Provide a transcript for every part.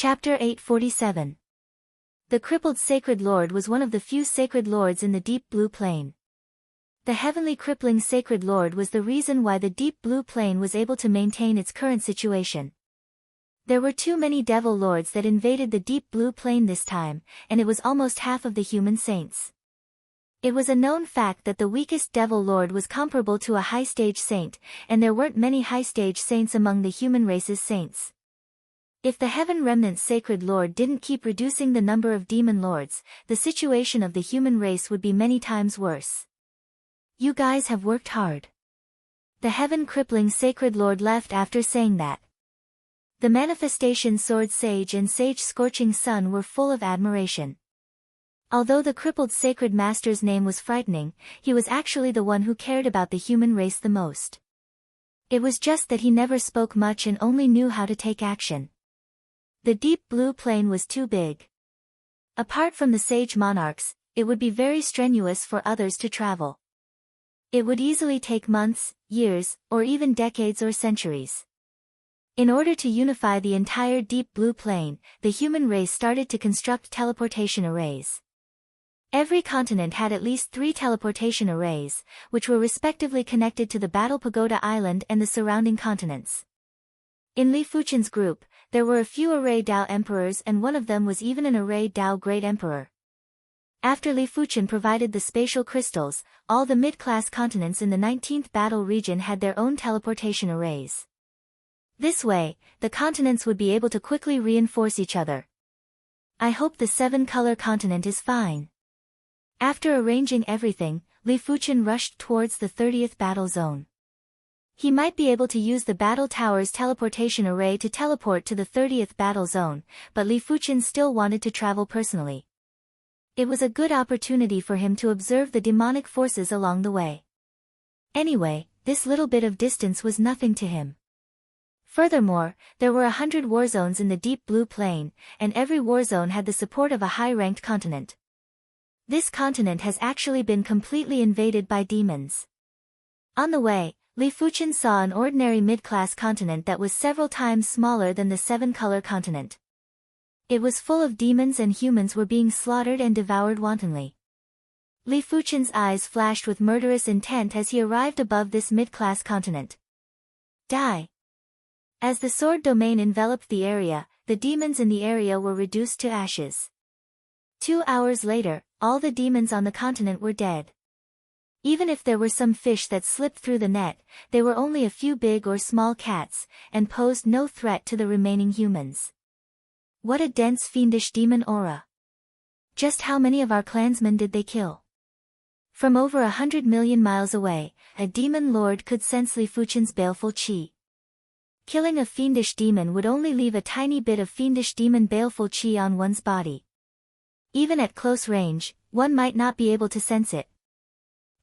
Chapter 847. The crippled sacred lord was one of the few sacred lords in the deep blue plane. The heavenly crippling sacred lord was the reason why the deep blue plane was able to maintain its current situation. There were too many devil lords that invaded the deep blue plane this time, and it was almost half of the human saints. It was a known fact that the weakest devil lord was comparable to a high-stage saint, and there weren't many high-stage saints among the human race's saints. If the Heaven Remnant's sacred lord didn't keep reducing the number of demon lords, the situation of the human race would be many times worse. You guys have worked hard. The heaven crippling sacred lord left after saying that. The manifestation sword sage and sage scorching sun were full of admiration. Although the crippled sacred master's name was frightening, he was actually the one who cared about the human race the most. It was just that he never spoke much and only knew how to take action. The deep blue plane was too big. Apart from the sage monarchs, it would be very strenuous for others to travel. It would easily take months, years, or even decades or centuries. In order to unify the entire deep blue plane, the human race started to construct teleportation arrays. Every continent had at least 3 teleportation arrays, which were respectively connected to the Battle Pagoda Island and the surrounding continents. In Li Fuchen's group, there were a few Array Dao Emperors and one of them was even an Array Dao Great Emperor. After Li Fuchen provided the spatial crystals, all the mid-class continents in the 19th battle region had their own teleportation arrays. This way, the continents would be able to quickly reinforce each other. I hope the 7-color continent is fine. After arranging everything, Li Fuchen rushed towards the 30th battle zone. He might be able to use the Battle Tower's teleportation array to teleport to the 30th battle zone, but Li Fuchen still wanted to travel personally. It was a good opportunity for him to observe the demonic forces along the way. Anyway, this little bit of distance was nothing to him. Furthermore, there were 100 war zones in the deep blue plane, and every war zone had the support of a high-ranked continent. This continent has actually been completely invaded by demons. On the way, Li Fuchen saw an ordinary mid-class continent that was several times smaller than the 7-color continent. It was full of demons and humans were being slaughtered and devoured wantonly. Li Fuchen's eyes flashed with murderous intent as he arrived above this mid-class continent. Die! As the sword domain enveloped the area, the demons in the area were reduced to ashes. 2 hours later, all the demons on the continent were dead. Even if there were some fish that slipped through the net, they were only a few big or small cats, and posed no threat to the remaining humans. What a dense fiendish demon aura. Just how many of our clansmen did they kill? From over 100 million miles away, a demon lord could sense Li Fuchen's baleful qi. Killing a fiendish demon would only leave a tiny bit of fiendish demon baleful qi on one's body. Even at close range, one might not be able to sense it.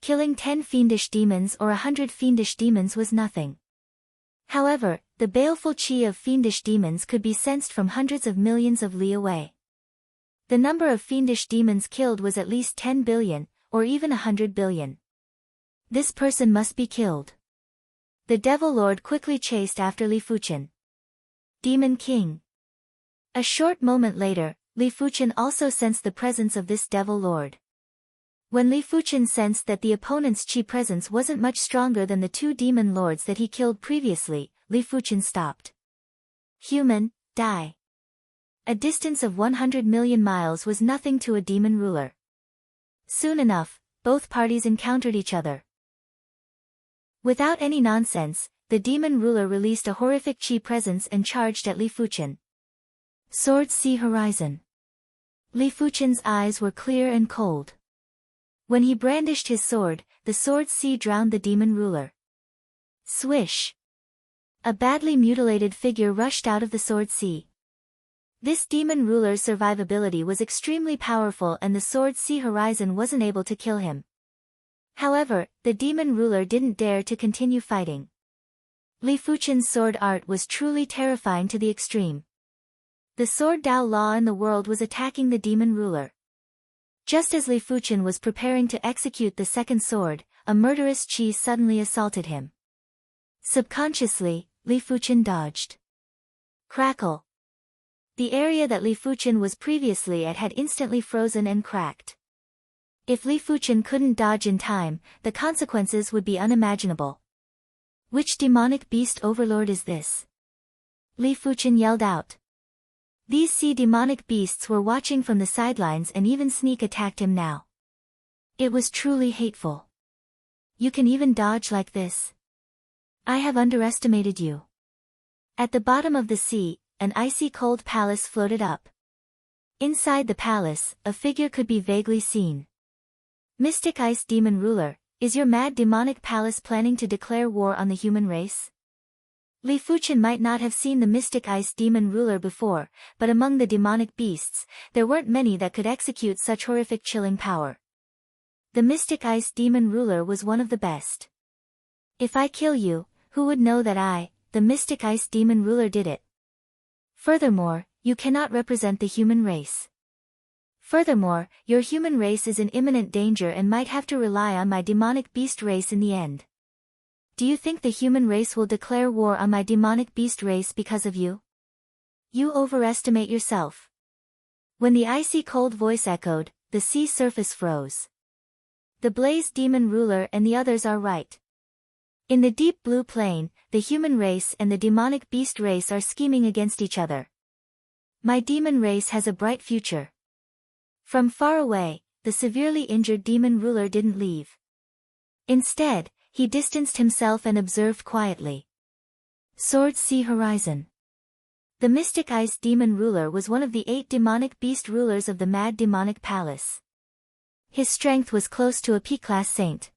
Killing 10 fiendish demons or 100 fiendish demons was nothing. However, the baleful qi of fiendish demons could be sensed from hundreds of millions of li away. The number of fiendish demons killed was at least 10 billion, or even 100 billion. This person must be killed. The Devil Lord quickly chased after Li Fuchen. Demon King. A short moment later, Li Fuchen also sensed the presence of this Devil Lord. When Li Fuchen sensed that the opponent's qi presence wasn't much stronger than the 2 demon lords that he killed previously, Li Fuchen stopped. Human, die. A distance of 100 million miles was nothing to a demon ruler. Soon enough, both parties encountered each other. Without any nonsense, the demon ruler released a horrific qi presence and charged at Li Fuchen. Sword Sea Horizon. Li Fuchen's eyes were clear and cold. When he brandished his sword, the sword sea drowned the demon ruler. Swish! A badly mutilated figure rushed out of the sword sea. This demon ruler's survivability was extremely powerful and the sword sea horizon wasn't able to kill him. However, the demon ruler didn't dare to continue fighting. Li Fuchen's sword art was truly terrifying to the extreme. The sword Dao law in the world was attacking the demon ruler. Just as Li Fuchen was preparing to execute the second sword, a murderous qi suddenly assaulted him. Subconsciously, Li Fuchen dodged. Crackle! The area that Li Fuchen was previously at had instantly frozen and cracked. If Li Fuchen couldn't dodge in time, the consequences would be unimaginable. Which demonic beast overlord is this? Li Fuchen yelled out. These sea demonic beasts were watching from the sidelines and even sneak attacked him now. It was truly hateful. You can even dodge like this? I have underestimated you. At the bottom of the sea, an icy cold palace floated up. Inside the palace, a figure could be vaguely seen. Mystic Ice Demon Ruler, is your mad demonic palace planning to declare war on the human race? Li Fuchen might not have seen the Mystic Ice Demon Ruler before, but among the demonic beasts, there weren't many that could execute such horrific chilling power. The Mystic Ice Demon Ruler was one of the best. If I kill you, who would know that I, the Mystic Ice Demon Ruler, did it? Furthermore, you cannot represent the human race. Furthermore, your human race is in imminent danger and might have to rely on my demonic beast race in the end. Do you think the human race will declare war on my demonic beast race because of you? You overestimate yourself. When the icy cold voice echoed, the sea surface froze. The Blaze Demon Ruler and the others are right. In the deep blue plain, the human race and the demonic beast race are scheming against each other. My demon race has a bright future. From far away, the severely injured demon ruler didn't leave. Instead, he distanced himself and observed quietly. Sword Sea Horizon. The Mystic Ice Demon Ruler was one of the 8 demonic beast rulers of the Mad Demonic Palace. His strength was close to a P-class saint.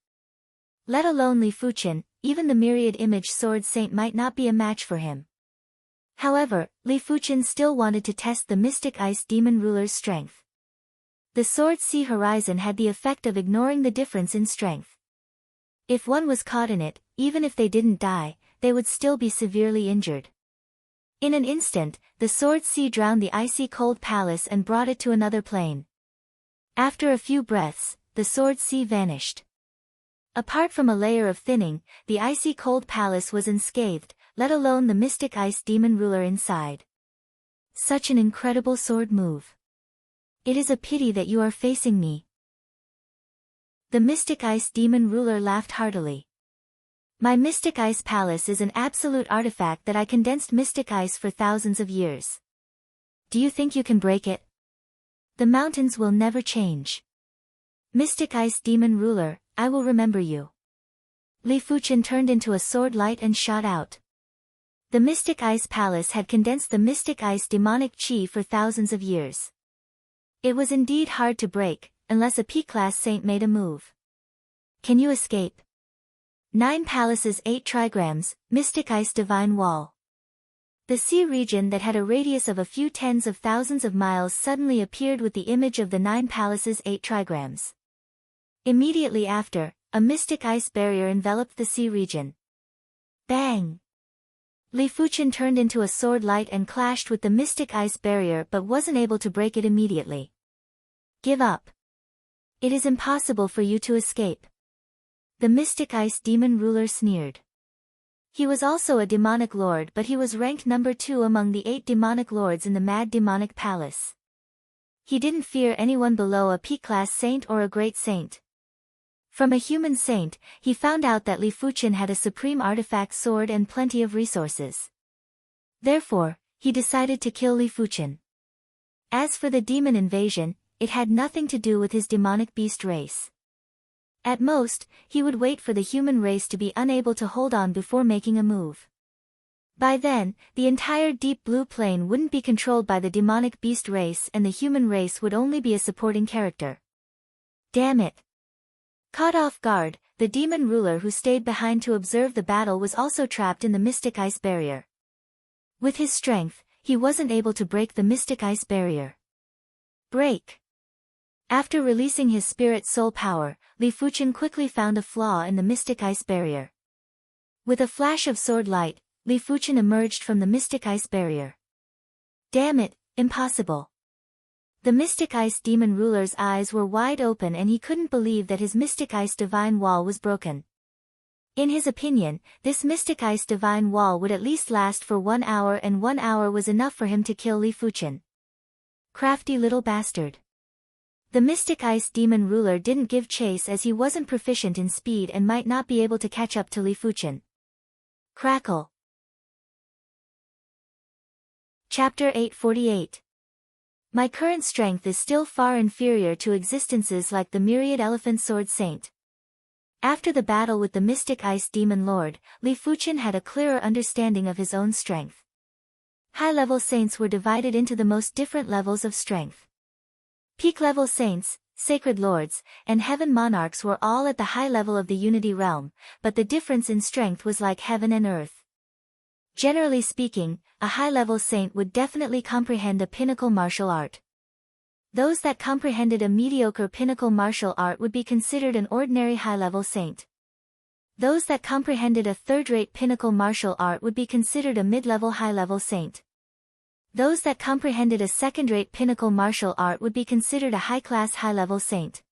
Let alone Li Fuchen, even the Myriad Image Sword Saint might not be a match for him. However, Li Fuchen still wanted to test the Mystic Ice Demon Ruler's strength. The Sword Sea Horizon had the effect of ignoring the difference in strength. If one was caught in it, even if they didn't die, they would still be severely injured. In an instant, the Sword Sea drowned the icy cold palace and brought it to another plane. After a few breaths, the Sword Sea vanished. Apart from a layer of thinning, the icy cold palace was unscathed, let alone the Mystic Ice Demon Ruler inside. Such an incredible sword move. It is a pity that you are facing me. The Mystic Ice Demon Ruler laughed heartily. My Mystic Ice Palace is an absolute artifact that I condensed mystic ice for thousands of years. Do you think you can break it? The mountains will never change. Mystic Ice Demon Ruler, I will remember you. Li Fuchen turned into a sword light and shot out. The Mystic Ice Palace had condensed the Mystic Ice demonic chi for thousands of years. It was indeed hard to break, unless a P-class saint made a move. Can you escape? 9 Palaces 8 trigrams, Mystic Ice Divine Wall. The sea region that had a radius of a few tens of thousands of miles suddenly appeared with the image of the 9 Palaces 8 trigrams. Immediately after, a mystic ice barrier enveloped the sea region. Bang! Li Fuchen turned into a sword light and clashed with the mystic ice barrier but wasn't able to break it immediately. Give up. It is impossible for you to escape. The Mystic Ice Demon Ruler sneered. He was also a demonic lord, but he was ranked number 2 among the 8 demonic lords in the Mad Demonic Palace. He didn't fear anyone below a P-class saint or a great saint. From a human saint, he found out that Li Fuchen had a supreme artifact sword and plenty of resources. Therefore, he decided to kill Li Fuchen. As for the demon invasion, it had nothing to do with his demonic beast race. At most, he would wait for the human race to be unable to hold on before making a move. By then, the entire deep blue plain wouldn't be controlled by the demonic beast race and the human race would only be a supporting character. Damn it! Caught off guard, the demon ruler who stayed behind to observe the battle was also trapped in the mystic ice barrier. With his strength, he wasn't able to break the mystic ice barrier. Break! After releasing his spirit soul power, Li Fuchen quickly found a flaw in the mystic ice barrier. With a flash of sword light, Li Fuchen emerged from the mystic ice barrier. Damn it, impossible. The Mystic Ice Demon Ruler's eyes were wide open and he couldn't believe that his Mystic Ice Divine Wall was broken. In his opinion, this Mystic Ice Divine Wall would at least last for 1 hour and 1 hour was enough for him to kill Li Fuchen. Crafty little bastard. The Mystic Ice Demon ruler didn't give chase as he wasn't proficient in speed and might not be able to catch up to Li Fuchen. Crackle. Chapter 848. My current strength is still far inferior to existences like the Myriad Elephant Sword Saint. After the battle with the Mystic Ice Demon Lord, Li Fuchen had a clearer understanding of his own strength. High-level saints were divided into the most different levels of strength. Peak-level saints, sacred lords, and heaven monarchs were all at the high level of the Unity Realm, but the difference in strength was like heaven and earth. Generally speaking, a high-level saint would definitely comprehend a pinnacle martial art. Those that comprehended a mediocre pinnacle martial art would be considered an ordinary high-level saint. Those that comprehended a third-rate pinnacle martial art would be considered a mid-level high-level saint. Those that comprehended a second-rate pinnacle martial art would be considered a high-class high-level saint.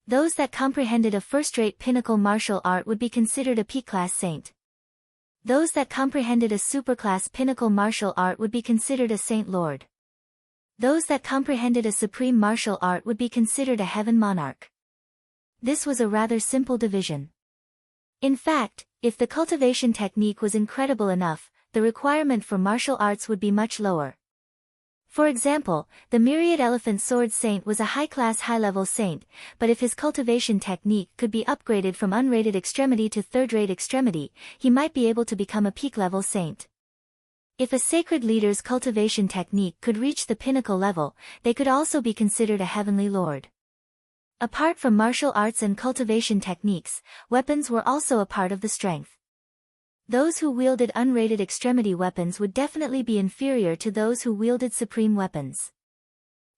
Those that comprehended a first-rate pinnacle martial art would be considered a peak-class saint. Those that comprehended a superclass pinnacle martial art would be considered a saint lord. Those that comprehended a supreme martial art would be considered a heaven monarch. This was a rather simple division. In fact, if the cultivation technique was incredible enough, the requirement for martial arts would be much lower. For example, the Myriad Elephant Sword Saint was a high-class high-level saint, but if his cultivation technique could be upgraded from unrated extremity to third-rate extremity, he might be able to become a peak-level saint. If a sacred leader's cultivation technique could reach the pinnacle level, they could also be considered a heavenly lord. Apart from martial arts and cultivation techniques, weapons were also a part of the strength. Those who wielded unrated extremity weapons would definitely be inferior to those who wielded supreme weapons.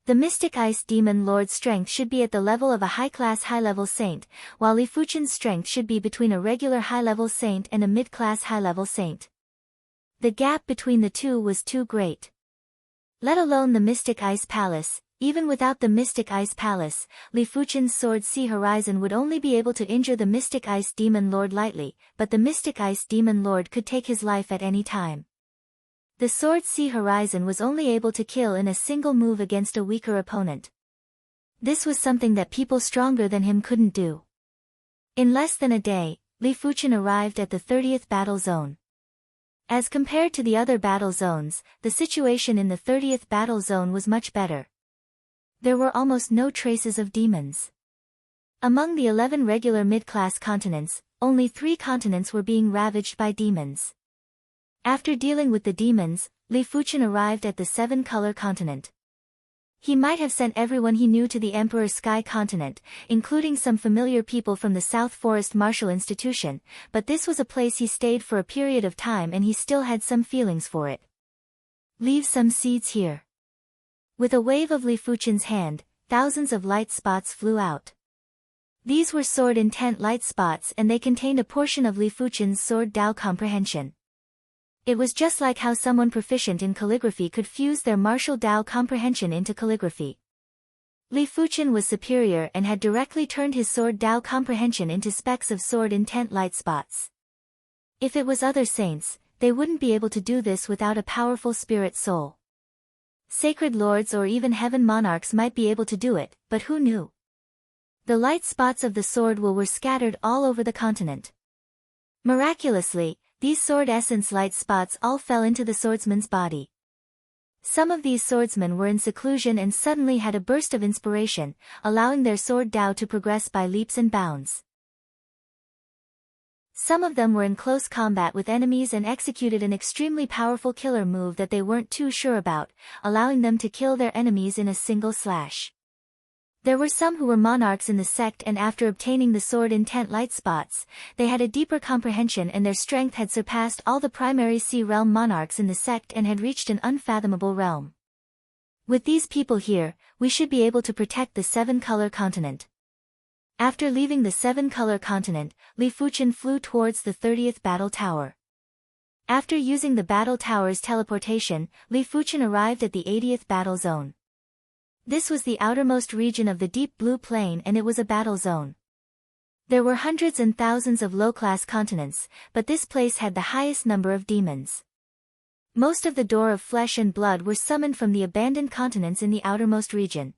The Mystic Ice Demon Lord's strength should be at the level of a high-class high-level saint, while Li Fuchen's strength should be between a regular high-level saint and a mid-class high-level saint. The gap between the two was too great. Let alone the Mystic Ice Palace. Even without the Mystic Ice Palace, Li Fuchen's sword Sea Horizon would only be able to injure the Mystic Ice Demon Lord lightly, but the Mystic Ice Demon Lord could take his life at any time. The sword Sea Horizon was only able to kill in a single move against a weaker opponent. This was something that people stronger than him couldn't do. In less than a day, Li Fuchen arrived at the 30th battle zone. As compared to the other battle zones, the situation in the 30th battle zone was much better. There were almost no traces of demons. Among the 11 regular mid-class continents, only 3 continents were being ravaged by demons. After dealing with the demons, Li Fuchen arrived at the 7-color continent. He might have sent everyone he knew to the Emperor Sky continent, including some familiar people from the South Forest Martial Institution, but this was a place he stayed for a period of time and he still had some feelings for it. Leave some seeds here. With a wave of Li Fuchen's hand, thousands of light spots flew out. These were sword intent light spots and they contained a portion of Li Fuchen's sword Dao comprehension. It was just like how someone proficient in calligraphy could fuse their martial Dao comprehension into calligraphy. Li Fuchen was superior and had directly turned his sword Dao comprehension into specks of sword intent light spots. If it was other saints, they wouldn't be able to do this without a powerful spirit soul. Sacred lords or even heaven monarchs might be able to do it, but who knew? The light spots of the sword will were scattered all over the continent. Miraculously, these sword essence light spots all fell into the swordsman's body. Some of these swordsmen were in seclusion and suddenly had a burst of inspiration, allowing their sword Dao to progress by leaps and bounds. Some of them were in close combat with enemies and executed an extremely powerful killer move that they weren't too sure about, allowing them to kill their enemies in a single slash. There were some who were monarchs in the sect and after obtaining the sword intent light spots, they had a deeper comprehension and their strength had surpassed all the primary sea realm monarchs in the sect and had reached an unfathomable realm. With these people here, we should be able to protect the 7-color continent. After leaving the 7-color continent, Li Fuchen flew towards the 30th battle tower. After using the battle tower's teleportation, Li Fuchen arrived at the 80th battle zone. This was the outermost region of the deep blue plain and it was a battle zone. There were hundreds and thousands of low-class continents, but this place had the highest number of demons. Most of the door of flesh and blood were summoned from the abandoned continents in the outermost region.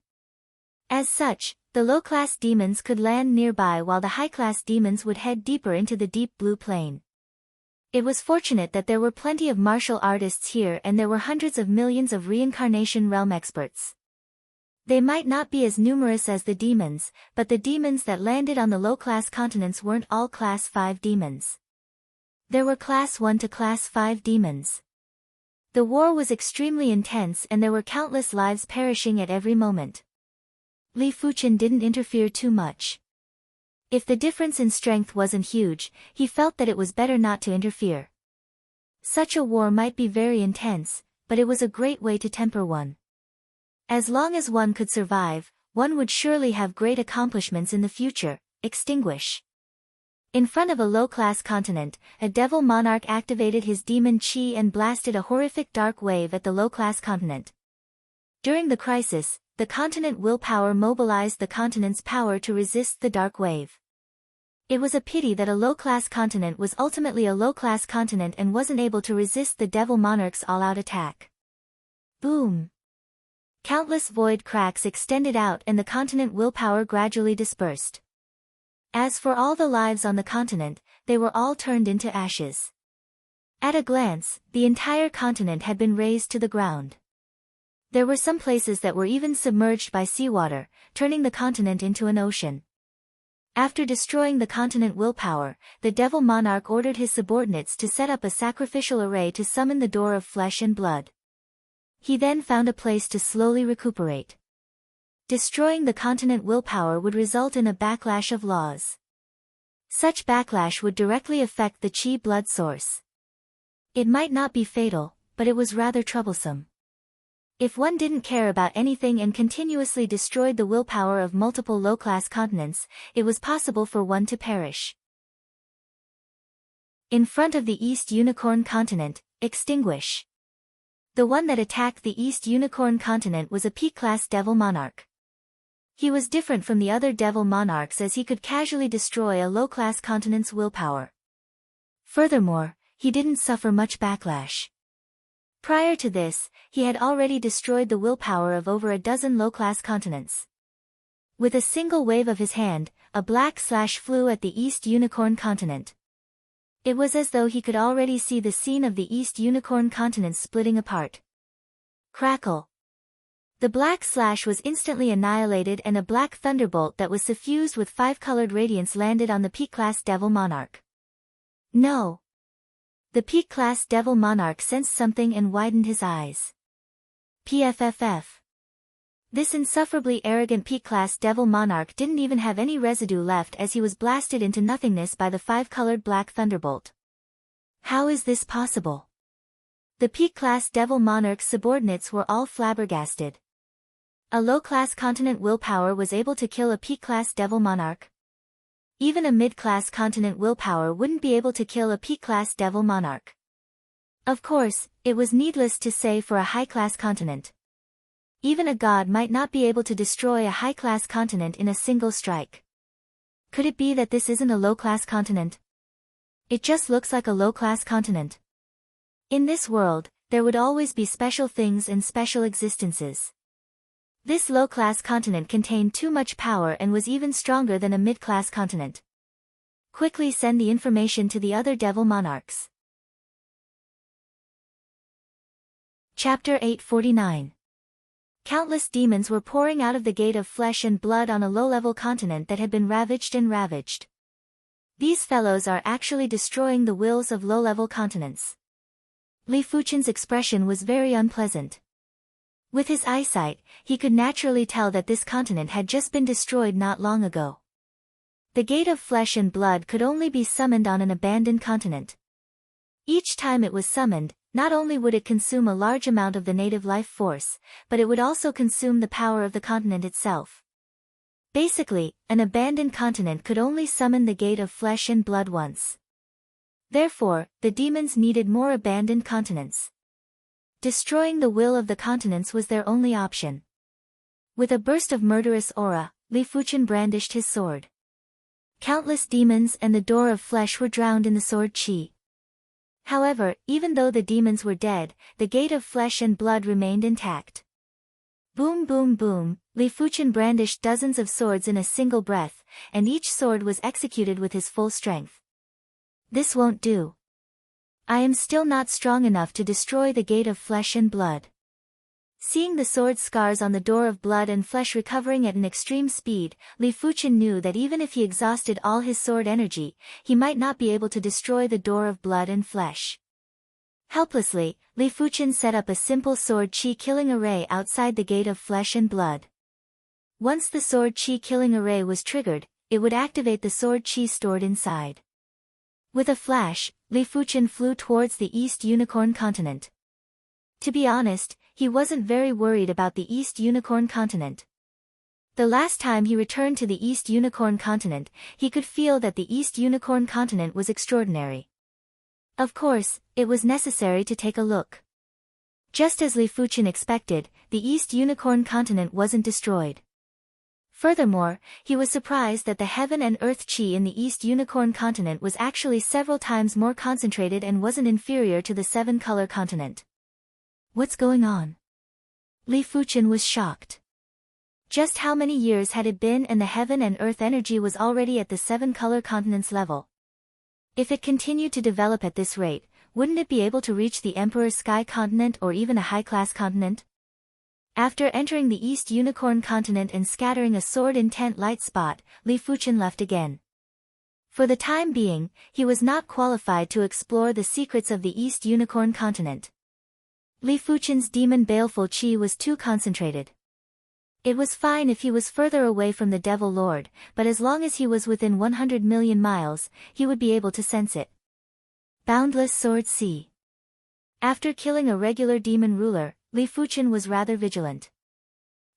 As such, the low-class demons could land nearby while the high-class demons would head deeper into the deep blue plane. It was fortunate that there were plenty of martial artists here and there were hundreds of millions of reincarnation realm experts. They might not be as numerous as the demons, but the demons that landed on the low-class continents weren't all Class 5 demons. There were Class 1 to Class 5 demons. The war was extremely intense and there were countless lives perishing at every moment. Li Fuchen didn't interfere too much. If the difference in strength wasn't huge, he felt that it was better not to interfere. Such a war might be very intense, but it was a great way to temper one. As long as one could survive, one would surely have great accomplishments in the future. Extinguish. In front of a low-class continent, a devil monarch activated his demon chi and blasted a horrific dark wave at the low-class continent. During the crisis, the continent willpower mobilized the continent's power to resist the dark wave. It was a pity that a low-class continent was ultimately a low-class continent and wasn't able to resist the devil monarch's all-out attack. Boom! Countless void cracks extended out and the continent willpower gradually dispersed. As for all the lives on the continent, they were all turned into ashes. At a glance, the entire continent had been razed to the ground. There were some places that were even submerged by seawater, turning the continent into an ocean. After destroying the continent willpower, the devil monarch ordered his subordinates to set up a sacrificial array to summon the door of flesh and blood. He then found a place to slowly recuperate. Destroying the continent willpower would result in a backlash of laws. Such backlash would directly affect the chi blood source. It might not be fatal, but it was rather troublesome. If one didn't care about anything and continuously destroyed the willpower of multiple low-class continents, it was possible for one to perish. In front of the East Unicorn continent, extinguish. The one that attacked the East Unicorn continent was a P-class devil monarch. He was different from the other devil monarchs as he could casually destroy a low-class continent's willpower. Furthermore, he didn't suffer much backlash. Prior to this, he had already destroyed the willpower of over a dozen low-class continents. With a single wave of his hand, a black slash flew at the East Unicorn continent. It was as though he could already see the scene of the East Unicorn continent splitting apart. Crackle. The black slash was instantly annihilated and a black thunderbolt that was suffused with 5-colored radiance landed on the P-class devil monarch. No! The P-class devil monarch sensed something and widened his eyes. PFFF. This insufferably arrogant P-class devil monarch didn't even have any residue left as he was blasted into nothingness by the 5-colored black thunderbolt. How is this possible? The P-class devil monarch's subordinates were all flabbergasted. A low-class continent willpower was able to kill a P-class devil monarch. Even a mid-class continent willpower wouldn't be able to kill a P-class devil monarch. Of course, it was needless to say for a high-class continent. Even a god might not be able to destroy a high-class continent in a single strike. Could it be that this isn't a low-class continent? It just looks like a low-class continent. In this world, there would always be special things and special existences. This low-class continent contained too much power and was even stronger than a mid-class continent. Quickly send the information to the other devil monarchs. Chapter 849. Countless demons were pouring out of the gate of flesh and blood on a low-level continent that had been ravaged and ravaged. These fellows are actually destroying the wills of low-level continents. Li Fuchen's expression was very unpleasant. With his eyesight, he could naturally tell that this continent had just been destroyed not long ago. The gate of flesh and blood could only be summoned on an abandoned continent. Each time it was summoned, not only would it consume a large amount of the native life force, but it would also consume the power of the continent itself. Basically, an abandoned continent could only summon the gate of flesh and blood once. Therefore, the demons needed more abandoned continents. Destroying the will of the continents was their only option. With a burst of murderous aura, Li Fuchen brandished his sword. Countless demons and the door of flesh were drowned in the sword chi. However, even though the demons were dead, the gate of flesh and blood remained intact. Boom boom boom, Li Fuchen brandished dozens of swords in a single breath, and each sword was executed with his full strength. This won't do. I am still not strong enough to destroy the gate of flesh and blood. Seeing the sword scars on the door of blood and flesh recovering at an extreme speed, Li Fuchen knew that even if he exhausted all his sword energy, he might not be able to destroy the door of blood and flesh. Helplessly, Li Fuchen set up a simple sword chi killing array outside the gate of flesh and blood. Once the sword chi killing array was triggered, it would activate the sword chi stored inside. With a flash, Li Fuchen flew towards the East Unicorn continent. To be honest, he wasn't very worried about the East Unicorn continent. The last time he returned to the East Unicorn continent, he could feel that the East Unicorn continent was extraordinary. Of course, it was necessary to take a look. Just as Li Fuchen expected, the East Unicorn continent wasn't destroyed. Furthermore, he was surprised that the heaven and earth chi in the East Unicorn continent was actually several times more concentrated and wasn't inferior to the seven-color continent. What's going on? Li Fuchen was shocked. Just how many years had it been and the heaven and earth energy was already at the seven-color continents level? If it continued to develop at this rate, wouldn't it be able to reach the Emperor's Sky continent or even a high-class continent? After entering the East Unicorn continent and scattering a sword-intent light spot, Li Fuchen left again. For the time being, he was not qualified to explore the secrets of the East Unicorn continent. Li Fuchen's demon baleful chi was too concentrated. It was fine if he was further away from the Devil Lord, but as long as he was within 100 million miles, he would be able to sense it. Boundless Sword C. After killing a regular demon ruler, Li Fuchen was rather vigilant.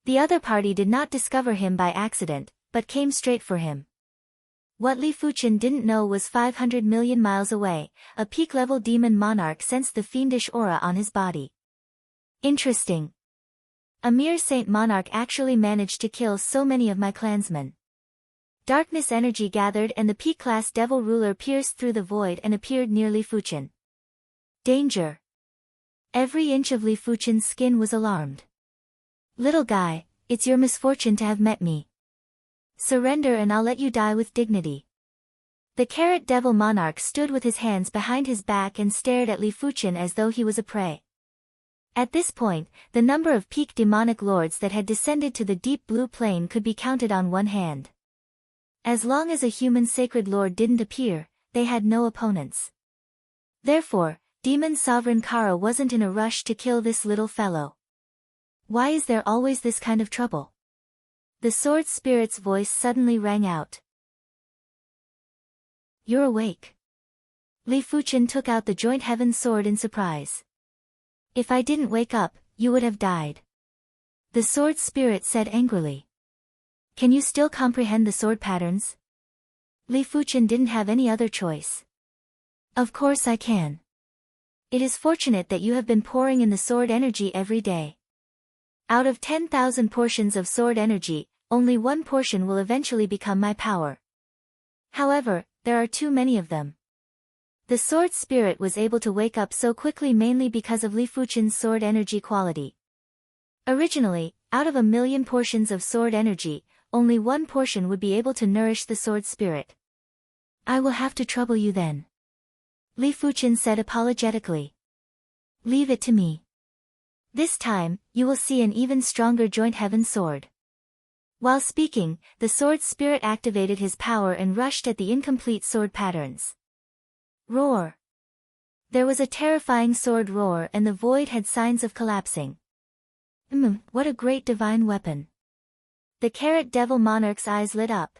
The other party did not discover him by accident, but came straight for him. What Li Fuchen didn't know was 500 million miles away, a peak-level demon monarch sensed the fiendish aura on his body. Interesting. A mere saint monarch actually managed to kill so many of my clansmen. Darkness energy gathered and the peak-class devil ruler pierced through the void and appeared near Li Fuchen. Danger! Every inch of Li Fuchen's skin was alarmed. Little guy, it's your misfortune to have met me. Surrender and I'll let you die with dignity. The carrot devil monarch stood with his hands behind his back and stared at Li Fuchen as though he was a prey. At this point, the number of peak demonic lords that had descended to the deep blue plane could be counted on one hand. As long as a human sacred lord didn't appear, they had no opponents. Therefore, Demon Sovereign Kara wasn't in a rush to kill this little fellow. Why is there always this kind of trouble? The sword spirit's voice suddenly rang out. You're awake. Li Fuchen took out the joint heaven sword in surprise. If I didn't wake up, you would have died. The sword spirit said angrily. Can you still comprehend the sword patterns? Li Fuchen didn't have any other choice. Of course I can. It is fortunate that you have been pouring in the sword energy every day. Out of 10,000 portions of sword energy, only one portion will eventually become my power. However, there are too many of them. The sword spirit was able to wake up so quickly mainly because of Li Fuchen's sword energy quality. Originally, out of 1,000,000 portions of sword energy, only one portion would be able to nourish the sword spirit. I will have to trouble you then. Li Fuchen said apologetically. Leave it to me. This time, you will see an even stronger joint heaven sword. While speaking, the sword spirit activated his power and rushed at the incomplete sword patterns. Roar! There was a terrifying sword roar and the void had signs of collapsing. What a great divine weapon. The carrot devil monarch's eyes lit up.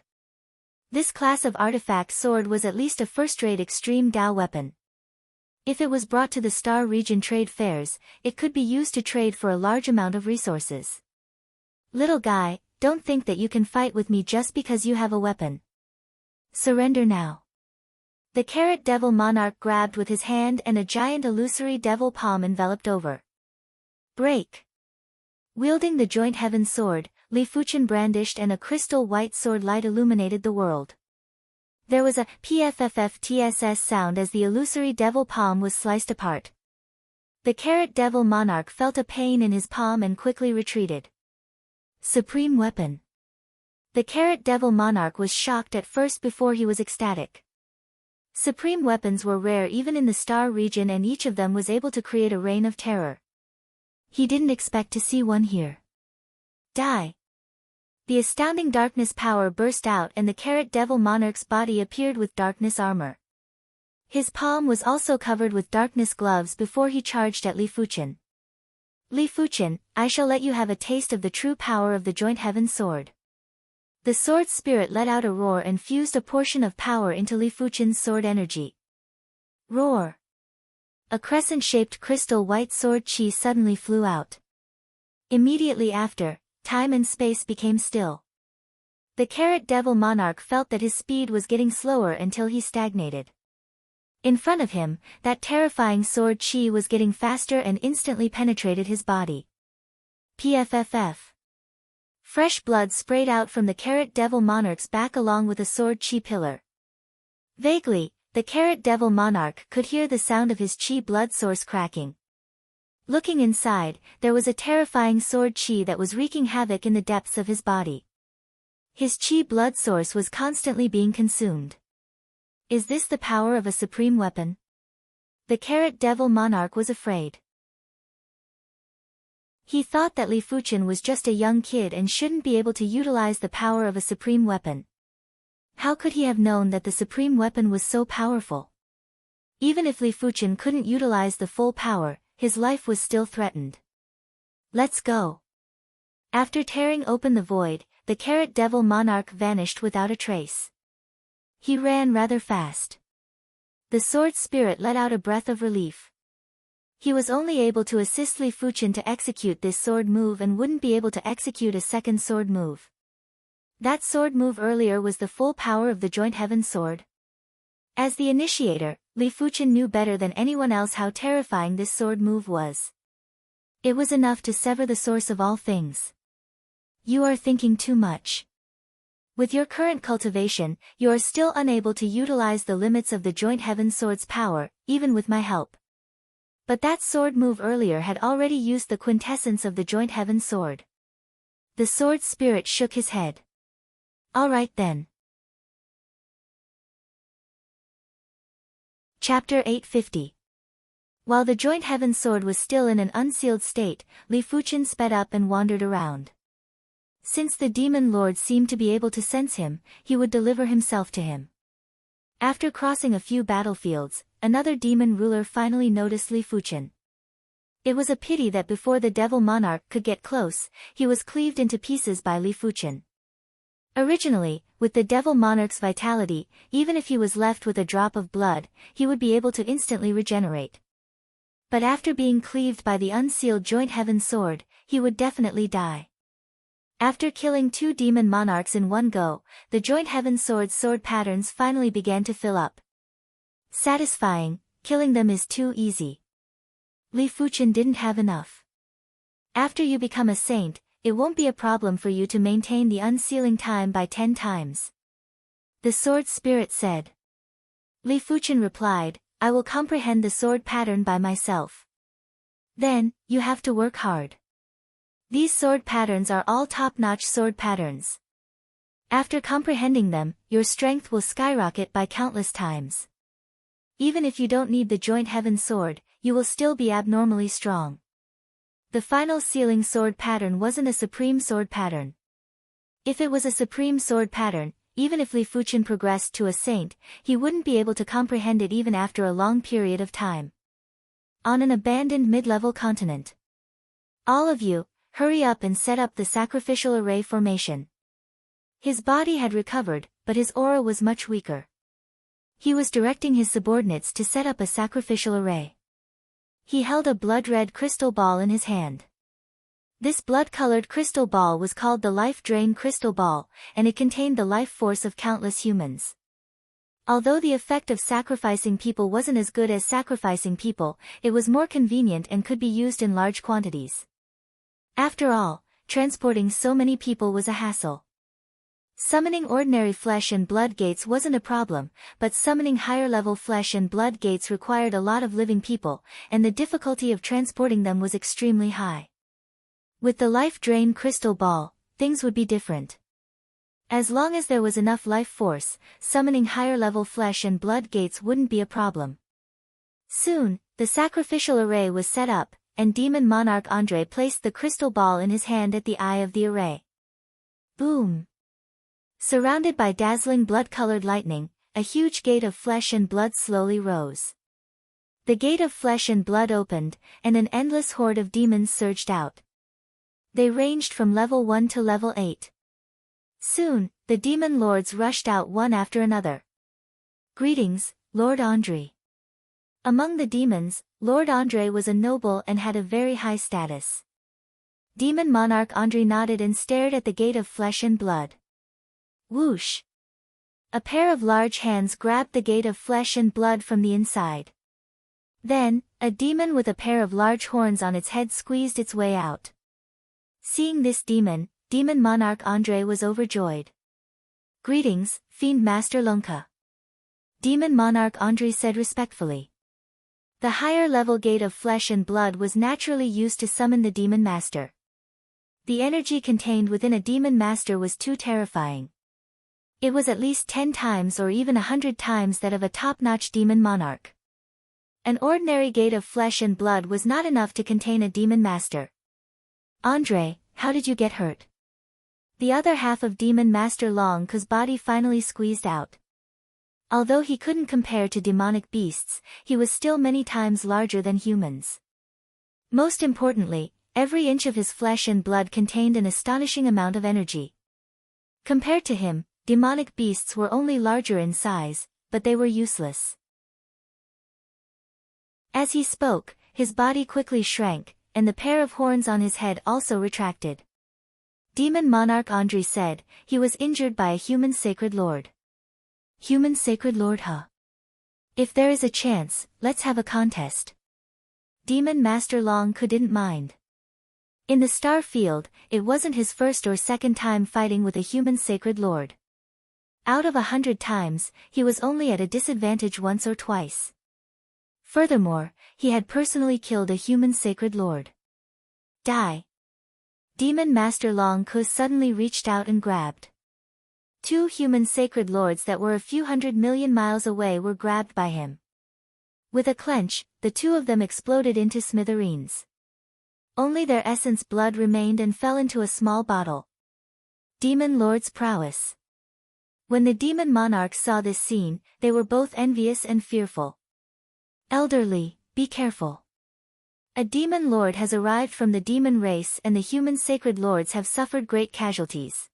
This class of artifact sword was at least a first-rate extreme Dao weapon. If it was brought to the Star Region trade fairs, it could be used to trade for a large amount of resources. Little guy, don't think that you can fight with me just because you have a weapon. Surrender now. The carrot devil monarch grabbed with his hand and a giant illusory devil palm enveloped over. Break! Wielding the joint heaven sword, Li Fuchen brandished and a crystal white sword light illuminated the world. There was a pfffTSS sound as the illusory devil palm was sliced apart. The carrot devil monarch felt a pain in his palm and quickly retreated. Supreme weapon. The carrot devil monarch was shocked at first before he was ecstatic. Supreme weapons were rare even in the star region, and each of them was able to create a reign of terror. He didn't expect to see one here. Die. The astounding darkness power burst out and the carrot devil monarch's body appeared with darkness armor. His palm was also covered with darkness gloves before he charged at Li Fuchen. Li Fuchen, I shall let you have a taste of the true power of the joint heaven sword. The sword's spirit let out a roar and fused a portion of power into Li Fuchen's sword energy. Roar! A crescent-shaped crystal white sword chi suddenly flew out. Immediately after, time and space became still. The carrot devil monarch felt that his speed was getting slower until he stagnated. In front of him, that terrifying sword chi was getting faster and instantly penetrated his body. PFFF. Fresh blood sprayed out from the carrot devil monarch's back along with a sword chi pillar. Vaguely, the carrot devil monarch could hear the sound of his chi blood source cracking. Looking inside, there was a terrifying sword chi that was wreaking havoc in the depths of his body. His chi blood source was constantly being consumed. Is this the power of a supreme weapon? The carrot devil monarch was afraid. He thought that Li Fuchen was just a young kid and shouldn't be able to utilize the power of a supreme weapon. How could he have known that the supreme weapon was so powerful? Even if Li Fuchen couldn't utilize the full power, his life was still threatened. Let's go. After tearing open the void, the carrot devil monarch vanished without a trace. He ran rather fast. The sword spirit let out a breath of relief. He was only able to assist Li Fuchen to execute this sword move and wouldn't be able to execute a second sword move. That sword move earlier was the full power of the joint heaven sword. As the initiator, Li Fuchen knew better than anyone else how terrifying this sword move was. It was enough to sever the source of all things. You are thinking too much. With your current cultivation, you are still unable to utilize the limits of the joint heaven sword's power, even with my help. But that sword move earlier had already used the quintessence of the joint heaven sword. The sword spirit shook his head. All right then. Chapter 850. While the joint heaven sword was still in an unsealed state, Li Fuchen sped up and wandered around. Since the demon lord seemed to be able to sense him, he would deliver himself to him. After crossing a few battlefields, another demon ruler finally noticed Li Fuchen. It was a pity that before the devil monarch could get close, he was cleaved into pieces by Li Fuchen. Originally, with the devil monarch's vitality, even if he was left with a drop of blood, he would be able to instantly regenerate. But after being cleaved by the unsealed joint heaven sword, he would definitely die. After killing 2 demon monarchs in one go, the joint heaven sword's sword patterns finally began to fill up. Satisfying, killing them is too easy. Li Fuchen didn't have enough. After you become a saint, it won't be a problem for you to maintain the unsealing time by 10 times. The sword spirit said. Li Fuchen replied, I will comprehend the sword pattern by myself. Then, you have to work hard. These sword patterns are all top-notch sword patterns. After comprehending them, your strength will skyrocket by countless times. Even if you don't need the joint heaven sword, you will still be abnormally strong. The final sealing sword pattern wasn't a supreme sword pattern. If it was a supreme sword pattern, even if Li Fuchen progressed to a saint, he wouldn't be able to comprehend it even after a long period of time. On an abandoned mid-level continent. All of you, hurry up and set up the sacrificial array formation. His body had recovered, but his aura was much weaker. He was directing his subordinates to set up a sacrificial array. He held a blood-red crystal ball in his hand. This blood-colored crystal ball was called the Life Drain Crystal Ball, and it contained the life force of countless humans. Although the effect of sacrificing people wasn't as good as sacrificing people, it was more convenient and could be used in large quantities. After all, transporting so many people was a hassle. Summoning ordinary flesh and blood gates wasn't a problem, but summoning higher-level flesh and blood gates required a lot of living people, and the difficulty of transporting them was extremely high. With the life drain crystal ball, things would be different. As long as there was enough life force, summoning higher-level flesh and blood gates wouldn't be a problem. Soon, the sacrificial array was set up, and Demon Monarch Andre placed the crystal ball in his hand at the eye of the array. Boom! Surrounded by dazzling blood-colored lightning, a huge gate of flesh and blood slowly rose. The gate of flesh and blood opened, and an endless horde of demons surged out. They ranged from level 1 to level 8. Soon, the demon lords rushed out one after another. Greetings, Lord Andre. Among the demons, Lord Andre was a noble and had a very high status. Demon Monarch Andre nodded and stared at the gate of flesh and blood. Whoosh! A pair of large hands grabbed the gate of flesh and blood from the inside. Then, a demon with a pair of large horns on its head squeezed its way out. Seeing this demon, Demon Monarch Andre was overjoyed. Greetings, Fiend Master Lonka. Demon Monarch Andre said respectfully. The higher-level gate of flesh and blood was naturally used to summon the Demon Master. The energy contained within a Demon Master was too terrifying. It was at least 10 times or even 100 times that of a top-notch Demon Monarch. An ordinary gate of flesh and blood was not enough to contain a Demon Master. Andre, how did you get hurt? The other half of Demon Master Long's body finally squeezed out. Although he couldn't compare to demonic beasts, he was still many times larger than humans. Most importantly, every inch of his flesh and blood contained an astonishing amount of energy. Compared to him, demonic beasts were only larger in size, but they were useless. As he spoke, his body quickly shrank, and the pair of horns on his head also retracted. Demon Monarch Andre said, he was injured by a human sacred lord. Human sacred lord, huh? If there is a chance, let's have a contest. Demon Master Long didn't mind. In the star field, it wasn't his first or second time fighting with a human sacred lord. Out of 100 times, he was only at a disadvantage once or twice. Furthermore, he had personally killed a human sacred lord. Die! Demon Master Long suddenly reached out and grabbed. 2 human sacred lords that were a few 100 million miles away were grabbed by him. With a clench, the 2 of them exploded into smithereens. Only their essence blood remained and fell into a small bottle. Demon Lord's prowess. When the demon monarchs saw this scene, they were both envious and fearful. Elderly, be careful. A demon lord has arrived from the demon race and the human sacred lords have suffered great casualties.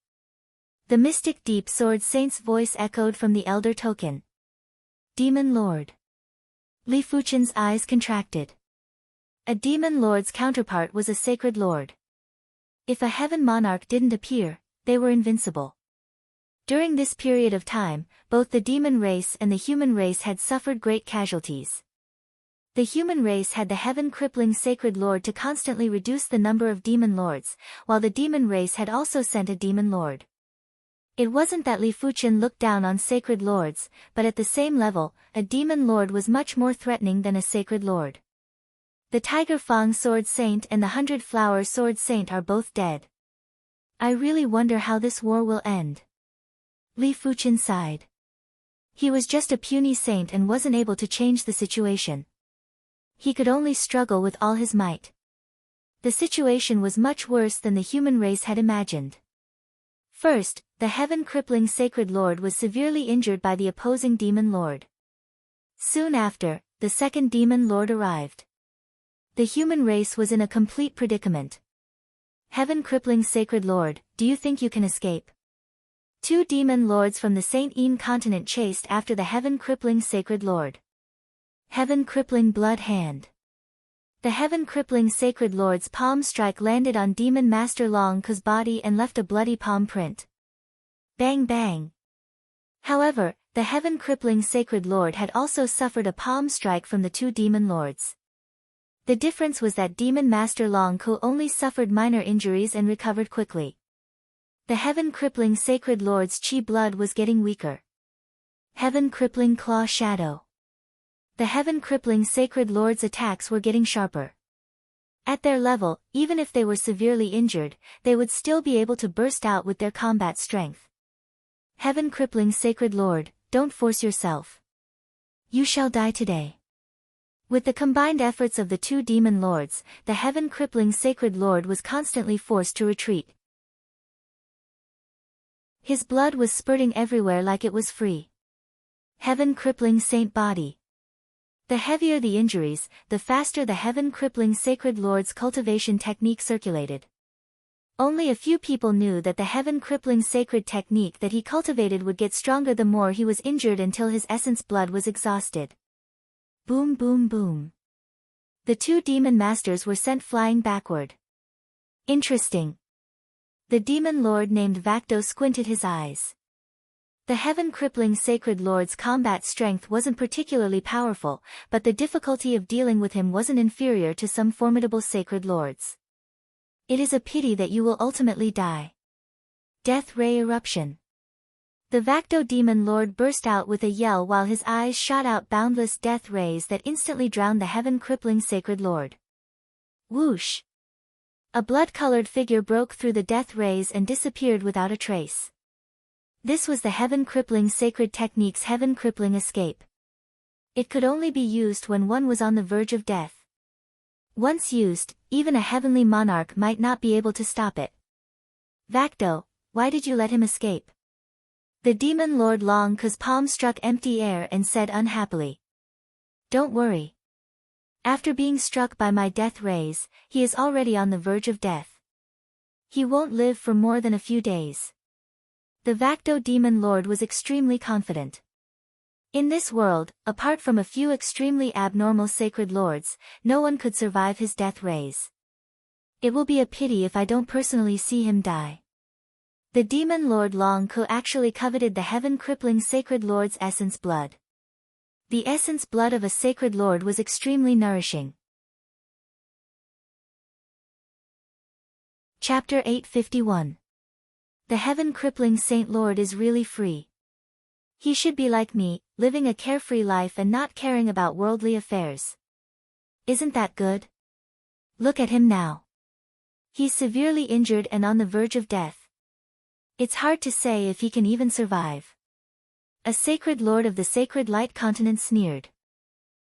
The mystic deep sword saint's voice echoed from the elder token. Demon lord. Li Fuchen's eyes contracted. A demon lord's counterpart was a sacred lord. If a heaven monarch didn't appear, they were invincible. During this period of time, both the demon race and the human race had suffered great casualties. The human race had the heaven-crippling sacred lord to constantly reduce the number of demon lords, while the demon race had also sent a demon lord. It wasn't that Li Fuchen looked down on sacred lords, but at the same level, a demon lord was much more threatening than a sacred lord. The Tiger Fang Sword Saint and the 100-Flower Sword Saint are both dead. I really wonder how this war will end. Li Fuchen sighed. He was just a puny saint and wasn't able to change the situation. He could only struggle with all his might. The situation was much worse than the human race had imagined. First, the heaven-crippling sacred lord was severely injured by the opposing demon lord. Soon after, the second demon lord arrived. The human race was in a complete predicament. Heaven-crippling sacred lord, do you think you can escape? 2 demon lords from the Saint Yin continent chased after the heaven-crippling sacred lord. Heaven-crippling blood hand. The heaven-crippling sacred lord's palm strike landed on Demon Master Long's body and left a bloody palm print. Bang bang. However, the heaven-crippling sacred lord had also suffered a palm strike from the 2 demon lords. The difference was that Demon Master Long only suffered minor injuries and recovered quickly. The heaven-crippling sacred lord's chi blood was getting weaker. Heaven-crippling claw shadow. The heaven-crippling sacred lord's attacks were getting sharper. At their level, even if they were severely injured, they would still be able to burst out with their combat strength. Heaven-crippling sacred lord, don't force yourself. You shall die today. With the combined efforts of the two demon lords, the heaven-crippling sacred lord was constantly forced to retreat. His blood was spurting everywhere like it was free. Heaven-crippling saint body. The heavier the injuries, the faster the heaven-crippling sacred lord's cultivation technique circulated. Only a few people knew that the heaven-crippling sacred technique that he cultivated would get stronger the more he was injured until his essence blood was exhausted. Boom boom boom. The two demon masters were sent flying backward. Interesting. The demon lord named Vacto squinted his eyes. The heaven-crippling sacred lord's combat strength wasn't particularly powerful, but the difficulty of dealing with him wasn't inferior to some formidable sacred lords. It is a pity that you will ultimately die. Death ray eruption. The Vacto demon lord burst out with a yell while his eyes shot out boundless death rays that instantly drowned the heaven-crippling sacred lord. Whoosh! A blood-colored figure broke through the death rays and disappeared without a trace. This was the heaven-crippling sacred technique's heaven-crippling escape. It could only be used when one was on the verge of death. Once used, even a heavenly monarch might not be able to stop it. Vacto, why did you let him escape? The demon lord Long Ke's palm struck empty air and said unhappily. Don't worry. After being struck by my death rays, he is already on the verge of death. He won't live for more than a few days. The Vacto demon lord was extremely confident. In this world, apart from a few extremely abnormal sacred lords, no one could survive his death rays. It will be a pity if I don't personally see him die. The demon lord Long Ke actually coveted the heaven-crippling sacred lord's essence blood. The essence blood of a sacred lord was extremely nourishing. Chapter 851. The heaven-crippling saint lord is really free. He should be like me, living a carefree life and not caring about worldly affairs. Isn't that good? Look at him now. He's severely injured and on the verge of death. It's hard to say if he can even survive. A sacred lord of the sacred light continent sneered.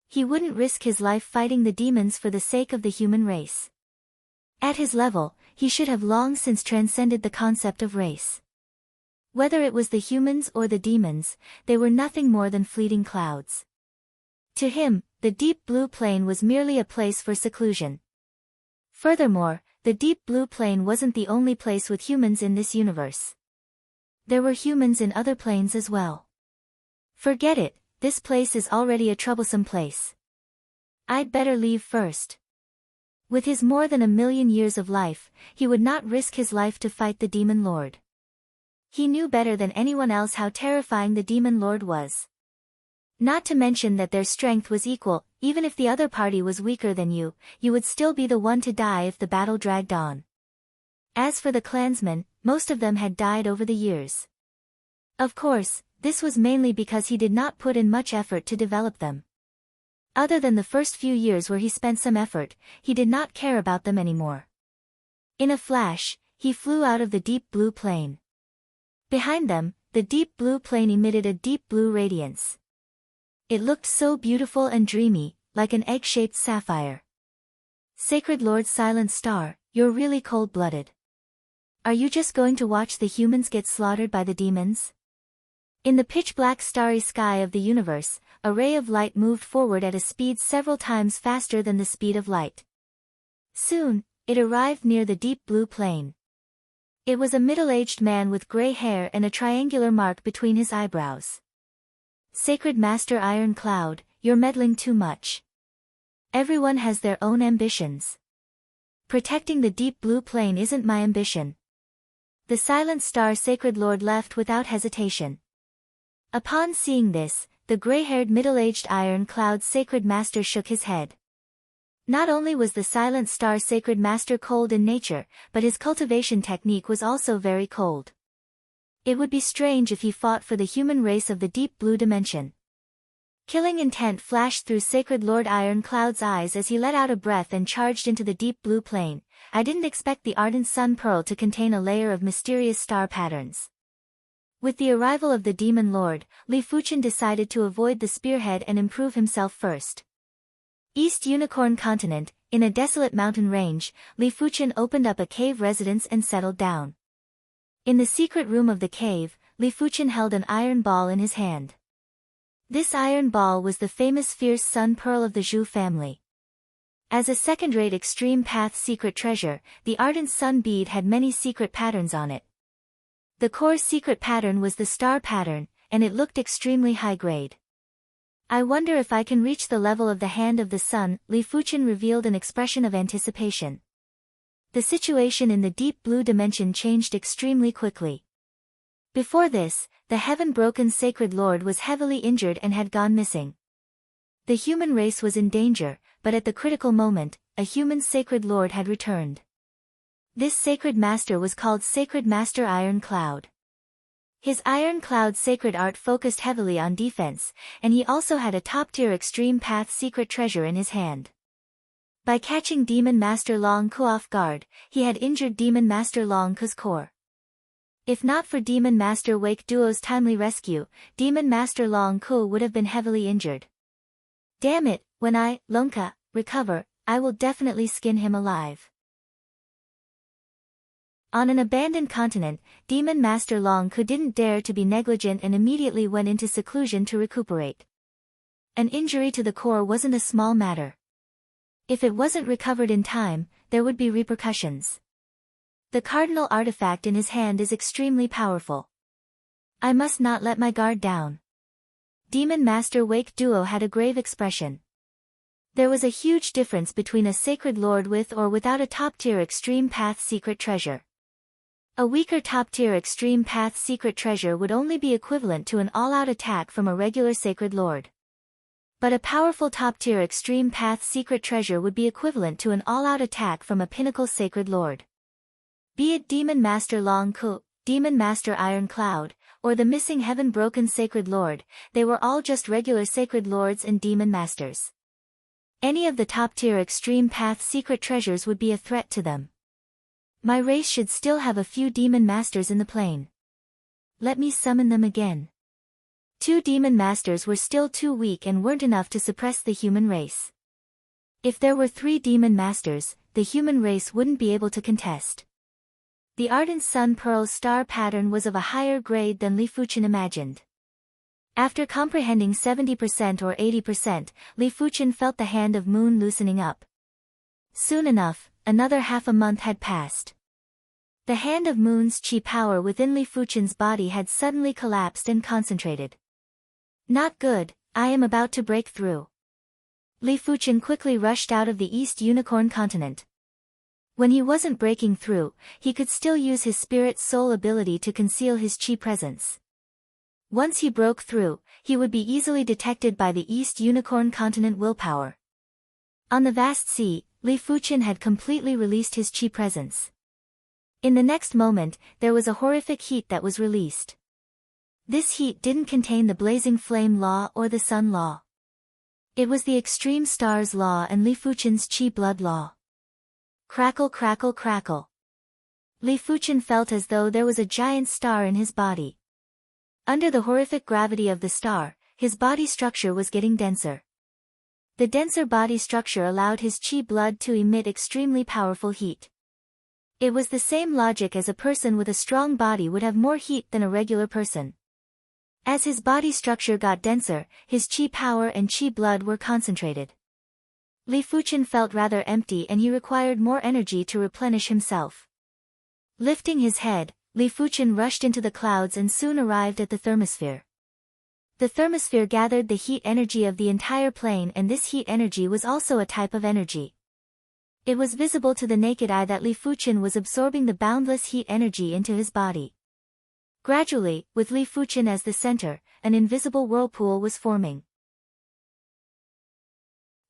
He wouldn't risk his life fighting the demons for the sake of the human race. At his level, he should have long since transcended the concept of race. Whether it was the humans or the demons, they were nothing more than fleeting clouds. To him, the deep blue plane was merely a place for seclusion. Furthermore, the deep blue plane wasn't the only place with humans in this universe. There were humans in other planes as well. Forget it, this place is already a troublesome place. I'd better leave first. With his more than 1,000,000 years of life, he would not risk his life to fight the demon lord. He knew better than anyone else how terrifying the demon lord was. Not to mention that their strength was equal, even if the other party was weaker than you would still be the one to die if the battle dragged on. As for the clansmen, most of them had died over the years. Of course, this was mainly because he did not put in much effort to develop them. Other than the first few years where he spent some effort, he did not care about them anymore. In a flash, he flew out of the deep blue plane. Behind them, the deep blue plane emitted a deep blue radiance. It looked so beautiful and dreamy, like an egg-shaped sapphire. Sacred Lord Silent Star, you're really cold-blooded. Are you just going to watch the humans get slaughtered by the demons? In the pitch-black starry sky of the universe, a ray of light moved forward at a speed several times faster than the speed of light. Soon, it arrived near the deep blue plane. It was a middle-aged man with gray hair and a triangular mark between his eyebrows. Sacred Master Iron Cloud, you're meddling too much. Everyone has their own ambitions. Protecting the deep blue plane isn't my ambition. The Silent Star Sacred Lord left without hesitation. Upon seeing this, the gray-haired middle-aged Iron Cloud Sacred Master shook his head. Not only was the silent star sacred master cold in nature, but his cultivation technique was also very cold. It would be strange if he fought for the human race of the deep blue dimension. Killing intent flashed through Sacred Lord Ironcloud's eyes as he let out a breath and charged into the deep blue plane. I didn't expect the ardent sun pearl to contain a layer of mysterious star patterns. With the arrival of the Demon Lord, Li Fuchen decided to avoid the spearhead and improve himself first. East Unicorn Continent, in a desolate mountain range, Li Fuchen opened up a cave residence and settled down. In the secret room of the cave, Li Fuchen held an iron ball in his hand. This iron ball was the famous fierce sun pearl of the Zhu family. As a second-rate extreme path secret treasure, the ardent sun bead had many secret patterns on it. The core secret pattern was the star pattern, and it looked extremely high-grade. I wonder if I can reach the level of the hand of the sun, Li Fuchen revealed an expression of anticipation. The situation in the deep blue dimension changed extremely quickly. Before this, the heaven-broken Sacred Lord was heavily injured and had gone missing. The human race was in danger, but at the critical moment, a human Sacred Lord had returned. This Sacred Master was called Sacred Master Iron Cloud. His Iron Cloud sacred art focused heavily on defense, and he also had a top-tier extreme path secret treasure in his hand. By catching Demon Master Long Ku off guard, he had injured Demon Master Long Ku's core. If not for Demon Master Wake Duo's timely rescue, Demon Master Long Ku would have been heavily injured. Damn it, when I, Longka, recover, I will definitely skin him alive. On an abandoned continent, Demon Master Long Ku didn't dare to be negligent and immediately went into seclusion to recuperate. An injury to the core wasn't a small matter. If it wasn't recovered in time, there would be repercussions. The cardinal artifact in his hand is extremely powerful. I must not let my guard down. Demon Master Wake Duo had a grave expression. There was a huge difference between a sacred lord with or without a top-tier extreme path secret treasure. A weaker top-tier extreme path secret treasure would only be equivalent to an all-out attack from a regular sacred lord. But a powerful top-tier extreme path secret treasure would be equivalent to an all-out attack from a pinnacle sacred lord. Be it Demon Master Long Ku, Demon Master Iron Cloud, or the missing heaven-broken sacred lord, they were all just regular sacred lords and demon masters. Any of the top-tier extreme path secret treasures would be a threat to them. My race should still have a few demon masters in the plane. Let me summon them again. 2 demon masters were still too weak and weren't enough to suppress the human race. If there were 3 demon masters, the human race wouldn't be able to contest. The ardent sun pearl star pattern was of a higher grade than Li Fuchen imagined. After comprehending 70% or 80%, Li Fuchen felt the hand of moon loosening up. Soon enough, another half a month had passed. The hand of moon's chi power within Li Fuchen's body had suddenly collapsed and concentrated. Not good, I am about to break through. Li Fuchen quickly rushed out of the East Unicorn Continent. When he wasn't breaking through, he could still use his spirit soul ability to conceal his chi presence. Once he broke through, he would be easily detected by the East Unicorn Continent willpower. On the vast sea, Li Fuchen had completely released his chi presence. In the next moment, there was a horrific heat that was released. This heat didn't contain the blazing flame law or the sun law. It was the extreme stars law and Li Fuchen's chi blood law. Crackle crackle crackle. Li Fuchen felt as though there was a giant star in his body. Under the horrific gravity of the star, his body structure was getting denser. The denser body structure allowed his chi blood to emit extremely powerful heat. It was the same logic as a person with a strong body would have more heat than a regular person. As his body structure got denser, his chi power and chi blood were concentrated. Li Fuchen felt rather empty and he required more energy to replenish himself. Lifting his head, Li Fuchen rushed into the clouds and soon arrived at the thermosphere. The thermosphere gathered the heat energy of the entire plane, and this heat energy was also a type of energy. It was visible to the naked eye that Li Fuchen was absorbing the boundless heat energy into his body. Gradually, with Li Fuchen as the center, an invisible whirlpool was forming.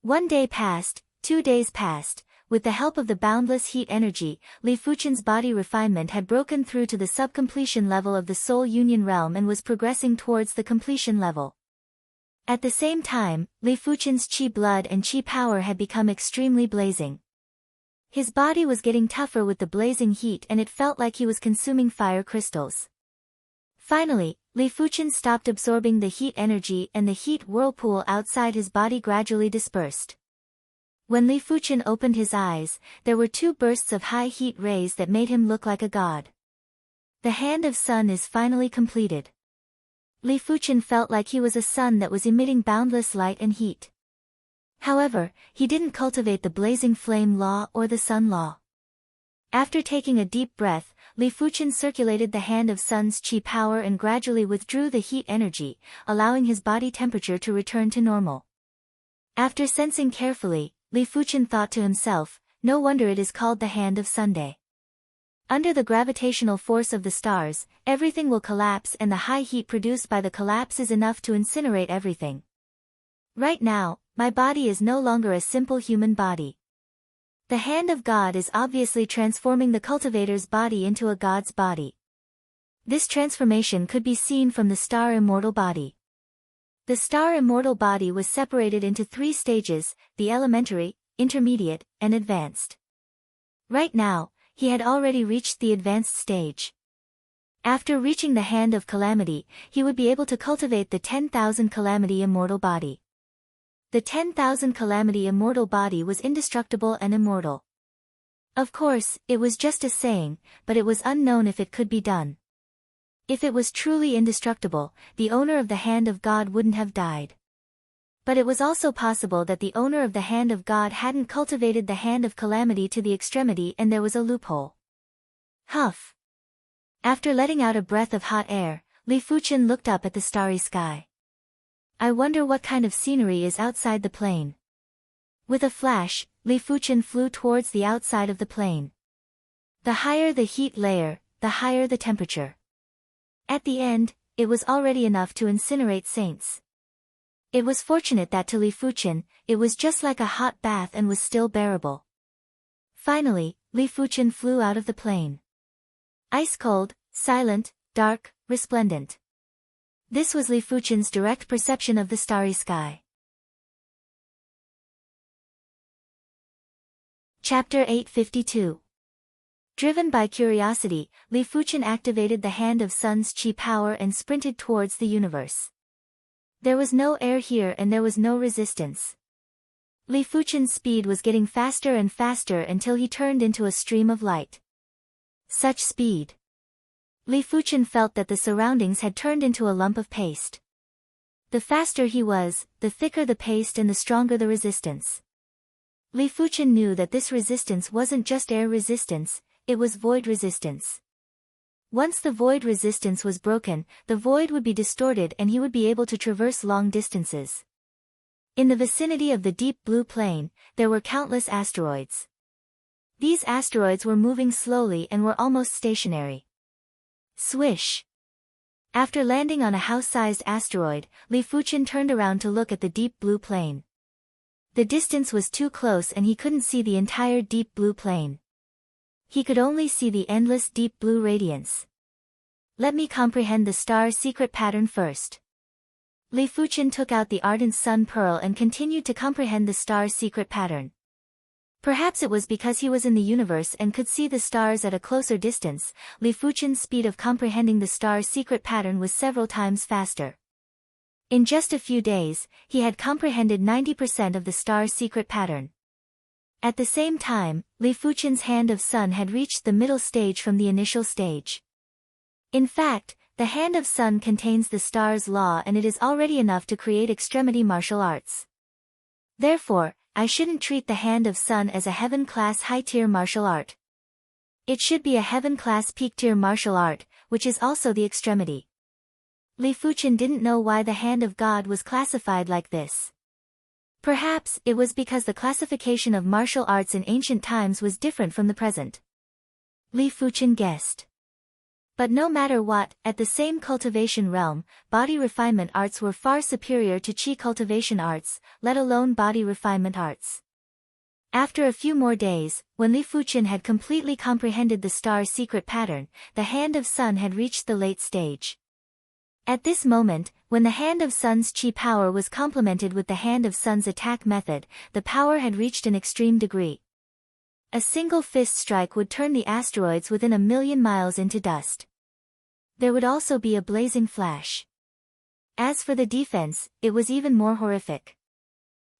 One day passed, 2 days passed. With the help of the boundless heat energy, Li Fuchen's body refinement had broken through to the sub-completion level of the soul union realm and was progressing towards the completion level. At the same time, Li Fuchen's qi blood and qi power had become extremely blazing. His body was getting tougher with the blazing heat and it felt like he was consuming fire crystals. Finally, Li Fuchen stopped absorbing the heat energy and the heat whirlpool outside his body gradually dispersed. When Li Fuchen opened his eyes, there were 2 bursts of high heat rays that made him look like a god. The hand of sun is finally completed. Li Fuchen felt like he was a sun that was emitting boundless light and heat. However, he didn't cultivate the blazing flame law or the sun law. After taking a deep breath, Li Fuchen circulated the hand of sun's qi power and gradually withdrew the heat energy, allowing his body temperature to return to normal. After sensing carefully, Li Fuchen thought to himself, no wonder it is called the hand of Sunday. Under the gravitational force of the stars, everything will collapse and the high heat produced by the collapse is enough to incinerate everything. Right now, my body is no longer a simple human body. The hand of God is obviously transforming the cultivator's body into a god's body. This transformation could be seen from the star immortal body. The star immortal body was separated into 3 stages, the elementary, intermediate, and advanced. Right now, he had already reached the advanced stage. After reaching the hand of calamity, he would be able to cultivate the 10,000 calamity immortal body. The 10,000 calamity immortal body was indestructible and immortal. Of course, it was just a saying, but it was unknown if it could be done. If it was truly indestructible, the owner of the hand of God wouldn't have died. But it was also possible that the owner of the hand of God hadn't cultivated the hand of calamity to the extremity and there was a loophole. Huff. After letting out a breath of hot air, Li Fuchen looked up at the starry sky. I wonder what kind of scenery is outside the plane. With a flash, Li Fuchen flew towards the outside of the plane. The higher the heat layer, the higher the temperature. At the end, it was already enough to incinerate saints. It was fortunate that to Li Fuchen, it was just like a hot bath and was still bearable. Finally, Li Fuchen flew out of the plane. Ice-cold, silent, dark, resplendent. This was Li Fuchen's direct perception of the starry sky. Chapter 852. Driven by curiosity, Li Fuchen activated the hand of sun's qi power and sprinted towards the universe. There was no air here and there was no resistance. Li Fuchen's speed was getting faster and faster until he turned into a stream of light. Such speed! Li Fuchen felt that the surroundings had turned into a lump of paste. The faster he was, the thicker the paste and the stronger the resistance. Li Fuchen knew that this resistance wasn't just air resistance, it was void resistance. Once the void resistance was broken, the void would be distorted and he would be able to traverse long distances. In the vicinity of the deep blue plane, there were countless asteroids. These asteroids were moving slowly and were almost stationary. Swish! After landing on a house-sized asteroid, Li Fuchen turned around to look at the deep blue plane. The distance was too close and he couldn't see the entire deep blue plane. He could only see the endless deep blue radiance. Let me comprehend the star's secret pattern first. Li Fuchen took out the ardent sun pearl and continued to comprehend the star's secret pattern. Perhaps it was because he was in the universe and could see the stars at a closer distance. Li Fuchen's speed of comprehending the star's secret pattern was several times faster. In just a few days, he had comprehended 90% of the star's secret pattern. At the same time, Li Fuchen's hand of sun had reached the middle stage from the initial stage. In fact, the hand of sun contains the star's law and it is already enough to create extremity martial arts. Therefore, I shouldn't treat the hand of sun as a heaven-class high-tier martial art. It should be a heaven-class peak-tier martial art, which is also the extremity. Li Fuchen didn't know why the hand of God was classified like this. Perhaps it was because the classification of martial arts in ancient times was different from the present. Li Fuchen guessed. But no matter what, at the same cultivation realm, body refinement arts were far superior to qi cultivation arts, let alone body refinement arts. After a few more days, when Li Fuqian had completely comprehended the star's secret pattern, the Hand of Sun had reached the late stage. At this moment, when the Hand of Sun's chi power was complemented with the Hand of Sun's attack method, the power had reached an extreme degree. A single fist strike would turn the asteroids within 1,000,000 miles into dust. There would also be a blazing flash. As for the defense, it was even more horrific.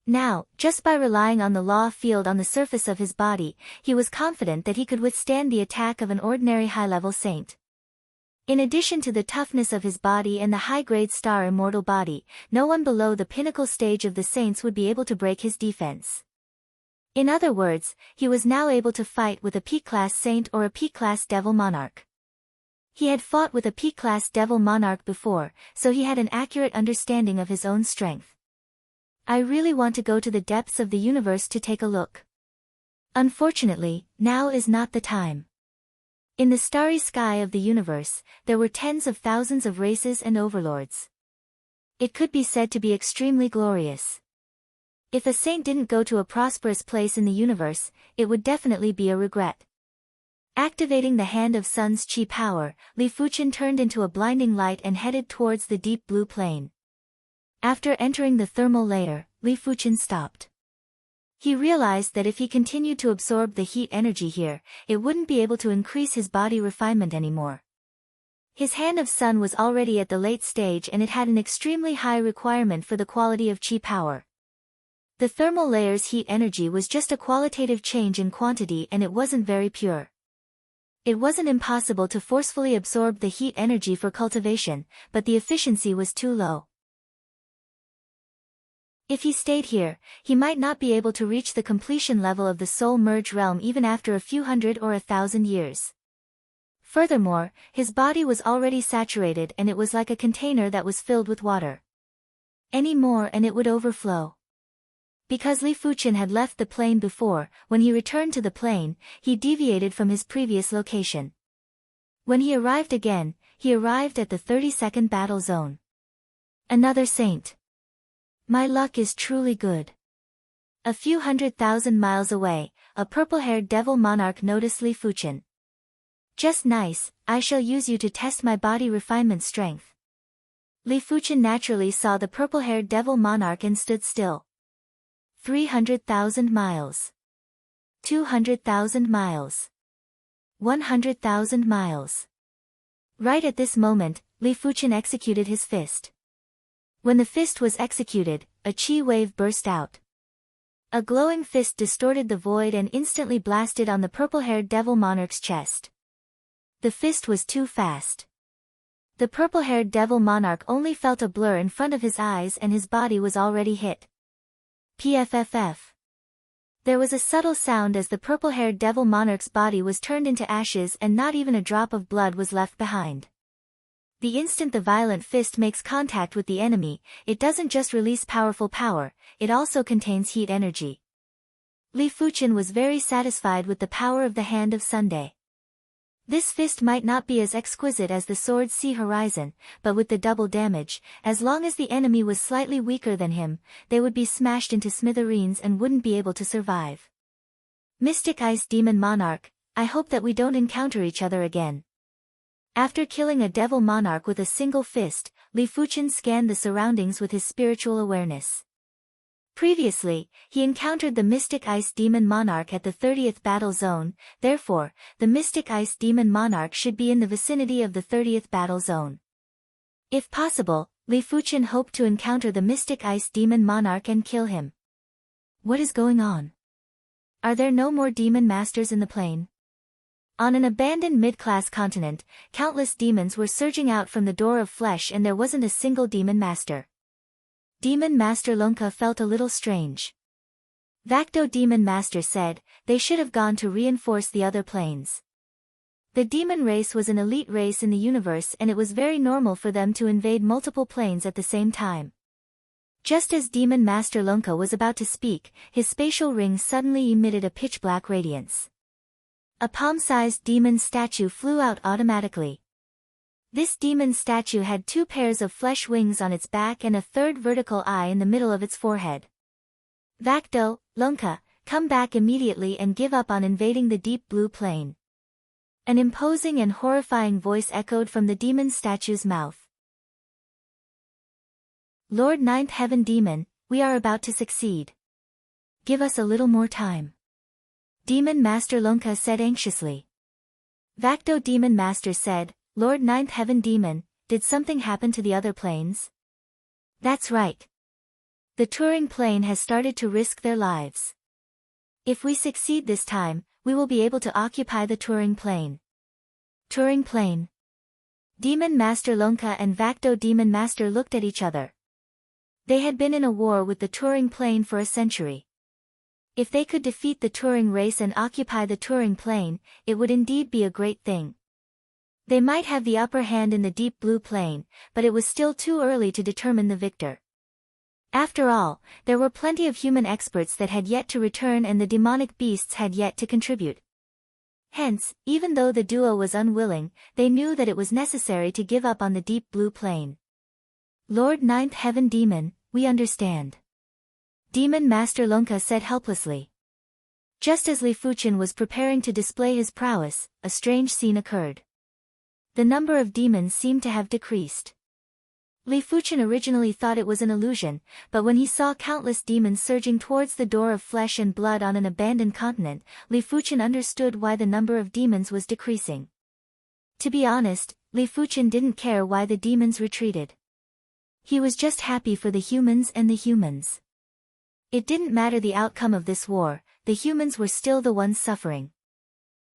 Now, just by relying on the law field on the surface of his body, he was confident that he could withstand the attack of an ordinary high-level saint. In addition to the toughness of his body and the high-grade star immortal body, no one below the pinnacle stage of the saints would be able to break his defense. In other words, he was now able to fight with a peak-class saint or a peak-class devil monarch. He had fought with a peak-class devil monarch before, so he had an accurate understanding of his own strength. I really want to go to the depths of the universe to take a look. Unfortunately, now is not the time. In the starry sky of the universe, there were tens of thousands of races and overlords. It could be said to be extremely glorious. If a saint didn't go to a prosperous place in the universe, it would definitely be a regret. Activating the Hand of Sun's chi power, Li Fuqian turned into a blinding light and headed towards the deep blue plane. After entering the thermal layer, Li Fuqian stopped. He realized that if he continued to absorb the heat energy here, it wouldn't be able to increase his body refinement anymore. His Hand of Sun was already at the late stage and it had an extremely high requirement for the quality of chi power. The thermal layer's heat energy was just a qualitative change in quantity and it wasn't very pure. It wasn't impossible to forcefully absorb the heat energy for cultivation, but the efficiency was too low. If he stayed here, he might not be able to reach the completion level of the soul merge realm even after a few hundred or 1,000 years. Furthermore, his body was already saturated and it was like a container that was filled with water. Any more and it would overflow. Because Li Fuqian had left the plane before, when he returned to the plane, he deviated from his previous location. When he arrived again, he arrived at the 32nd battle zone. Another saint. My luck is truly good. A few 100,000 miles away, a purple-haired devil monarch noticed Li Fuqian. Just nice, I shall use you to test my body refinement strength. Li Fuqian naturally saw the purple-haired devil monarch and stood still. 300,000 miles. 200,000 miles. 100,000 miles. Right at this moment, Li Fuqian executed his fist. When the fist was executed, a chi wave burst out. A glowing fist distorted the void and instantly blasted on the purple-haired devil monarch's chest. The fist was too fast. The purple-haired devil monarch only felt a blur in front of his eyes and his body was already hit. PFFF. There was a subtle sound as the purple-haired devil monarch's body was turned into ashes and not even a drop of blood was left behind. The instant the violent fist makes contact with the enemy, it doesn't just release powerful power, it also contains heat energy. Li Fuqian was very satisfied with the power of the Hand of Sunday. This fist might not be as exquisite as the sword's sea horizon, but with the double damage, as long as the enemy was slightly weaker than him, they would be smashed into smithereens and wouldn't be able to survive. Mystic Ice Demon Monarch, I hope that we don't encounter each other again. After killing a devil monarch with a single fist, Li Fuqian scanned the surroundings with his spiritual awareness. Previously, he encountered the Mystic Ice Demon Monarch at the 30th battle zone, therefore, the Mystic Ice Demon Monarch should be in the vicinity of the 30th battle zone. If possible, Li Fuqian hoped to encounter the Mystic Ice Demon Monarch and kill him. What is going on? Are there no more demon masters in the plane? On an abandoned mid-class continent, countless demons were surging out from the door of flesh and there wasn't a single demon master. Demon Master Lonka felt a little strange. Vacto Demon Master said, they should have gone to reinforce the other planes. The demon race was an elite race in the universe and it was very normal for them to invade multiple planes at the same time. Just as Demon Master Lonka was about to speak, his spatial ring suddenly emitted a pitch-black radiance. A palm-sized demon statue flew out automatically. This demon statue had 2 pairs of flesh wings on its back and a third vertical eye in the middle of its forehead. Vacto, Lonka, Come back immediately and give up on invading the deep blue plain. An imposing and horrifying voice echoed from the demon statue's mouth. Lord Ninth Heaven Demon, we are about to succeed. Give us a little more time. Demon Master Lonka said anxiously. Vacto Demon Master said, Lord Ninth Heaven Demon, did something happen to the other planes? That's right. The Turing plane has started to risk their lives. If we succeed this time, we will be able to occupy the Turing plane. Turing plane. Demon Master Lonka and Vacto Demon Master looked at each other. They had been in a war with the Turing plane for a century. If they could defeat the Turing race and occupy the Turing plane, it would indeed be a great thing. They might have the upper hand in the deep blue plane, but it was still too early to determine the victor. After all, there were plenty of human experts that had yet to return and the demonic beasts had yet to contribute. Hence, even though the duo was unwilling, they knew that it was necessary to give up on the deep blue plane. Lord Ninth Heaven Demon, we understand. Demon Master Lonka said helplessly. Just as Li Fuchen was preparing to display his prowess, a strange scene occurred. The number of demons seemed to have decreased. Li Fuchen originally thought it was an illusion, but when he saw countless demons surging towards the door of flesh and blood on an abandoned continent, Li Fuchen understood why the number of demons was decreasing. To be honest, Li Fuchen didn't care why the demons retreated. He was just happy for the humans and the humans. It didn't matter the outcome of this war, the humans were still the ones suffering.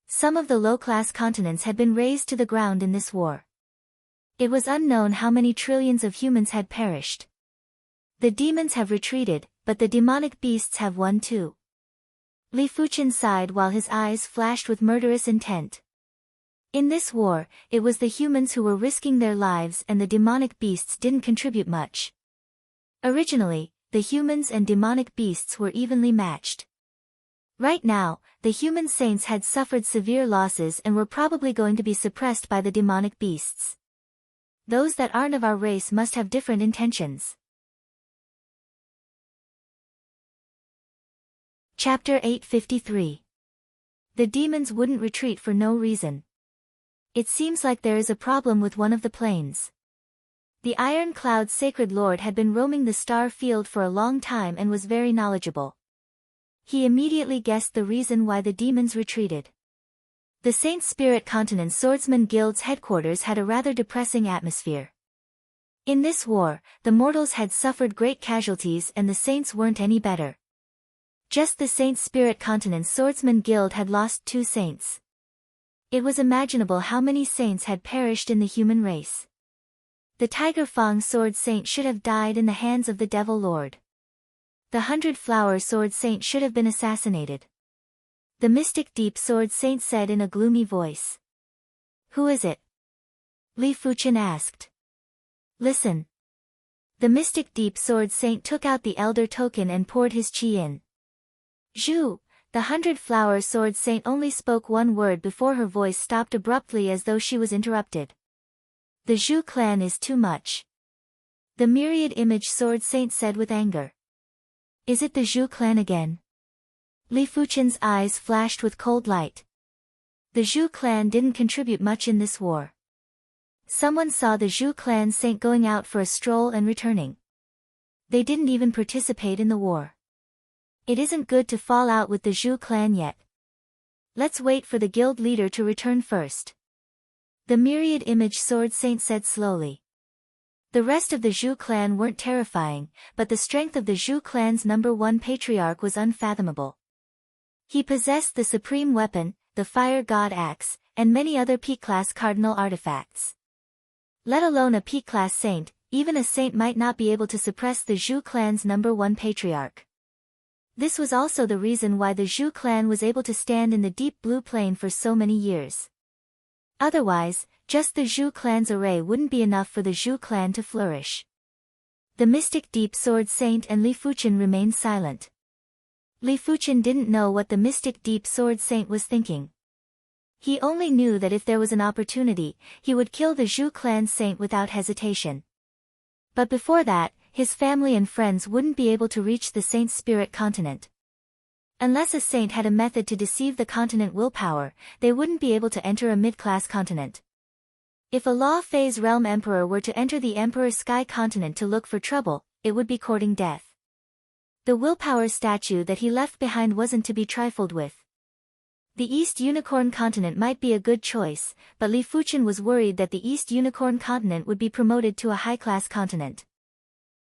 Some of the low-class continents had been razed to the ground in this war. It was unknown how many trillions of humans had perished. The demons have retreated, but the demonic beasts have won too. Li Fuchen sighed while his eyes flashed with murderous intent. In this war, it was the humans who were risking their lives and the demonic beasts didn't contribute much. Originally, the humans and demonic beasts were evenly matched. Right now, the human saints had suffered severe losses and were probably going to be suppressed by the demonic beasts. Those that aren't of our race must have different intentions. Chapter 853. The demons wouldn't retreat for no reason. It seems like there is a problem with one of the planes. The Iron Cloud Sacred Lord had been roaming the star field for a long time and was very knowledgeable. He immediately guessed the reason why the demons retreated. The Saint Spirit Continent Swordsman Guild's headquarters had a rather depressing atmosphere. In this war, the mortals had suffered great casualties and the saints weren't any better. Just the Saint Spirit Continent Swordsman Guild had lost 2 saints. It was imaginable how many saints had perished in the human race. The Tiger Fang Sword Saint should have died in the hands of the Devil Lord. The 100-Flower Sword Saint should have been assassinated. The Mystic Deep Sword Saint said in a gloomy voice. Who is it? Li Fuchen asked. Listen. The Mystic Deep Sword Saint took out the Elder Token and poured his chi in. Zhu, the 100-Flower Sword Saint only spoke one word before her voice stopped abruptly as though she was interrupted. The Zhu clan is too much. The Myriad Image Sword Saint said with anger. Is it the Zhu clan again? Li Fuchen's eyes flashed with cold light. The Zhu clan didn't contribute much in this war. Someone saw the Zhu clan saint going out for a stroll and returning. They didn't even participate in the war. It isn't good to fall out with the Zhu clan yet. Let's wait for the guild leader to return first. The Myriad Image Sword Saint said slowly. The rest of the Zhu clan weren't terrifying, but the strength of the Zhu clan's #1 patriarch was unfathomable. He possessed the supreme weapon, the Fire God Axe, and many other P-class cardinal artifacts. Let alone a P-class saint, even a saint might not be able to suppress the Zhu clan's #1 patriarch. This was also the reason why the Zhu clan was able to stand in the deep blue plain for so many years. Otherwise, just the Zhu clan's array wouldn't be enough for the Zhu clan to flourish. The Mystic Deep Sword Saint and Li Fuchen remained silent. Li Fuchen didn't know what the Mystic Deep Sword Saint was thinking. He only knew that if there was an opportunity, he would kill the Zhu clan saint without hesitation. But before that, his family and friends wouldn't be able to reach the Saint Spirit Continent. Unless a saint had a method to deceive the continent willpower, they wouldn't be able to enter a mid-class continent. If a Law Phase Realm Emperor were to enter the Emperor Sky continent to look for trouble, it would be courting death. The willpower statue that he left behind wasn't to be trifled with. The East Unicorn continent might be a good choice, but Li Fuchen was worried that the East Unicorn continent would be promoted to a high-class continent.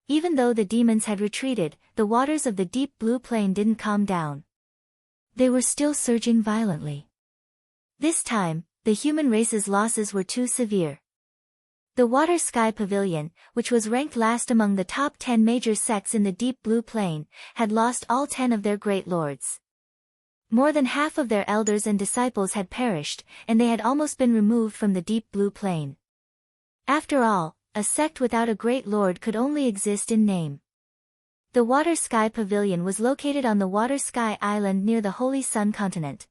Even though the demons had retreated, the waters of the deep blue plain didn't calm down. They were still surging violently. This time, the human race's losses were too severe. The Water Sky Pavilion, which was ranked last among the top 10 major sects in the deep blue plain, had lost all 10 of their great lords. More than half of their elders and disciples had perished, and they had almost been removed from the deep blue plain. After all, a sect without a great lord could only exist in name. The Water Sky Pavilion was located on the Water Sky Island near the Holy Sun continent.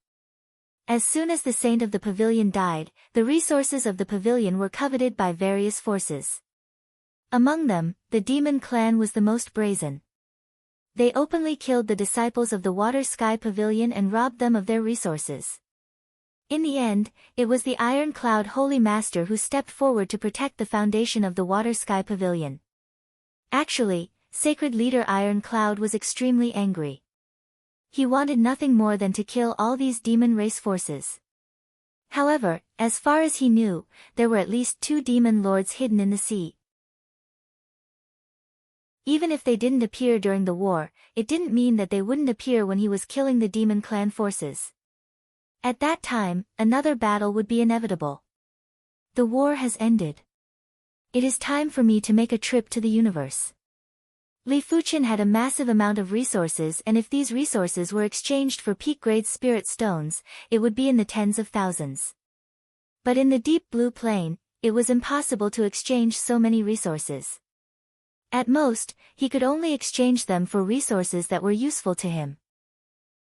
As soon as the saint of the pavilion died, the resources of the pavilion were coveted by various forces. Among them, the demon clan was the most brazen. They openly killed the disciples of the Water Sky Pavilion and robbed them of their resources. In the end, it was the Iron Cloud Holy Master who stepped forward to protect the foundation of the Water Sky Pavilion. Actually, Sacred Leader Iron Cloud was extremely angry. He wanted nothing more than to kill all these demon race forces. However, as far as he knew, there were at least 2 demon lords hidden in the sea. Even if they didn't appear during the war, it didn't mean that they wouldn't appear when he was killing the demon clan forces. At that time, another battle would be inevitable. The war has ended. It is time for me to make a trip to the universe. Li Fuchen had a massive amount of resources, and if these resources were exchanged for peak-grade spirit stones, it would be in the tens of thousands. But in the deep blue plain, it was impossible to exchange so many resources. At most, he could only exchange them for resources that were useful to him.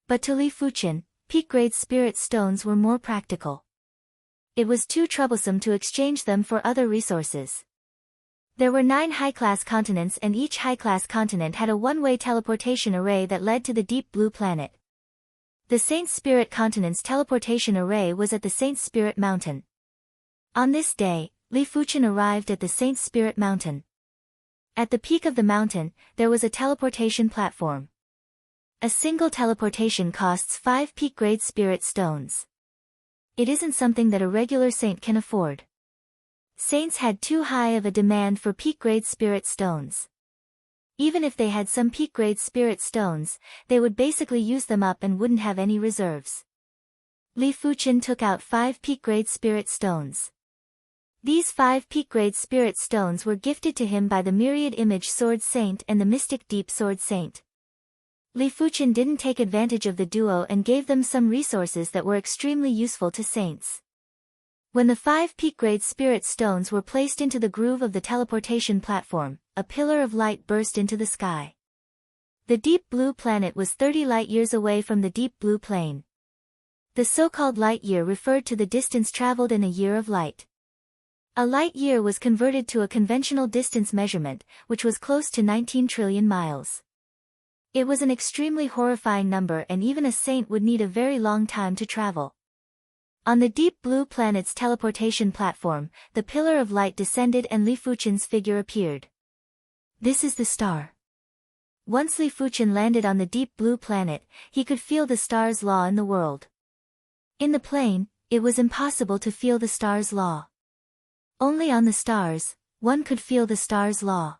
But to Li Fuchen, peak-grade spirit stones were more practical. It was too troublesome to exchange them for other resources. There were 9 high-class continents, and each high-class continent had a one-way teleportation array that led to the deep blue planet. The Saint Spirit continent's teleportation array was at the Saint Spirit Mountain. On this day, Li Fuchen arrived at the Saint Spirit Mountain. At the peak of the mountain, there was a teleportation platform. A single teleportation costs 5 peak-grade spirit stones. It isn't something that a regular saint can afford. Saints had too high of a demand for peak-grade spirit stones. Even if they had some peak-grade spirit stones, they would basically use them up and wouldn't have any reserves. Li Fuchen took out 5 peak-grade spirit stones. These 5 peak-grade spirit stones were gifted to him by the Myriad Image Sword Saint and the Mystic Deep Sword Saint. Li Fuchen didn't take advantage of the duo and gave them some resources that were extremely useful to saints. When the 5 peak-grade spirit stones were placed into the groove of the teleportation platform, a pillar of light burst into the sky. The deep blue planet was 30 light-years away from the deep blue plain. The so-called light year referred to the distance traveled in a year of light. A light year was converted to a conventional distance measurement, which was close to 19 trillion miles. It was an extremely horrifying number, and even a saint would need a very long time to travel. On the deep blue planet's teleportation platform, the pillar of light descended and Li Fuchen's figure appeared. This is the star. Once Li Fuchen landed on the deep blue planet, he could feel the star's law in the world. In the plane, it was impossible to feel the star's law. Only on the stars, one could feel the star's law.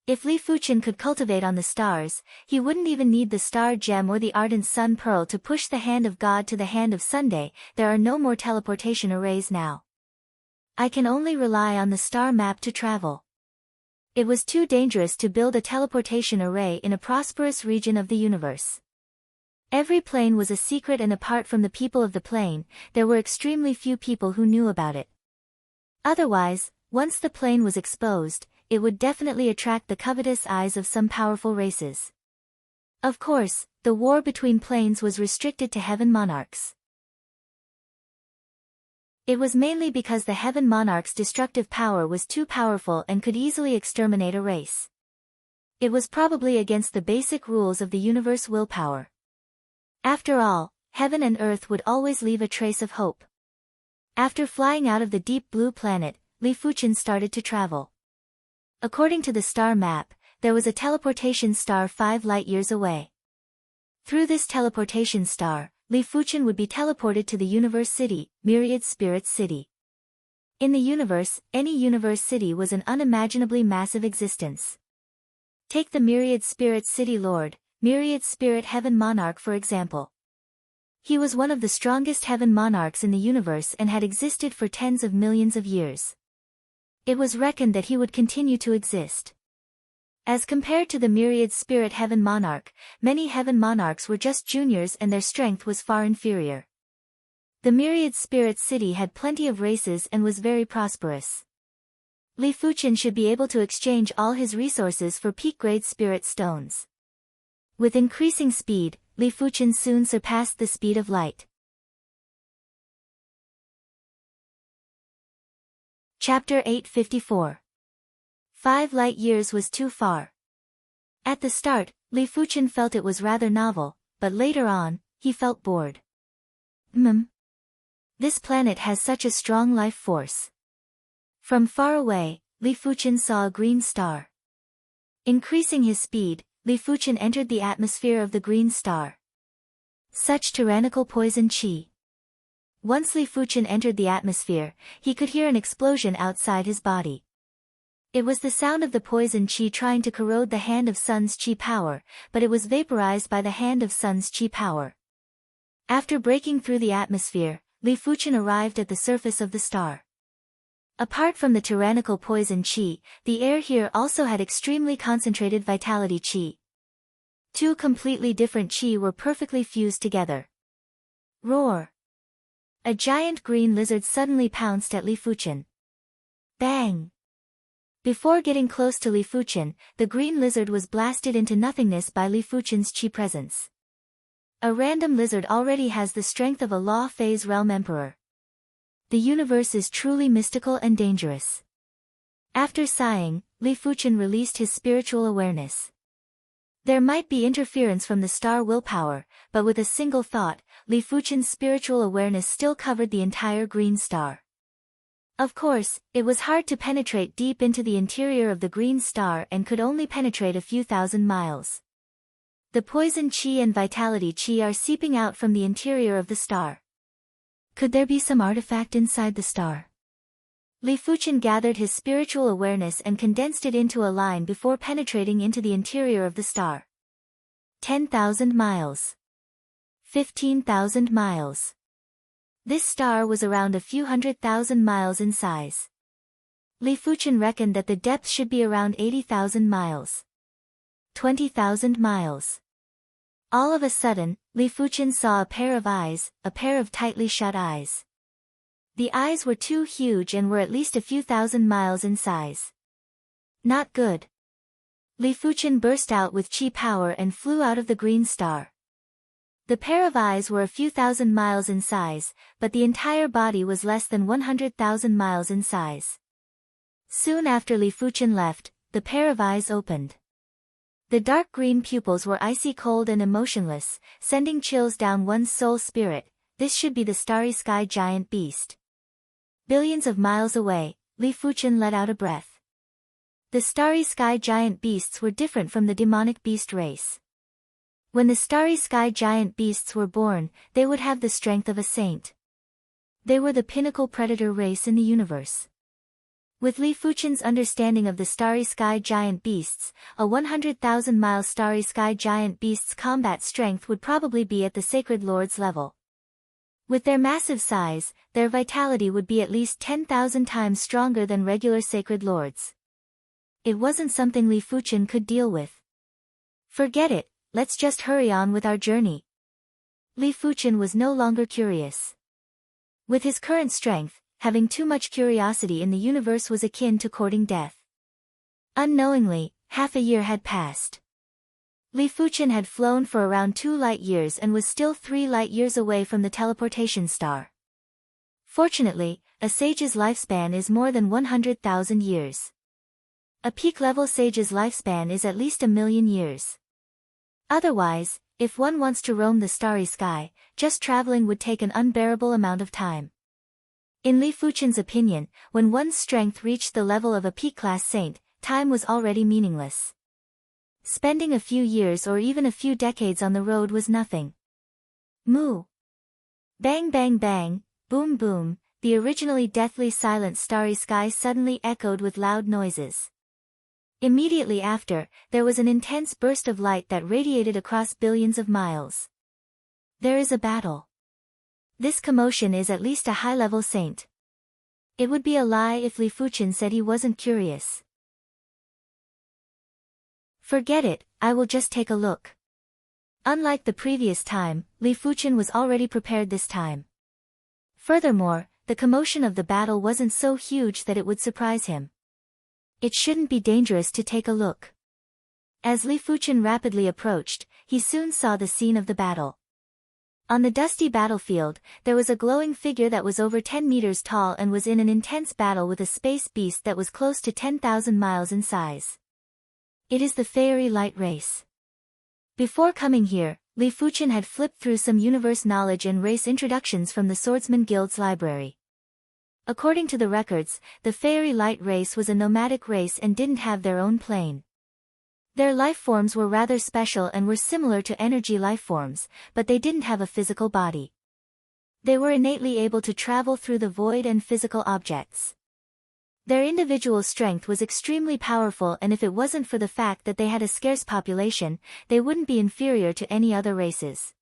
If Li Fuchen could cultivate on the stars, he wouldn't even need the star gem or the ardent sun pearl to push the hand of God to the hand of Sunday. There are no more teleportation arrays now. I can only rely on the star map to travel. It was too dangerous to build a teleportation array in a prosperous region of the universe. Every plane was a secret, and apart from the people of the plane, there were extremely few people who knew about it. Otherwise, once the plane was exposed, it would definitely attract the covetous eyes of some powerful races. Of course, the war between planes was restricted to heaven monarchs. It was mainly because the heaven monarch's destructive power was too powerful and could easily exterminate a race. It was probably against the basic rules of the universe willpower. After all, heaven and earth would always leave a trace of hope. After flying out of the deep blue planet, Li Fuchen started to travel. According to the star map, there was a teleportation star 5 light-years away. Through this teleportation star, Li Fuchen would be teleported to the Universe City, Myriad Spirit City. In the universe, any universe city was an unimaginably massive existence. Take the Myriad Spirit City Lord, Myriad Spirit Heaven Monarch for example. He was one of the strongest heaven monarchs in the universe and had existed for tens of millions of years. It was reckoned that he would continue to exist. As compared to the Myriad Spirit Heaven Monarch, many heaven monarchs were just juniors and their strength was far inferior. The Myriad Spirit City had plenty of races and was very prosperous. Li Fuchen should be able to exchange all his resources for peak-grade spirit stones. With increasing speed, Li Fuchen soon surpassed the speed of light. Chapter 854. 5 light-years was too far. At the start, Li Fuchen felt it was rather novel, but later on, he felt bored. This planet has such a strong life force. From far away, Li Fuchen saw a green star. Increasing his speed, Li Fuchen entered the atmosphere of the green star. Such tyrannical poison qi. Once Li Fuchen entered the atmosphere, he could hear an explosion outside his body. It was the sound of the poison qi trying to corrode the hand of Sun's qi power, but it was vaporized by the hand of Sun's qi power. After breaking through the atmosphere, Li Fuchen arrived at the surface of the star. Apart from the tyrannical poison qi, the air here also had extremely concentrated vitality qi. Two completely different qi were perfectly fused together. Roar! A giant green lizard suddenly pounced at Li Fuchen. Bang! Before getting close to Li Fuchen, the green lizard was blasted into nothingness by Li Fuchen's qi presence. A random lizard already has the strength of a Law Phase Realm Emperor. The universe is truly mystical and dangerous. After sighing, Li Fuchen released his spiritual awareness. There might be interference from the star willpower, but with a single thought, Li Fuchen's spiritual awareness still covered the entire green star. Of course, it was hard to penetrate deep into the interior of the green star and could only penetrate a few thousand miles. The poison qi and vitality qi are seeping out from the interior of the star. Could there be some artifact inside the star? Li Fuchen gathered his spiritual awareness and condensed it into a line before penetrating into the interior of the star. 10,000 miles. 15,000 miles. This star was around a few 100,000 miles in size. Li Fuchen reckoned that the depth should be around 80,000 miles. 20,000 miles. All of a sudden, Li Fuchen saw a pair of eyes, a pair of tightly shut eyes. The eyes were too huge and were at least a few thousand miles in size. Not good. Li Fuchen burst out with qi power and flew out of the green star. The pair of eyes were a few thousand miles in size, but the entire body was less than 100,000 miles in size. Soon after Li Fuchen left, the pair of eyes opened. The dark green pupils were icy cold and emotionless, sending chills down one's soul spirit. This should be the starry sky giant beast. Billions of miles away, Li Fuchen let out a breath. The starry sky giant beasts were different from the demonic beast race. When the starry sky giant beasts were born, they would have the strength of a saint. They were the pinnacle predator race in the universe. With Li Fuchen's understanding of the starry sky giant beasts, a 100,000-mile starry sky giant beast's combat strength would probably be at the Sacred Lord's level. With their massive size, their vitality would be at least 10,000 times stronger than regular Sacred Lords. It wasn't something Li Fuchen could deal with. Forget it, let's just hurry on with our journey. Li Fuchen was no longer curious. With his current strength, having too much curiosity in the universe was akin to courting death. Unknowingly, half a year had passed. Li Fuchen had flown for around 2 light-years and was still 3 light-years away from the teleportation star. Fortunately, a sage's lifespan is more than 100,000 years. A peak-level sage's lifespan is at least 1,000,000 years. Otherwise, if one wants to roam the starry sky, just traveling would take an unbearable amount of time. In Li Fuchen's opinion, when one's strength reached the level of a peak-class saint, time was already meaningless. Spending a few years or even a few decades on the road was nothing. Moo! Bang bang bang, boom boom, the originally deathly silent starry sky suddenly echoed with loud noises. Immediately after, there was an intense burst of light that radiated across billions of miles. There is a battle. This commotion is at least a high-level saint. It would be a lie if Li Fuchen said he wasn't curious. Forget it, I will just take a look. Unlike the previous time, Li Fuchen was already prepared this time. Furthermore, the commotion of the battle wasn't so huge that it would surprise him. It shouldn't be dangerous to take a look. As Li Fuchen rapidly approached, he soon saw the scene of the battle. On the dusty battlefield, there was a glowing figure that was over 10 meters tall and was in an intense battle with a space beast that was close to 10,000 miles in size. It is the Fairy Light Race. Before coming here, Li Fuchen had flipped through some universe knowledge and race introductions from the Swordsman Guild's library. According to the records, the Fairy Light Race was a nomadic race and didn't have their own plane. Their life forms were rather special and were similar to energy life forms, but they didn't have a physical body. They were innately able to travel through the void and physical objects. Their individual strength was extremely powerful, and if it wasn't for the fact that they had a scarce population, they wouldn't be inferior to any other races.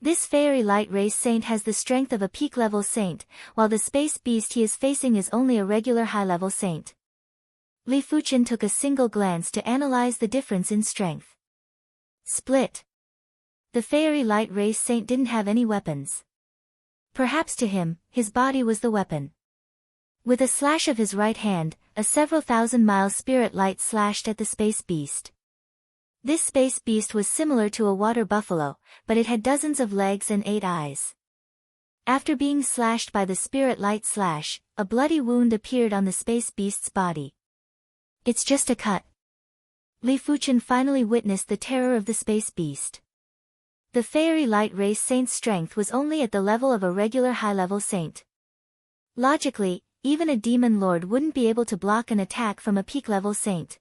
This Fairy Light Race saint has the strength of a peak-level saint, while the space beast he is facing is only a regular high-level saint. Li Fuchen took a single glance to analyze the difference in strength. Split. The Fairy Light Race saint didn't have any weapons. Perhaps to him, his body was the weapon. With a slash of his right hand, a several thousand-mile spirit light slashed at the space beast. This space beast was similar to a water buffalo, but it had dozens of legs and 8 eyes. After being slashed by the spirit light slash, a bloody wound appeared on the space beast's body. It's just a cut. Li Fuchen finally witnessed the terror of the space beast. The Fairy Light Race saint's strength was only at the level of a regular high-level saint. Logically, even a demon lord wouldn't be able to block an attack from a peak-level saint.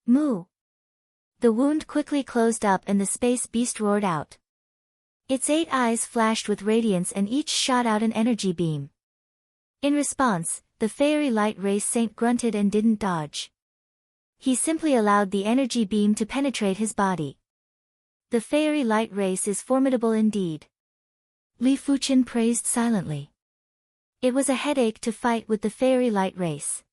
Moo! The wound quickly closed up and the space beast roared out. Its 8 eyes flashed with radiance and each shot out an energy beam. In response, the Fairy Light Race saint grunted and didn't dodge. He simply allowed the energy beam to penetrate his body. The Fairy Light Race is formidable indeed. Li Fuchen praised silently. It was a headache to fight with the Fairy Light Race.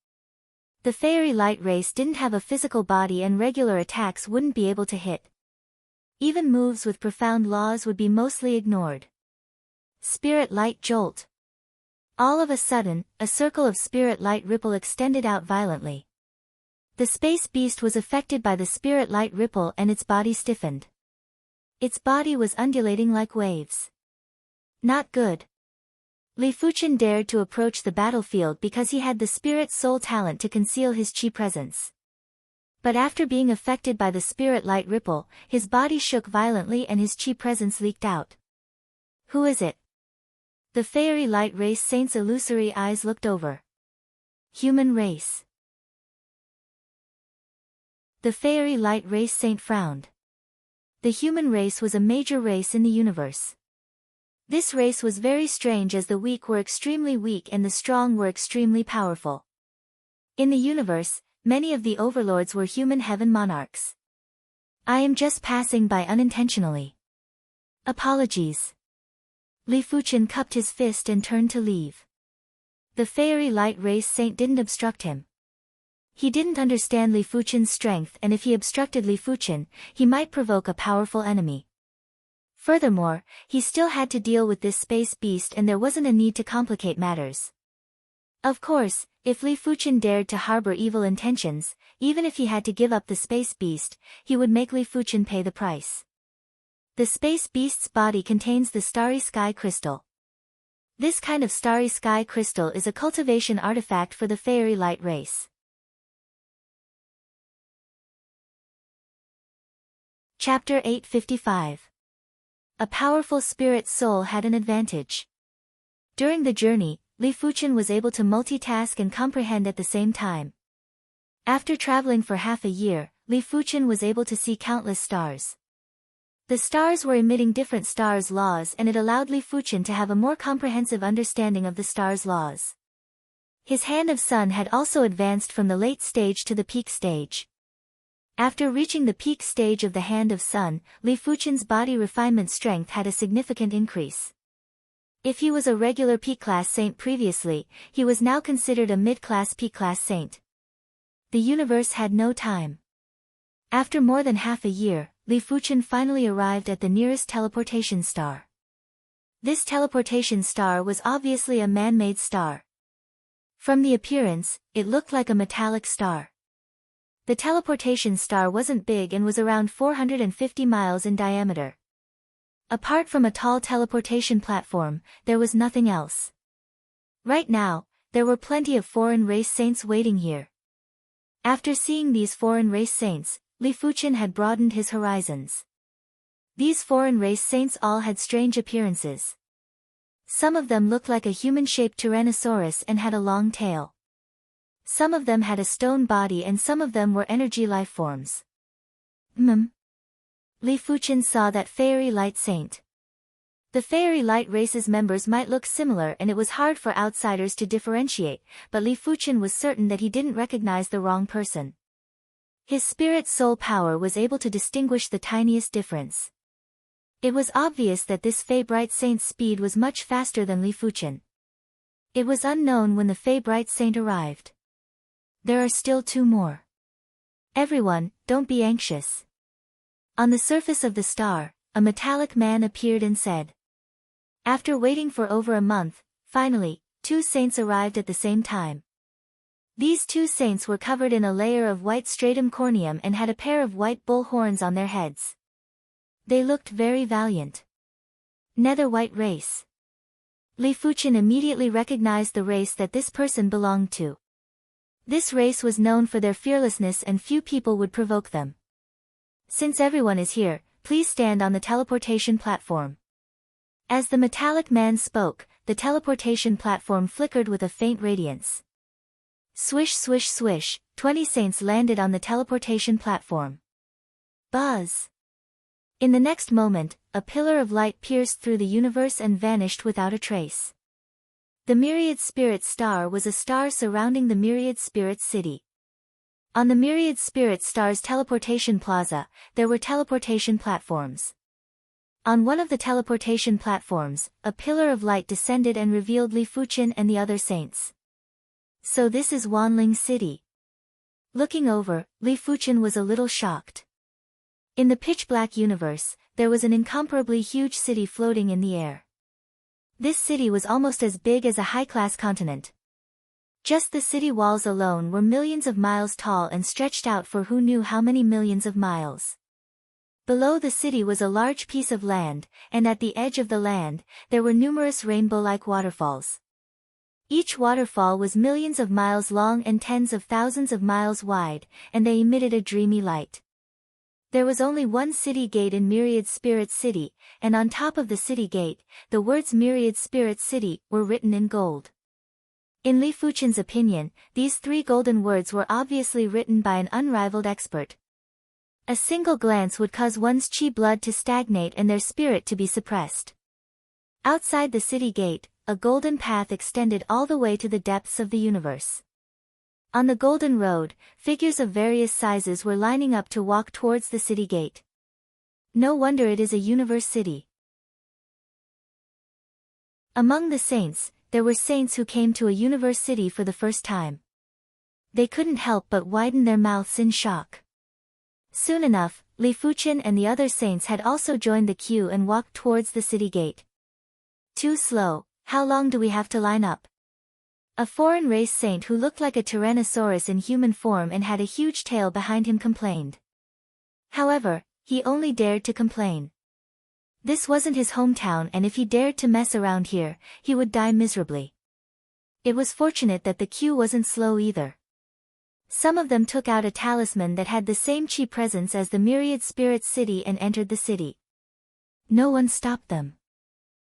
The Fairy Light Race didn't have a physical body and regular attacks wouldn't be able to hit. Even moves with profound laws would be mostly ignored. Spirit Light Jolt. All of a sudden, a circle of spirit light ripple extended out violently. The space beast was affected by the spirit light ripple and its body stiffened. Its body was undulating like waves. Not good. Li Fuchen dared to approach the battlefield because he had the spirit soul talent to conceal his chi presence. But after being affected by the spirit light ripple, his body shook violently and his chi presence leaked out. Who is it? The Fairy Light Race saint's illusory eyes looked over. Human race. The Fairy Light Race saint frowned. The human race was a major race in the universe. This race was very strange as the weak were extremely weak and the strong were extremely powerful. In the universe, many of the overlords were human heaven monarchs. I am just passing by unintentionally. Apologies. Li Fuchen cupped his fist and turned to leave. The Fairy Light Race saint didn't obstruct him. He didn't understand Li Fuchen's strength, and if he obstructed Li Fuchen, he might provoke a powerful enemy. Furthermore, he still had to deal with this space beast and there wasn't a need to complicate matters. Of course, if Li Fuchen dared to harbor evil intentions, even if he had to give up the space beast, he would make Li Fuchen pay the price. The space beast's body contains the starry sky crystal. This kind of starry sky crystal is a cultivation artifact for the Fairy Light Race. Chapter 855. A powerful spirit soul had an advantage. During the journey, Li Fuchen was able to multitask and comprehend at the same time. After traveling for half a year, Li Fuchen was able to see countless stars. The stars were emitting different stars' laws, and it allowed Li Fuchen to have a more comprehensive understanding of the stars' laws. His hand of sun had also advanced from the late stage to the peak stage. After reaching the peak stage of the hand of sun, Li Fuchen's body refinement strength had a significant increase. If he was a regular P-class saint previously, he was now considered a mid-class P-class saint. The universe had no time. After more than half a year, Li Fuchen finally arrived at the nearest teleportation star. This teleportation star was obviously a man-made star. From the appearance, it looked like a metallic star. The teleportation star wasn't big and was around 450 miles in diameter. Apart from a tall teleportation platform, there was nothing else. Right now, there were plenty of foreign race saints waiting here. After seeing these foreign race saints, Li Fuchen had broadened his horizons. These foreign race saints all had strange appearances. Some of them looked like a human-shaped Tyrannosaurus and had a long tail. Some of them had a stone body and some of them were energy life forms. Li Fuchen saw that fairy light saint. The fairy light race's members might look similar and it was hard for outsiders to differentiate, but Li Fuchen was certain that he didn't recognize the wrong person. His spirit soul power was able to distinguish the tiniest difference. It was obvious that this Fey Bright Saint's speed was much faster than Li Fuchen. It was unknown when the Fey Bright Saint arrived. There are still two more. Everyone, don't be anxious. On the surface of the star, a metallic man appeared and said. After waiting for over a month, finally, two saints arrived at the same time. These two saints were covered in a layer of white stratum corneum and had a pair of white bull horns on their heads. They looked very valiant. Nether white race. Li Fuchen immediately recognized the race that this person belonged to. This race was known for their fearlessness and few people would provoke them. Since everyone is here, please stand on the teleportation platform. As the metallic man spoke, the teleportation platform flickered with a faint radiance. Swish swish swish, 20 saints landed on the teleportation platform. Buzz! In the next moment, a pillar of light pierced through the universe and vanished without a trace. The Myriad Spirit Star was a star surrounding the Myriad Spirit City. On the Myriad Spirit Star's teleportation plaza, there were teleportation platforms. On one of the teleportation platforms, a pillar of light descended and revealed Li Fuchen and the other saints. So this is Wanling City. Looking over, Li Fuchen was a little shocked. In the pitch-black universe, there was an incomparably huge city floating in the air. This city was almost as big as a high-class continent. Just the city walls alone were millions of miles tall and stretched out for who knew how many millions of miles. Below the city was a large piece of land, and at the edge of the land, there were numerous rainbow-like waterfalls. Each waterfall was millions of miles long and tens of thousands of miles wide, and they emitted a dreamy light. There was only one city gate in Myriad Spirit City, and on top of the city gate, the words Myriad Spirit City were written in gold. In Li Fuchen's opinion, these three golden words were obviously written by an unrivaled expert. A single glance would cause one's chi blood to stagnate and their spirit to be suppressed. Outside the city gate, a golden path extended all the way to the depths of the universe. On the golden road, figures of various sizes were lining up to walk towards the city gate. No wonder it is a universe city. Among the saints, there were saints who came to a universe city for the first time. They couldn't help but widen their mouths in shock. Soon enough, Li Fuchen and the other saints had also joined the queue and walked towards the city gate. Too slow, how long do we have to line up? A foreign race saint who looked like a Tyrannosaurus in human form and had a huge tail behind him complained. However, he only dared to complain. This wasn't his hometown and if he dared to mess around here, he would die miserably. It was fortunate that the queue wasn't slow either. Some of them took out a talisman that had the same chi presence as the myriad spirit city and entered the city. No one stopped them.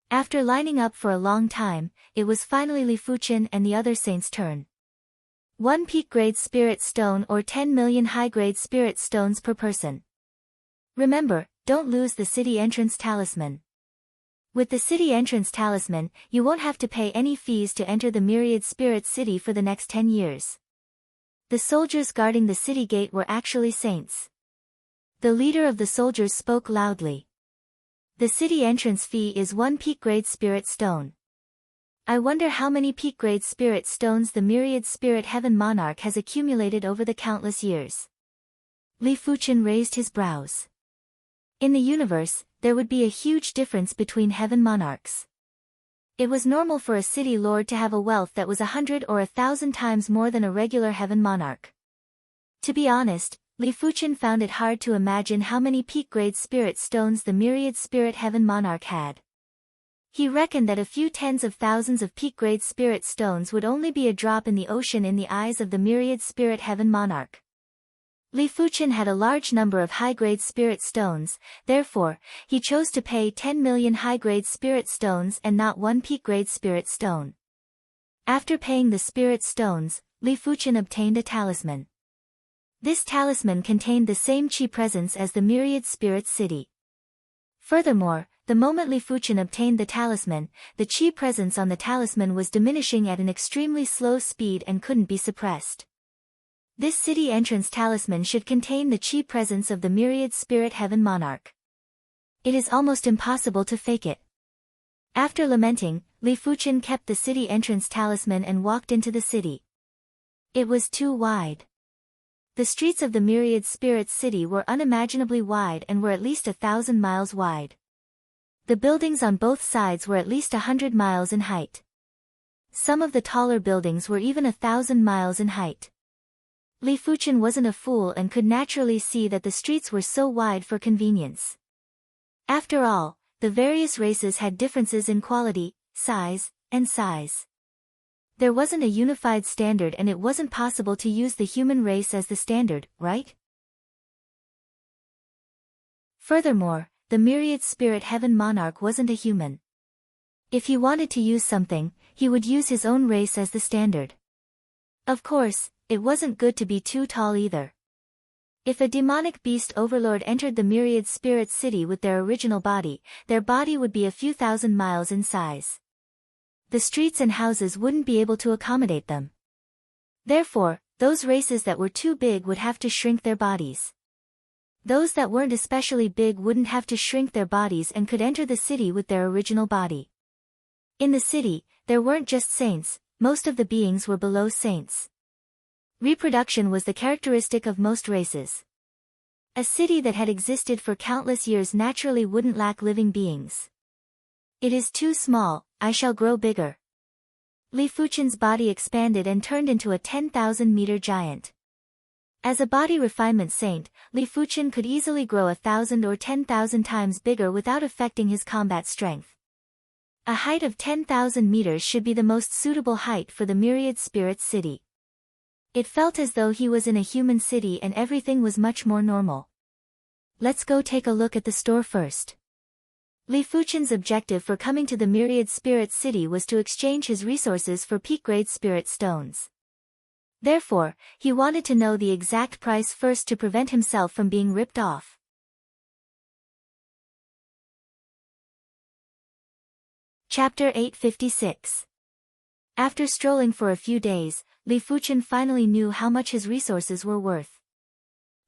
After lining up for a long time, it was finally Li Fuchen and the other saints' turn. 1 peak-grade spirit stone or 10 million high-grade spirit stones per person. Remember, don't lose the city entrance talisman. With the city entrance talisman, you won't have to pay any fees to enter the myriad spirit city for the next 10 years. The soldiers guarding the city gate were actually saints. The leader of the soldiers spoke loudly. The city entrance fee is 1 peak-grade spirit stone. I wonder how many peak-grade spirit stones the myriad spirit heaven monarch has accumulated over the countless years. Li Fuchen raised his brows. In the universe, there would be a huge difference between heaven monarchs. It was normal for a city lord to have a wealth that was 100 or 1,000 times more than a regular heaven monarch. To be honest, Li Fuchen found it hard to imagine how many peak-grade spirit stones the myriad spirit heaven monarch had. He reckoned that a few tens of thousands of peak-grade spirit stones would only be a drop in the ocean in the eyes of the myriad spirit heaven monarch. Li Fuchen had a large number of high-grade spirit stones, therefore, he chose to pay 10 million high-grade spirit stones and not 1 peak-grade spirit stone. After paying the spirit stones, Li Fuchen obtained a talisman. This talisman contained the same chi presence as the myriad spirit city. Furthermore, the moment Li Fuchen obtained the talisman, the chi presence on the talisman was diminishing at an extremely slow speed and couldn't be suppressed. This city entrance talisman should contain the chi presence of the myriad spirit heaven monarch. It is almost impossible to fake it. After lamenting, Li Fuchen kept the city entrance talisman and walked into the city. It was too wide. The streets of the myriad spirit city were unimaginably wide and were at least 1,000 miles wide. The buildings on both sides were at least 100 miles in height. Some of the taller buildings were even 1,000 miles in height. Li Fuchen wasn't a fool and could naturally see that the streets were so wide for convenience. After all, the various races had differences in quality, size, and size. There wasn't a unified standard and it wasn't possible to use the human race as the standard, right? Furthermore, the myriad spirit heaven monarch wasn't a human. If he wanted to use something, he would use his own race as the standard. Of course, it wasn't good to be too tall either. If a demonic beast overlord entered the myriad spirit city with their original body, their body would be a few thousand miles in size. The streets and houses wouldn't be able to accommodate them. Therefore, those races that were too big would have to shrink their bodies. Those that weren't especially big wouldn't have to shrink their bodies and could enter the city with their original body. In the city, there weren't just saints, most of the beings were below saints. Reproduction was the characteristic of most races. A city that had existed for countless years naturally wouldn't lack living beings. It is too small, I shall grow bigger. Li Fuchen's body expanded and turned into a 10,000-meter giant. As a body refinement saint, Li Fuchen could easily grow 1,000 or 10,000 times bigger without affecting his combat strength. A height of 10,000 meters should be the most suitable height for the myriad spirit city. It felt as though he was in a human city and everything was much more normal. Let's go take a look at the store first. Li Fuchen's objective for coming to the myriad spirit city was to exchange his resources for peak-grade spirit stones. Therefore, he wanted to know the exact price first to prevent himself from being ripped off. Chapter 856. After strolling for a few days, Li Fuchen finally knew how much his resources were worth.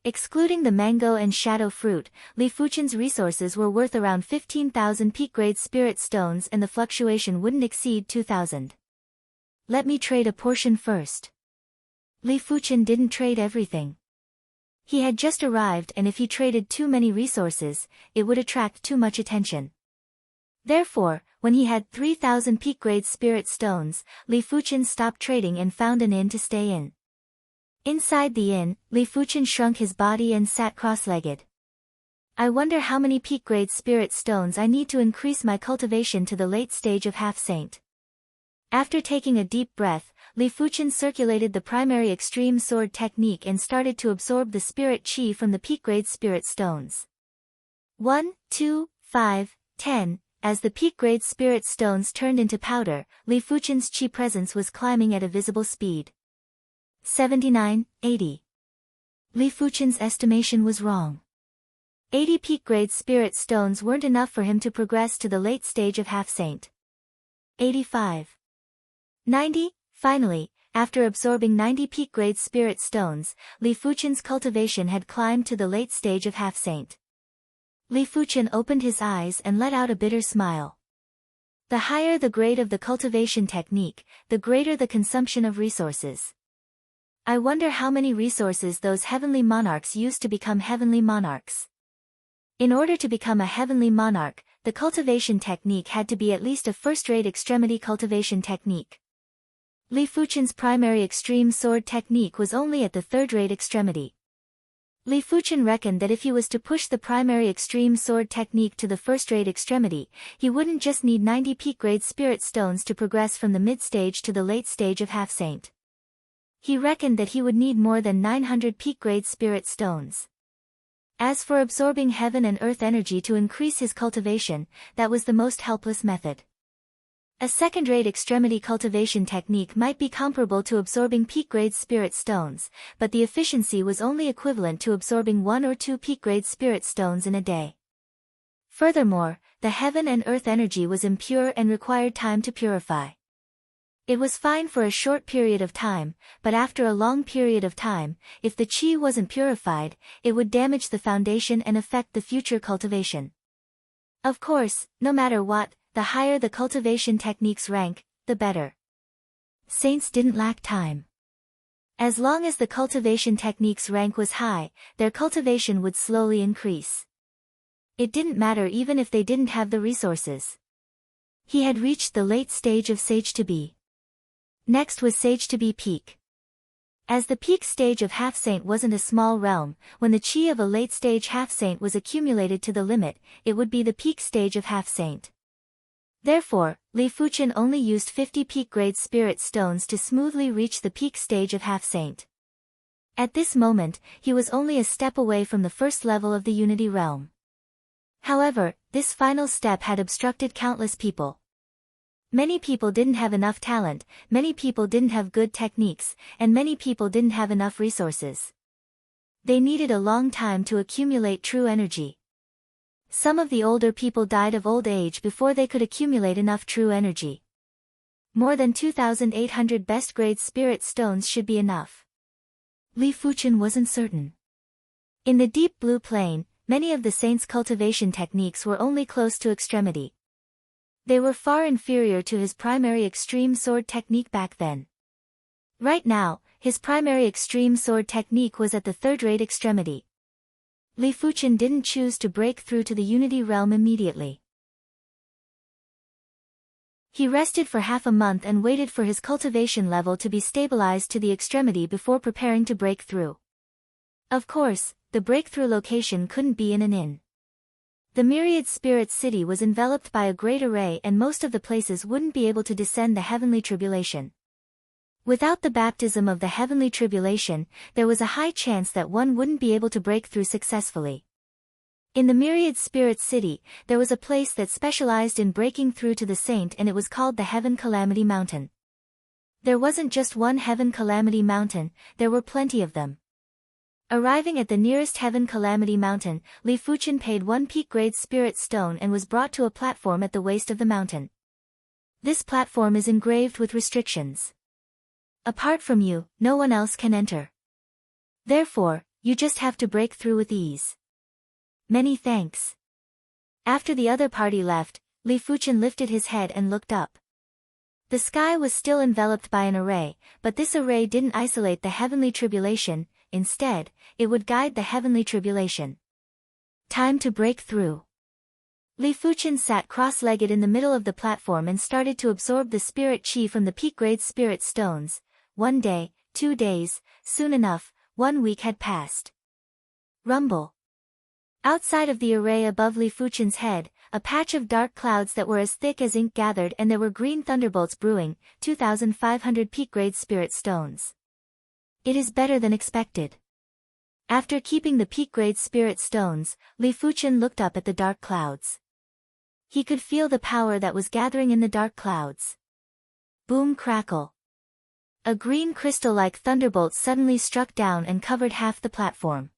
Excluding the mango and shadow fruit, Li Fuchen's resources were worth around 15,000 peak-grade spirit stones and the fluctuation wouldn't exceed 2,000. Let me trade a portion first. Li Fuchen didn't trade everything. He had just arrived and if he traded too many resources, it would attract too much attention. Therefore, when he had 3,000 peak-grade spirit stones, Li Fuchen stopped trading and found an inn to stay in. Inside the inn, Li Fuchen shrunk his body and sat cross-legged. I wonder how many peak-grade spirit stones I need to increase my cultivation to the late stage of half-saint. After taking a deep breath, Li Fuchen circulated the primary extreme sword technique and started to absorb the spirit chi from the peak-grade spirit stones. 1, 2, 5, 10. As the peak-grade spirit stones turned into powder, Li Fuchen's chi presence was climbing at a visible speed. 79, 80. Li Fuchen's estimation was wrong. 80 peak-grade spirit stones weren't enough for him to progress to the late stage of half-saint. 85. 90. Finally, after absorbing 90 peak-grade spirit stones, Li Fuchen's cultivation had climbed to the late stage of half-saint. Li Fuchen opened his eyes and let out a bitter smile. The higher the grade of the cultivation technique, the greater the consumption of resources. I wonder how many resources those heavenly monarchs used to become heavenly monarchs. In order to become a heavenly monarch, the cultivation technique had to be at least a first-rate extremity cultivation technique. Li Fuchen's primary extreme sword technique was only at the third-rate extremity. Li Fuchen reckoned that if he was to push the primary extreme sword technique to the first-rate extremity, he wouldn't just need 90 peak-grade spirit stones to progress from the mid-stage to the late stage of half-saint. He reckoned that he would need more than 900 peak-grade spirit stones. As for absorbing heaven and earth energy to increase his cultivation, that was the most helpless method. A second-rate extremity cultivation technique might be comparable to absorbing peak-grade spirit stones, but the efficiency was only equivalent to absorbing 1 or 2 peak-grade spirit stones in a day. Furthermore, the heaven and earth energy was impure and required time to purify. It was fine for a short period of time, but after a long period of time, if the chi wasn't purified, it would damage the foundation and affect the future cultivation. Of course, no matter what, the higher the cultivation technique's rank, the better. Saints didn't lack time. As long as the cultivation technique's rank was high, their cultivation would slowly increase. It didn't matter even if they didn't have the resources. He had reached the late stage of Sage to Be. Next was Sage to Be Peak. As the peak stage of half-saint wasn't a small realm, when the chi of a late-stage half-saint was accumulated to the limit, it would be the peak stage of half-saint. Therefore, Li Fuchen only used 50 peak-grade spirit stones to smoothly reach the peak stage of half-saint. At this moment, he was only a step away from the first level of the Unity realm. However, this final step had obstructed countless people. Many people didn't have enough talent, many people didn't have good techniques, and many people didn't have enough resources. They needed a long time to accumulate true energy. Some of the older people died of old age before they could accumulate enough true energy. More than 2,800 best-grade spirit stones should be enough. Li Fuchen wasn't certain. In the deep blue plain, many of the saints' cultivation techniques were only close to extremity. They were far inferior to his primary extreme sword technique back then. Right now, his primary extreme sword technique was at the third-rate extremity. Li Fuchen didn't choose to break through to the Unity realm immediately. He rested for half a month and waited for his cultivation level to be stabilized to the extremity before preparing to break through. Of course, the breakthrough location couldn't be in an inn. The myriad spirit city was enveloped by a great array and most of the places wouldn't be able to descend the heavenly tribulation. Without the baptism of the heavenly tribulation, there was a high chance that one wouldn't be able to break through successfully. In the myriad spirit city, there was a place that specialized in breaking through to the saint and it was called the Heaven Calamity Mountain. There wasn't just one Heaven Calamity Mountain, there were plenty of them. Arriving at the nearest Heaven Calamity Mountain, Li Fuchen paid 1 peak-grade spirit stone and was brought to a platform at the waist of the mountain. This platform is engraved with restrictions. Apart from you, no one else can enter. Therefore, you just have to break through with ease. Many thanks. After the other party left, Li Fuchen lifted his head and looked up. The sky was still enveloped by an array, but this array didn't isolate the heavenly tribulation, instead, it would guide the heavenly tribulation. Time to break through. Li Fuchen sat cross-legged in the middle of the platform and started to absorb the spirit chi from the peak-grade spirit stones. 1 day, 2 days, soon enough, 1 week had passed. Rumble. Outside of the array above Li Fuchen's head, a patch of dark clouds that were as thick as ink gathered, and there were green thunderbolts brewing, 2,500 peak-grade spirit stones. It is better than expected. After keeping the peak-grade spirit stones, Li Fuchen looked up at the dark clouds. He could feel the power that was gathering in the dark clouds. Boom crackle. A green crystal-like thunderbolt suddenly struck down and covered half the platform.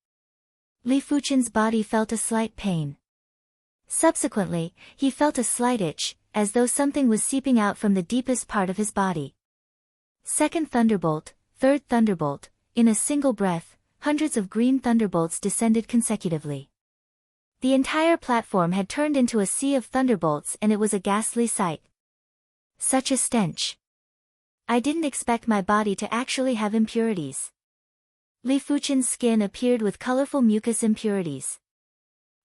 Li Fuchen's body felt a slight pain. Subsequently, he felt a slight itch, as though something was seeping out from the deepest part of his body. Second thunderbolt, third thunderbolt, in a single breath, hundreds of green thunderbolts descended consecutively. The entire platform had turned into a sea of thunderbolts, and it was a ghastly sight. Such a stench. I didn't expect my body to actually have impurities. Li Fuchen's skin appeared with colorful mucus impurities.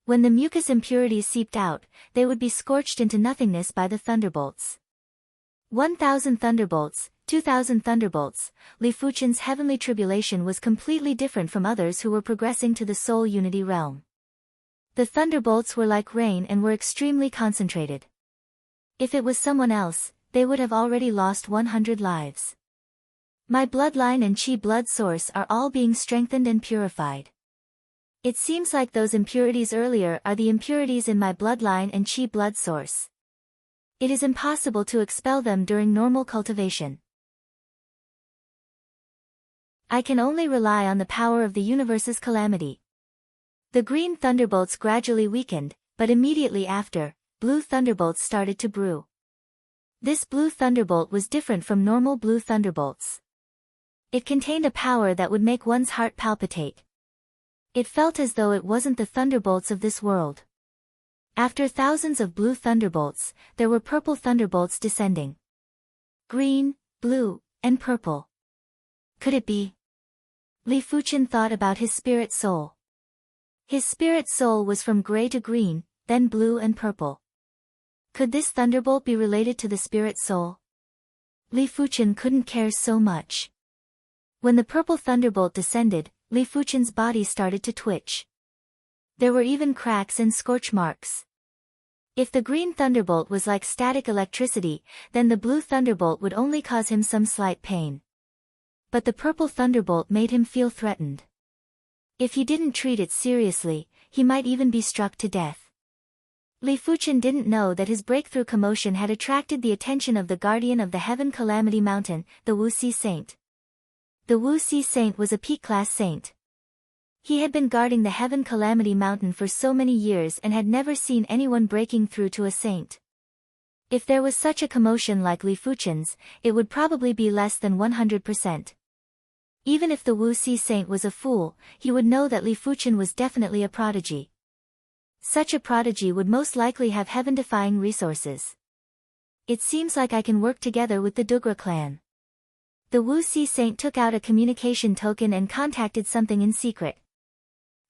When the mucus impurities seeped out, they would be scorched into nothingness by the thunderbolts. 1,000 thunderbolts, 2,000 thunderbolts. Li Fuchen's heavenly tribulation was completely different from others who were progressing to the soul unity realm. The thunderbolts were like rain and were extremely concentrated. If it was someone else, they would have already lost 100 lives. My bloodline and chi blood source are all being strengthened and purified. It seems like those impurities earlier are the impurities in my bloodline and chi blood source. It is impossible to expel them during normal cultivation. I can only rely on the power of the universe's calamity. The green thunderbolts gradually weakened, but immediately after, blue thunderbolts started to brew. This blue thunderbolt was different from normal blue thunderbolts. It contained a power that would make one's heart palpitate. It felt as though it wasn't the thunderbolts of this world. After thousands of blue thunderbolts, there were purple thunderbolts descending. Green, blue, and purple. Could it be? Li Fuchen thought about his spirit soul. His spirit soul was from gray to green, then blue and purple. Could this thunderbolt be related to the spirit soul? Li Fuchen couldn't care so much. When the purple thunderbolt descended, Li Fuchen's body started to twitch. There were even cracks and scorch marks. If the green thunderbolt was like static electricity, then the blue thunderbolt would only cause him some slight pain. But the purple thunderbolt made him feel threatened. If he didn't treat it seriously, he might even be struck to death. Li Fuchen didn't know that his breakthrough commotion had attracted the attention of the guardian of the Heaven Calamity Mountain, the Wuxi Saint. The Wuxi Saint was a peak-class saint. He had been guarding the Heaven Calamity Mountain for so many years and had never seen anyone breaking through to a saint. If there was such a commotion like Li Fuchen's, it would probably be less than 100%. Even if the Wuxi Saint was a fool, he would know that Li Fuchen was definitely a prodigy. Such a prodigy would most likely have heaven-defying resources. It seems like I can work together with the Dugra clan. The Wuxi Saint took out a communication token and contacted something in secret.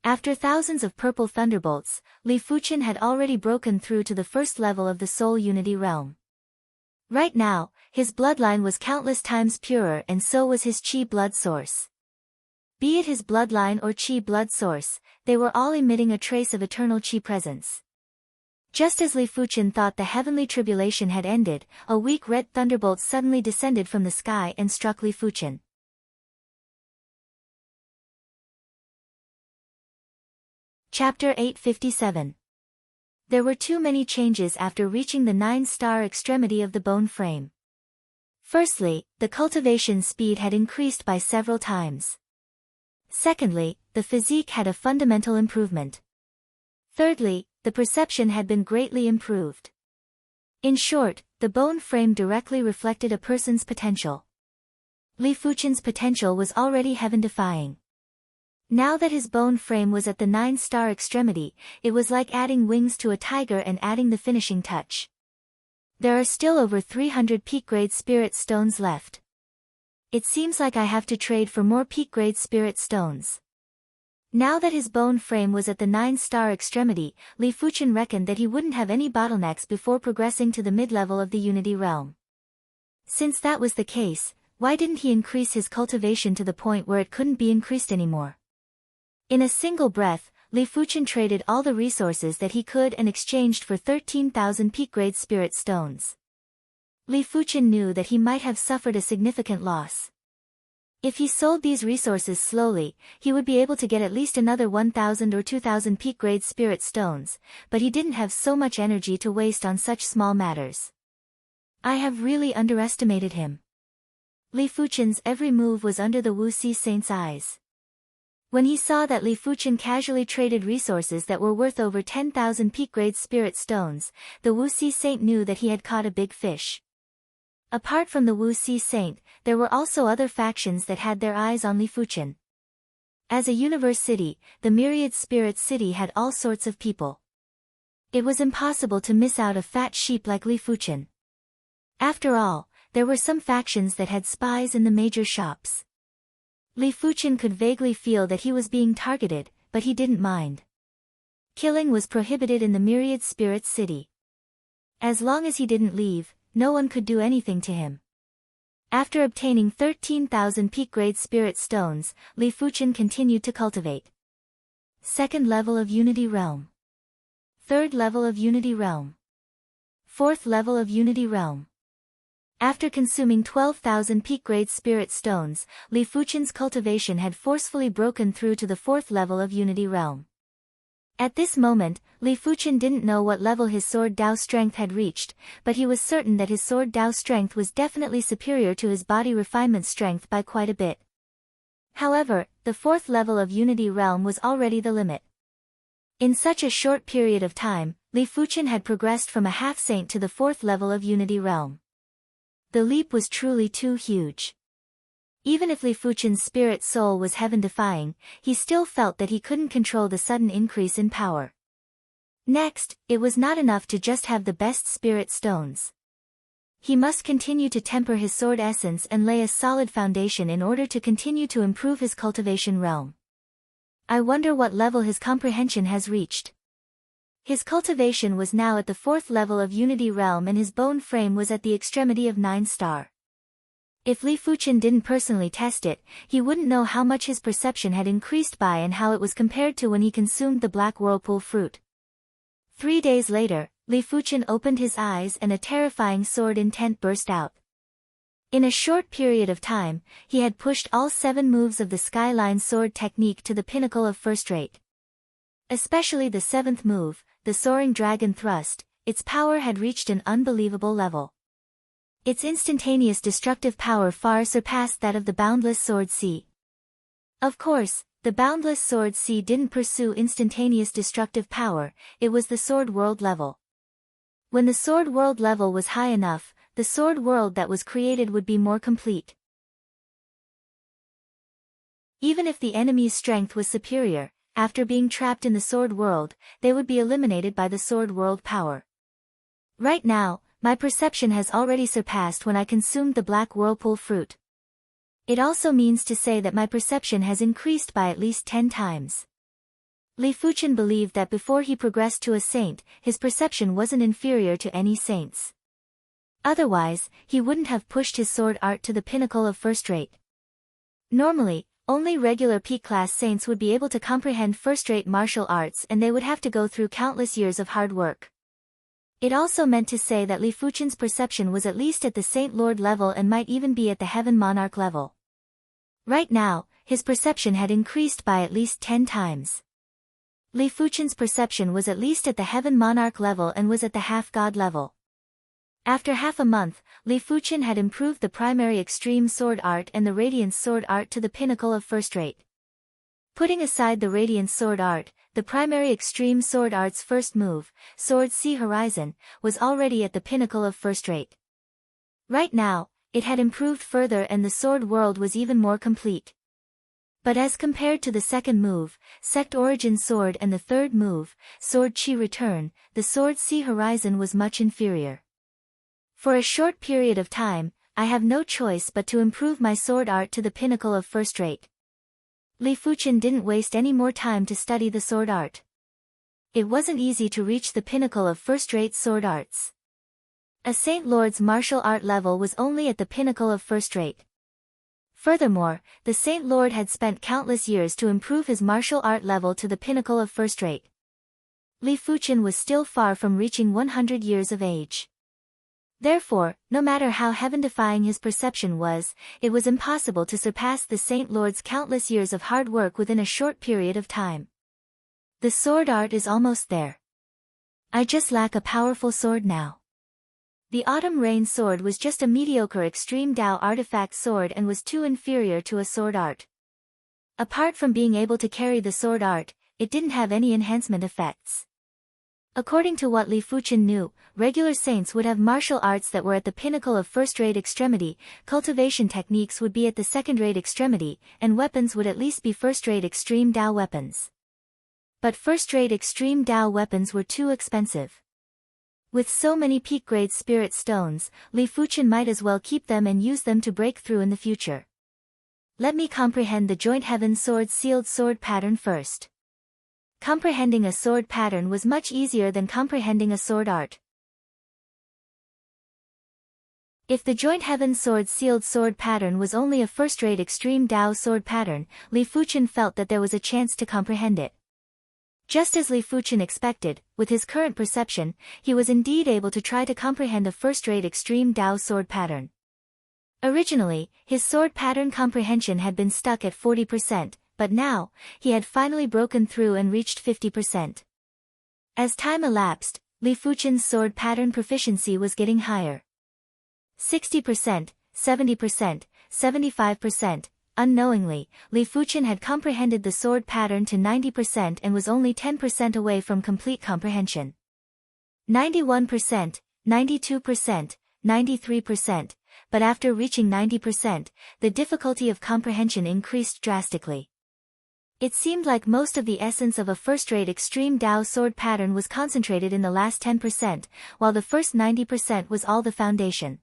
After thousands of purple thunderbolts, Li Fuchen had already broken through to the first level of the soul unity realm. Right now, his bloodline was countless times purer, and so was his chi blood source. Be it his bloodline or chi blood source, they were all emitting a trace of eternal chi presence. Just as Li Fuchen thought the heavenly tribulation had ended, a weak red thunderbolt suddenly descended from the sky and struck Li Fuchen. Chapter 857. There were too many changes after reaching the 9-star extremity of the bone frame. Firstly, the cultivation speed had increased by several times. Secondly, the physique had a fundamental improvement. Thirdly, the perception had been greatly improved. In short, the bone frame directly reflected a person's potential. Li Fuchen's potential was already heaven-defying. Now that his bone frame was at the 9-star extremity, it was like adding wings to a tiger and adding the finishing touch. There are still over 300 peak-grade spirit stones left. It seems like I have to trade for more peak-grade spirit stones. Now that his bone frame was at the 9-star extremity, Li Fuchen reckoned that he wouldn't have any bottlenecks before progressing to the mid-level of the Unity realm. Since that was the case, why didn't he increase his cultivation to the point where it couldn't be increased anymore? In a single breath, Li Fuchen traded all the resources that he could and exchanged for 13,000 peak-grade spirit stones. Li Fuchen knew that he might have suffered a significant loss. If he sold these resources slowly, he would be able to get at least another 1,000 or 2,000 peak-grade spirit stones, but he didn't have so much energy to waste on such small matters. I have really underestimated him. Li Fuchen's every move was under the Wu Si Saint's eyes. When he saw that Li Fuchen casually traded resources that were worth over 10,000 peak-grade spirit stones, the Wu Si Saint knew that he had caught a big fish. Apart from the Wu Si Saint, there were also other factions that had their eyes on Li Fuchen. As a universe city, the Myriad Spirit City had all sorts of people. It was impossible to miss out a fat sheep like Li Fuchen. After all, there were some factions that had spies in the major shops. Li Fuchen could vaguely feel that he was being targeted, but he didn't mind. Killing was prohibited in the Myriad Spirit City. As long as he didn't leave, no one could do anything to him. After obtaining 13,000 peak-grade spirit stones, Li Fuchen continued to cultivate. Second level of Unity Realm. Third level of Unity Realm. Fourth level of Unity Realm. After consuming 12,000 peak-grade spirit stones, Li Fuchen's cultivation had forcefully broken through to the fourth level of Unity Realm. At this moment, Li Fuchen didn't know what level his sword Dao strength had reached, but he was certain that his sword Dao strength was definitely superior to his body refinement strength by quite a bit. However, the fourth level of Unity Realm was already the limit. In such a short period of time, Li Fuchen had progressed from a half-saint to the fourth level of Unity Realm. The leap was truly too huge. Even if Li Fuchen's spirit soul was heaven-defying, he still felt that he couldn't control the sudden increase in power. Next, it was not enough to just have the best spirit stones. He must continue to temper his sword essence and lay a solid foundation in order to continue to improve his cultivation realm. I wonder what level his comprehension has reached. His cultivation was now at the fourth level of Unity Realm and his bone frame was at the extremity of 9-star. If Li Fuchen didn't personally test it, he wouldn't know how much his perception had increased by and how it was compared to when he consumed the black whirlpool fruit. 3 days later, Li Fuchen opened his eyes and a terrifying sword intent burst out. In a short period of time, he had pushed all 7 moves of the Skyline sword technique to the pinnacle of first rate. Especially the 7th move, the Soaring Dragon Thrust, its power had reached an unbelievable level. Its instantaneous destructive power far surpassed that of the Boundless Sword C. Of course, the Boundless Sword C didn't pursue instantaneous destructive power, it was the Sword World level. When the Sword World level was high enough, the Sword World that was created would be more complete. Even if the enemy's strength was superior, after being trapped in the Sword World, they would be eliminated by the Sword World power. Right now, my perception has already surpassed when I consumed the black whirlpool fruit. It also means to say that my perception has increased by at least 10 times. Li Fuchen believed that before he progressed to a saint, his perception wasn't inferior to any saint's. Otherwise, he wouldn't have pushed his sword art to the pinnacle of first rate. Normally, only regular peak-class saints would be able to comprehend first-rate martial arts and they would have to go through countless years of hard work. It also meant to say that Li Fuchen's perception was at least at the Saint Lord level and might even be at the Heaven Monarch level. Right now, his perception had increased by at least 10 times. Li Fuchen's perception was at least at the Heaven Monarch level and was at the Half-God level. After half a month, Li Fuchen had improved the primary extreme sword art and the Radiance sword art to the pinnacle of first rate. Putting aside the Radiance sword art, the primary extreme sword art's first move, Sword C Horizon, was already at the pinnacle of first rate. Right now, it had improved further and the sword world was even more complete. But as compared to the second move, Sect Origin Sword and the third move, Sword Chi Return, the Sword C Horizon was much inferior. For a short period of time, I have no choice but to improve my sword art to the pinnacle of first rate. Li Fuchen didn't waste any more time to study the sword art. It wasn't easy to reach the pinnacle of first-rate sword arts. A Saint Lord's martial art level was only at the pinnacle of first rate. Furthermore, the Saint Lord had spent countless years to improve his martial art level to the pinnacle of first rate. Li Fuchen was still far from reaching 100 years of age. Therefore, no matter how heaven-defying his perception was, it was impossible to surpass the Saint Lord's countless years of hard work within a short period of time. The sword art is almost there. I just lack a powerful sword now. The Autumn Rain sword was just a mediocre extreme Dao artifact sword and was too inferior to a sword art. Apart from being able to carry the sword art, it didn't have any enhancement effects. According to what Li Fuchen knew, regular saints would have martial arts that were at the pinnacle of first-rate extremity, cultivation techniques would be at the second-rate extremity, and weapons would at least be first-rate extreme Dao weapons. But first-rate extreme Dao weapons were too expensive. With so many peak-grade spirit stones, Li Fuchen might as well keep them and use them to break through in the future. Let me comprehend the Joint Heaven Sword sealed sword pattern first. Comprehending a sword pattern was much easier than comprehending a sword art. If the Joint Heaven Sword sealed sword pattern was only a first-rate extreme Dao sword pattern, Li Fuchen felt that there was a chance to comprehend it. Just as Li Fuchen expected, with his current perception, he was indeed able to try to comprehend a first-rate extreme Dao sword pattern. Originally, his sword pattern comprehension had been stuck at 40%, but now, he had finally broken through and reached 50%. As time elapsed, Li Fuchen's sword pattern proficiency was getting higher. 60%, 70%, 75%, unknowingly, Li Fuchen had comprehended the sword pattern to 90% and was only 10% away from complete comprehension. 91%, 92%, 93%, but after reaching 90%, the difficulty of comprehension increased drastically. It seemed like most of the essence of a first-rate extreme Dao sword pattern was concentrated in the last 10%, while the first 90% was all the foundation.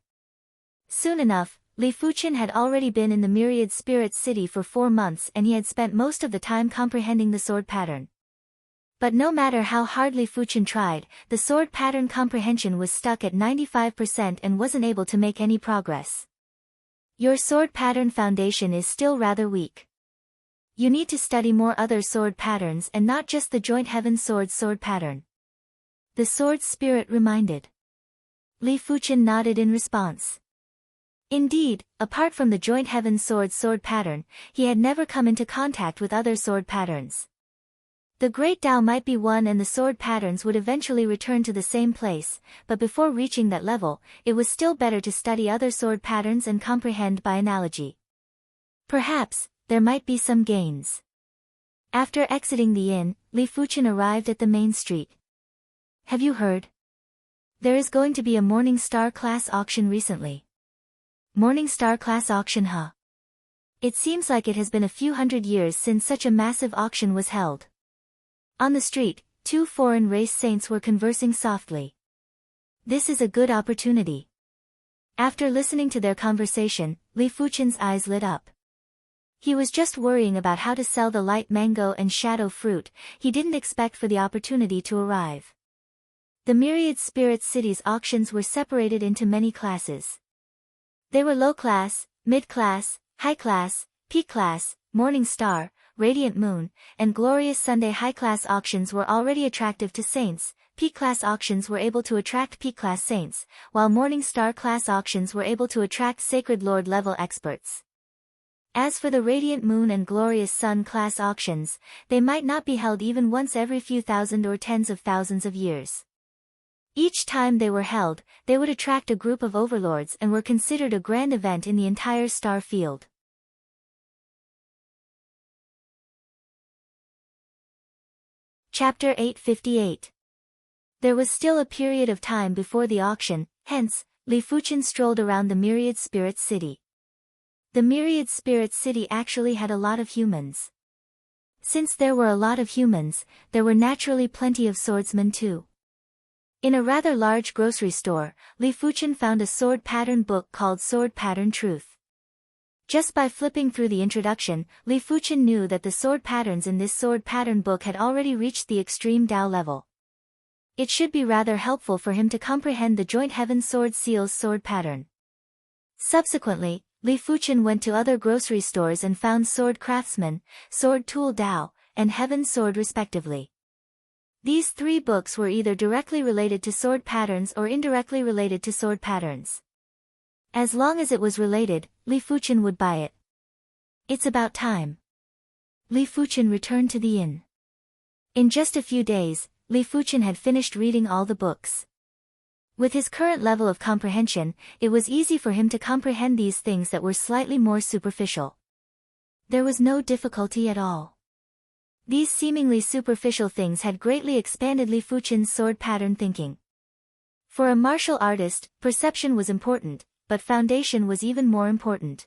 Soon enough, Li Fuchen had already been in the Myriad Spirit City for 4 months and he had spent most of the time comprehending the sword pattern. But no matter how hard Li Fuchen tried, the sword pattern comprehension was stuck at 95% and wasn't able to make any progress. Your sword pattern foundation is still rather weak. You need to study more other sword patterns and not just the Joint Heaven sword pattern. The sword spirit reminded. Li Fuchen nodded in response. Indeed, apart from the Joint Heaven sword pattern, he had never come into contact with other sword patterns. The Great Tao might be one and the sword patterns would eventually return to the same place, but before reaching that level, it was still better to study other sword patterns and comprehend by analogy. Perhaps, there might be some gains. After exiting the inn, Li Fuchen arrived at the main street. Have you heard? There is going to be a Morning Star class auction recently. Morning Star class auction, huh? It seems like it has been a few hundred years since such a massive auction was held. On the street, 2 foreign race saints were conversing softly. This is a good opportunity. After listening to their conversation, Li Fuchen's eyes lit up. He was just worrying about how to sell the light mango and shadow fruit, he didn't expect for the opportunity to arrive. The Myriad Spirit City's auctions were separated into many classes. They were low class, mid class, high class, peak class, Morning Star, Radiant Moon, and Glorious Sunday. High class auctions were already attractive to saints, peak class auctions were able to attract peak class saints, while Morning Star class auctions were able to attract Sacred Lord level experts. As for the Radiant Moon and Glorious Sun class auctions, they might not be held even once every few thousand or tens of thousands of years. Each time they were held, they would attract a group of overlords and were considered a grand event in the entire star field. Chapter 858. There was still a period of time before the auction, hence, Li Fuchen strolled around the Myriad Spirit City. The Myriad Spirit City actually had a lot of humans. Since there were a lot of humans, there were naturally plenty of swordsmen too. In a rather large grocery store, Li Fuchen found a sword pattern book called Sword Pattern Truth. Just by flipping through the introduction, Li Fuchen knew that the sword patterns in this sword pattern book had already reached the extreme Dao level. It should be rather helpful for him to comprehend the Joint Heaven Sword Seals sword pattern. Subsequently, Li Fuchen went to other grocery stores and found Sword Craftsman, Sword Tool Dao, and Heaven's Sword respectively. These 3 books were either directly related to sword patterns or indirectly related to sword patterns. As long as it was related, Li Fuchen would buy it. It's about time. Li Fuchen returned to the inn. In just a few days, Li Fuchen had finished reading all the books. With his current level of comprehension, it was easy for him to comprehend these things that were slightly more superficial. There was no difficulty at all. These seemingly superficial things had greatly expanded Li Fuchen's sword pattern thinking. For a martial artist, perception was important, but foundation was even more important.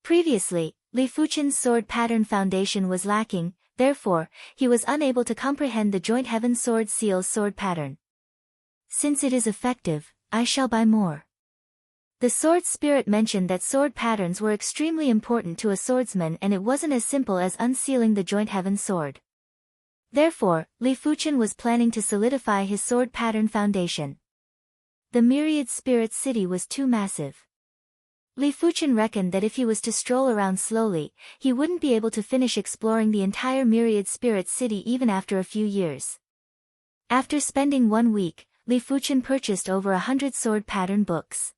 Previously, Li Fuchen's sword pattern foundation was lacking, therefore, he was unable to comprehend the joint Heaven Sword Seal's sword pattern. Since it is effective, I shall buy more. The sword spirit mentioned that sword patterns were extremely important to a swordsman and it wasn't as simple as unsealing the joint Heaven Sword. Therefore, Li Fuchen was planning to solidify his sword pattern foundation. The Myriad Spirit City was too massive. Li Fuchen reckoned that if he was to stroll around slowly, he wouldn't be able to finish exploring the entire Myriad Spirit City even after a few years. After spending 1 week, Li Fuchen purchased over 100 sword pattern books.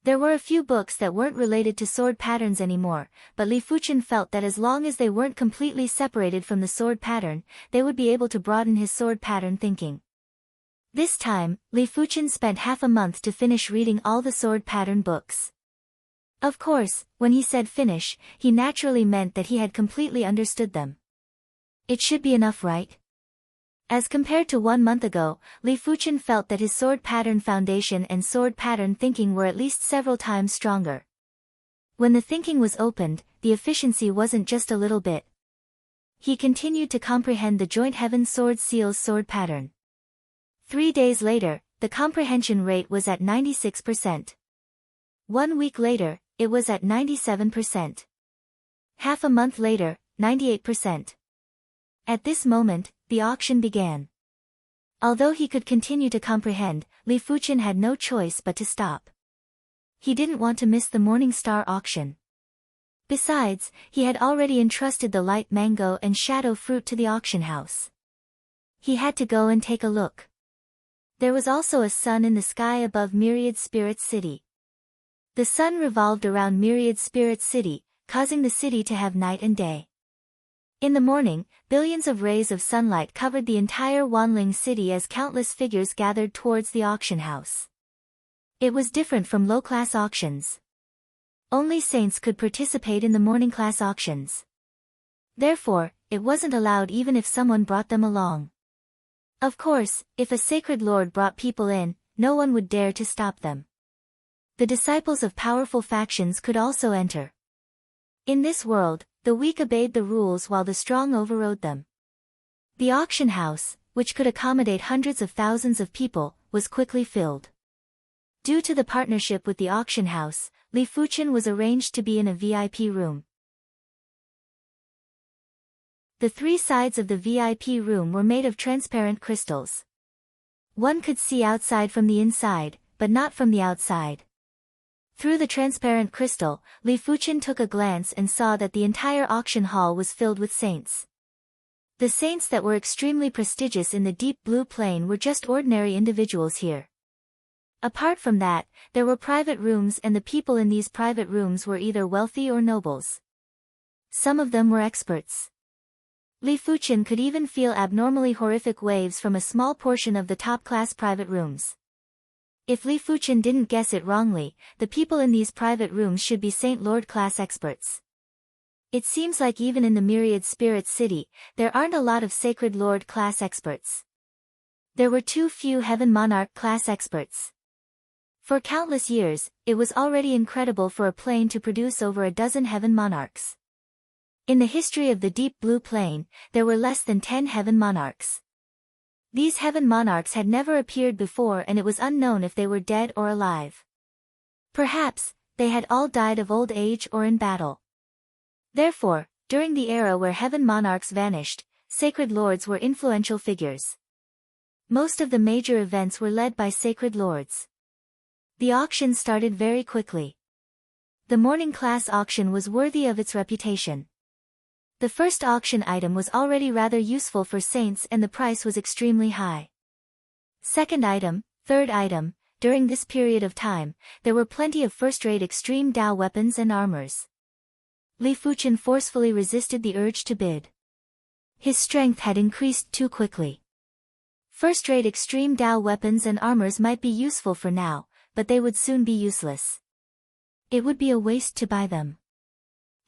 There were a few books that weren't related to sword patterns anymore, but Li Fuchen felt that as long as they weren't completely separated from the sword pattern, they would be able to broaden his sword pattern thinking. This time, Li Fuchen spent half a month to finish reading all the sword pattern books. Of course, when he said finish, he naturally meant that he had completely understood them. It should be enough, right? As compared to 1 month ago, Li Fuchen felt that his sword pattern foundation and sword pattern thinking were at least several times stronger. When the thinking was opened, the efficiency wasn't just a little bit. He continued to comprehend the joint Heaven Sword Seal's sword pattern. 3 days later, the comprehension rate was at 96%. 1 week later, it was at 97%. Half a month later, 98%. At this moment, the auction began. Although he could continue to comprehend, Li Fuchen had no choice but to stop. He didn't want to miss the Morning Star auction. Besides, he had already entrusted the light mango and shadow fruit to the auction house. He had to go and take a look. There was also a sun in the sky above Myriad Spirit City. The sun revolved around Myriad Spirit City, causing the city to have night and day. In the morning, billions of rays of sunlight covered the entire Wanling city as countless figures gathered towards the auction house. It was different from low-class auctions. Only saints could participate in the morning-class auctions. Therefore, it wasn't allowed even if someone brought them along. Of course, if a sacred lord brought people in, no one would dare to stop them. The disciples of powerful factions could also enter. In this world, the weak obeyed the rules while the strong overrode them. The auction house, which could accommodate hundreds of thousands of people, was quickly filled. Due to the partnership with the auction house, Li Fuchen was arranged to be in a VIP room. The 3 sides of the VIP room were made of transparent crystals. One could see outside from the inside, but not from the outside. Through the transparent crystal, Li Fuchen took a glance and saw that the entire auction hall was filled with saints. The saints that were extremely prestigious in the deep blue plane were just ordinary individuals here. Apart from that, there were private rooms and the people in these private rooms were either wealthy or nobles. Some of them were experts. Li Fuchen could even feel abnormally horrific waves from a small portion of the top-class private rooms. If Li Fuchen didn't guess it wrongly, the people in these private rooms should be Saint Lord class experts. It seems like even in the Myriad Spirit City, there aren't a lot of Sacred Lord class experts. There were too few Heaven Monarch class experts. For countless years, it was already incredible for a plane to produce over a dozen Heaven Monarchs. In the history of the Deep Blue Plane, there were less than 10 Heaven Monarchs. These Heaven Monarchs had never appeared before and it was unknown if they were dead or alive. Perhaps, they had all died of old age or in battle. Therefore, during the era where Heaven Monarchs vanished, Sacred Lords were influential figures. Most of the major events were led by Sacred Lords. The auction started very quickly. The morning class auction was worthy of its reputation. The first auction item was already rather useful for saints and the price was extremely high. Second item, third item, during this period of time, there were plenty of first-rate extreme Dao weapons and armors. Li Fuchen forcefully resisted the urge to bid. His strength had increased too quickly. First-rate extreme Dao weapons and armors might be useful for now, but they would soon be useless. It would be a waste to buy them.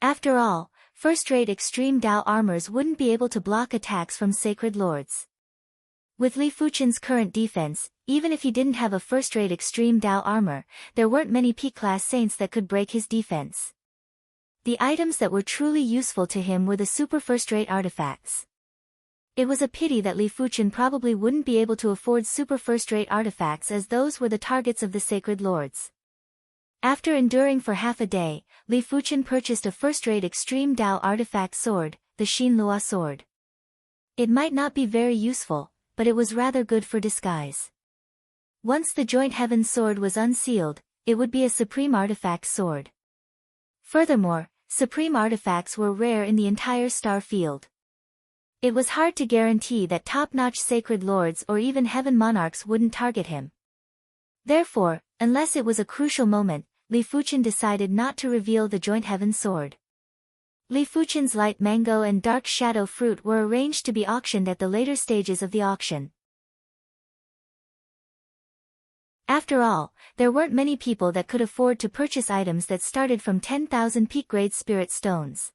After all, first-rate extreme Dao armors wouldn't be able to block attacks from sacred lords. With Li Fuchen's current defense, even if he didn't have a first-rate extreme Dao armor, there weren't many P-class saints that could break his defense. The items that were truly useful to him were the super first-rate artifacts. It was a pity that Li Fuchen probably wouldn't be able to afford super first-rate artifacts as those were the targets of the sacred lords. After enduring for half a day, Li Fuchen purchased a first-rate extreme Dao artifact sword, the Xinlua sword. It might not be very useful, but it was rather good for disguise. Once the Joint Heaven sword was unsealed, it would be a supreme artifact sword. Furthermore, supreme artifacts were rare in the entire star field. It was hard to guarantee that top-notch sacred lords or even heaven monarchs wouldn't target him. Therefore, unless it was a crucial moment, Li Fuchen decided not to reveal the Joint Heaven sword. Li Fuchen's light mango and dark shadow fruit were arranged to be auctioned at the later stages of the auction. After all, there weren't many people that could afford to purchase items that started from 10,000 peak-grade spirit stones.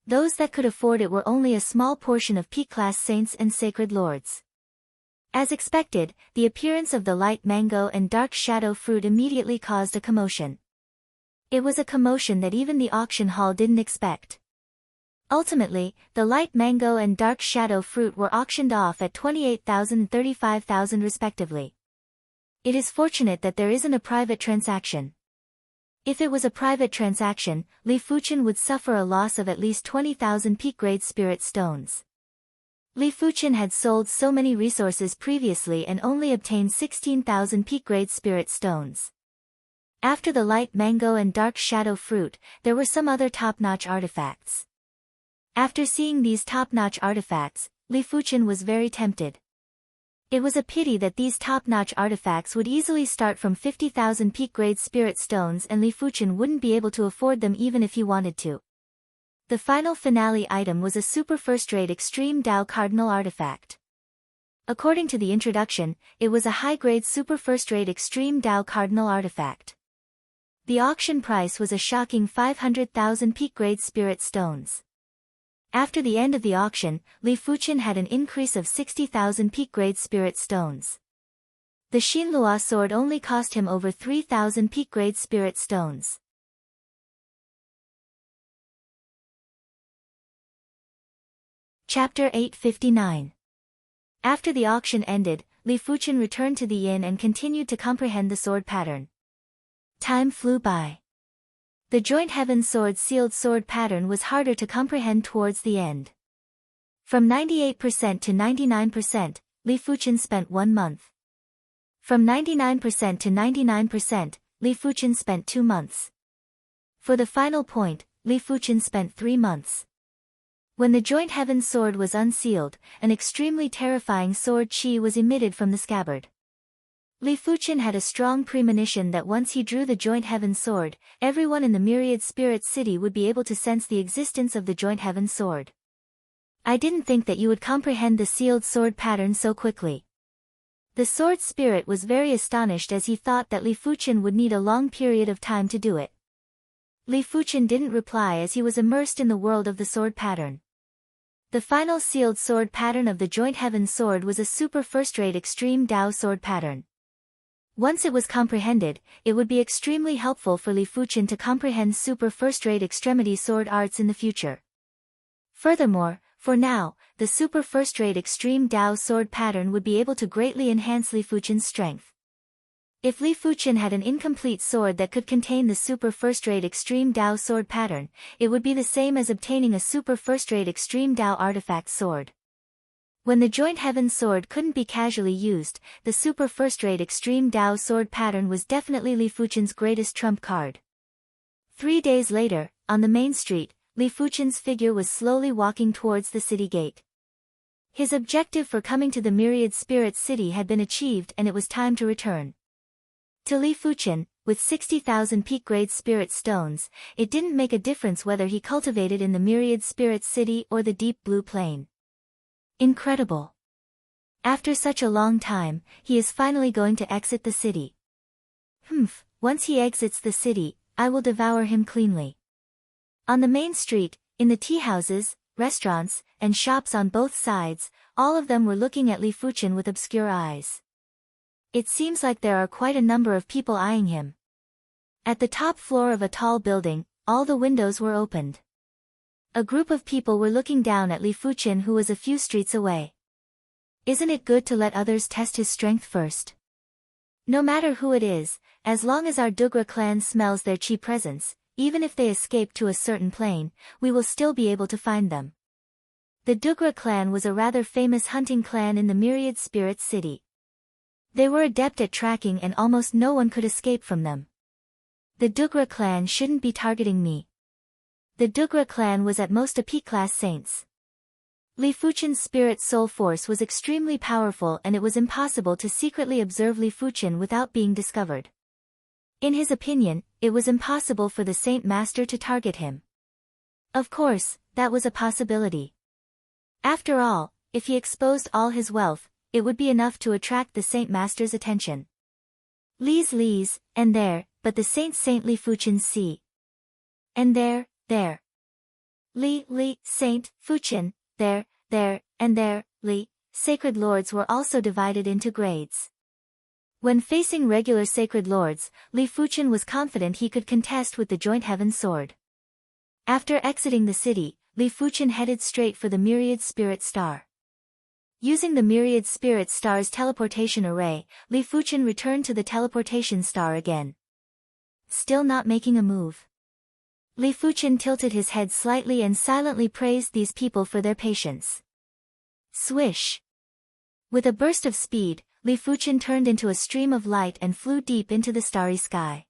Those that could afford it were only a small portion of peak-class saints and sacred lords. As expected, the appearance of the light mango and dark shadow fruit immediately caused a commotion. It was a commotion that even the auction hall didn't expect. Ultimately, the light mango and dark shadow fruit were auctioned off at 28,000 and 35,000 respectively. It is fortunate that there isn't a private transaction. If it was a private transaction, Li Fuchen would suffer a loss of at least 20,000 peak-grade spirit stones. Li Fuchen had sold so many resources previously and only obtained 16,000 peak-grade spirit stones. After the light mango and dark shadow fruit, there were some other top-notch artifacts. After seeing these top-notch artifacts, Li Fuchen was very tempted. It was a pity that these top-notch artifacts would easily start from 50,000 peak-grade spirit stones and Li Fuchen wouldn't be able to afford them even if he wanted to. The final finale item was a super first-rate extreme Dao cardinal artifact. According to the introduction, it was a high-grade super first-rate extreme Dao cardinal artifact. The auction price was a shocking 500,000 peak-grade spirit stones. After the end of the auction, Li Fuchen had an increase of 60,000 peak-grade spirit stones. The Xinlua sword only cost him over 3,000 peak-grade spirit stones. Chapter 859. After the auction ended, Li Fuchen returned to the inn and continued to comprehend the sword pattern. Time flew by. The Joint Heaven sword sealed sword pattern was harder to comprehend towards the end. From 98% to 99%, Li Fuchen spent 1 month. From 99% to 99%, Li Fuchen spent 2 months. For the final point, Li Fuchen spent 3 months. When the Joint Heaven sword was unsealed, an extremely terrifying sword chi was emitted from the scabbard. Li Fuchen had a strong premonition that once he drew the Joint Heaven sword, everyone in the Myriad Spirit City would be able to sense the existence of the Joint Heaven sword. I didn't think that you would comprehend the sealed sword pattern so quickly. The sword spirit was very astonished as he thought that Li Fuchen would need a long period of time to do it. Li Fuchen didn't reply as he was immersed in the world of the sword pattern. The final sealed sword pattern of the Joint Heaven sword was a super first-rate extreme Dao sword pattern. Once it was comprehended, it would be extremely helpful for Li Fuchen to comprehend super first-rate extremity sword arts in the future. Furthermore, for now, the super first-rate extreme Dao sword pattern would be able to greatly enhance Li Fuchen's strength. If Li Fuchen had an incomplete sword that could contain the super first-rate extreme Dao sword pattern, it would be the same as obtaining a super first-rate extreme Dao artifact sword. When the Joint Heaven sword couldn't be casually used, the super first-rate extreme Dao sword pattern was definitely Li Fuchen's greatest trump card. 3 days later, on the main street, Li Fuchen's figure was slowly walking towards the city gate. His objective for coming to the Myriad Spirit City had been achieved and it was time to return. To Li Fuchen, with 60,000 peak-grade spirit stones, it didn't make a difference whether he cultivated in the Myriad Spirit City or the Deep Blue Plain. Incredible. After such a long time, he is finally going to exit the city. Once he exits the city, I will devour him cleanly. On the main street, in the tea houses, restaurants, and shops on both sides, all of them were looking at Li Fuchen with obscure eyes. It seems like there are quite a number of people eyeing him. At the top floor of a tall building, all the windows were opened. A group of people were looking down at Li Fuchen, who was a few streets away. Isn't it good to let others test his strength first? No matter who it is, as long as our Dugra clan smells their chi presence, even if they escape to a certain plane, we will still be able to find them. The Dugra clan was a rather famous hunting clan in the Myriad Spirit City. They were adept at tracking and almost no one could escape from them. The Dugra clan shouldn't be targeting me. The Dugra clan was at most a peak-class saints. Li Fuchen's spirit soul force was extremely powerful and it was impossible to secretly observe Li Fuchen without being discovered. In his opinion, it was impossible for the Saint Master to target him. Of course, that was a possibility. After all, if he exposed all his wealth, it would be enough to attract the Saint Master's attention. Li's, and there, but the Saint Li Fuchen see. And there. Li, Saint, Fuchen, there, and there, Li, sacred lords were also divided into grades. When facing regular sacred lords, Li Fuchen was confident he could contest with the joint heaven sword. After exiting the city, Li Fuchen headed straight for the Myriad Spirit Star. Using the Myriad Spirit Star's teleportation array, Li Fuchen returned to the teleportation star again. Still not making a move. Li Fuchen tilted his head slightly and silently praised these people for their patience. Swish! With a burst of speed, Li Fuchen turned into a stream of light and flew deep into the starry sky.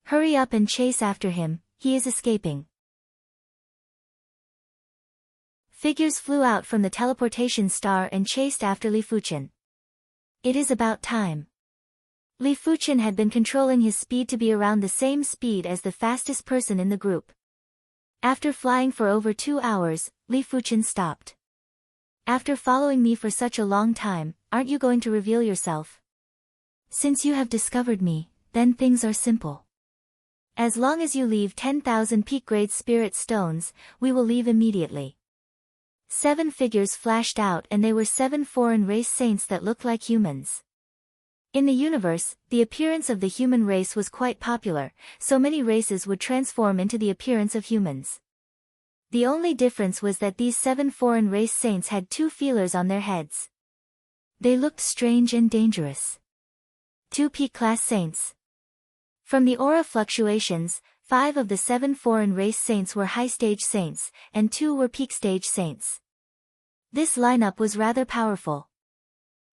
Hurry up and chase after him, he is escaping. Figures flew out from the teleportation star and chased after Li Fuchen. It is about time. Li Fuchen had been controlling his speed to be around the same speed as the fastest person in the group. After flying for over 2 hours, Li Fuchen stopped. After following me for such a long time, aren't you going to reveal yourself? Since you have discovered me, then things are simple. As long as you leave 10,000 peak-grade spirit stones, we will leave immediately. 7 figures flashed out and they were 7 foreign race saints that looked like humans. In the universe, the appearance of the human race was quite popular, so many races would transform into the appearance of humans. The only difference was that these 7 foreign race saints had 2 feelers on their heads. They looked strange and dangerous. 2 peak-class saints. From the aura fluctuations, 5 of the 7 foreign race saints were high-stage saints, and 2 were peak-stage saints. This lineup was rather powerful.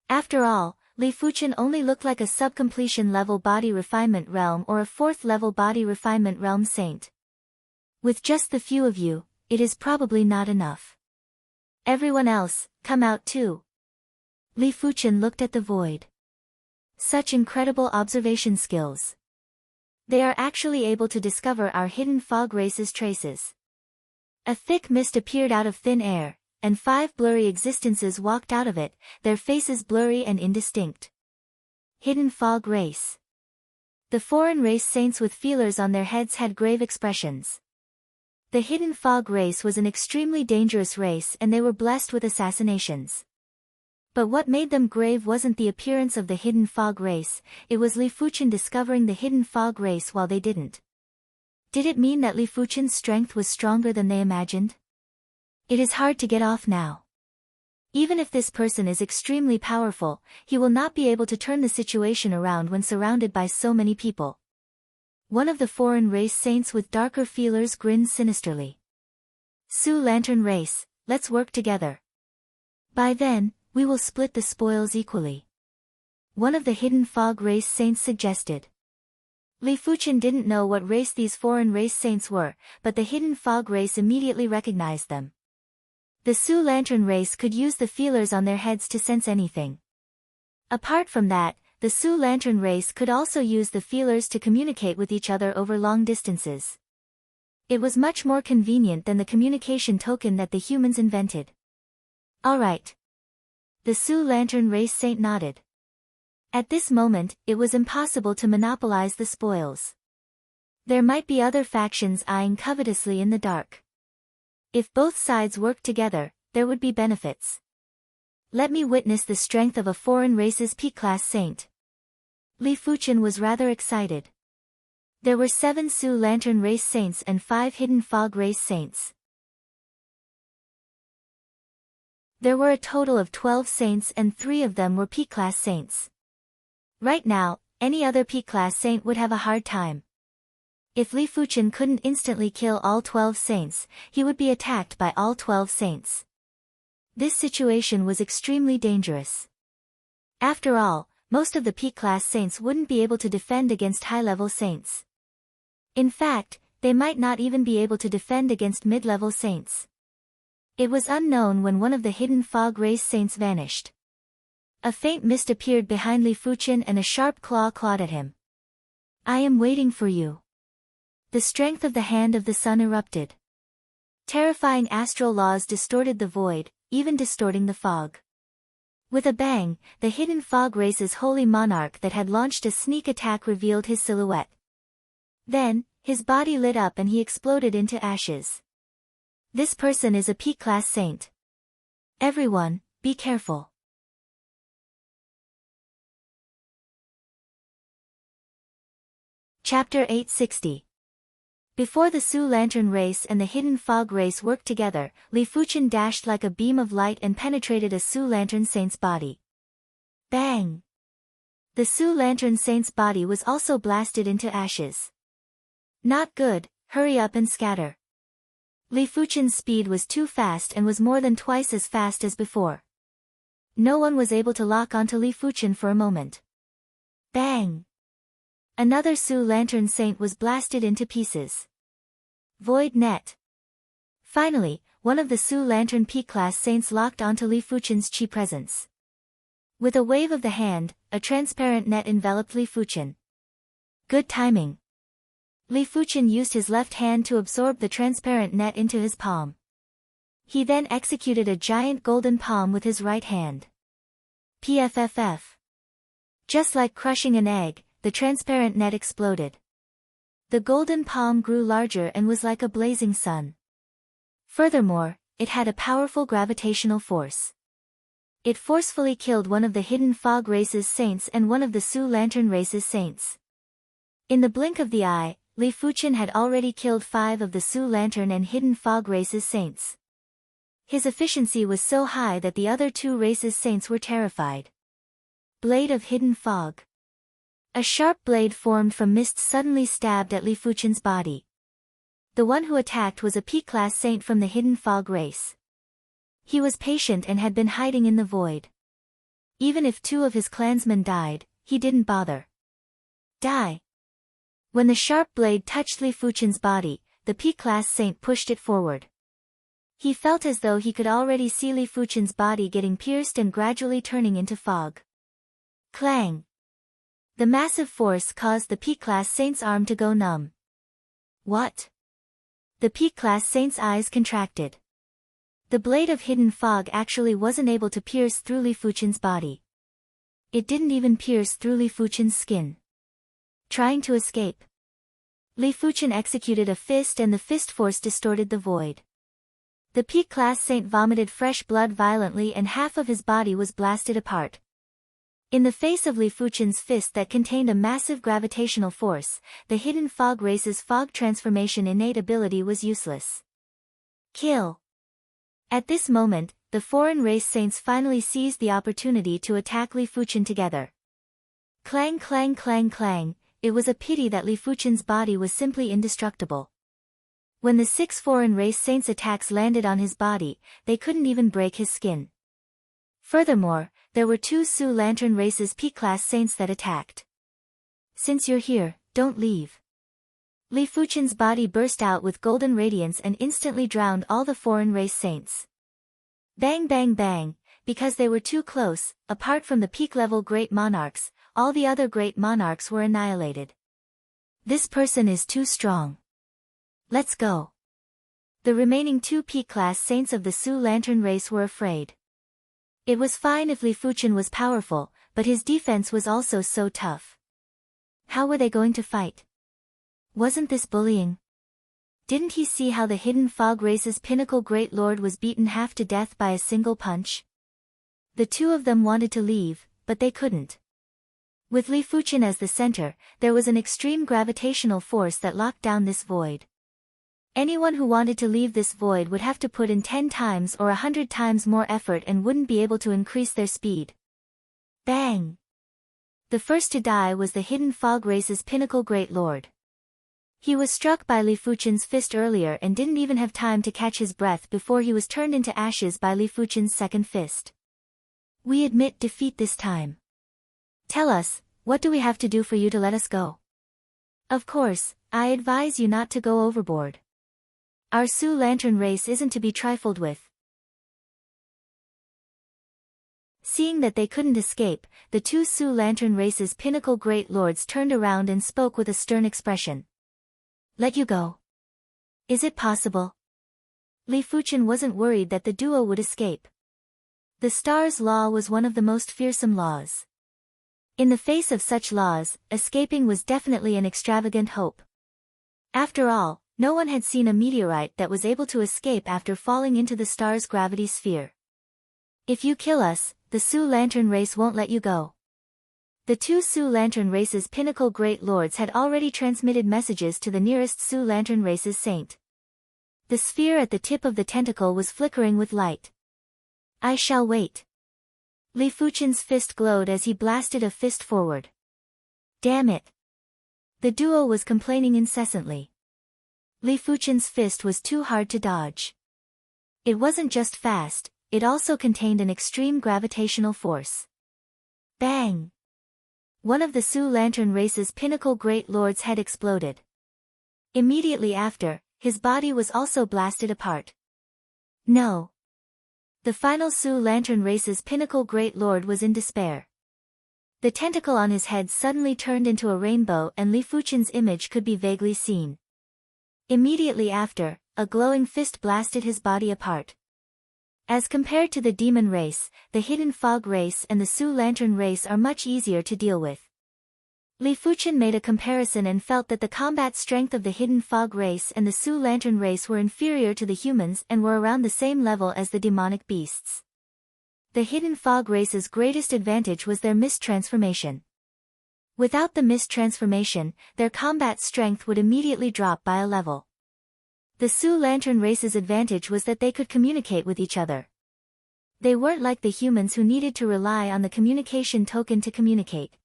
After all, Li Fuchen only looked like a sub-completion level body refinement realm or a 4th level body refinement realm saint. With just the few of you, it is probably not enough. Everyone else, come out too. Li Fuchen looked at the void. Such incredible observation skills. They are actually able to discover our hidden fog race's traces. A thick mist appeared out of thin air, and 5 blurry existences walked out of it, their faces blurry and indistinct. Hidden fog race. The foreign race saints with feelers on their heads had grave expressions. The hidden fog race was an extremely dangerous race and they were blessed with assassinations. But what made them grave wasn't the appearance of the hidden fog race, it was Li Fuchen discovering the hidden fog race while they didn't. Did it mean that Li Fuchen's strength was stronger than they imagined? It is hard to get off now. Even if this person is extremely powerful, he will not be able to turn the situation around when surrounded by so many people. One of the foreign race saints with darker feelers grinned sinisterly. Su Lantern Race, let's work together. By then, we will split the spoils equally. One of the hidden fog race saints suggested. Li Fuchen didn't know what race these foreign race saints were, but the hidden fog race immediately recognized them. The Su Lantern race could use the feelers on their heads to sense anything. Apart from that, the Su Lantern race could also use the feelers to communicate with each other over long distances. It was much more convenient than the communication token that the humans invented. Alright. The Su Lantern race saint nodded. At this moment, it was impossible to monopolize the spoils. There might be other factions eyeing covetously in the dark. If both sides worked together, there would be benefits. Let me witness the strength of a foreign race's P-class saint. Li Fuchen was rather excited. There were 7 Su Lantern race saints and 5 hidden fog race saints. There were a total of 12 saints and 3 of them were P-class saints. Right now, any other P-class saint would have a hard time. If Li Fuchen couldn't instantly kill all 12 saints, he would be attacked by all 12 saints. This situation was extremely dangerous. After all, most of the P-class saints wouldn't be able to defend against high-level saints. In fact, they might not even be able to defend against mid-level saints. It was unknown when one of the hidden fog race saints vanished. A faint mist appeared behind Li Fuchen and a sharp claw clawed at him. I am waiting for you. The strength of the hand of the sun erupted. Terrifying astral laws distorted the void, even distorting the fog. With a bang, the hidden fog race's holy monarch that had launched a sneak attack revealed his silhouette. Then, his body lit up and he exploded into ashes. This person is a P-class saint. Everyone, be careful. Chapter 860. Before the Su Lantern race and the hidden fog race worked together, Li Fuchen dashed like a beam of light and penetrated a Su Lantern saint's body. Bang! The Su Lantern saint's body was also blasted into ashes. Not good, hurry up and scatter. Li Fuchen's speed was too fast and was more than twice as fast as before. No one was able to lock onto Li Fuchen for a moment. Bang! Another Su Lantern saint was blasted into pieces. Void net. Finally, one of the Su Lantern P-class saints locked onto Li Fuchen's chi presence. With a wave of the hand, a transparent net enveloped Li Fuchen. Good timing. Li Fuchen used his left hand to absorb the transparent net into his palm. He then executed a giant golden palm with his right hand. PFFF. Just like crushing an egg, the transparent net exploded. The golden palm grew larger and was like a blazing sun. Furthermore, it had a powerful gravitational force. It forcefully killed one of the hidden fog race's saints and one of the Su Lantern race's saints. In the blink of the eye, Li Fuchen had already killed 5 of the Su Lantern and hidden fog race's saints. His efficiency was so high that the other 2 races' saints were terrified. Blade of hidden fog. A sharp blade formed from mist suddenly stabbed at Li Fuchen's body. The one who attacked was a P-class saint from the hidden fog race. He was patient and had been hiding in the void. Even if 2 of his clansmen died, he didn't bother. Die. When the sharp blade touched Li Fuchen's body, the P-class saint pushed it forward. He felt as though he could already see Li Fuchen's body getting pierced and gradually turning into fog. Clang! The massive force caused the P-class saint's arm to go numb. What? The P-class saint's eyes contracted. The blade of hidden fog actually wasn't able to pierce through Li Fuchen's body. It didn't even pierce through Li Fuchen's skin. Trying to escape. Li Fuchen executed a fist and the fist force distorted the void. The P-class saint vomited fresh blood violently and half of his body was blasted apart. In the face of Li Fuchen's fist that contained a massive gravitational force, the hidden fog race's fog transformation innate ability was useless. Kill. At this moment, the foreign race saints finally seized the opportunity to attack Li Fuchen together. Clang clang clang clang, it was a pity that Li Fuchen's body was simply indestructible. When the 6 foreign race saints' attacks landed on his body, they couldn't even break his skin. Furthermore, there were 2 Su Lantern race's P-class saints that attacked. Since you're here, don't leave. Li Fuchen's body burst out with golden radiance and instantly drowned all the foreign race saints. Bang bang bang, because they were too close, apart from the peak-level great monarchs, all the other great monarchs were annihilated. This person is too strong. Let's go. The remaining 2 peak-class saints of the Su Lantern race were afraid. It was fine if Li Fuchen was powerful, but his defense was also so tough. How were they going to fight? Wasn't this bullying? Didn't he see how the Hidden Fog race's pinnacle Great Lord was beaten half to death by a single punch? The 2 of them wanted to leave, but they couldn't. With Li Fuchen as the center, there was an extreme gravitational force that locked down this void. Anyone who wanted to leave this void would have to put in 10 times or 100 times more effort and wouldn't be able to increase their speed. Bang! The first to die was the Hidden Fog race's pinnacle Great Lord. He was struck by Li Fuchen's fist earlier and didn't even have time to catch his breath before he was turned into ashes by Li Fuchen's second fist. We admit defeat this time. Tell us, what do we have to do for you to let us go? Of course, I advise you not to go overboard. Our Su Lantern race isn't to be trifled with. Seeing that they couldn't escape, the 2 Su Lantern race's pinnacle Great Lords turned around and spoke with a stern expression. Let you go. Is it possible? Li Fuchen wasn't worried that the duo would escape. The Star's Law was one of the most fearsome laws. In the face of such laws, escaping was definitely an extravagant hope. After all, no one had seen a meteorite that was able to escape after falling into the star's gravity sphere. If you kill us, the Su Lantern race won't let you go. The 2 Su Lantern race's pinnacle Great Lords had already transmitted messages to the nearest Su Lantern race's saint. The sphere at the tip of the tentacle was flickering with light. I shall wait. Li Fuchen's fist glowed as he blasted a fist forward. Damn it. The duo was complaining incessantly. Li Fuchen's fist was too hard to dodge. It wasn't just fast, it also contained an extreme gravitational force. Bang! One of the Su Lantern race's pinnacle Great Lords had exploded. Immediately after, his body was also blasted apart. No. The final Su Lantern race's pinnacle Great Lord was in despair. The tentacle on his head suddenly turned into a rainbow and Li Fuchen's image could be vaguely seen. Immediately after, a glowing fist blasted his body apart. As compared to the Demon race, the Hidden Fog race and the Su Lantern race are much easier to deal with. Li Fuchen made a comparison and felt that the combat strength of the Hidden Fog race and the Su Lantern race were inferior to the humans and were around the same level as the demonic beasts. The Hidden Fog race's greatest advantage was their mist transformation. Without the mist transformation, their combat strength would immediately drop by a level. The Su Lantern race's advantage was that they could communicate with each other. They weren't like the humans who needed to rely on the communication token to communicate.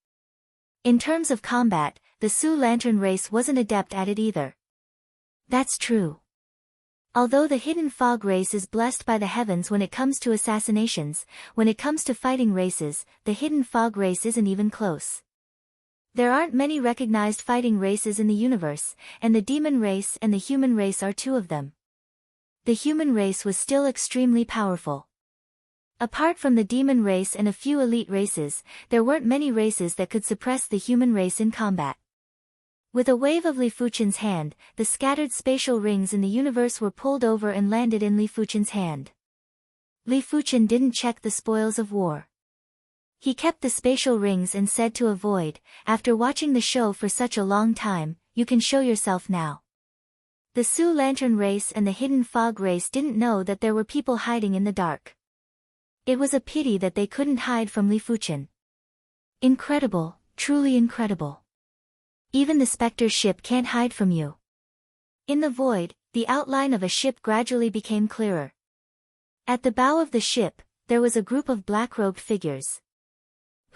In terms of combat, the Su Lantern race wasn't adept at it either. That's true. Although the Hidden Fog race is blessed by the heavens when it comes to assassinations, when it comes to fighting races, the Hidden Fog race isn't even close. There aren't many recognized fighting races in the universe, and the demon race and the human race are 2 of them. The human race was still extremely powerful. Apart from the demon race and a few elite races, there weren't many races that could suppress the human race in combat. With a wave of Li Fuchen's hand, the scattered spatial rings in the universe were pulled over and landed in Li Fuchen's hand. Li Fuchen didn't check the spoils of war. He kept the spatial rings and said to a void, after watching the show for such a long time, you can show yourself now. The Su Lantern race and the Hidden Fog race didn't know that there were people hiding in the dark. It was a pity that they couldn't hide from Li Fuchen. Incredible, truly incredible. Even the Spectre's ship can't hide from you. In the void, the outline of a ship gradually became clearer. At the bow of the ship, there was a group of black-robed figures.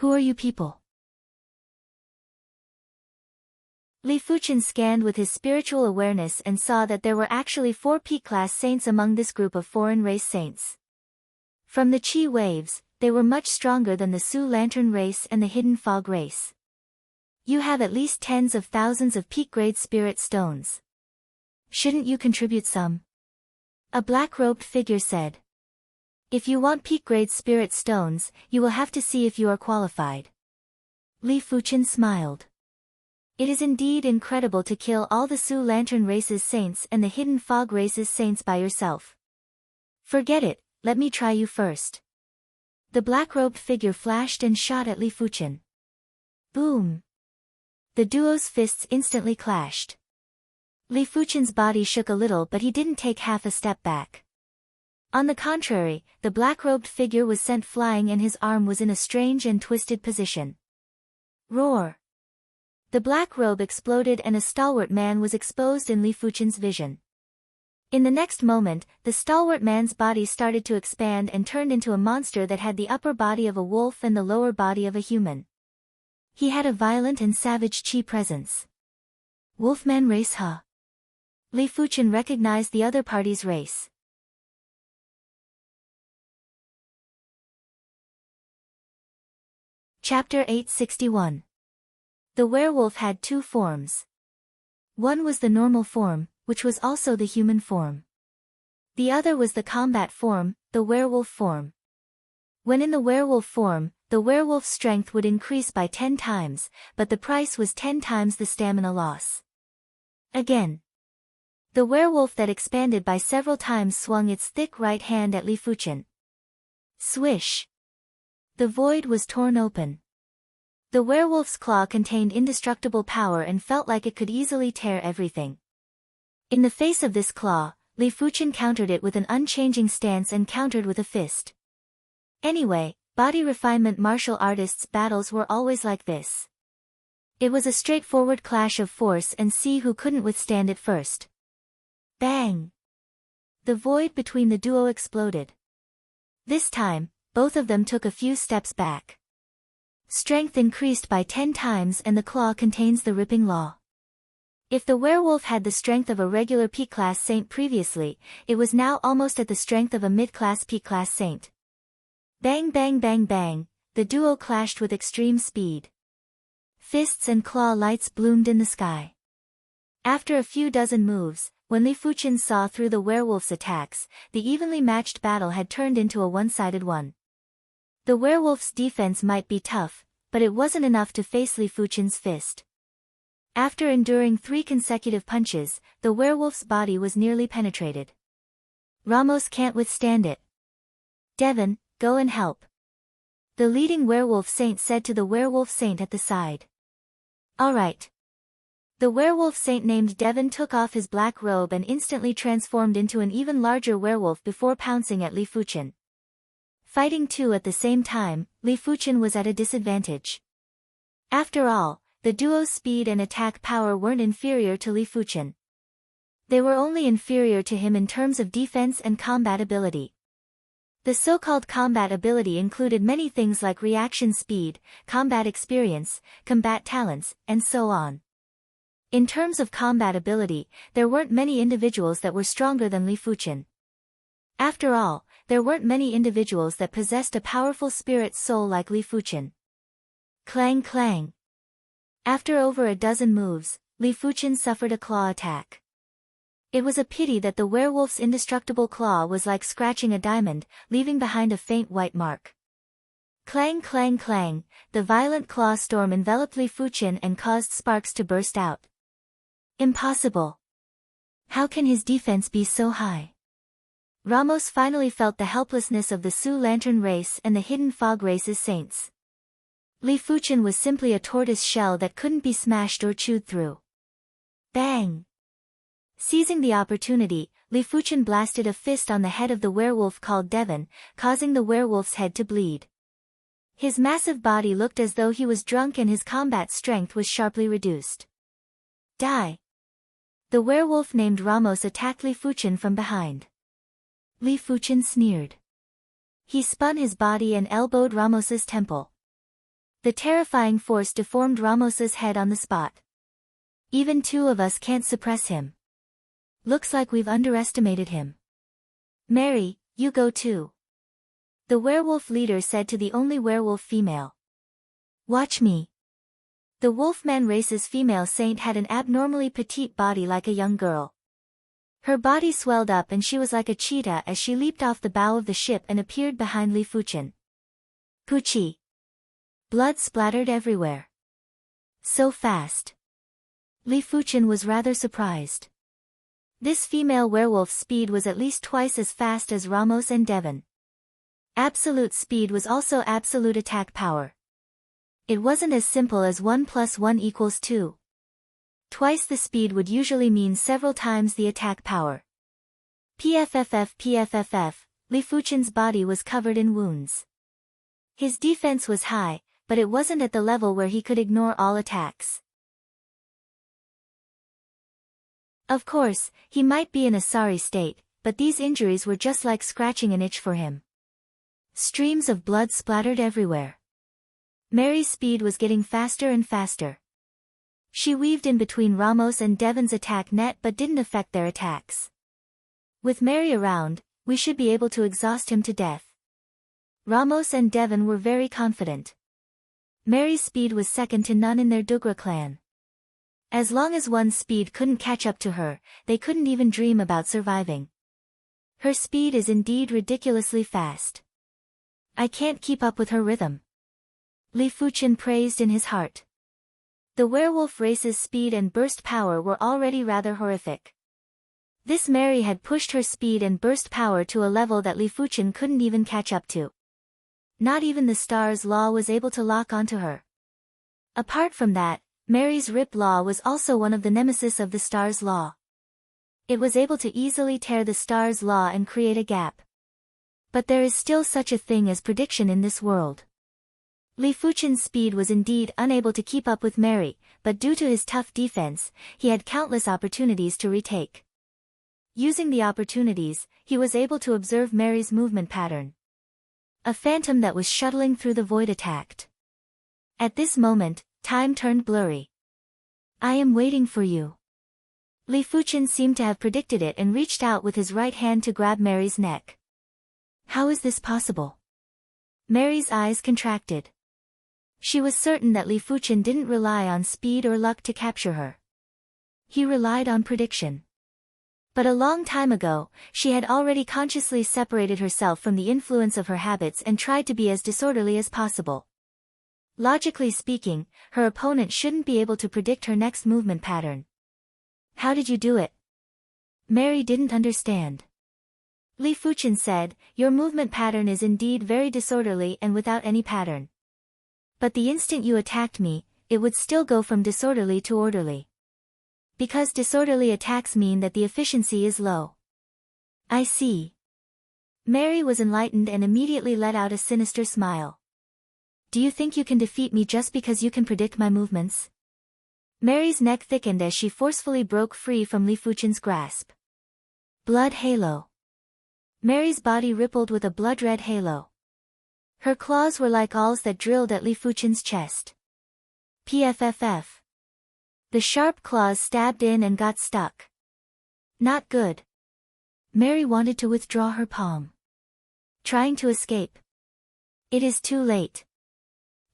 Who are you people? Li Fuchen scanned with his spiritual awareness and saw that there were actually 4 peak-class saints among this group of foreign race saints. From the chi waves, they were much stronger than the Su Lantern race and the Hidden Fog race. You have at least tens of thousands of peak-grade spirit stones. Shouldn't you contribute some? A black-robed figure said. If you want peak-grade spirit stones, you will have to see if you are qualified. Li Fuchen smiled. It is indeed incredible to kill all the Su Lantern race's saints and the Hidden Fog race's saints by yourself. Forget it, let me try you first. The black-robed figure flashed and shot at Li Fuchen. Boom! The duo's fists instantly clashed. Li Fuchen's body shook a little, but he didn't take half a step back. On the contrary, the black-robed figure was sent flying and his arm was in a strange and twisted position. Roar! The black robe exploded and a stalwart man was exposed in Li Fuchen's vision. In the next moment, the stalwart man's body started to expand and turned into a monster that had the upper body of a wolf and the lower body of a human. He had a violent and savage chi presence. Wolfman race, huh? Li Fuchen recognized the other party's race. Chapter 861. The werewolf had two forms. One was the normal form, which was also the human form. The other was the combat form, the werewolf form. When in the werewolf form, the werewolf's strength would increase by 10 times, but the price was 10 times the stamina loss. Again. The werewolf that expanded by several times swung its thick right hand at Li Fuchen. Swish! The void was torn open. The werewolf's claw contained indestructible power and felt like it could easily tear everything. In the face of this claw, Li Fuchen countered it with an unchanging stance and countered with a fist. Anyway, body refinement martial artists' battles were always like this. It was a straightforward clash of force and see who couldn't withstand it first. Bang! The void between the duo exploded. This time, both of them took a few steps back. Strength increased by 10 times and the claw contains the ripping law. If the werewolf had the strength of a regular P-class saint previously, it was now almost at the strength of a mid-class P-class saint. Bang bang bang bang, the duo clashed with extreme speed. Fists and claw lights bloomed in the sky. After a few dozen moves, when Li Fuchen saw through the werewolf's attacks, the evenly matched battle had turned into a one-sided one. The werewolf's defense might be tough, but it wasn't enough to face Li Fuchen's fist. After enduring 3 consecutive punches, the werewolf's body was nearly penetrated. Ramos can't withstand it. Devon, go and help. The leading werewolf saint said to the werewolf saint at the side. All right. The werewolf saint named Devon took off his black robe and instantly transformed into an even larger werewolf before pouncing at Li Fuchen. Fighting two at the same time, Li Fuchen was at a disadvantage. After all, the duo's speed and attack power weren't inferior to Li Fuchen. They were only inferior to him in terms of defense and combat ability. The so-called combat ability included many things like reaction speed, combat experience, combat talents, and so on. In terms of combat ability, there weren't many individuals that were stronger than Li Fuchen. After all, there weren't many individuals that possessed a powerful spirit soul like Li Fuchen. Clang clang. After over a dozen moves, Li Fuchen suffered a claw attack. It was a pity that the werewolf's indestructible claw was like scratching a diamond, leaving behind a faint white mark. Clang clang clang, the violent claw storm enveloped Li Fuchen and caused sparks to burst out. Impossible. How can his defense be so high? Ramos finally felt the helplessness of the Su Lantern race and the Hidden Fog race's saints. Li Fuchen was simply a tortoise shell that couldn't be smashed or chewed through. Bang! Seizing the opportunity, Li Fuchen blasted a fist on the head of the werewolf called Devon, causing the werewolf's head to bleed. His massive body looked as though he was drunk and his combat strength was sharply reduced. Die! The werewolf named Ramos attacked Li Fuchen from behind. Li Fuchen sneered. He spun his body and elbowed Ramos's temple. The terrifying force deformed Ramos's head on the spot. Even two of us can't suppress him. Looks like we've underestimated him. Mary, you go too. The werewolf leader said to the only werewolf female. Watch me. The Wolfman race's female saint had an abnormally petite body like a young girl. Her body swelled up and she was like a cheetah as she leaped off the bow of the ship and appeared behind Li Fuchen. Puchi. Blood splattered everywhere. So fast. Li Fuchen was rather surprised. This female werewolf's speed was at least twice as fast as Ramos and Devon. Absolute speed was also absolute attack power. It wasn't as simple as 1 + 1 = 2. Twice the speed would usually mean several times the attack power. PFFF, Li Fuchen's body was covered in wounds. His defense was high, but it wasn't at the level where he could ignore all attacks. Of course, he might be in a sorry state, but these injuries were just like scratching an itch for him. Streams of blood splattered everywhere. Mary's speed was getting faster and faster. She weaved in between Ramos and Devon's attack net but didn't affect their attacks. With Mary around, we should be able to exhaust him to death. Ramos and Devon were very confident. Mary's speed was second to none in their Dugra clan. As long as one's speed couldn't catch up to her, they couldn't even dream about surviving. Her speed is indeed ridiculously fast. I can't keep up with her rhythm. Li Fuchen praised in his heart. The werewolf race's speed and burst power were already rather horrific. This Mary had pushed her speed and burst power to a level that Li Fuchen couldn't even catch up to. Not even the Star's Law was able to lock onto her. Apart from that, Mary's Rip Law was also one of the nemesis of the Star's Law. It was able to easily tear the Star's Law and create a gap. But there is still such a thing as prediction in this world. Li Fuchen's speed was indeed unable to keep up with Mary, but due to his tough defense, he had countless opportunities to retake. Using the opportunities, he was able to observe Mary's movement pattern. A phantom that was shuttling through the void attacked. At this moment, time turned blurry. I am waiting for you. Li Fuchen seemed to have predicted it and reached out with his right hand to grab Mary's neck. How is this possible? Mary's eyes contracted. She was certain that Li Fuchen didn't rely on speed or luck to capture her. He relied on prediction. But a long time ago, she had already consciously separated herself from the influence of her habits and tried to be as disorderly as possible. Logically speaking, her opponent shouldn't be able to predict her next movement pattern. How did you do it? Mary didn't understand. Li Fuchen said, your movement pattern is indeed very disorderly and without any pattern. But the instant you attacked me, it would still go from disorderly to orderly. Because disorderly attacks mean that the efficiency is low. I see. Mary was enlightened and immediately let out a sinister smile. Do you think you can defeat me just because you can predict my movements? Mary's neck thickened as she forcefully broke free from Li Fuchen's grasp. Blood halo. Mary's body rippled with a blood-red halo. Her claws were like awls that drilled at Li Fuchen's chest. PFFF. The sharp claws stabbed in and got stuck. Not good. Mary wanted to withdraw her palm. Trying to escape. It is too late.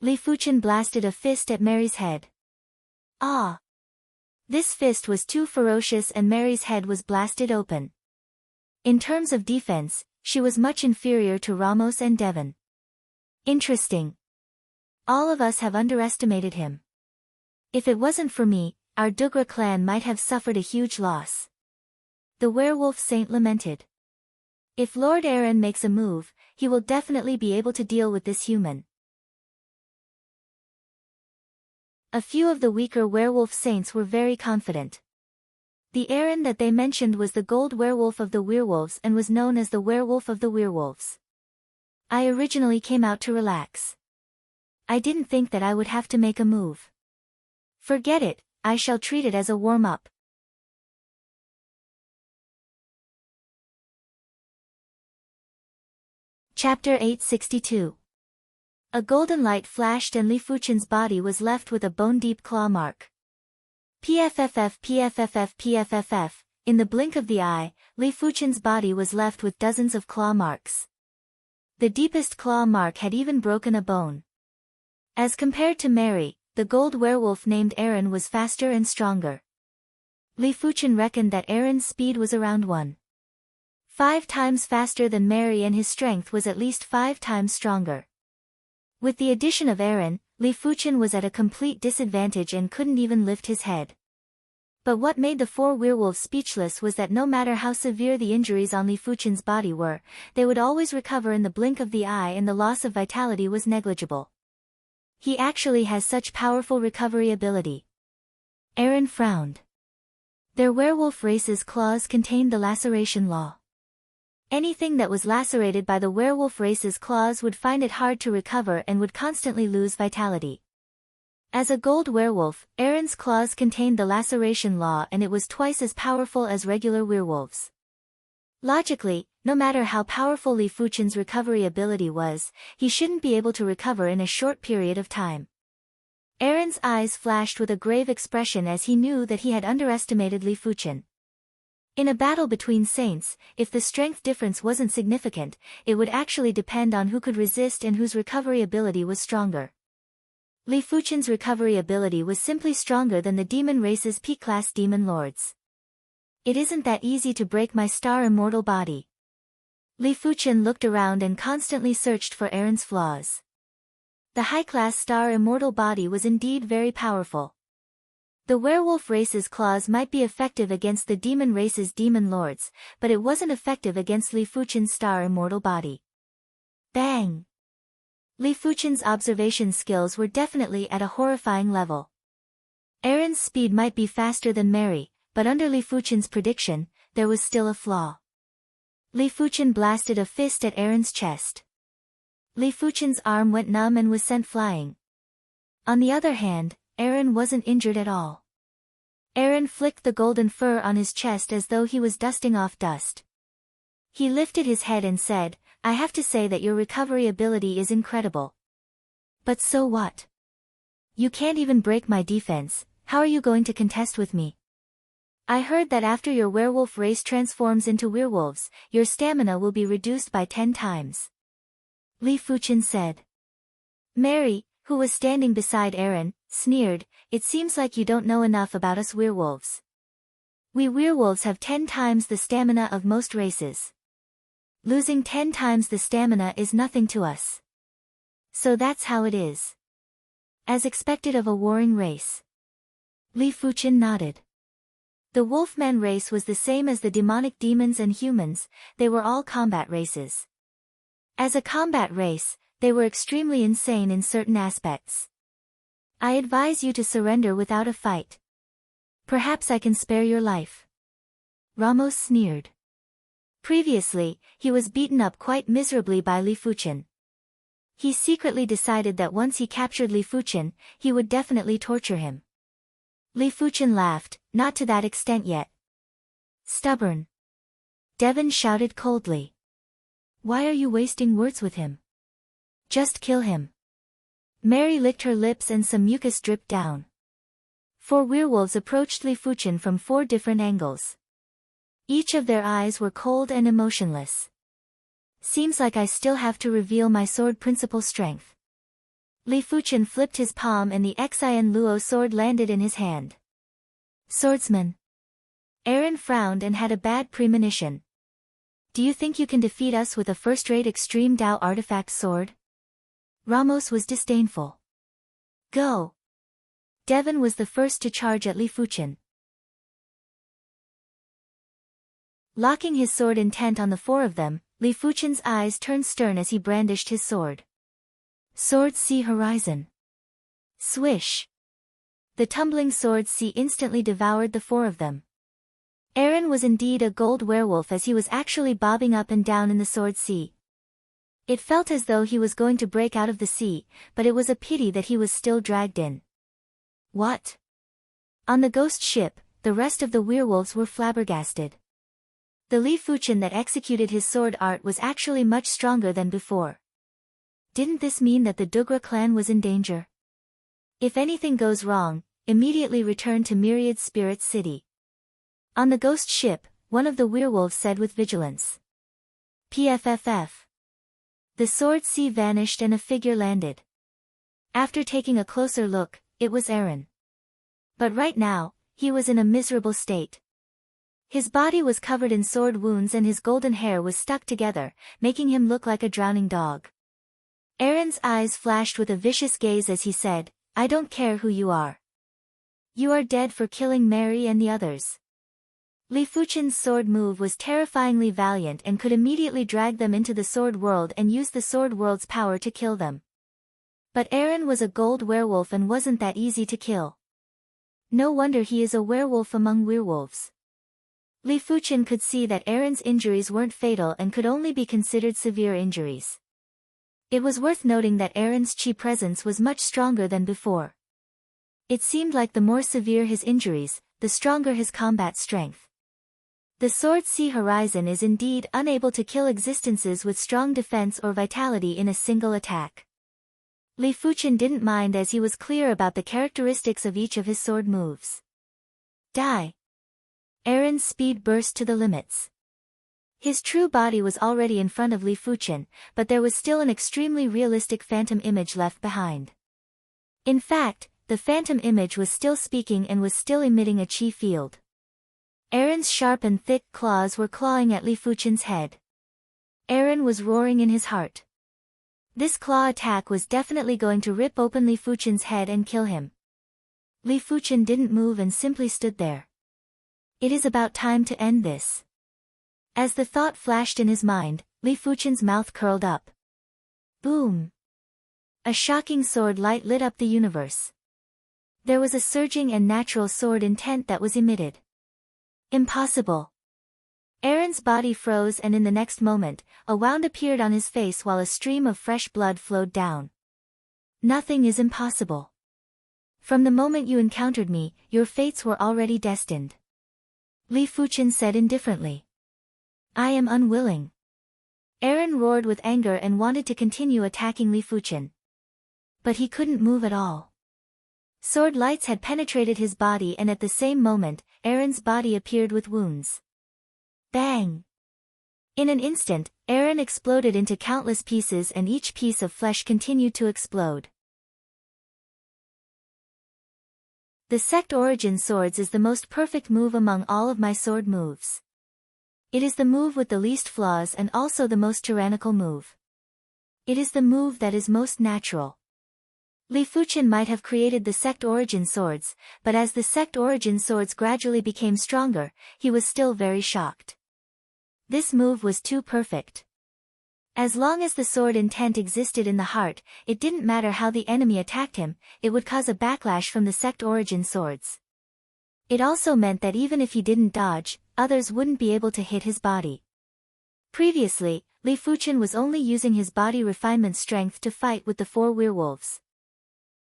Li Fuchen blasted a fist at Mary's head. Ah! This fist was too ferocious and Mary's head was blasted open. In terms of defense, she was much inferior to Ramos and Devon. Interesting. All of us have underestimated him. If it wasn't for me, our Dugra clan might have suffered a huge loss. The werewolf saint lamented. If Lord Aaron makes a move, he will definitely be able to deal with this human. A few of the weaker werewolf saints were very confident. The Aaron that they mentioned was the gold werewolf of the werewolves and was known as the werewolf of the werewolves. I originally came out to relax. I didn't think that I would have to make a move. Forget it, I shall treat it as a warm-up. Chapter 862. A golden light flashed and Li Fuchen's body was left with a bone-deep claw mark. PFFF. In the blink of the eye, Li Fuchen's body was left with dozens of claw marks. The deepest claw mark had even broken a bone. As compared to Mary, the gold werewolf named Aaron was faster and stronger. Li Fuchen reckoned that Aaron's speed was around 1.5 times faster than Mary, and his strength was at least 5 times stronger. With the addition of Aaron, Li Fuchen was at a complete disadvantage and couldn't even lift his head. But what made the 4 werewolves speechless was that no matter how severe the injuries on Li Fuchen's body were, they would always recover in the blink of the eye, and the loss of vitality was negligible. He actually has such powerful recovery ability. Aaron frowned. Their werewolf race's claws contained the laceration law. Anything that was lacerated by the werewolf race's claws would find it hard to recover and would constantly lose vitality. As a gold werewolf, Aaron's claws contained the laceration law, and it was twice as powerful as regular werewolves. Logically, no matter how powerful Li Fuchen's recovery ability was, he shouldn't be able to recover in a short period of time. Aaron's eyes flashed with a grave expression as he knew that he had underestimated Li Fuchen. In a battle between saints, if the strength difference wasn't significant, it would actually depend on who could resist and whose recovery ability was stronger. Li Fuchen's recovery ability was simply stronger than the demon race's P-class demon lords. It isn't that easy to break my star immortal body. Li Fuchen looked around and constantly searched for Aaron's flaws. The high-class star immortal body was indeed very powerful. The werewolf race's claws might be effective against the demon race's demon lords, but it wasn't effective against Li Fuchen's star immortal body. Bang! Li Fuchen's observation skills were definitely at a horrifying level. Aaron's speed might be faster than Mary, but under Li Fuchen's prediction, there was still a flaw. Li Fuchen blasted a fist at Aaron's chest. Li Fuchen's arm went numb and was sent flying. On the other hand, Aaron wasn't injured at all. Aaron flicked the golden fur on his chest as though he was dusting off dust. He lifted his head and said, "I have to say that your recovery ability is incredible. But so what? You can't even break my defense. How are you going to contest with me? I heard that after your werewolf race transforms into werewolves, your stamina will be reduced by 10 times. Li Fuchen said. Mary, who was standing beside Aaron, sneered, "It seems like you don't know enough about us werewolves. We werewolves have 10 times the stamina of most races. Losing 10 times the stamina is nothing to us. So that's how it is. As expected of a warring race." Li Fuchen nodded. The Wolfman race was the same as the demonic demons and humans, they were all combat races. As a combat race, they were extremely insane in certain aspects. I advise you to surrender without a fight. Perhaps I can spare your life. Ramos sneered. Previously, he was beaten up quite miserably by Li Fuchen. He secretly decided that once he captured Li Fuchen, he would definitely torture him. Li Fuchen laughed, "Not to that extent yet." Stubborn. Devon shouted coldly. "Why are you wasting words with him? Just kill him." Mary licked her lips and some mucus dripped down. 4 werewolves approached Li Fuchen from 4 different angles. Each of their eyes were cold and emotionless. "Seems like I still have to reveal my sword principal strength." Li Fuchen flipped his palm and the Xian Luo sword landed in his hand. "Swordsman." Aaron frowned and had a bad premonition. "Do you think you can defeat us with a first-rate extreme Dao artifact sword?" Ramos was disdainful. "Go." Devon was the first to charge at Li Fuchen. Locking his sword intent on the 4 of them, Li Fuchen's eyes turned stern as he brandished his sword. Sword See Horizon. Swish. The tumbling sword sea instantly devoured the 4 of them. Aaron was indeed a gold werewolf as he was actually bobbing up and down in the sword sea. It felt as though he was going to break out of the sea, but it was a pity that he was still dragged in. What? On the ghost ship, the rest of the werewolves were flabbergasted. The Li Fuchen that executed his sword art was actually much stronger than before. Didn't this mean that the Dugra clan was in danger? If anything goes wrong, immediately return to Myriad Spirit City. On the ghost ship, one of the werewolves said with vigilance. PFFF. The sword sea vanished and a figure landed. After taking a closer look, it was Aaron. But right now, he was in a miserable state. His body was covered in sword wounds and his golden hair was stuck together, making him look like a drowning dog. Aaron's eyes flashed with a vicious gaze as he said, "I don't care who you are. You are dead for killing Mary and the others." Li Fuchen's sword move was terrifyingly valiant and could immediately drag them into the sword world and use the sword world's power to kill them. But Aaron was a gold werewolf and wasn't that easy to kill. No wonder he is a werewolf among werewolves. Li Fuchen could see that Aaron's injuries weren't fatal and could only be considered severe injuries. It was worth noting that Aaron's chi presence was much stronger than before. It seemed like the more severe his injuries, the stronger his combat strength. The Sword Sea Horizon is indeed unable to kill existences with strong defense or vitality in a single attack. Li Fuchen didn't mind as he was clear about the characteristics of each of his sword moves. Die! Aaron's speed burst to the limits. His true body was already in front of Li Fuchen, but there was still an extremely realistic phantom image left behind. In fact, the phantom image was still speaking and was still emitting a chi field. Aaron's sharp and thick claws were clawing at Li Fuchen's head. Aaron was roaring in his heart. This claw attack was definitely going to rip open Li Fuchen's head and kill him. Li Fuchen didn't move and simply stood there. It is about time to end this. As the thought flashed in his mind, Li Fuchen's mouth curled up. Boom! A shocking sword light lit up the universe. There was a surging and natural sword intent that was emitted. Impossible! Aaron's body froze and in the next moment, a wound appeared on his face while a stream of fresh blood flowed down. Nothing is impossible. From the moment you encountered me, your fates were already destined. Li Fuchen said indifferently. I am unwilling. Aaron roared with anger and wanted to continue attacking Li Fuchen. But he couldn't move at all. Sword lights had penetrated his body and at the same moment, Aaron's body appeared with wounds. Bang! In an instant, Aaron exploded into countless pieces and each piece of flesh continued to explode. The Sect Origin Swords is the most perfect move among all of my sword moves. It is the move with the least flaws and also the most tyrannical move. It is the move that is most natural. Li Fuchen might have created the Sect Origin Swords, but as the Sect Origin Swords gradually became stronger, he was still very shocked. This move was too perfect. As long as the sword intent existed in the heart, it didn't matter how the enemy attacked him, it would cause a backlash from the Sect Origin Swords. It also meant that even if he didn't dodge, others wouldn't be able to hit his body. Previously, Li Fuchen was only using his body refinement strength to fight with the 4 werewolves.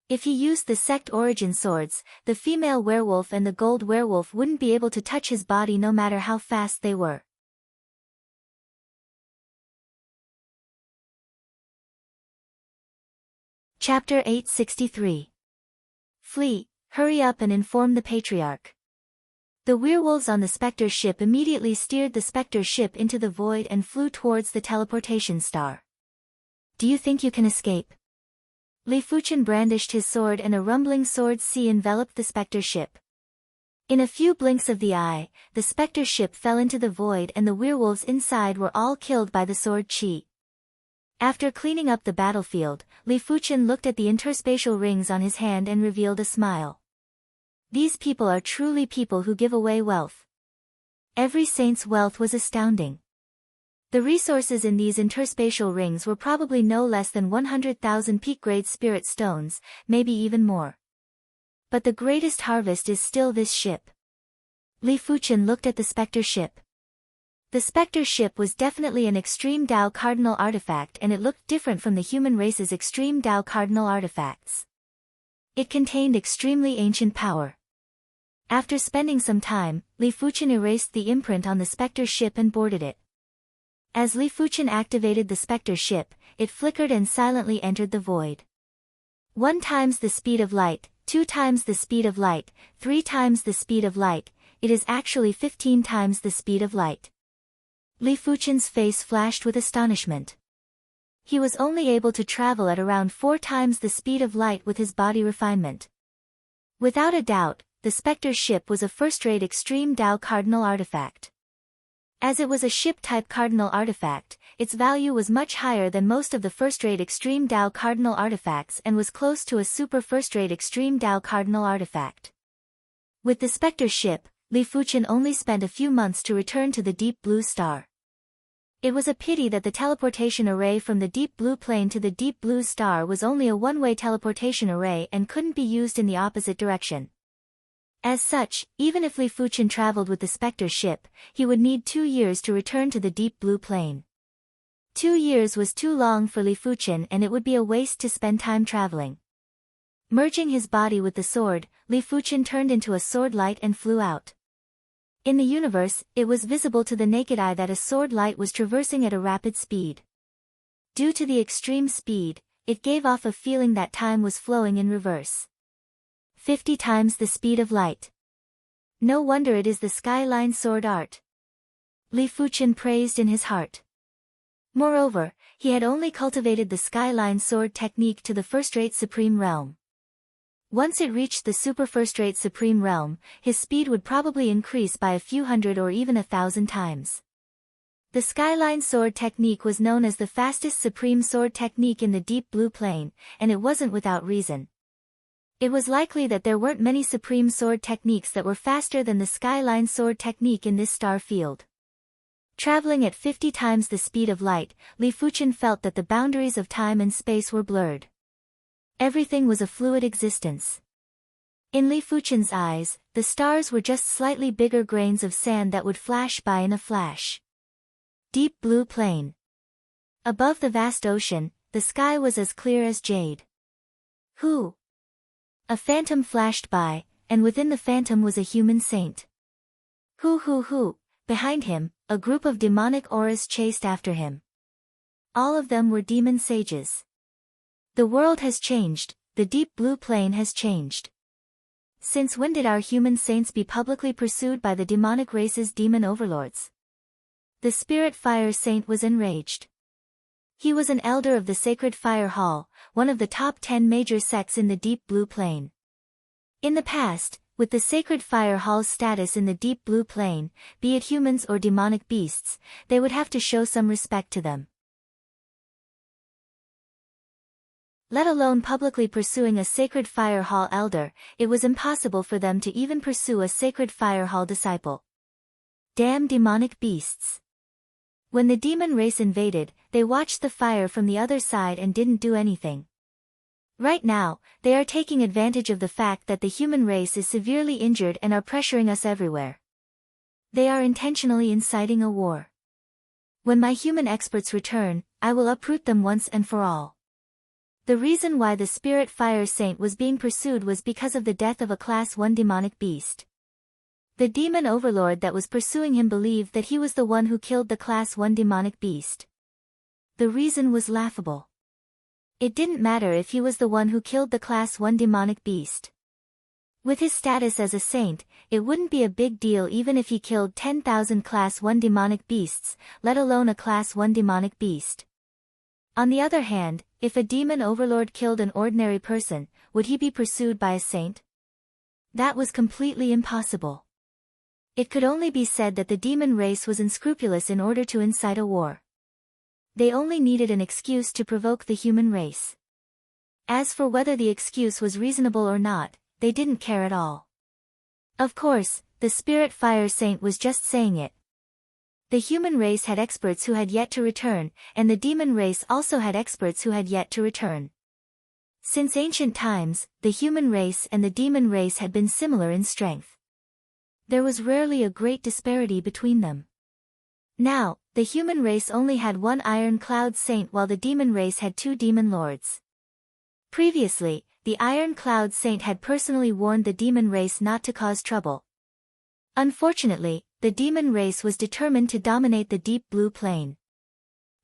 If he used the Sect Origin Swords, the female werewolf and the gold werewolf wouldn't be able to touch his body no matter how fast they were. Chapter 863. Flee, hurry up and inform the Patriarch. The werewolves on the Spectre's ship immediately steered the Spectre's ship into the void and flew towards the teleportation star. Do you think you can escape? Li Fuchen brandished his sword and a rumbling sword sea enveloped the Spectre's ship. In a few blinks of the eye, the Spectre's ship fell into the void and the werewolves inside were all killed by the sword chi. After cleaning up the battlefield, Li Fuchen looked at the interspatial rings on his hand and revealed a smile. These people are truly people who give away wealth. Every saint's wealth was astounding. The resources in these interspatial rings were probably no less than 100,000 peak-grade spirit stones, maybe even more. But the greatest harvest is still this ship. Li Fuchen looked at the Spectre ship. The Spectre ship was definitely an extreme Dao cardinal artifact and it looked different from the human race's extreme Dao cardinal artifacts. It contained extremely ancient power. After spending some time, Li Fuchen erased the imprint on the Spectre ship and boarded it. As Li Fuchen activated the Spectre ship, it flickered and silently entered the void. 1 times the speed of light, 2 times the speed of light, 3 times the speed of light, it is actually 15 times the speed of light. Li Fuchen's face flashed with astonishment. He was only able to travel at around 4 times the speed of light with his body refinement. Without a doubt, the Spectre ship was a first-rate extreme Tao cardinal artifact. As it was a ship-type cardinal artifact, its value was much higher than most of the first-rate extreme Tao cardinal artifacts and was close to a super first-rate extreme Tao cardinal artifact. With the Spectre ship, Li Fuqian only spent a few months to return to the Deep Blue Star. It was a pity that the teleportation array from the Deep Blue Plane to the Deep Blue Star was only a one-way teleportation array and couldn't be used in the opposite direction. As such, even if Li Fuqian traveled with the Spectre ship, he would need 2 years to return to the Deep Blue Plane. 2 years was too long for Li Fuqian and it would be a waste to spend time traveling. Merging his body with the sword, Li Fuqian turned into a sword light and flew out. In the universe, it was visible to the naked eye that a sword light was traversing at a rapid speed. Due to the extreme speed, it gave off a feeling that time was flowing in reverse. 50 times the speed of light. No wonder it is the skyline sword art. Li Fuqian praised in his heart. Moreover, he had only cultivated the skyline sword technique to the first-rate supreme realm. Once it reached the super first-rate supreme realm, his speed would probably increase by a few hundred or even 1,000 times. The skyline sword technique was known as the fastest supreme sword technique in the Deep Blue Plane, and it wasn't without reason. It was likely that there weren't many supreme sword techniques that were faster than the skyline sword technique in this star field. Traveling at 50 times the speed of light, Li Fuqian felt that the boundaries of time and space were blurred. Everything was a fluid existence. In Li Fuqian's eyes, the stars were just slightly bigger grains of sand that would flash by in a flash. Deep Blue Plane. Above the vast ocean, the sky was as clear as jade. Who? A phantom flashed by, and within the phantom was a human saint. Who, behind him, a group of demonic auras chased after him. All of them were demon sages. The world has changed, the Deep Blue Plane has changed. Since when did our human saints be publicly pursued by the demonic race's demon overlords? The Spirit Fire Saint was enraged. He was an elder of the Sacred Fire Hall, one of the top 10 major sects in the Deep Blue Plane. In the past, with the Sacred Fire Hall's status in the Deep Blue Plane, be it humans or demonic beasts, they would have to show some respect to them. Let alone publicly pursuing a Sacred Fire Hall elder, it was impossible for them to even pursue a Sacred Fire Hall disciple. Damn demonic beasts. When the demon race invaded, they watched the fire from the other side and didn't do anything. Right now, they are taking advantage of the fact that the human race is severely injured and are pressuring us everywhere. They are intentionally inciting a war. When my human experts return, I will uproot them once and for all. The reason why the Spirit Fire Saint was being pursued was because of the death of a Class 1 demonic beast. The demon overlord that was pursuing him believed that he was the one who killed the Class 1 demonic beast. The reason was laughable. It didn't matter if he was the one who killed the Class 1 demonic beast. With his status as a saint, it wouldn't be a big deal even if he killed 10,000 Class 1 demonic beasts, let alone a Class 1 demonic beast. On the other hand, if a demon overlord killed an ordinary person, would he be pursued by a saint? That was completely impossible. It could only be said that the demon race was unscrupulous in order to incite a war. They only needed an excuse to provoke the human race. As for whether the excuse was reasonable or not, they didn't care at all. Of course, the Spirit Fire Saint was just saying it. The human race had experts who had yet to return, and the demon race also had experts who had yet to return. Since ancient times, the human race and the demon race had been similar in strength. There was rarely a great disparity between them. Now, the human race only had one Iron Cloud Saint while the demon race had 2 demon lords. Previously, the Iron Cloud Saint had personally warned the demon race not to cause trouble. Unfortunately, the demon race was determined to dominate the Deep Blue Plane.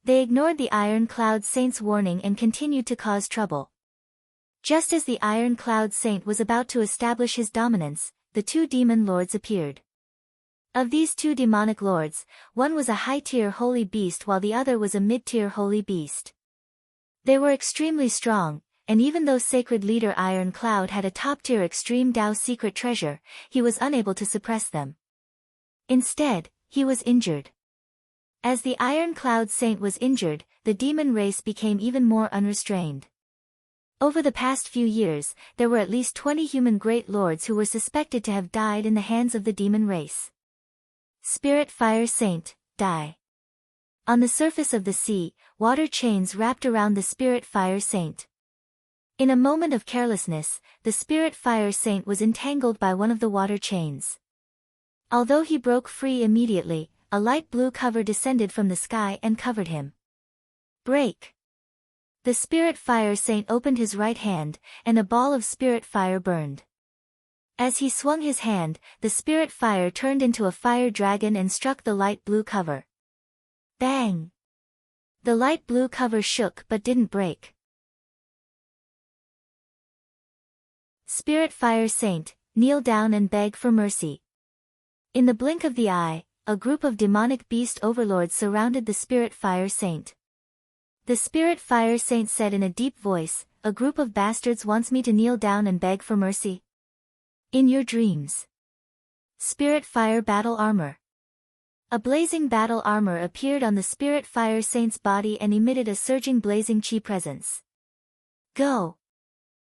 They ignored the Iron Cloud Saint's warning and continued to cause trouble. Just as the Iron Cloud Saint was about to establish his dominance, the 2 demon lords appeared. Of these 2 demonic lords, one was a high-tier holy beast while the other was a mid-tier holy beast. They were extremely strong, and even though sacred leader Iron Cloud had a top-tier extreme Tao secret treasure, he was unable to suppress them. Instead, he was injured. As the Iron Cloud Saint was injured, the demon race became even more unrestrained. Over the past few years, there were at least 20 human great lords who were suspected to have died in the hands of the demon race. Spirit Fire Saint, die. On the surface of the sea, water chains wrapped around the Spirit Fire Saint. In a moment of carelessness, the Spirit Fire Saint was entangled by one of the water chains. Although he broke free immediately, a light blue cover descended from the sky and covered him. Break! The Spirit Fire Saint opened his right hand, and a ball of spirit fire burned. As he swung his hand, the spirit fire turned into a fire dragon and struck the light blue cover. Bang! The light blue cover shook but didn't break. Spirit Fire Saint, kneel down and beg for mercy. In the blink of the eye, a group of demonic beast overlords surrounded the Spirit Fire Saint. The Spirit Fire Saint said in a deep voice, "A group of bastards wants me to kneel down and beg for mercy? In your dreams." Spirit Fire Battle Armor. A blazing battle armor appeared on the Spirit Fire Saint's body and emitted a surging blazing chi presence. Go!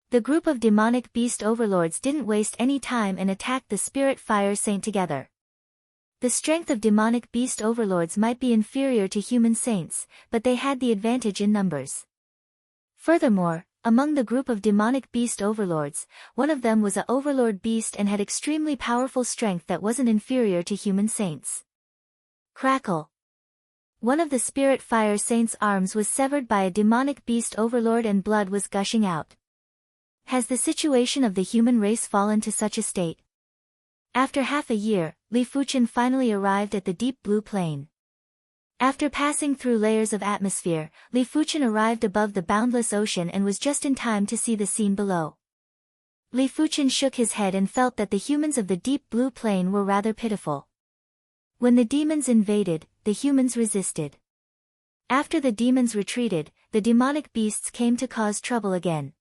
The group of demonic beast overlords didn't waste any time and attacked the Spirit Fire Saint together. The strength of demonic beast overlords might be inferior to human saints, but they had the advantage in numbers. Furthermore, among the group of demonic beast overlords, one of them was a overlord beast and had extremely powerful strength that wasn't inferior to human saints. Crackle! One of the Spirit Fire Saint's arms was severed by a demonic beast overlord and blood was gushing out. Has the situation of the human race fallen to such a state? After half a year, Li Fuchen finally arrived at the deep blue plain. After passing through layers of atmosphere, Li Fuchen arrived above the boundless ocean and was just in time to see the scene below. Li Fuchen shook his head and felt that the humans of the deep blue plain were rather pitiful. When the demons invaded, the humans resisted. After the demons retreated, the demonic beasts came to cause trouble again.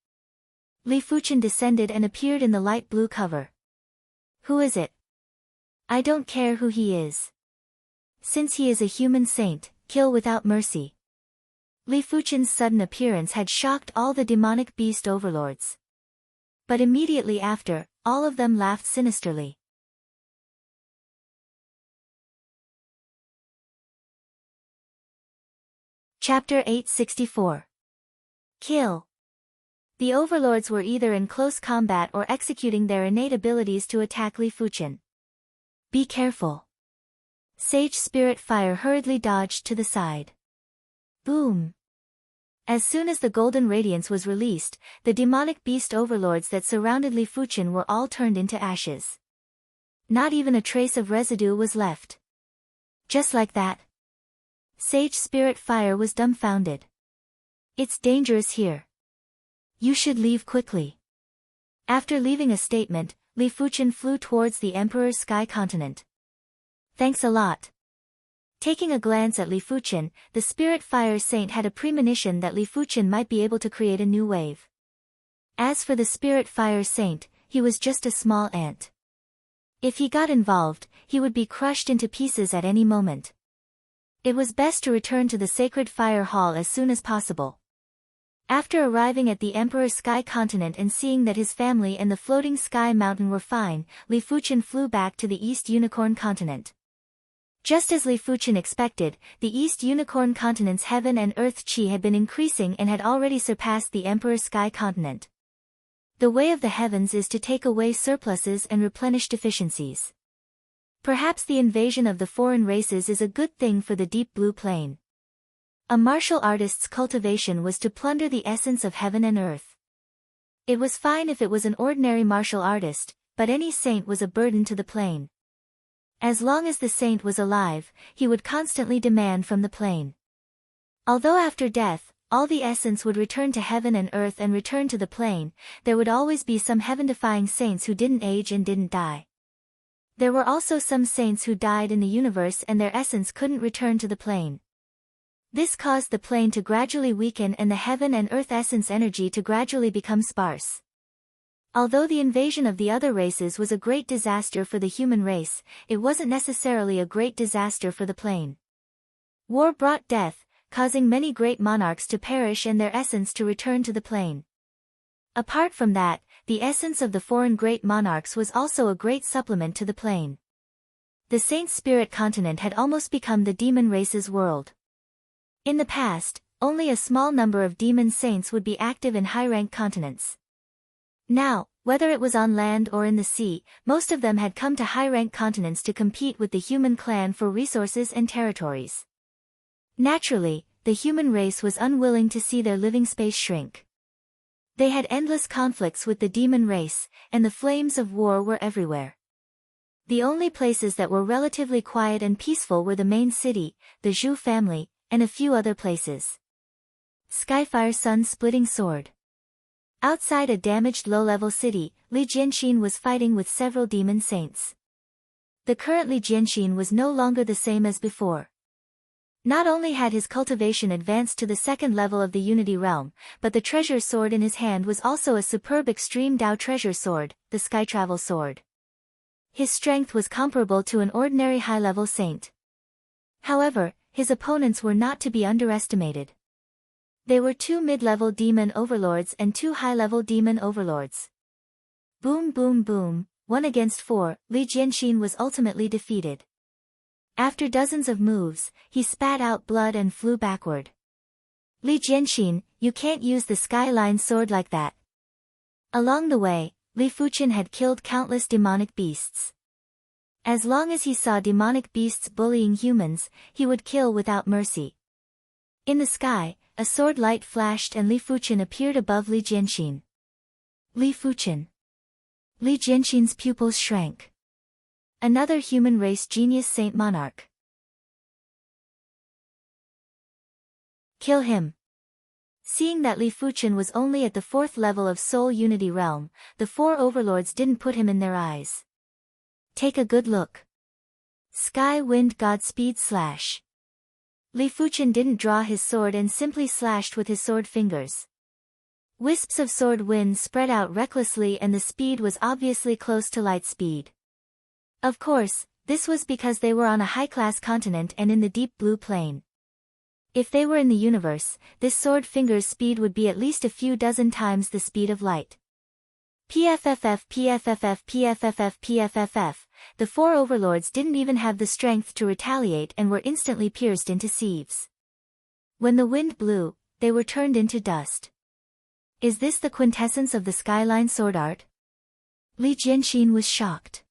Li Fuchen descended and appeared in the light blue cover. Who is it? I don't care who he is. Since he is a human saint, kill without mercy. Li Fuchen's sudden appearance had shocked all the demonic beast overlords. But immediately after, all of them laughed sinisterly. Chapter 864. Kill. The overlords were either in close combat or executing their innate abilities to attack Li Fuchen. Be careful. Sage Spirit Fire hurriedly dodged to the side. Boom! As soon as the golden radiance was released, the demonic beast overlords that surrounded Li Fuchen were all turned into ashes. Not even a trace of residue was left. Just like that. Sage Spirit Fire was dumbfounded. It's dangerous here. You should leave quickly. After leaving a statement, Li Fuchen flew towards the Emperor's Sky Continent. Thanks a lot. Taking a glance at Li Fuchen, the Spirit Fire Saint had a premonition that Li Fuchen might be able to create a new wave. As for the Spirit Fire Saint, he was just a small ant. If he got involved, he would be crushed into pieces at any moment. It was best to return to the Sacred Fire Hall as soon as possible. After arriving at the Emperor's Sky Continent and seeing that his family and the floating Sky Mountain were fine, Li Fuchen flew back to the East Unicorn Continent. Just as Li Fuchen expected, the East Unicorn Continent's heaven and earth chi had been increasing and had already surpassed the Emperor's Sky Continent. The way of the heavens is to take away surpluses and replenish deficiencies. Perhaps the invasion of the foreign races is a good thing for the deep blue plain. A martial artist's cultivation was to plunder the essence of heaven and earth. It was fine if it was an ordinary martial artist, but any saint was a burden to the plane. As long as the saint was alive, he would constantly demand from the plane. Although after death, all the essence would return to heaven and earth and return to the plane, there would always be some heaven-defying saints who didn't age and didn't die. There were also some saints who died in the universe and their essence couldn't return to the plane. This caused the plane to gradually weaken and the heaven and earth essence energy to gradually become sparse. Although the invasion of the other races was a great disaster for the human race, it wasn't necessarily a great disaster for the plane. War brought death, causing many great monarchs to perish and their essence to return to the plane. Apart from that, the essence of the foreign great monarchs was also a great supplement to the plane. The Saint Spirit continent had almost become the demon race's world. In the past, only a small number of demon saints would be active in high-rank continents. Now, whether it was on land or in the sea, most of them had come to high-rank continents to compete with the human clan for resources and territories. Naturally, the human race was unwilling to see their living space shrink. They had endless conflicts with the demon race, and the flames of war were everywhere. The only places that were relatively quiet and peaceful were the main city, the Zhu family, and a few other places. Skyfire Sun-Splitting Sword. Outside a damaged low-level city, Li Jianxin was fighting with several demon saints. The current Li Jianxin was no longer the same as before. Not only had his cultivation advanced to the second level of the Unity Realm, but the treasure sword in his hand was also a superb Extreme Dao treasure sword, the Sky Travel Sword. His strength was comparable to an ordinary high-level saint. However, his opponents were not to be underestimated. They were 2 mid-level demon overlords and 2 high-level demon overlords. Boom boom boom, 1 against 4, Li Jianxin was ultimately defeated. After dozens of moves, he spat out blood and flew backward. Li Jianxin, you can't use the Skyline sword like that. Along the way, Li Fuchen had killed countless demonic beasts. As long as he saw demonic beasts bullying humans, he would kill without mercy. In the sky, a sword light flashed and Li Fuchen appeared above Li Jianxin. Li Fuchen. Li Jianxin's pupils shrank. Another human race genius Saint Monarch. Kill him. Seeing that Li Fuchen was only at the 4th level of Soul Unity Realm, the 4 overlords didn't put him in their eyes. Take a good look. Sky Wind Godspeed Slash. Li Fuchen didn't draw his sword and simply slashed with his sword fingers. Wisps of sword wind spread out recklessly and the speed was obviously close to light speed. Of course, this was because they were on a high-class continent and in the deep blue plane. If they were in the universe, this sword finger's speed would be at least a few dozen times the speed of light. PFFF PFFF PFFF PFFF, the 4 overlords didn't even have the strength to retaliate and were instantly pierced into sieves. When the wind blew, they were turned into dust. Is this the quintessence of the Skyline sword art? Li Jianxin was shocked.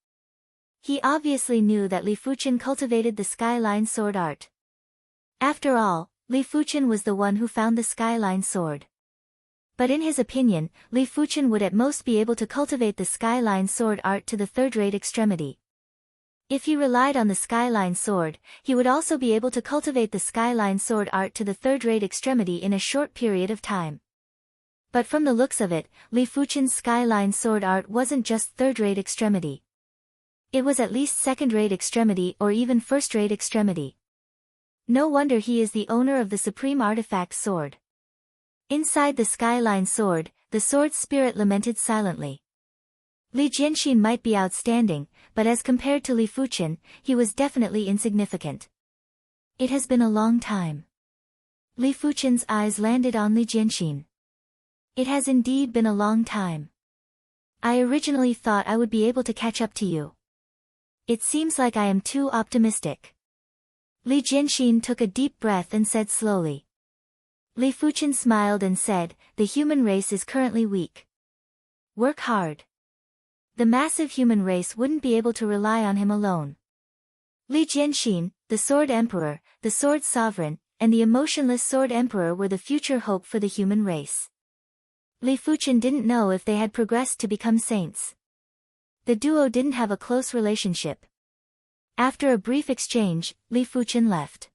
He obviously knew that Li Fuchen cultivated the Skyline sword art. After all, Li Fuchen was the one who found the Skyline sword. But in his opinion, Li Fuchen would at most be able to cultivate the Skyline sword art to the 3rd-rate extremity. If he relied on the Skyline sword, he would also be able to cultivate the Skyline sword art to the 3rd-rate extremity in a short period of time. But from the looks of it, Li Fuchen's Skyline sword art wasn't just 3rd-rate extremity. It was at least 2nd-rate extremity or even 1st-rate extremity. No wonder he is the owner of the supreme artifact sword. Inside the Skyline sword, the sword spirit lamented silently. Li Jianxin might be outstanding, but as compared to Li Fuchen, he was definitely insignificant. It has been a long time. Li Fuchen's eyes landed on Li Jianxin. It has indeed been a long time. I originally thought I would be able to catch up to you. It seems like I am too optimistic. Li Jianxin took a deep breath and said slowly. Li Fuchen smiled and said, the human race is currently weak. Work hard. The massive human race wouldn't be able to rely on him alone. Li Jianxin, the Sword Emperor, the Sword Sovereign, and the emotionless Sword Emperor were the future hope for the human race. Li Fuchen didn't know if they had progressed to become saints. The duo didn't have a close relationship. After a brief exchange, Li Fuchen left.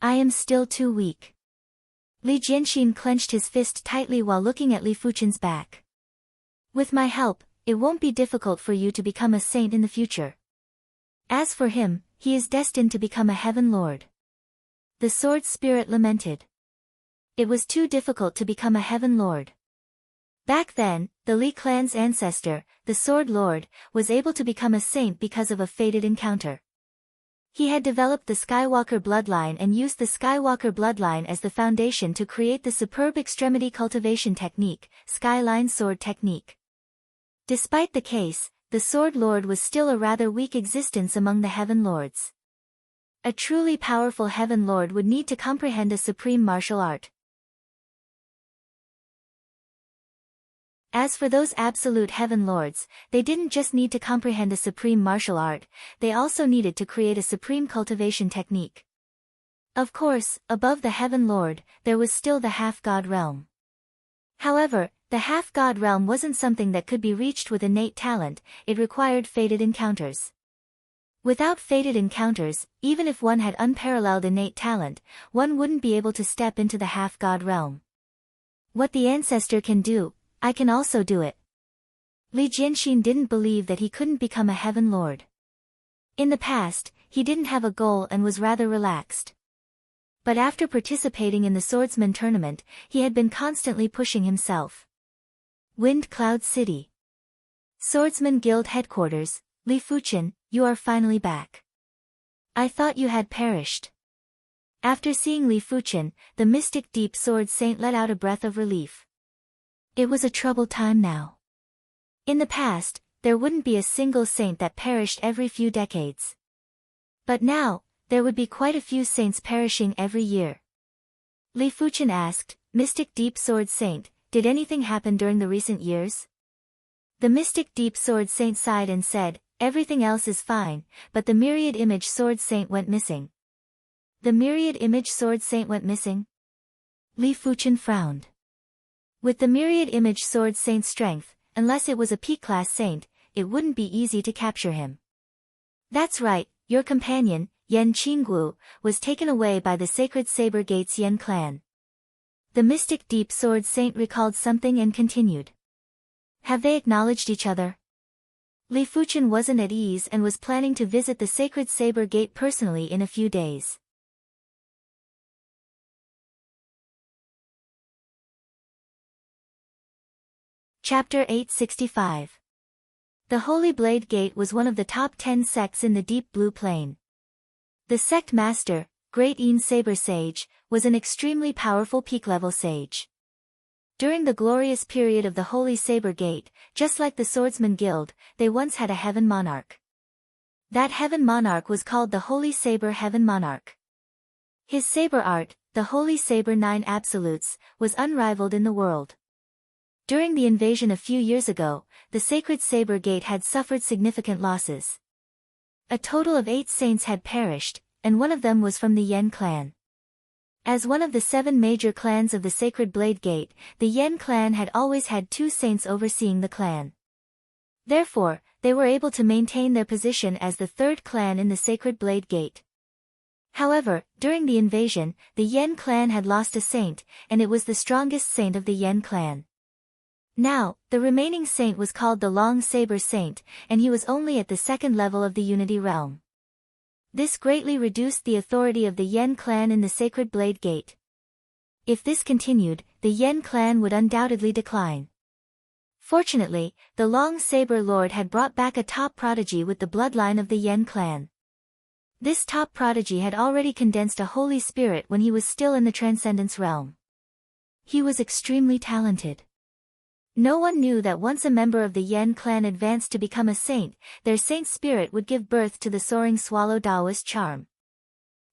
I am still too weak. Li Jianxin clenched his fist tightly while looking at Li Fuchen's back. With my help, it won't be difficult for you to become a saint in the future. As for him, he is destined to become a heaven lord. The sword spirit lamented. It was too difficult to become a heaven lord. Back then, the Li clan's ancestor, the Sword Lord, was able to become a saint because of a fated encounter. He had developed the Skywalker bloodline and used the Skywalker bloodline as the foundation to create the superb extremity cultivation technique, Skyline Sword Technique. Despite the case, the Sword Lord was still a rather weak existence among the Heaven Lords. A truly powerful Heaven Lord would need to comprehend a supreme martial art. As for those absolute Heaven Lords, they didn't just need to comprehend a supreme martial art, they also needed to create a supreme cultivation technique. Of course, above the Heaven Lord, there was still the half-god realm. However, the half-god realm wasn't something that could be reached with innate talent, it required fated encounters. Without fated encounters, even if one had unparalleled innate talent, one wouldn't be able to step into the half-god realm. What the ancestor can do, I can also do it. Li Jianxin didn't believe that he couldn't become a Heaven Lord. In the past, he didn't have a goal and was rather relaxed. But after participating in the swordsman tournament, he had been constantly pushing himself. Wind Cloud City. Swordsman Guild Headquarters, Li Fuchen, you are finally back. I thought you had perished. After seeing Li Fuchen, the mystic deep sword saint let out a breath of relief. It was a troubled time now. In the past, there wouldn't be a single saint that perished every few decades. But now, there would be quite a few saints perishing every year. Li Fuchen asked, Mystic Deep Sword Saint, did anything happen during the recent years? The Mystic Deep Sword Saint sighed and said, everything else is fine, but the Myriad Image Sword Saint went missing. The Myriad Image Sword Saint went missing? Li Fuchen frowned. With the Myriad Image Sword Saint's strength, unless it was a P-class saint, it wouldn't be easy to capture him. That's right, your companion, Yan Qinggu, was taken away by the Sacred Saber Gate's Yan clan. The Mystic Deep Sword Saint recalled something and continued. Have they acknowledged each other? Li Fuchen wasn't at ease and was planning to visit the Sacred Saber Gate personally in a few days. Chapter 865. The Holy Blade Gate was one of the top 10 sects in the Deep Blue Plain. The sect master, Great Een Saber Sage, was an extremely powerful peak-level sage. During the glorious period of the Holy Saber Gate, just like the Swordsman Guild, they once had a Heaven Monarch. That Heaven Monarch was called the Holy Saber Heaven Monarch. His saber art, the Holy Saber 9 Absolutes, was unrivaled in the world. During the invasion a few years ago, the Sacred Saber Gate had suffered significant losses. A total of 8 saints had perished, and one of them was from the Yan clan. As one of the 7 major clans of the Sacred Blade Gate, the Yan clan had always had 2 saints overseeing the clan. Therefore, they were able to maintain their position as the 3rd clan in the Sacred Blade Gate. However, during the invasion, the Yan clan had lost a saint, and it was the strongest saint of the Yan clan. Now, the remaining saint was called the Long Saber Saint, and he was only at the 2nd level of the Unity Realm. This greatly reduced the authority of the Yan clan in the Sacred Blade Gate. If this continued, the Yan clan would undoubtedly decline. Fortunately, the Long Saber Lord had brought back a top prodigy with the bloodline of the Yan clan. This top prodigy had already condensed a holy spirit when he was still in the Transcendence Realm. He was extremely talented. No one knew that once a member of the Yan clan advanced to become a saint, their saint spirit would give birth to the Soaring Swallow Taoist charm.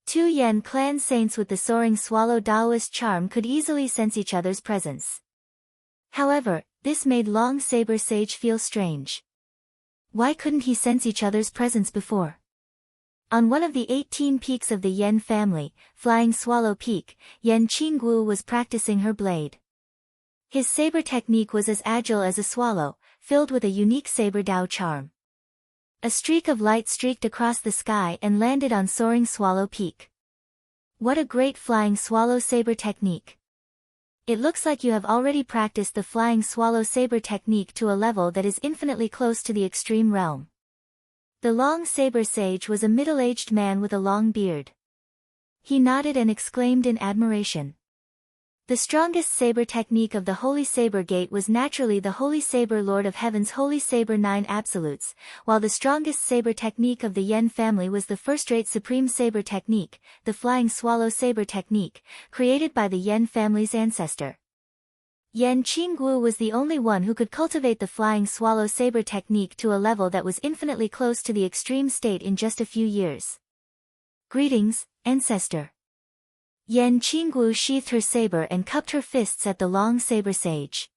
2 Yan clan saints with the Soaring Swallow Taoist charm could easily sense each other's presence. However, this made Long Saber Sage feel strange. Why couldn't he sense each other's presence before? On one of the 18 peaks of the Yan family, Flying Swallow Peak, Yan Qinggu was practicing her blade. His saber technique was as agile as a swallow, filled with a unique saber Dao charm. A streak of light streaked across the sky and landed on Soaring Swallow Peak. What a great Flying Swallow saber technique! It looks like you have already practiced the Flying Swallow saber technique to a level that is infinitely close to the extreme realm. The Long Saber Sage was a middle-aged man with a long beard. He nodded and exclaimed in admiration. The strongest saber technique of the Holy Saber Gate was naturally the Holy Saber Lord of Heaven's Holy Saber 9 Absolutes, while the strongest saber technique of the Yen family was the first-rate Supreme Saber Technique, the Flying Swallow Saber Technique, created by the Yen family's ancestor. Yan Qingguo was the only one who could cultivate the Flying Swallow Saber Technique to a level that was infinitely close to the extreme state in just a few years. Greetings, Ancestor. Yan Qingguo sheathed her saber and cupped her fists at the long saber sage.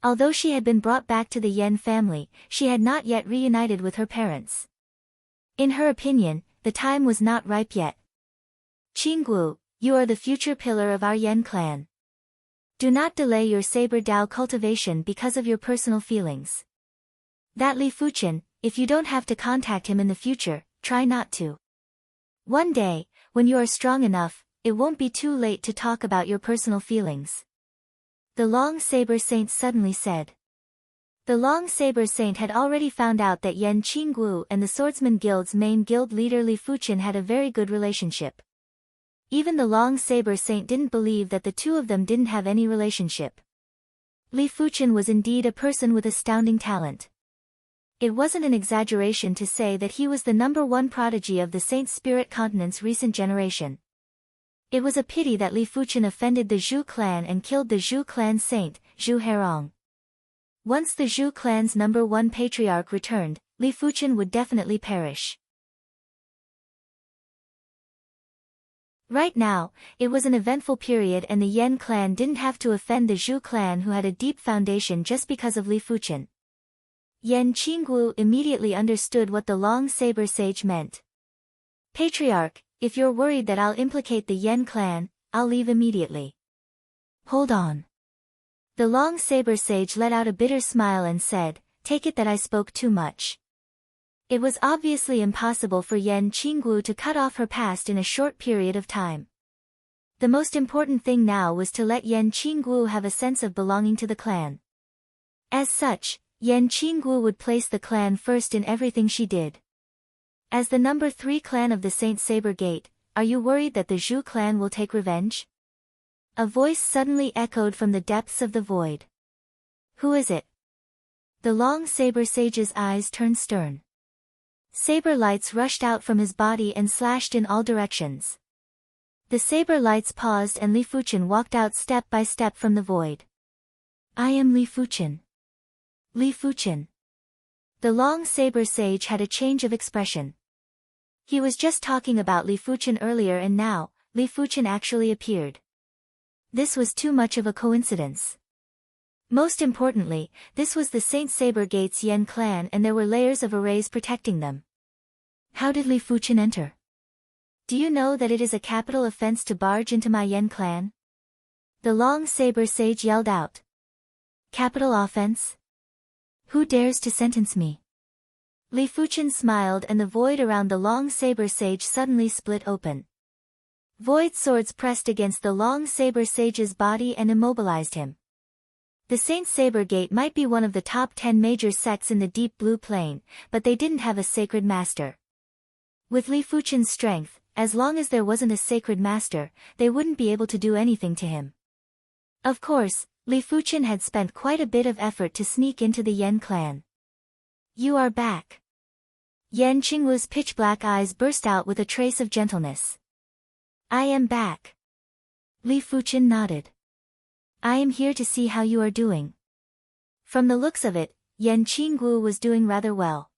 Although she had been brought back to the Yen family, she had not yet reunited with her parents. In her opinion, the time was not ripe yet. Qingguo, you are the future pillar of our Yen clan. Do not delay your saber Dao cultivation because of your personal feelings. That Li Fuchen, if you don't have to contact him in the future, try not to. One day, when you are strong enough, it won't be too late to talk about your personal feelings. The Long Saber Saint suddenly said. The Long Saber Saint had already found out that Yan Qingguo and the Swordsman Guild's main guild leader Li Fuchen had a very good relationship. Even the Long Saber Saint didn't believe that the two of them didn't have any relationship. Li Fuchen was indeed a person with astounding talent. It wasn't an exaggeration to say that he was the #1 prodigy of the Saint Spirit Continent's recent generation. It was a pity that Li Fuchen offended the Zhu clan and killed the Zhu clan saint, Zhu Herong. Once the Zhu clan's #1 patriarch returned, Li Fuchen would definitely perish. Right now, it was an eventful period and the Yen clan didn't have to offend the Zhu clan who had a deep foundation just because of Li Fuchen. Yan Qingguo immediately understood what the Long Saber Sage meant. Patriarch, if you're worried that I'll implicate the Yen clan, I'll leave immediately. Hold on. The Long Saber Sage let out a bitter smile and said, take it that I spoke too much. It was obviously impossible for Yan Qingguo to cut off her past in a short period of time. The most important thing now was to let Yan Qingguo have a sense of belonging to the clan. As such, Yan Qingguo would place the clan first in everything she did. As the #3 clan of the Saint Saber Gate, are you worried that the Zhu clan will take revenge? A voice suddenly echoed from the depths of the void. Who is it? The Long Saber Sage's eyes turned stern. Saber lights rushed out from his body and slashed in all directions. The saber lights paused and Li Fuchen walked out step by step from the void. I am Li Fuchen. Li Fuchen. The Long Saber Sage had a change of expression. He was just talking about Li Fuchen earlier and now, Li Fuchen actually appeared. This was too much of a coincidence. Most importantly, this was the Saint Saber Gate's Yen clan and there were layers of arrays protecting them. How did Li Fuchen enter? Do you know that it is a capital offense to barge into my Yen clan? The Long Saber Sage yelled out. Capital offense? Who dares to sentence me? Li Fuchen smiled and the void around the Long Saber Sage suddenly split open. Void swords pressed against the Long Saber Sage's body and immobilized him. The Saint Saber Gate might be one of the top 10 major sects in the Deep Blue Plain, but they didn't have a sacred master. With Li Fuchen's strength, as long as there wasn't a sacred master, they wouldn't be able to do anything to him. Of course, Li Fuchen had spent quite a bit of effort to sneak into the Yen clan. You are back. Yan Qingguo's pitch-black eyes burst out with a trace of gentleness. I am back. Li Fuchen nodded. I am here to see how you are doing. From the looks of it, Yan Qingguo was doing rather well.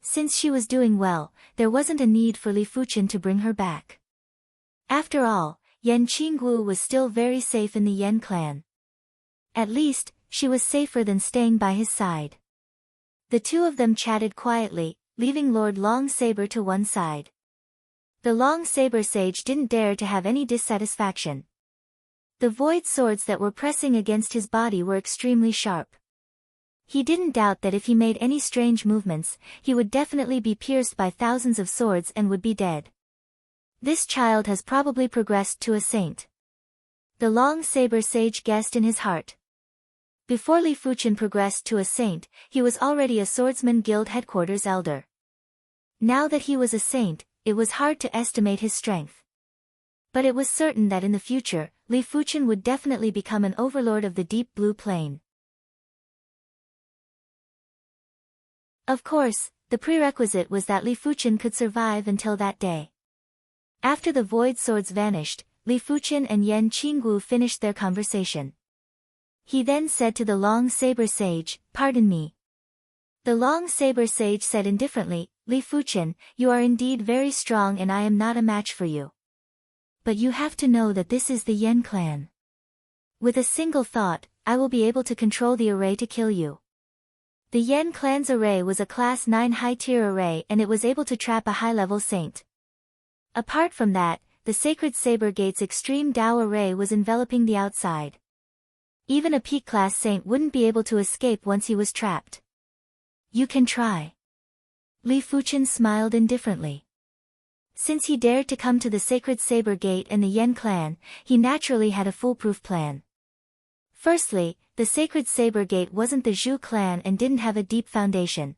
Since she was doing well, there wasn't a need for Li Fuchen to bring her back. After all, Yan Qingguo was still very safe in the Yen clan. At least, she was safer than staying by his side. The two of them chatted quietly, leaving Lord Long Saber to one side. The Long Saber Sage didn't dare to have any dissatisfaction. The void swords that were pressing against his body were extremely sharp. He didn't doubt that if he made any strange movements, he would definitely be pierced by thousands of swords and would be dead. This child has probably progressed to a saint. The Long Saber Sage guessed in his heart. Before Li Fuchen progressed to a saint, he was already a Swordsman Guild headquarters elder. Now that he was a saint, it was hard to estimate his strength. But it was certain that in the future, Li Fuchen would definitely become an overlord of the deep blue plane. Of course, the prerequisite was that Li Fuchen could survive until that day. After the void swords vanished, Li Fuchen and Yan Qinggu finished their conversation. He then said to the long saber sage, "Pardon me." The long saber sage said indifferently, "Li Fuchen, you are indeed very strong and I am not a match for you. But you have to know that this is the Yan clan. With a single thought, I will be able to control the array to kill you." The Yan clan's array was a Class 9 high-tier array and it was able to trap a high-level saint. Apart from that, the Sacred Saber Gate's Extreme Dao array was enveloping the outside. Even a peak-class saint wouldn't be able to escape once he was trapped. "You can try." Li Fuchen smiled indifferently. Since he dared to come to the Sacred Saber Gate and the Yan clan, he naturally had a foolproof plan. Firstly, the Sacred Saber Gate wasn't the Zhu clan and didn't have a deep foundation.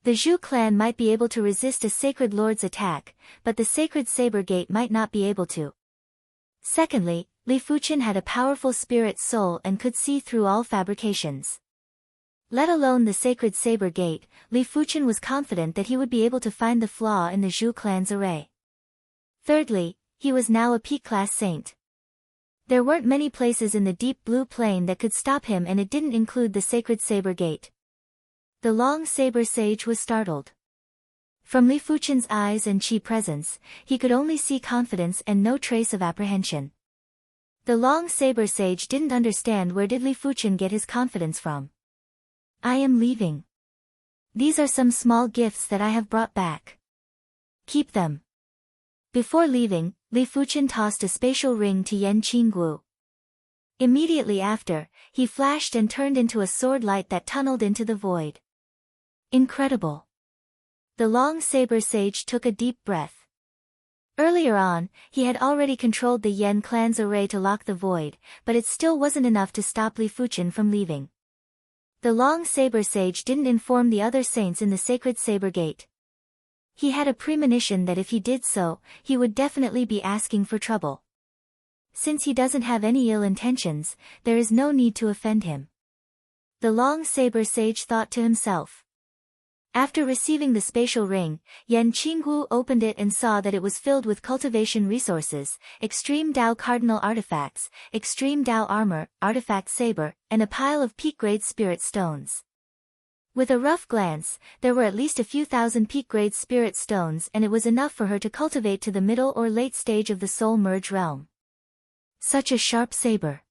The Zhu clan might be able to resist a Sacred Lord's attack, but the Sacred Saber Gate might not be able to. Secondly, Li Fuchen had a powerful spirit soul and could see through all fabrications. Let alone the Sacred Saber Gate, Li Fuchen was confident that he would be able to find the flaw in the Zhu clan's array. Thirdly, he was now a peak-class saint. There weren't many places in the deep blue plane that could stop him and it didn't include the Sacred Saber Gate. The long saber sage was startled. From Li Fuchen's eyes and chi presence, he could only see confidence and no trace of apprehension. The long saber sage didn't understand where did Li Fuchen get his confidence from. "I am leaving. These are some small gifts that I have brought back. Keep them." Before leaving, Li Fuchen tossed a spatial ring to Yan Qinggu. Immediately after, he flashed and turned into a sword light that tunneled into the void. Incredible. The long saber sage took a deep breath. Earlier on, he had already controlled the Yan clan's array to lock the void, but it still wasn't enough to stop Li Fuchen from leaving. The long saber sage didn't inform the other saints in the Sacred Saber Gate. He had a premonition that if he did so, he would definitely be asking for trouble. Since he doesn't have any ill intentions, there is no need to offend him. The long saber sage thought to himself. After receiving the spatial ring, Yan Qinggu opened it and saw that it was filled with cultivation resources, extreme Dao cardinal artifacts, extreme Dao armor, artifact saber, and a pile of peak-grade spirit stones. With a rough glance, there were at least a few thousand peak-grade spirit stones and it was enough for her to cultivate to the middle or late stage of the soul merge realm. Such a sharp saber.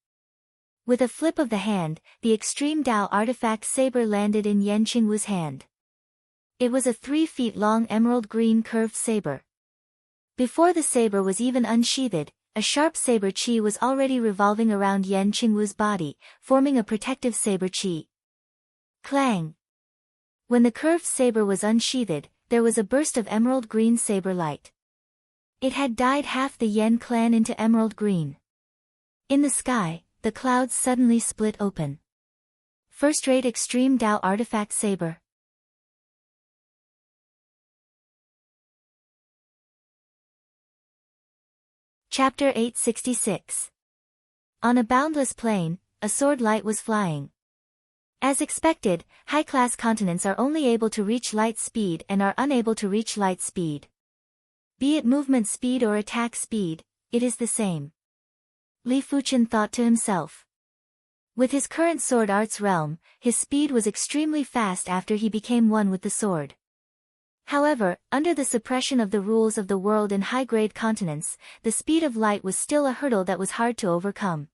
With a flip of the hand, the extreme Dao artifact saber landed in Yan Qingwu's hand. It was a 3 feet long emerald green curved saber. Before the saber was even unsheathed, a sharp saber chi was already revolving around Yan Qingwu's body, forming a protective saber chi. Clang! When the curved saber was unsheathed, there was a burst of emerald green saber light. It had dyed half the Yan clan into emerald green. In the sky, the clouds suddenly split open. First-rate extreme Dao artifact saber. Chapter 866. On a boundless plain, a sword light was flying. As expected, high-class continents are only able to reach light speed and are unable to reach light speed. Be it movement speed or attack speed, it is the same. Li Fuchen thought to himself. With his current sword arts realm, his speed was extremely fast after he became one with the sword. However, under the suppression of the rules of the world in high-grade continents, the speed of light was still a hurdle that was hard to overcome.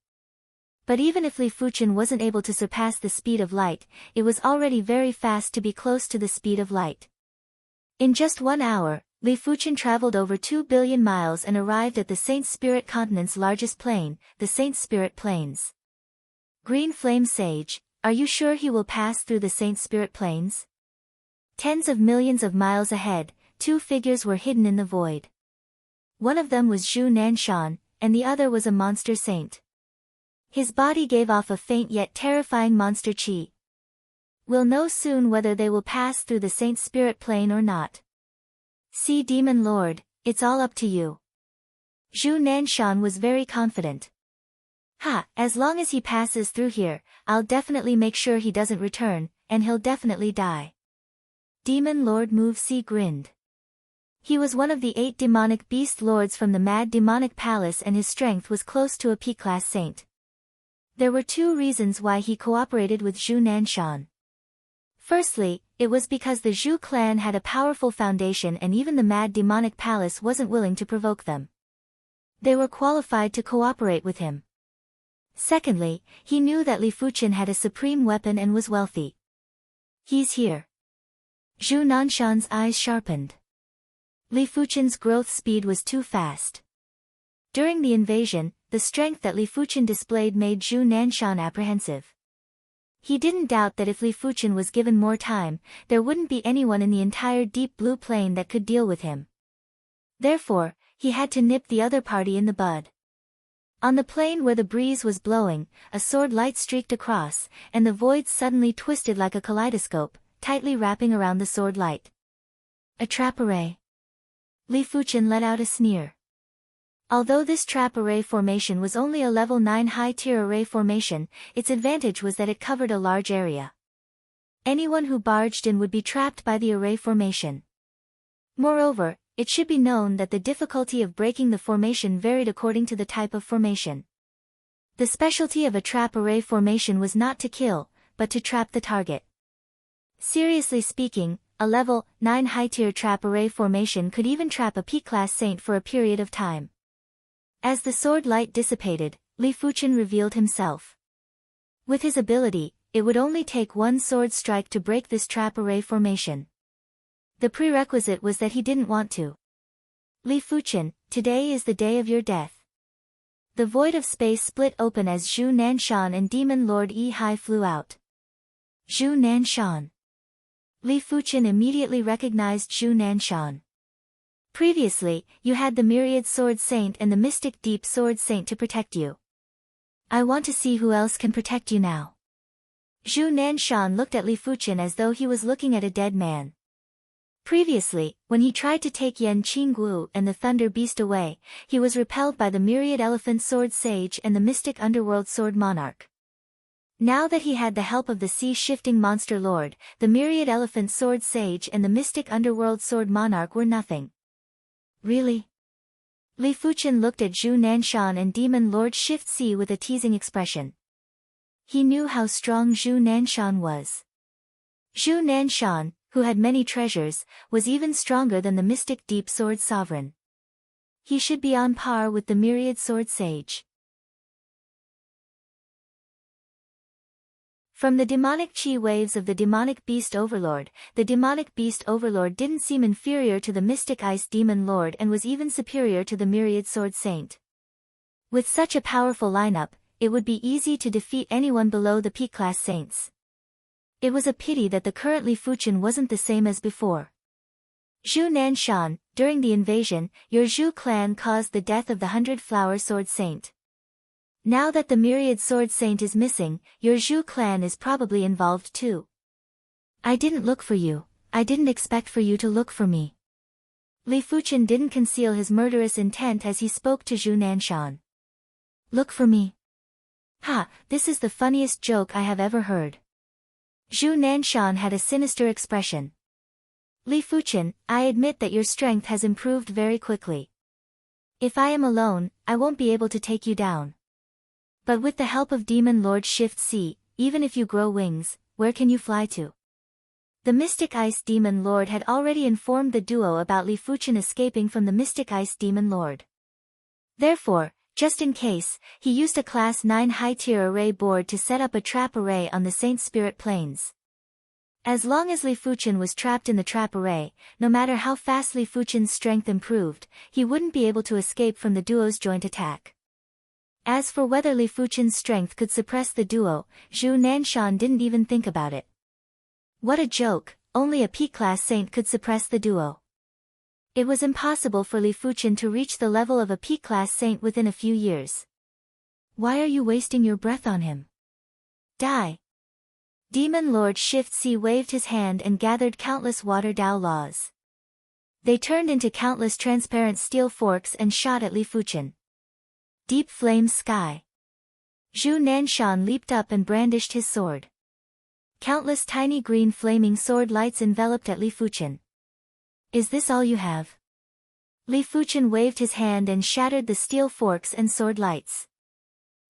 But even if Li Fuchen wasn't able to surpass the speed of light, it was already very fast to be close to the speed of light. In just 1 hour, Li Fuchen traveled over 2 billion miles and arrived at the Saint Spirit continent's largest plain, the Saint Spirit Plains. Green Flame Sage, are you sure he will pass through the Saint Spirit Plains? Tens of millions of miles ahead, 2 figures were hidden in the void. One of them was Zhu Nanshan, and the other was a monster saint. His body gave off a faint yet terrifying monster chi. We'll know soon whether they will pass through the Saint Spirit Plane or not. See Demon Lord, it's all up to you. Zhu Nanshan was very confident. As long as he passes through here, I'll definitely make sure he doesn't return, and he'll definitely die. Demon Lord Move Si grinned. He was one of the 8 demonic beast lords from the Mad Demonic Palace, and his strength was close to a P-class saint. There were 2 reasons why he cooperated with Zhu Nanshan. Firstly, it was because the Zhu clan had a powerful foundation and even the Mad Demonic Palace wasn't willing to provoke them. They were qualified to cooperate with him. Secondly, he knew that Li Fuchen had a supreme weapon and was wealthy. He's here. Zhu Nanshan's eyes sharpened. Li Fuchen's growth speed was too fast. During the invasion, the strength that Li Fuchen displayed made Zhu Nanshan apprehensive. He didn't doubt that if Li Fuchen was given more time, there wouldn't be anyone in the entire Deep Blue Plain that could deal with him. Therefore, he had to nip the other party in the bud. On the plain where the breeze was blowing, a sword light streaked across, and the void suddenly twisted like a kaleidoscope, tightly wrapping around the sword light. A trap array. Li Fuchen let out a sneer. Although this trap array formation was only a level 9 high-tier array formation, its advantage was that it covered a large area. Anyone who barged in would be trapped by the array formation. Moreover, it should be known that the difficulty of breaking the formation varied according to the type of formation. The specialty of a trap array formation was not to kill, but to trap the target. Seriously speaking, a level 9 high-tier trap array formation could even trap a P-class saint for a period of time. As the sword light dissipated, Li Fuchen revealed himself. With his ability, it would only take 1 sword strike to break this trap array formation. The prerequisite was that he didn't want to. Li Fuchen, today is the day of your death. The void of space split open as Zhu Nanshan and Demon Lord Yi Hai flew out. Zhu Nanshan. Li Fuchen immediately recognized Zhu Nanshan. Previously, you had the Myriad Sword Saint and the Mystic Deep Sword Saint to protect you. I want to see who else can protect you now. Zhu Nanshan looked at Li Fuchen as though he was looking at a dead man. Previously, when he tried to take Yan Qinggu and the Thunder Beast away, he was repelled by the Myriad Elephant Sword Sage and the Mystic Underworld Sword Monarch. Now that he had the help of the Sea-Shifting Monster Lord, the Myriad Elephant Sword Sage and the Mystic Underworld Sword Monarch were nothing. Really? Li Fuchen looked at Zhu Nanshan and Demon Lord Shift C with a teasing expression. He knew how strong Zhu Nanshan was. Zhu Nanshan, who had many treasures, was even stronger than the Mystic Deep Sword Sovereign. He should be on par with the Myriad Sword Sage. From the demonic chi waves of the demonic beast overlord, the demonic beast overlord didn't seem inferior to the mystic ice demon lord and was even superior to the myriad sword saint. With such a powerful lineup, it would be easy to defeat anyone below the P-class saints. It was a pity that the current Li Fuchen wasn't the same as before. Zhu Nanshan, during the invasion, your Zhu clan caused the death of the 100-flower sword saint. Now that the Myriad Sword Saint is missing, your Zhu clan is probably involved too. I didn't look for you, I didn't expect for you to look for me. Li Fuchen didn't conceal his murderous intent as he spoke to Zhu Nanshan. Look for me? This is the funniest joke I have ever heard. Zhu Nanshan had a sinister expression. Li Fuchen, I admit that your strength has improved very quickly. If I am alone, I won't be able to take you down. But with the help of Demon Lord Shift C, even if you grow wings, where can you fly to? The Mystic Ice Demon Lord had already informed the duo about Li Fuchen escaping from the Mystic Ice Demon Lord. Therefore, just in case, he used a Class 9 high-tier array board to set up a trap array on the Saint Spirit Plains. As long as Li Fuchen was trapped in the trap array, no matter how fast Li Fuchen's strength improved, he wouldn't be able to escape from the duo's joint attack. As for whether Li Fuchen's strength could suppress the duo, Zhu Nanshan didn't even think about it. What a joke, only a P-class saint could suppress the duo. It was impossible for Li Fuchen to reach the level of a P-class saint within a few years. Why are you wasting your breath on him? Die! Demon Lord Shift C waved his hand and gathered countless water Dao laws. They turned into countless transparent steel forks and shot at Li Fuchen. Deep flame sky. Zhu Nanshan leaped up and brandished his sword. Countless tiny green flaming sword lights enveloped at Li Fuchen. Is this all you have? Li Fuchen waved his hand and shattered the steel forks and sword lights.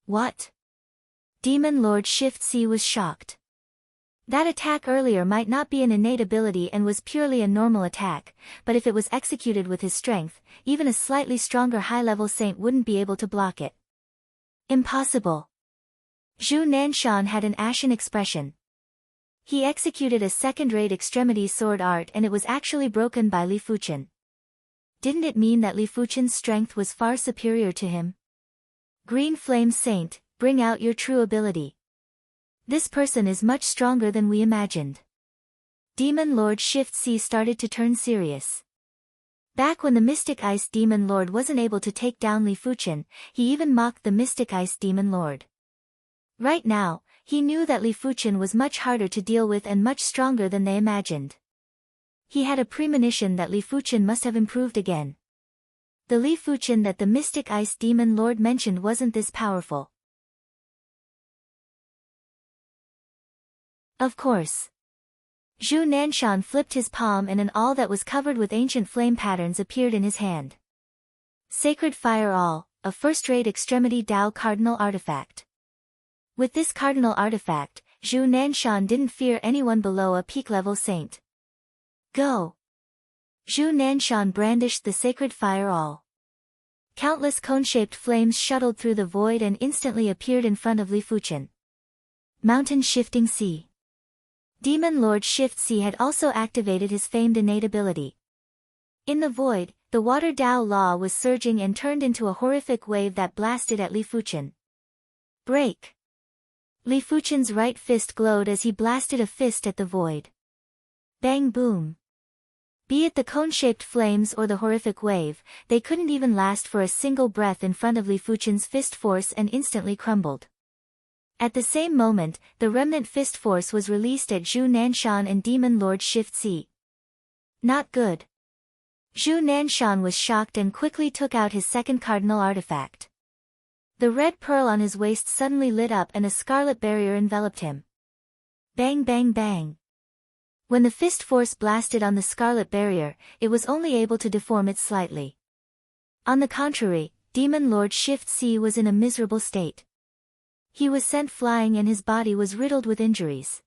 What? Demon Lord Shift C was shocked. That attack earlier might not be an innate ability and was purely a normal attack, but if it was executed with his strength, even a slightly stronger high-level saint wouldn't be able to block it. Impossible. Zhu Nanshan had an ashen expression. He executed a second-rate extremity sword art and it was actually broken by Li Fuchen. Didn't it mean that Li Fuchen's strength was far superior to him? Green Flame Saint, bring out your true ability. This person is much stronger than we imagined. Demon Lord Shift C started to turn serious. Back when the Mystic Ice Demon Lord wasn't able to take down Li Fuchen, he even mocked the Mystic Ice Demon Lord. Right now, he knew that Li Fuchen was much harder to deal with and much stronger than they imagined. He had a premonition that Li Fuchen must have improved again. The Li Fuchen that the Mystic Ice Demon Lord mentioned wasn't this powerful. Of course. Zhu Nanshan flipped his palm and an awl that was covered with ancient flame patterns appeared in his hand. Sacred Fire Awl, a first-rate extremity Dao cardinal artifact. With this cardinal artifact, Zhu Nanshan didn't fear anyone below a peak-level saint. Go! Zhu Nanshan brandished the Sacred Fire Awl. Countless cone-shaped flames shuttled through the void and instantly appeared in front of Li Fuchen. Mountain Shifting Sea. Demon Lord Shift C had also activated his famed innate ability. In the void, the Water Dao Law was surging and turned into a horrific wave that blasted at Li Fuchen. Break! Li Fuchen's right fist glowed as he blasted a fist at the void. Bang boom! Be it the cone-shaped flames or the horrific wave, they couldn't even last for a single breath in front of Li Fuchen's fist force and instantly crumbled. At the same moment, the remnant fist force was released at Zhu Nanshan and Demon Lord Shift C. Not good. Zhu Nanshan was shocked and quickly took out his second cardinal artifact. The red pearl on his waist suddenly lit up and a scarlet barrier enveloped him. Bang bang bang. When the fist force blasted on the scarlet barrier, it was only able to deform it slightly. On the contrary, Demon Lord Shift C was in a miserable state. He was sent flying and his body was riddled with injuries.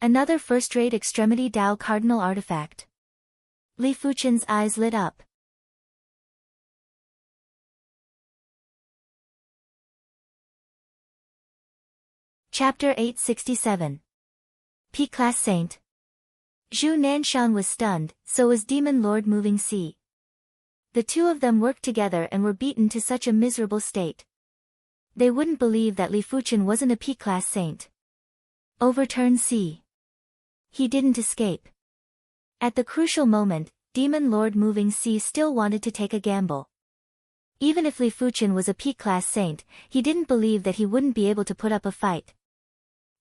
Another first-rate extremity Dao cardinal artifact. Li Fuchen's eyes lit up. Chapter 867. P-Class Saint. Zhu Nanshan was stunned, so was Demon Lord Moving Sea. The two of them worked together and were beaten to such a miserable state. They wouldn't believe that Li Fuchen wasn't a P-Class saint. Overturn C. He didn't escape. At the crucial moment, Demon Lord Moving Sea still wanted to take a gamble. Even if Li Fuchen was a P-Class saint, he didn't believe that he wouldn't be able to put up a fight.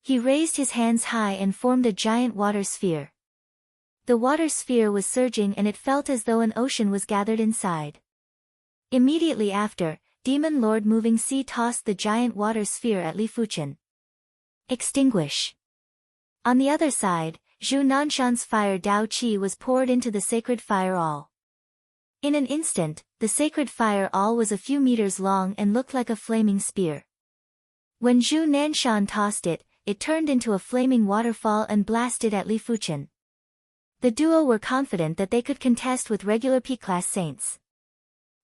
He raised his hands high and formed a giant water sphere. The water sphere was surging and it felt as though an ocean was gathered inside. Immediately after, Demon Lord Moving Sea tossed the giant water sphere at Li Fuchen. Extinguish. On the other side, Zhu Nanshan's fire Dao Qi was poured into the Sacred Fire Awl. In an instant, the Sacred Fire Awl was a few meters long and looked like a flaming spear. When Zhu Nanshan tossed it, it turned into a flaming waterfall and blasted at Li Fuchen. The duo were confident that they could contest with regular P-Class saints.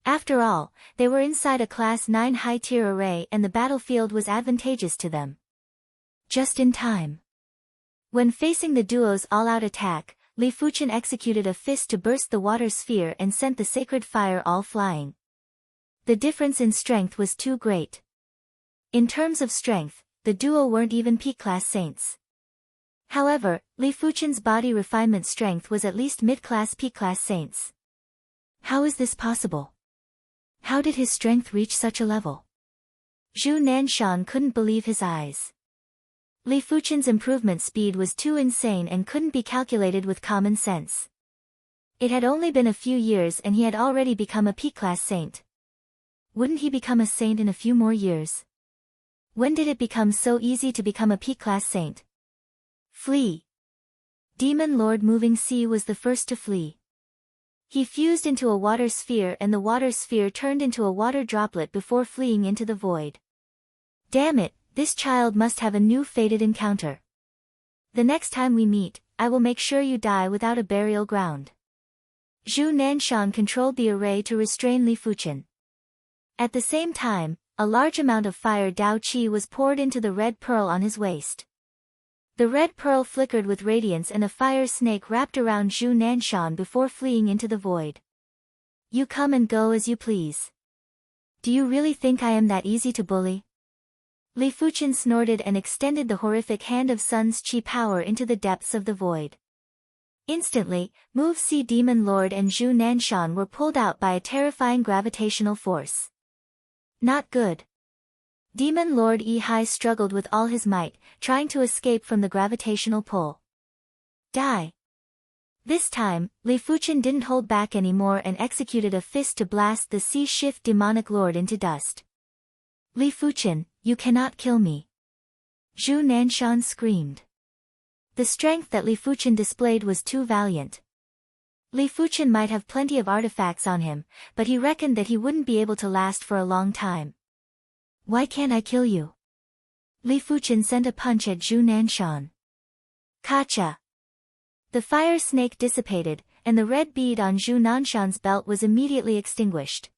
After all, they were inside a Class 9 high-tier array and the battlefield was advantageous to them. Just in time. When facing the duo's all-out attack, Li Fuchen executed a fist to burst the water sphere and sent the Sacred Fire Awl flying. The difference in strength was too great. In terms of strength, the duo weren't even P-Class saints. However, Li Fuchen's body refinement strength was at least mid-class P-Class saints. How is this possible? How did his strength reach such a level? Zhu Nanshan couldn't believe his eyes. Li Fuchen's improvement speed was too insane and couldn't be calculated with common sense. It had only been a few years and he had already become a P-class saint. Wouldn't he become a saint in a few more years? When did it become so easy to become a P-class saint? Flee. Demon Lord Moving Sea was the first to flee. He fused into a water sphere and the water sphere turned into a water droplet before fleeing into the void. Damn it, this child must have a new fated encounter. The next time we meet, I will make sure you die without a burial ground. Zhu Nanshan controlled the array to restrain Li Fuchen. At the same time, a large amount of fire Dao Qi was poured into the red pearl on his waist. The red pearl flickered with radiance and a fire snake wrapped around Zhu Nanshan before fleeing into the void. You come and go as you please. Do you really think I am that easy to bully? Li Fuchen snorted and extended the horrific hand of Sun's Qi power into the depths of the void. Instantly, Move Sea Demon Lord and Zhu Nanshan were pulled out by a terrifying gravitational force. Not good. Demon Lord Yi Hai struggled with all his might, trying to escape from the gravitational pull. Die. This time, Li Fuchen didn't hold back anymore and executed a fist to blast the Sea Shift Demonic Lord into dust. Li Fuchen, you cannot kill me. Zhu Nanshan screamed. The strength that Li Fuchen displayed was too valiant. Li Fuchen might have plenty of artifacts on him, but he reckoned that he wouldn't be able to last for a long time. Why can't I kill you? Li Fuchen sent a punch at Zhu Nanshan. Kacha! The fire snake dissipated, and the red bead on Zhu Nanshan's belt was immediately extinguished.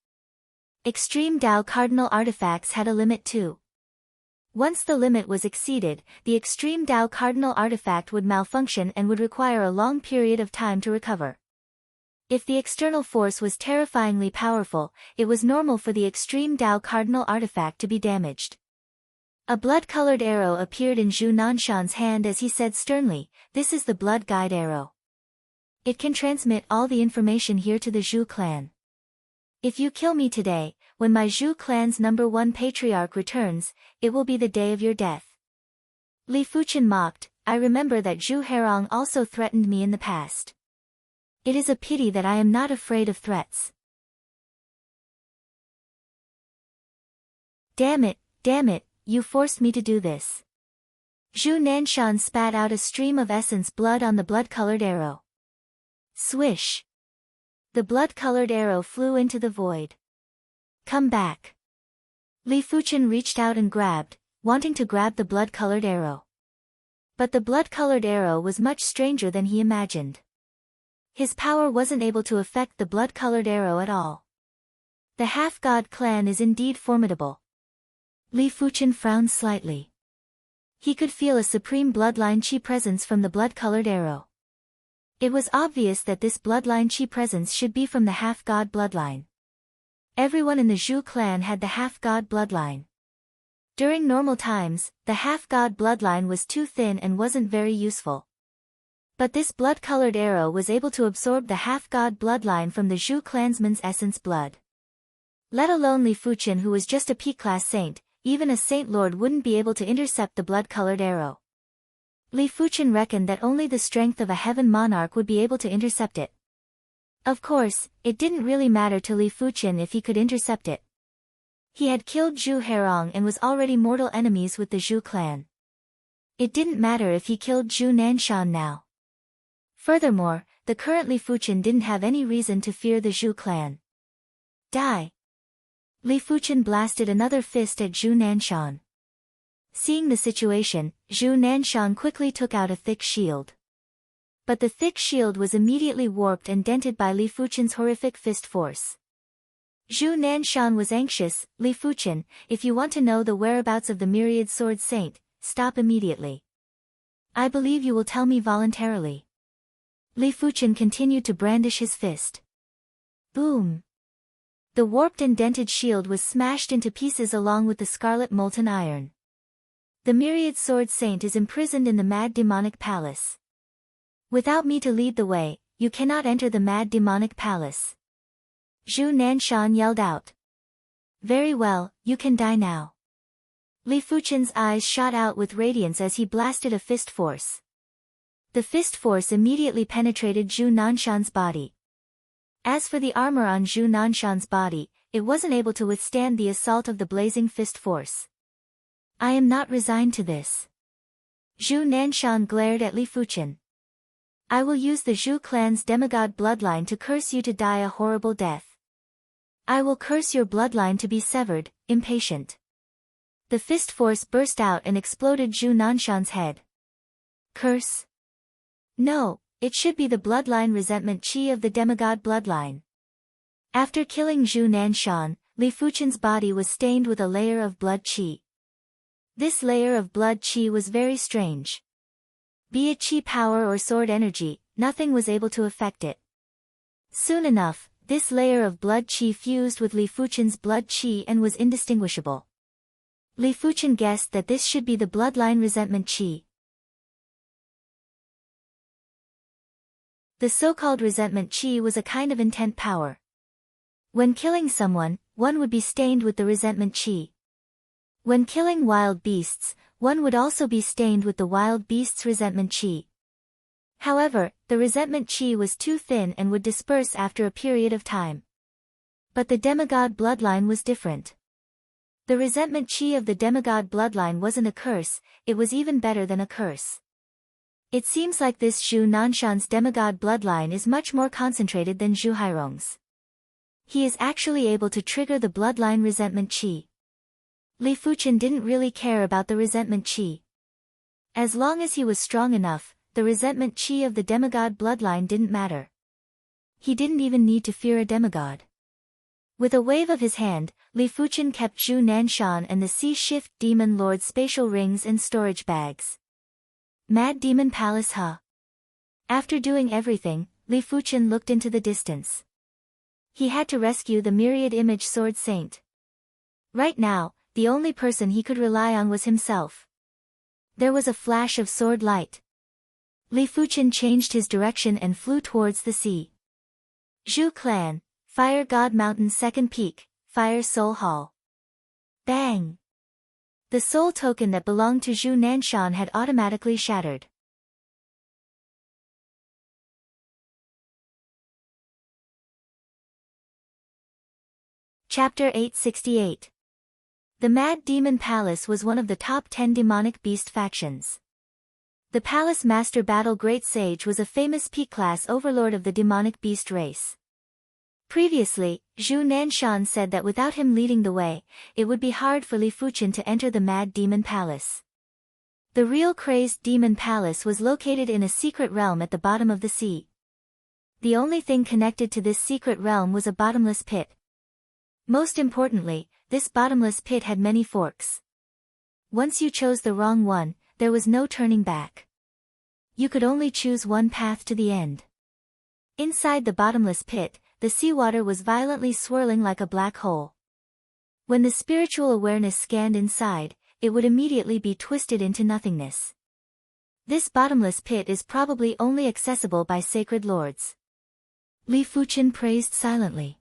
Extreme Dao Cardinal artifacts had a limit too. Once the limit was exceeded, the Extreme Dao Cardinal artifact would malfunction and would require a long period of time to recover. If the external force was terrifyingly powerful, it was normal for the Extreme Dao Cardinal artifact to be damaged. A blood-colored arrow appeared in Zhu Nanshan's hand as he said sternly, "This is the Blood Guide Arrow. It can transmit all the information here to the Zhu clan. If you kill me today, when my Zhu clan's #1 patriarch returns, it will be the day of your death." Li Fuchen mocked, "I remember that Zhu Herong also threatened me in the past. It is a pity that I am not afraid of threats." Damn it, you forced me to do this. Zhu Nanshan spat out a stream of essence blood on the blood-colored arrow. Swish! The blood-colored arrow flew into the void. Come back. Li Fuchen reached out and grabbed, wanting to grab the blood-colored arrow. But the blood-colored arrow was much stranger than he imagined. His power wasn't able to affect the blood-colored arrow at all. The half-god clan is indeed formidable. Li Fuchen frowned slightly. He could feel a supreme bloodline qi presence from the blood-colored arrow. It was obvious that this bloodline qi presence should be from the half-god bloodline. Everyone in the Zhu clan had the half-god bloodline. During normal times, the half-god bloodline was too thin and wasn't very useful. But this blood-colored arrow was able to absorb the half-god bloodline from the Zhu clansman's essence blood. Let alone Li Fuchen, who was just a P-class saint, even a saint lord wouldn't be able to intercept the blood-colored arrow. Li Fuchen reckoned that only the strength of a heaven monarch would be able to intercept it. Of course, it didn't really matter to Li Fuchen if he could intercept it. He had killed Zhu Herong and was already mortal enemies with the Zhu clan. It didn't matter if he killed Zhu Nanshan now. Furthermore, the current Li Fuchen didn't have any reason to fear the Zhu clan. Die! Li Fuchen blasted another fist at Zhu Nanshan. Seeing the situation, Zhu Nanshan quickly took out a thick shield. But the thick shield was immediately warped and dented by Li Fuchen's horrific fist force. Zhu Nanshan was anxious. Li Fuchen, if you want to know the whereabouts of the Myriad Sword Saint, stop immediately. I believe you will tell me voluntarily. Li Fuchen continued to brandish his fist. Boom! The warped and dented shield was smashed into pieces along with the scarlet molten iron. The Myriad Sword Saint is imprisoned in the Mad Demonic Palace. Without me to lead the way, you cannot enter the Mad Demonic Palace. Zhu Nanshan yelled out. Very well, you can die now. Li Fuchen's eyes shot out with radiance as he blasted a fist force. The fist force immediately penetrated Zhu Nanshan's body. As for the armor on Zhu Nanshan's body, it wasn't able to withstand the assault of the blazing fist force. I am not resigned to this. Zhu Nanshan glared at Li Fuchen. I will use the Zhu clan's demigod bloodline to curse you to die a horrible death. I will curse your bloodline to be severed, impatient. The fist force burst out and exploded Zhu Nanshan's head. Curse? No, it should be the bloodline resentment chi of the demigod bloodline. After killing Zhu Nanshan, Li Fuchen's body was stained with a layer of blood chi. This layer of blood chi was very strange. Be it chi power or sword energy, nothing was able to affect it. Soon enough, this layer of blood chi fused with Li Fuchen's blood chi and was indistinguishable. Li Fuchen guessed that this should be the bloodline resentment chi. The so-called resentment chi was a kind of intent power. When killing someone, one would be stained with the resentment chi. When killing wild beasts, one would also be stained with the wild beast's resentment chi. However, the resentment chi was too thin and would disperse after a period of time. But the demigod bloodline was different. The resentment chi of the demigod bloodline wasn't a curse, it was even better than a curse. It seems like this Zhu Nanshan's demigod bloodline is much more concentrated than Zhu Hairong's. He is actually able to trigger the bloodline resentment chi. Li Fuchen didn't really care about the resentment chi. As long as he was strong enough, the resentment chi of the demigod bloodline didn't matter. He didn't even need to fear a demigod. With a wave of his hand, Li Fuchen kept Zhu Nanshan and the Sea Shift Demon Lord's spatial rings and storage bags. Mad Demon Palace After doing everything, Li Fuchen looked into the distance. He had to rescue the Myriad Image Sword Saint. Right now, the only person he could rely on was himself. There was a flash of sword light. Li Fuchen changed his direction and flew towards the sea. Zhu Clan, Fire God Mountain Second Peak, Fire Soul Hall. Bang! The soul token that belonged to Zhu Nanshan had automatically shattered. Chapter 868. The Mad Demon Palace was one of the top 10 demonic beast factions. The Palace Master Battle Great Sage was a famous P-class overlord of the demonic beast race. Previously, Zhu Nanshan said that without him leading the way, it would be hard for Li Fuchen to enter the Mad Demon Palace. The real Crazed Demon Palace was located in a secret realm at the bottom of the sea. The only thing connected to this secret realm was a bottomless pit. Most importantly, this bottomless pit had many forks. Once you chose the wrong one, there was no turning back. You could only choose one path to the end. Inside the bottomless pit, the seawater was violently swirling like a black hole. When the spiritual awareness scanned inside, it would immediately be twisted into nothingness. This bottomless pit is probably only accessible by sacred lords. Li Fuchen praised silently.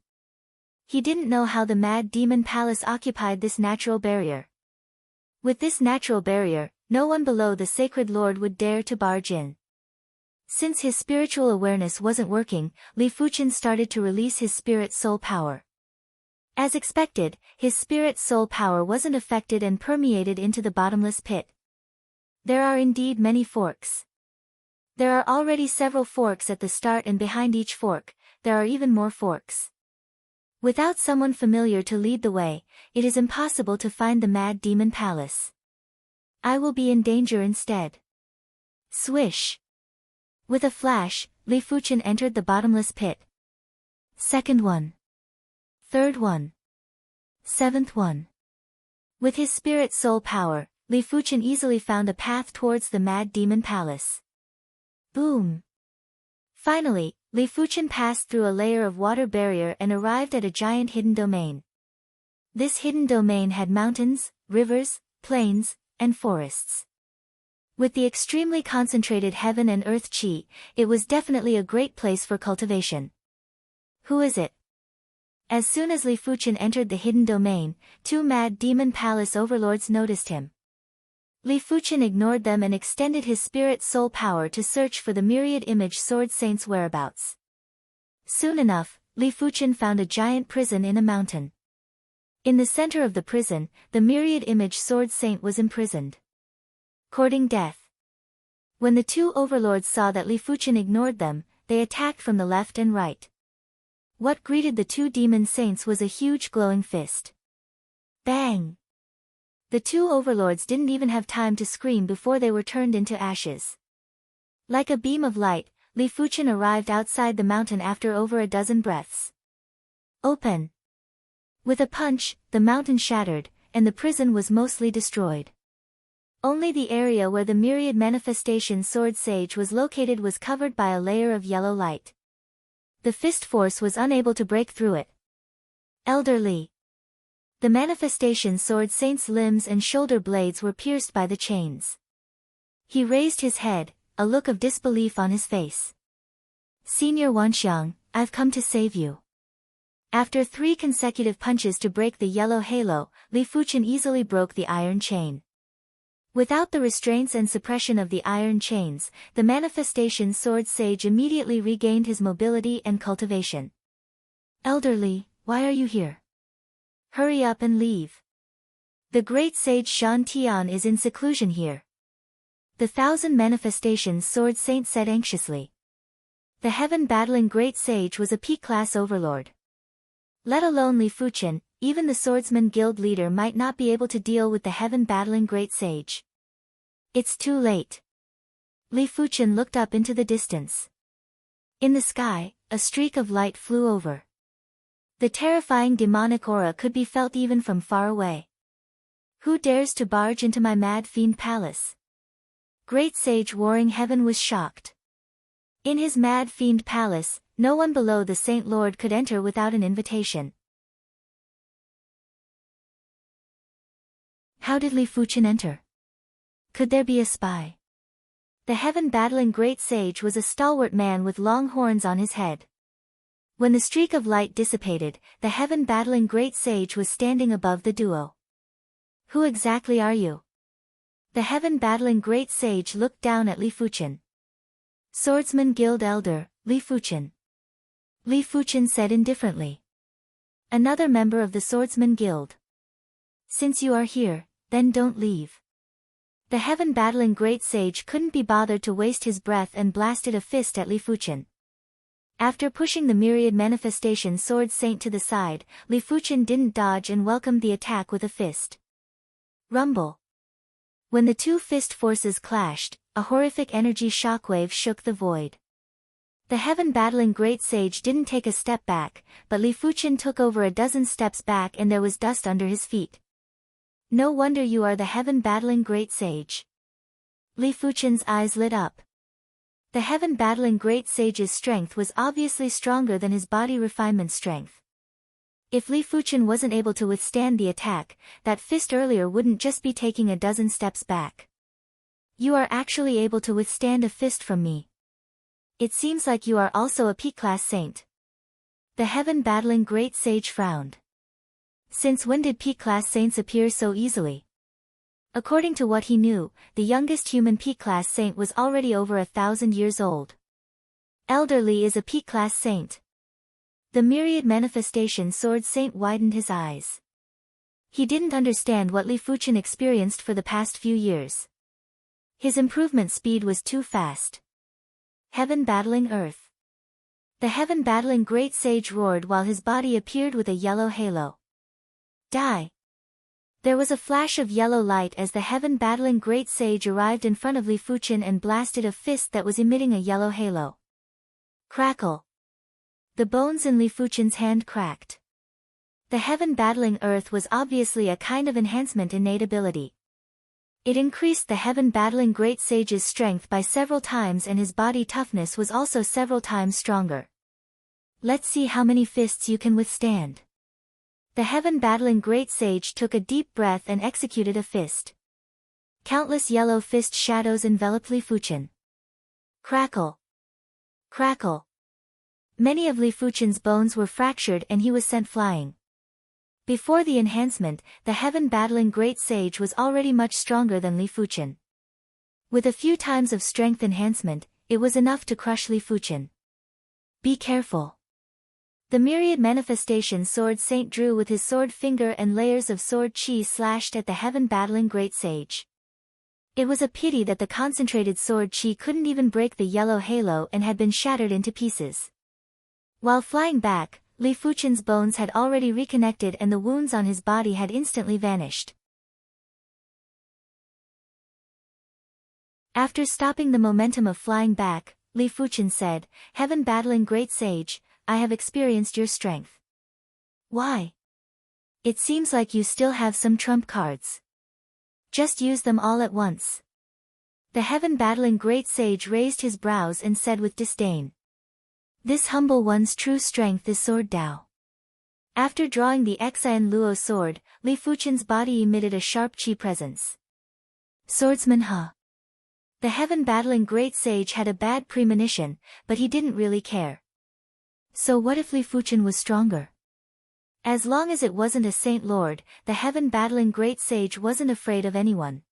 He didn't know how the Mad Demon Palace occupied this natural barrier. With this natural barrier, no one below the Sacred Lord would dare to barge in. Since his spiritual awareness wasn't working, Li Fuchen started to release his spirit soul power. As expected, his spirit soul power wasn't affected and permeated into the bottomless pit. There are indeed many forks. There are already several forks at the start, and behind each fork, there are even more forks. Without someone familiar to lead the way, it is impossible to find the Mad Demon Palace. I will be in danger instead. Swish! With a flash, Li Fuchen entered the bottomless pit. Second one. Third one. Seventh one. With his spirit soul power, Li Fuchen easily found a path towards the Mad Demon Palace. Boom! Finally, Li Fuchen passed through a layer of water barrier and arrived at a giant hidden domain. This hidden domain had mountains, rivers, plains, and forests. With the extremely concentrated heaven and earth chi, it was definitely a great place for cultivation. Who is it? As soon as Li Fuchen entered the hidden domain, two Mad Demon Palace overlords noticed him. Li Fuchen ignored them and extended his spirit soul power to search for the Myriad Image Sword Saint's whereabouts. Soon enough, Li Fuchen found a giant prison in a mountain. In the center of the prison, the myriad image sword saint was imprisoned, courting death. When the two overlords saw that Li Fuchen ignored them, they attacked from the left and right. What greeted the two demon saints was a huge glowing fist. Bang! The two overlords didn't even have time to scream before they were turned into ashes. Like a beam of light, Li Fuchen arrived outside the mountain after over a dozen breaths. Open! With a punch, the mountain shattered, and the prison was mostly destroyed. Only the area where the myriad manifestation sword sage was located was covered by a layer of yellow light. The fist force was unable to break through it. Elder Li. The manifestation sword saint's limbs and shoulder blades were pierced by the chains. He raised his head, a look of disbelief on his face. Senior Wanxiang, I've come to save you. After 3 consecutive punches to break the yellow halo, Li Fuchen easily broke the iron chain. Without the restraints and suppression of the iron chains, the manifestation sword sage immediately regained his mobility and cultivation. Elder Li, why are you here? Hurry up and leave. The great sage Shan Tian is in seclusion here. The 1,000 manifestations sword saint said anxiously. The heaven-battling great sage was a P-class overlord. Let alone Li Fuchen, even the swordsman guild leader might not be able to deal with the heaven-battling great sage. It's too late. Li Fuchen looked up into the distance. In the sky, a streak of light flew over. The terrifying demonic aura could be felt even from far away. Who dares to barge into my mad fiend palace? Great sage warring heaven was shocked. In his mad fiend palace, no one below the Saint Lord could enter without an invitation. How did Li Fuchen enter? Could there be a spy? The heaven-battling great sage was a stalwart man with long horns on his head. When the streak of light dissipated, the heaven-battling great sage was standing above the duo. Who exactly are you? The heaven-battling great sage looked down at Li Fuchen. Swordsman Guild Elder, Li Fuchen. Li Fuchen said indifferently. Another member of the Swordsman Guild. Since you are here, then don't leave. The heaven-battling great sage couldn't be bothered to waste his breath and blasted a fist at Li Fuchen. After pushing the myriad manifestation sword saint to the side, Li Fuchen didn't dodge and welcomed the attack with a fist. Rumble. When the two fist forces clashed, a horrific energy shockwave shook the void. The heaven-battling great sage didn't take a step back, but Li Fuchen took over a dozen steps back and there was dust under his feet. No wonder you are the heaven-battling great sage. Li Fuchen's eyes lit up. The heaven-battling great sage's strength was obviously stronger than his body refinement strength. If Li Fuchen wasn't able to withstand the attack, that fist earlier wouldn't just be taking a dozen steps back. You are actually able to withstand a fist from me. It seems like you are also a P-class saint. The heaven-battling great sage frowned. Since when did P-class saints appear so easily? According to what he knew, the youngest human P-class saint was already over 1,000 years old. Elder Li is a P-class saint. The myriad manifestation sword saint widened his eyes. He didn't understand what Li Fuchen experienced for the past few years. His improvement speed was too fast. Heaven battling earth. The heaven battling great sage roared while his body appeared with a yellow halo. Die! There was a flash of yellow light as the heaven-battling great sage arrived in front of Li Fuchen and blasted a fist that was emitting a yellow halo. Crackle! The bones in Li Fuchen's hand cracked. The heaven-battling earth was obviously a kind of enhancement innate ability. It increased the heaven-battling great sage's strength by several times and his body toughness was also several times stronger. Let's see how many fists you can withstand. The heaven-battling great sage took a deep breath and executed a fist. Countless yellow fist shadows enveloped Li Fuchen. Crackle! Crackle! Many of Li Fuchen's bones were fractured and he was sent flying. Before the enhancement, the heaven-battling great sage was already much stronger than Li Fuchen. With a few times of strength enhancement, it was enough to crush Li Fuchen. Be careful. The myriad manifestation sword Saint drew with his sword finger and layers of sword chi slashed at the heaven-battling great sage. It was a pity that the concentrated sword chi couldn't even break the yellow halo and had been shattered into pieces. While flying back, Li Fuchen's bones had already reconnected and the wounds on his body had instantly vanished. After stopping the momentum of flying back, Li Fuchen said, "Heaven-battling great sage, I have experienced your strength. Why? It seems like you still have some trump cards. Just use them all at once." The heaven-battling great sage raised his brows and said with disdain, "This humble one's true strength is sword Dao." After drawing the Xian Luo sword, Li Fuchen's body emitted a sharp chi presence. Swordsman He. The heaven-battling great sage had a bad premonition, but he didn't really care. So what if Li Fuchen was stronger? As long as it wasn't a saint lord, the heaven-battling great sage wasn't afraid of anyone.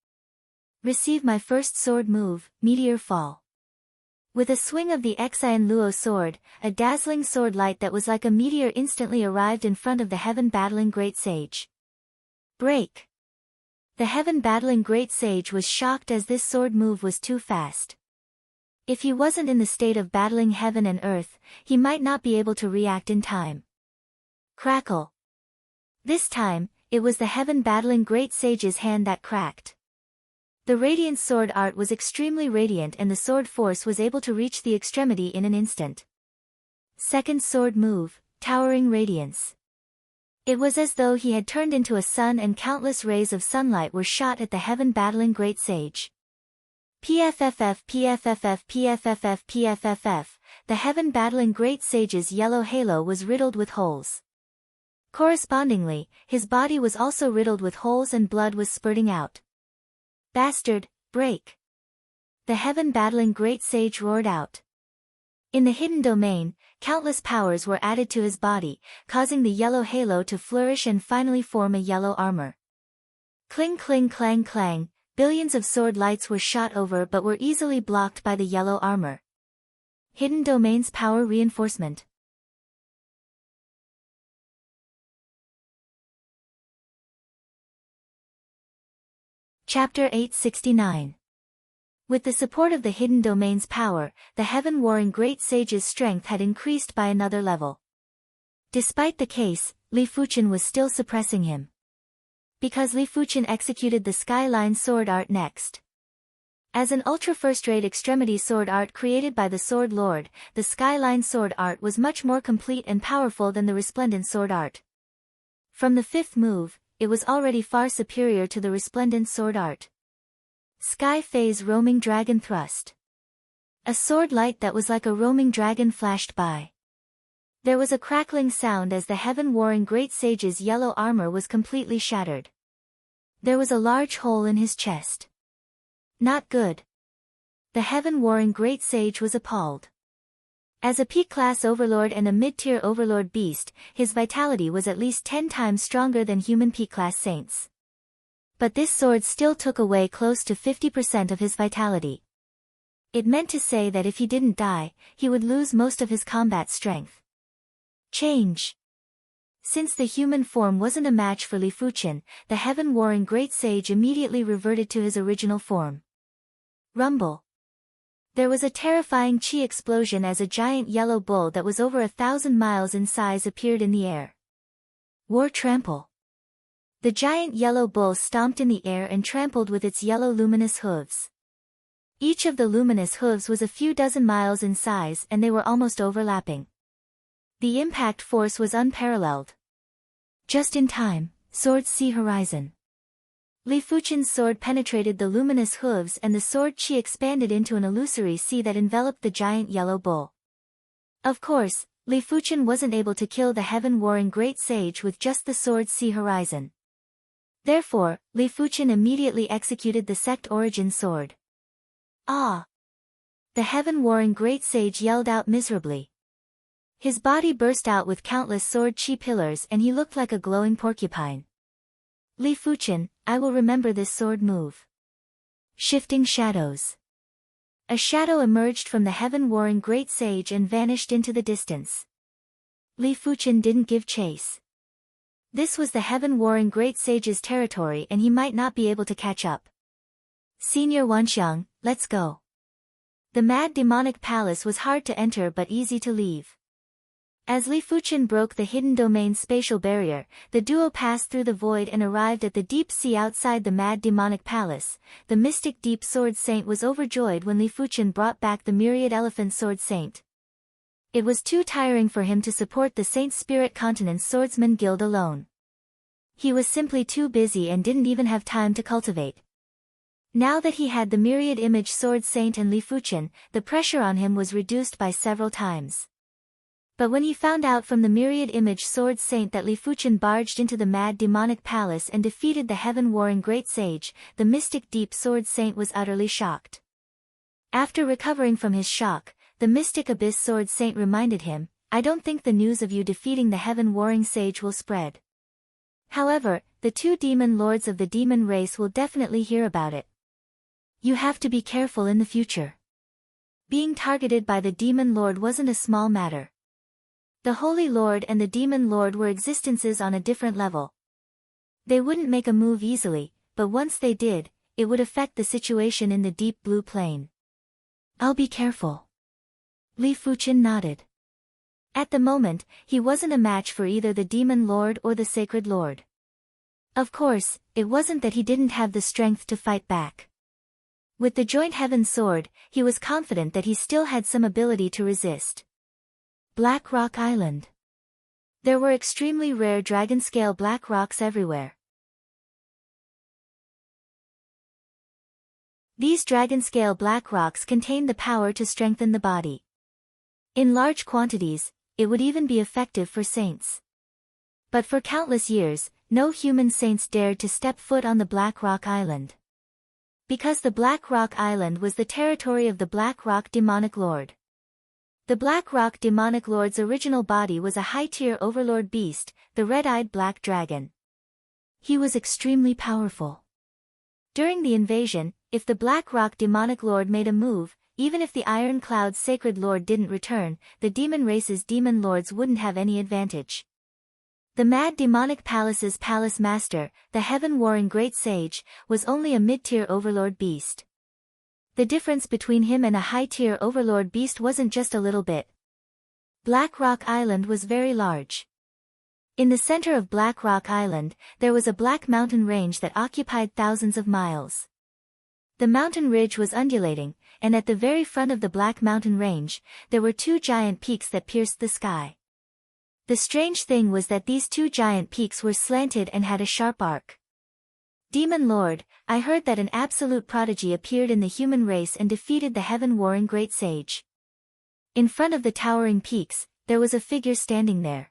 Receive my first sword move, Meteor Fall. With a swing of the Xian Luo sword, a dazzling sword light that was like a meteor instantly arrived in front of the heaven-battling great sage. Break! The heaven-battling great sage was shocked as this sword move was too fast. If he wasn't in the state of battling heaven and earth, he might not be able to react in time. Crackle! This time, it was the heaven-battling great sage's hand that cracked. The radiant sword art was extremely radiant and the sword force was able to reach the extremity in an instant. Second sword move, Towering Radiance. It was as though he had turned into a sun and countless rays of sunlight were shot at the heaven-battling great sage. PFFF PFFF PFFF PFFF, the heaven-battling great sage's yellow halo was riddled with holes. Correspondingly, his body was also riddled with holes and blood was spurting out. Bastard, break! The heaven-battling great sage roared out. In the hidden domain, countless powers were added to his body, causing the yellow halo to flourish and finally form a yellow armor. Cling cling clang clang, billions of sword lights were shot over but were easily blocked by the yellow armor. Hidden domain's power reinforcement. Chapter 869. With the support of the hidden domain's power, the heaven-warring great sage's strength had increased by another level. Despite the case, Li Fuchen was still suppressing him. Because Li Fuchen executed the Skyline sword art next. As an ultra-first-rate extremity sword art created by the Sword Lord, the Skyline sword art was much more complete and powerful than the Resplendent sword art. From the fifth move, it was already far superior to the Resplendent sword art. Sky Phase Roaming Dragon Thrust. A sword light that was like a roaming dragon flashed by. There was a crackling sound as the heaven-warring great sage's yellow armor was completely shattered. There was a large hole in his chest. Not good. The heaven-warring great sage was appalled. As a P-class overlord and a mid-tier overlord beast, his vitality was at least 10 times stronger than human P-class saints. But this sword still took away close to 50% of his vitality. It meant to say that if he didn't die, he would lose most of his combat strength. Change. Since the human form wasn't a match for Li Fuchen, the heaven-warring great sage immediately reverted to his original form. Rumble. There was a terrifying chi explosion as a giant yellow bull that was over 1,000 miles in size appeared in the air. War Trample. The giant yellow bull stomped in the air and trampled with its yellow luminous hooves. Each of the luminous hooves was a few dozen miles in size and they were almost overlapping. The impact force was unparalleled. Just in time, Sword See Horizon. Li Fuchen's sword penetrated the luminous hooves and the sword chi expanded into an illusory sea that enveloped the giant yellow bull. Of course, Li Fuchen wasn't able to kill the heaven-warring great sage with just the Sword See Horizon. Therefore, Li Fuchen immediately executed the sect origin sword. Ah! The heaven-warring great sage yelled out miserably. His body burst out with countless sword chi pillars and he looked like a glowing porcupine. Li Fuchen, I will remember this sword move. Shifting shadows. A shadow emerged from the heaven-warring great sage and vanished into the distance. Li Fuqian didn't give chase. This was the heaven-warring great sage's territory and he might not be able to catch up. Senior Wanxiang, let's go. The mad demonic palace was hard to enter but easy to leave. As Li Fuqian broke the hidden domain's spatial barrier, the duo passed through the void and arrived at the deep sea outside the mad demonic palace. The mystic deep sword saint was overjoyed when Li Fuqian brought back the myriad elephant sword saint. It was too tiring for him to support the Saint Spirit Continent's swordsman guild alone. He was simply too busy and didn't even have time to cultivate. Now that he had the myriad image sword saint and Li Fuqian, the pressure on him was reduced by several times. But when he found out from the myriad image sword saint that Li Fuqian barged into the mad demonic palace and defeated the heaven-warring great sage, the mystic deep sword saint was utterly shocked. After recovering from his shock, the mystic abyss sword saint reminded him, "I don't think the news of you defeating the heaven-warring sage will spread. However, the two demon lords of the demon race will definitely hear about it. You have to be careful in the future." Being targeted by the demon lord wasn't a small matter. The Holy Lord and the Demon Lord were existences on a different level. They wouldn't make a move easily, but once they did, it would affect the situation in the deep blue plane. "I'll be careful." Li Fuqian nodded. At the moment, he wasn't a match for either the Demon Lord or the Sacred Lord. Of course, it wasn't that he didn't have the strength to fight back. With the joint heaven sword, he was confident that he still had some ability to resist. Black Rock Island. There were extremely rare dragon-scale black rocks everywhere. These dragon-scale black rocks contained the power to strengthen the body. In large quantities, it would even be effective for saints. But for countless years, no human saints dared to step foot on the Black Rock Island. Because the Black Rock Island was the territory of the Black Rock Demonic Lord. The Black Rock Demonic Lord's original body was a high-tier overlord beast, the red-eyed black dragon. He was extremely powerful. During the invasion, if the Black Rock Demonic Lord made a move, even if the Iron Cloud's Sacred Lord didn't return, the demon race's demon lords wouldn't have any advantage. The Mad Demonic Palace's palace master, the heaven-warring great sage, was only a mid-tier overlord beast. The difference between him and a high-tier overlord beast wasn't just a little bit. Black Rock Island was very large. In the center of Black Rock Island, there was a black mountain range that occupied thousands of miles. The mountain ridge was undulating, and at the very front of the Black Mountain Range, there were two giant peaks that pierced the sky. The strange thing was that these two giant peaks were slanted and had a sharp arc. Demon Lord, I heard that an absolute prodigy appeared in the human race and defeated the heaven-warring great sage. In front of the towering peaks, there was a figure standing there.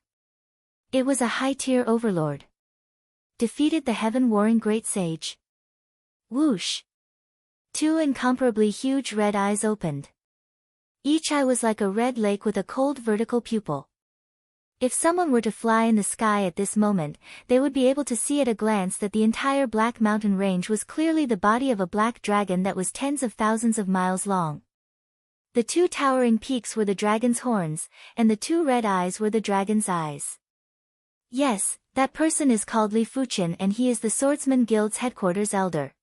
It was a high-tier overlord. Defeated the heaven-warring great sage. Whoosh! Two incomparably huge red eyes opened. Each eye was like a red lake with a cold vertical pupil. If someone were to fly in the sky at this moment, they would be able to see at a glance that the entire Black Mountain Range was clearly the body of a black dragon that was tens of thousands of miles long. The two towering peaks were the dragon's horns, and the two red eyes were the dragon's eyes. Yes, that person is called Li Fuqian and he is the Swordsman Guild's headquarters elder.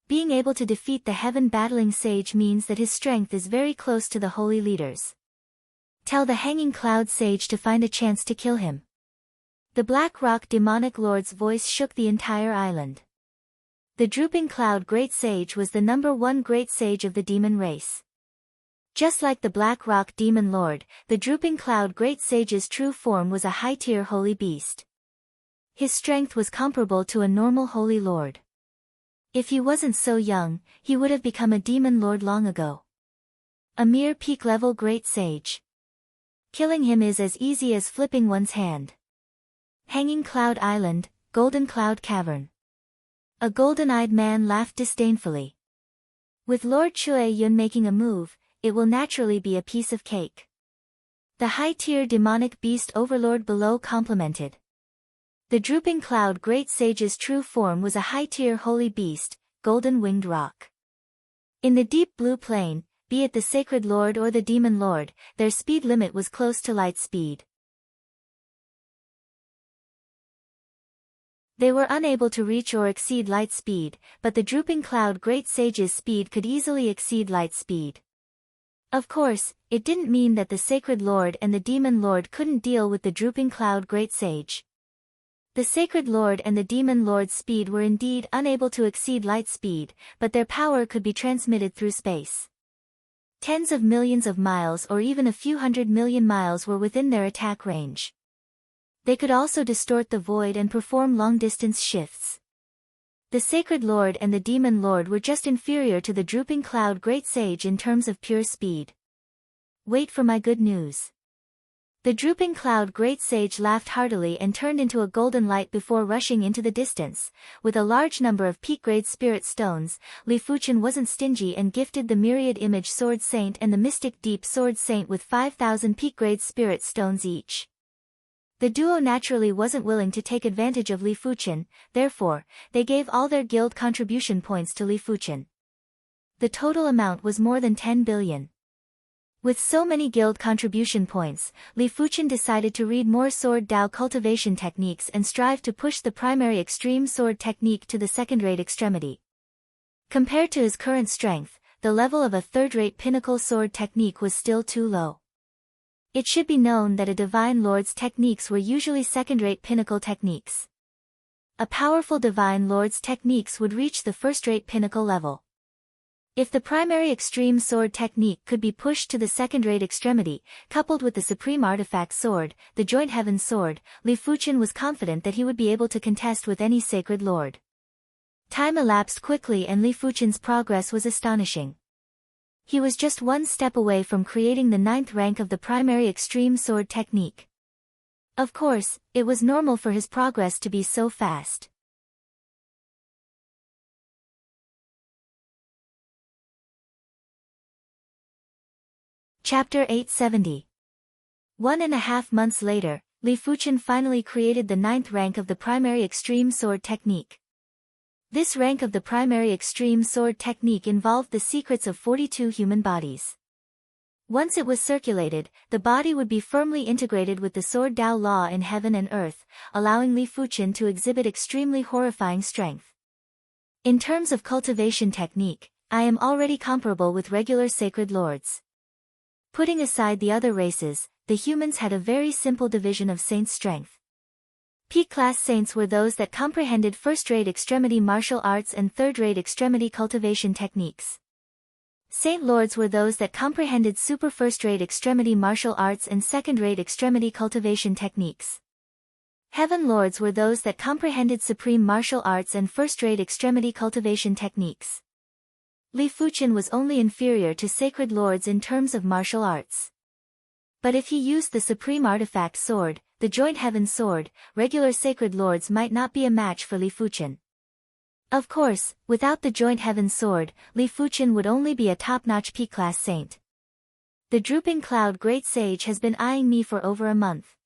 Being able to defeat the heaven-battling sage means that his strength is very close to the holy leaders. Tell the Hanging Cloud Sage to find a chance to kill him. The Black Rock Demonic Lord's voice shook the entire island. The Drooping Cloud Great Sage was the #1 great sage of the demon race. Just like the Black Rock Demon Lord, the Drooping Cloud Great Sage's true form was a high-tier holy beast. His strength was comparable to a normal holy lord. If he wasn't so young, he would have become a demon lord long ago. A mere peak-level great sage. Killing him is as easy as flipping one's hand. Hanging Cloud Island, Golden Cloud Cavern. A golden-eyed man laughed disdainfully. With Lord Chui Yun making a move, it will naturally be a piece of cake. The high-tier demonic beast overlord below complimented. The Drooping Cloud Great Sage's true form was a high-tier holy beast, Golden-Winged Rock. In the deep blue plain, be it the Sacred Lord or the Demon Lord, their speed limit was close to light speed. They were unable to reach or exceed light speed, but the Drooping Cloud Great Sage's speed could easily exceed light speed. Of course, it didn't mean that the Sacred Lord and the Demon Lord couldn't deal with the Drooping Cloud Great Sage. The Sacred Lord and the Demon Lord's speed were indeed unable to exceed light speed, but their power could be transmitted through space. Tens of millions of miles or even a few 100 million miles were within their attack range. They could also distort the void and perform long-distance shifts. The Sacred Lord and the Demon Lord were just inferior to the Drooping Cloud Great Sage in terms of pure speed. Wait for my good news. The Drooping Cloud Great Sage laughed heartily and turned into a golden light before rushing into the distance. With a large number of peak-grade spirit stones, Li Fuchen wasn't stingy and gifted the Myriad Image Sword Saint and the Mystic Deep Sword Saint with 5,000 peak-grade spirit stones each. The duo naturally wasn't willing to take advantage of Li Fuchen, therefore, they gave all their guild contribution points to Li Fuchen. The total amount was more than 10 billion. With so many guild contribution points, Li Fuchen decided to read more Sword Dao cultivation techniques and strive to push the primary extreme sword technique to the second-rate extremity. Compared to his current strength, the level of a third-rate pinnacle sword technique was still too low. It should be known that a Divine Lord's techniques were usually second-rate pinnacle techniques. A powerful Divine Lord's techniques would reach the first-rate pinnacle level. If the primary extreme sword technique could be pushed to the second-rate extremity, coupled with the supreme artifact sword, the Joint Heaven Sword, Li Fuchen was confident that he would be able to contest with any Sacred Lord. Time elapsed quickly and Li Fuchen's progress was astonishing. He was just one step away from creating the 9th rank of the primary extreme sword technique. Of course, it was normal for his progress to be so fast. Chapter 870. 1.5 months later, Li Fuchen finally created the 9th rank of the primary extreme sword technique. This rank of the primary extreme sword technique involved the secrets of 42 human bodies. Once it was circulated, the body would be firmly integrated with the Sword Dao law in heaven and earth, allowing Li Fuchen to exhibit extremely horrifying strength. In terms of cultivation technique, I am already comparable with regular Sacred Lords. Putting aside the other races, the humans had a very simple division of saints' strength. P-class saints were those that comprehended first-rate extremity martial arts and third-rate extremity cultivation techniques. Saint Lords were those that comprehended super first-rate extremity martial arts and second-rate extremity cultivation techniques. Heaven Lords were those that comprehended supreme martial arts and first-rate extremity cultivation techniques. Li Fuchen was only inferior to Sacred Lords in terms of martial arts. But if he used the supreme artifact sword, the Joint Heaven Sword, regular Sacred Lords might not be a match for Li Fuchen. Of course, without the Joint Heaven Sword, Li Fuchen would only be a top-notch P-class saint. The Drooping Cloud Great Sage has been eyeing me for over a month.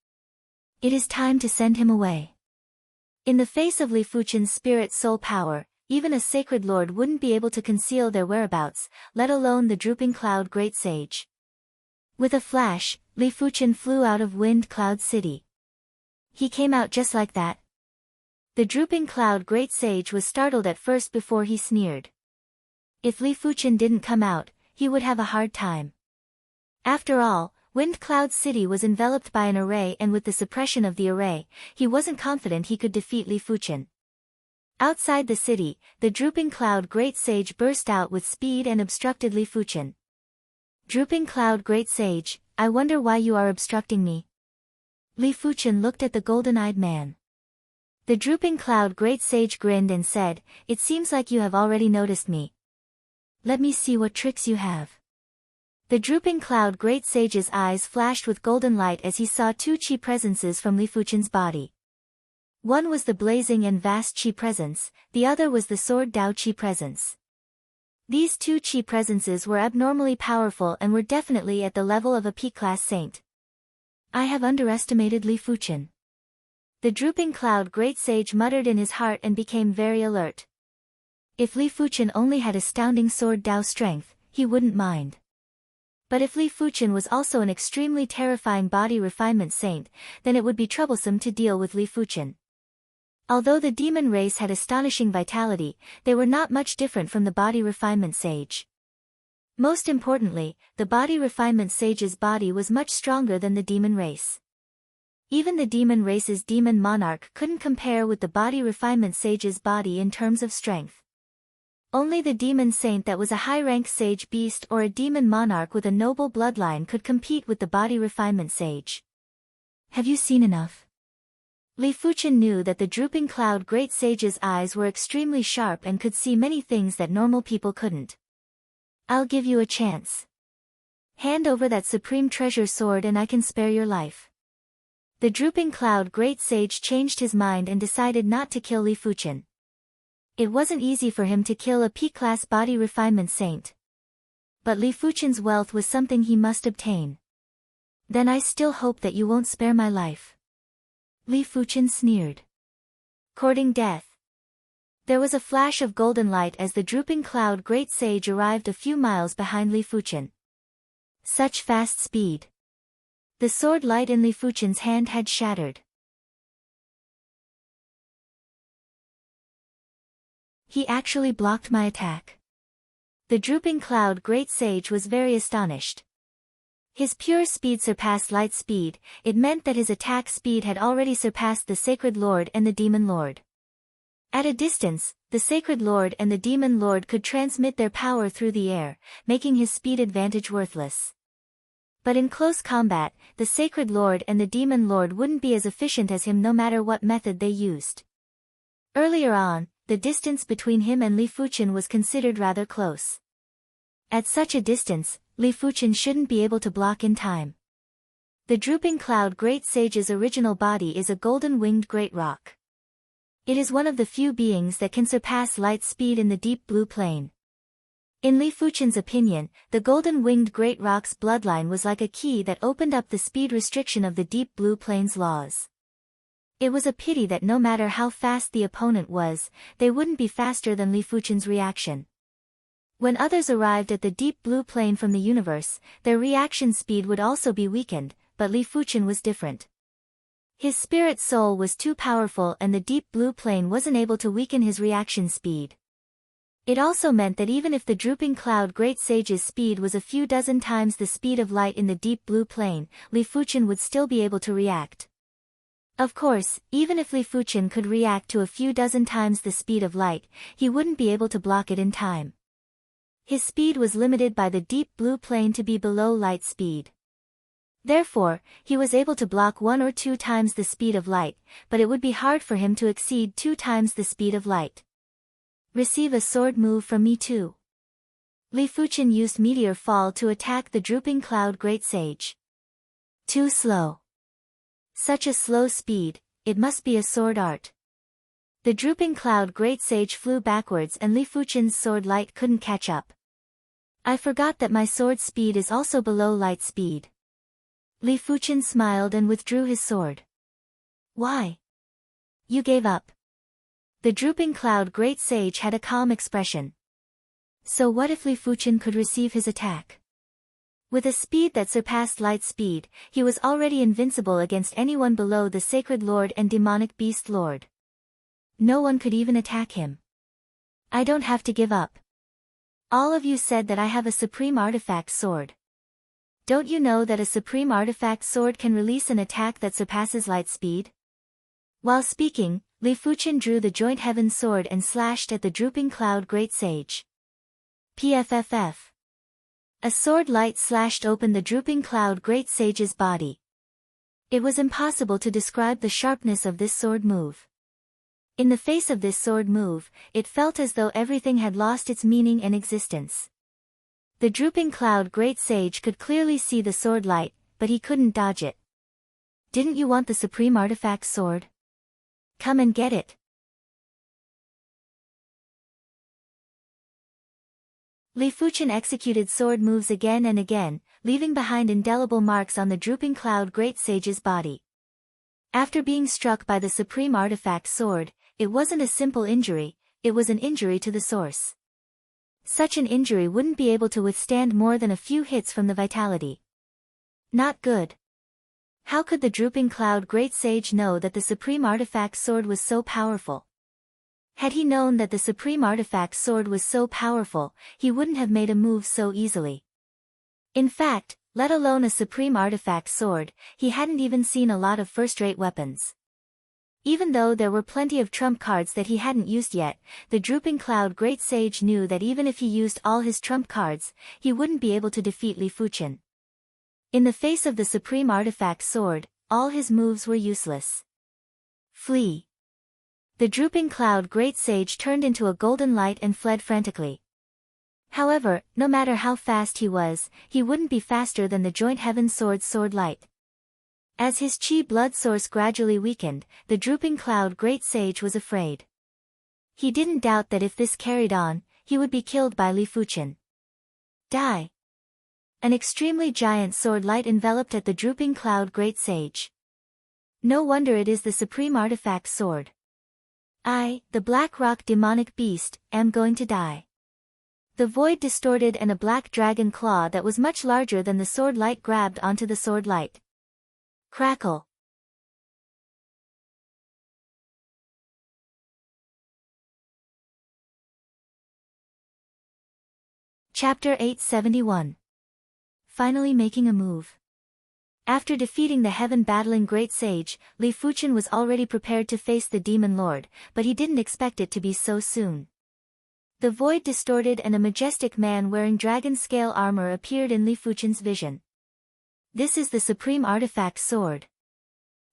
It is time to send him away. In the face of Li Fuchen's spirit soul power, even a Sacred Lord wouldn't be able to conceal their whereabouts, let alone the Drooping Cloud Great Sage. With a flash, Li Fuchen flew out of Wind Cloud City. He came out just like that. The Drooping Cloud Great Sage was startled at first before he sneered. If Li Fuchen didn't come out, he would have a hard time. After all, Wind Cloud City was enveloped by an array and with the suppression of the array, he wasn't confident he could defeat Li Fuchen. Outside the city, the Drooping Cloud Great Sage burst out with speed and obstructed Li Fuchen. Drooping Cloud Great Sage, I wonder why you are obstructing me. Li Fuchen looked at the golden-eyed man. The Drooping Cloud Great Sage grinned and said, "It seems like you have already noticed me. Let me see what tricks you have." The Drooping Cloud Great Sage's eyes flashed with golden light as he saw two chi presences from Li Fuchen's body. One was the blazing and vast chi presence, the other was the Sword Dao chi presence. These two chi presences were abnormally powerful and were definitely at the level of a P-class saint. I have underestimated Li Fuchen. The Drooping Cloud Great Sage muttered in his heart and became very alert. If Li Fuchen only had astounding Sword Dao strength, he wouldn't mind. But if Li Fuchen was also an extremely terrifying body refinement saint, then it would be troublesome to deal with Li Fuchen. Although the demon race had astonishing vitality, they were not much different from the body refinement sage. Most importantly, the body refinement sage's body was much stronger than the demon race. Even the demon race's demon monarch couldn't compare with the body refinement sage's body in terms of strength. Only the demon saint that was a high-rank sage beast or a demon monarch with a noble bloodline could compete with the body refinement sage. Have you seen enough? Li Fuchen knew that the drooping cloud great sage's eyes were extremely sharp and could see many things that normal people couldn't. I'll give you a chance. Hand over that supreme treasure sword and I can spare your life. The drooping cloud great sage changed his mind and decided not to kill Li Fuchen. It wasn't easy for him to kill a P-class body refinement saint. But Li Fuchen's wealth was something he must obtain. Then I still hope that you won't spare my life. Li Fuchen sneered. Courting death. There was a flash of golden light as the drooping cloud great sage arrived a few miles behind Li Fuchen. Such fast speed. The sword light in Li Fuchen's hand had shattered. He actually blocked my attack. The drooping cloud great sage was very astonished. His pure speed surpassed light speed. It meant that his attack speed had already surpassed the Sacred Lord and the Demon Lord. At a distance, the Sacred Lord and the Demon Lord could transmit their power through the air, making his speed advantage worthless. But in close combat, the Sacred Lord and the Demon Lord wouldn't be as efficient as him no matter what method they used. Earlier on, the distance between him and Li Fuchen was considered rather close. At such a distance, Li Fuchen shouldn't be able to block in time. The drooping cloud great sage's original body is a golden-winged great rock. It is one of the few beings that can surpass light speed in the deep blue plane. In Li Fuchen's opinion, the golden-winged great rock's bloodline was like a key that opened up the speed restriction of the deep blue plane's laws. It was a pity that no matter how fast the opponent was, they wouldn't be faster than Li Fuchen's reaction. When others arrived at the deep blue plane from the universe, their reaction speed would also be weakened, but Li Fuchen was different. His spirit soul was too powerful and the deep blue plane wasn't able to weaken his reaction speed. It also meant that even if the drooping cloud great sage's speed was a few dozen times the speed of light in the deep blue plane, Li Fuchen would still be able to react. Of course, even if Li Fuchen could react to a few dozen times the speed of light, he wouldn't be able to block it in time. His speed was limited by the deep blue plane to be below light speed. Therefore, he was able to block 1 or 2 times the speed of light, but it would be hard for him to exceed 2 times the speed of light. Receive a sword move from me too. Li Fuchen used Meteor Fall to attack the drooping cloud great sage. Too slow. Such a slow speed, it must be a sword art. The drooping cloud great sage flew backwards and Li Fuchen's sword light couldn't catch up. I forgot that my sword speed is also below light speed. Li Fuchen smiled and withdrew his sword. Why? You gave up. The drooping cloud great sage had a calm expression. So what if Li Fuchen could receive his attack? With a speed that surpassed light speed, he was already invincible against anyone below the Sacred Lord and Demonic Beast Lord. No one could even attack him. I don't have to give up. All of you said that I have a supreme artifact sword. Don't you know that a supreme artifact sword can release an attack that surpasses light speed? While speaking, Li Fuchen drew the joint heaven sword and slashed at the drooping cloud great sage. PFFF. A sword light slashed open the drooping cloud great sage's body. It was impossible to describe the sharpness of this sword move. In the face of this sword move, it felt as though everything had lost its meaning and existence. The drooping cloud great sage could clearly see the sword light, but he couldn't dodge it. Didn't you want the supreme artifact sword? Come and get it. Li Fuchen executed sword moves again and again, leaving behind indelible marks on the drooping cloud great sage's body. After being struck by the supreme artifact sword, it wasn't a simple injury, it was an injury to the source. Such an injury wouldn't be able to withstand more than a few hits from the vitality. Not good. How could the Drooping Cloud Great Sage know that the Supreme Artifact Sword was so powerful? Had he known that the Supreme Artifact Sword was so powerful, he wouldn't have made a move so easily. In fact, let alone a Supreme Artifact Sword, he hadn't even seen a lot of first-rate weapons. Even though there were plenty of trump cards that he hadn't used yet, the Drooping Cloud Great Sage knew that even if he used all his trump cards, he wouldn't be able to defeat Li Fuchen. In the face of the Supreme Artifact Sword, all his moves were useless. Flee! The Drooping Cloud Great Sage turned into a golden light and fled frantically. However, no matter how fast he was, he wouldn't be faster than the Joint Heaven Sword's sword light. As his chi blood source gradually weakened, the Drooping Cloud Great Sage was afraid. He didn't doubt that if this carried on, he would be killed by Li Fuchen. Die! An extremely giant sword light enveloped at the Drooping Cloud Great Sage. No wonder it is the Supreme Artifact Sword. I, the Black Rock Demonic Beast, am going to die. The void distorted and a black dragon claw that was much larger than the sword light grabbed onto the sword light. Crackle. Chapter 871. Finally making a move. After defeating the heaven-battling Great Sage, Li Fuchen was already prepared to face the Demon Lord, but he didn't expect it to be so soon. The void distorted and a majestic man wearing dragon-scale armor appeared in Li Fuchen's vision. This is the Supreme Artifact Sword.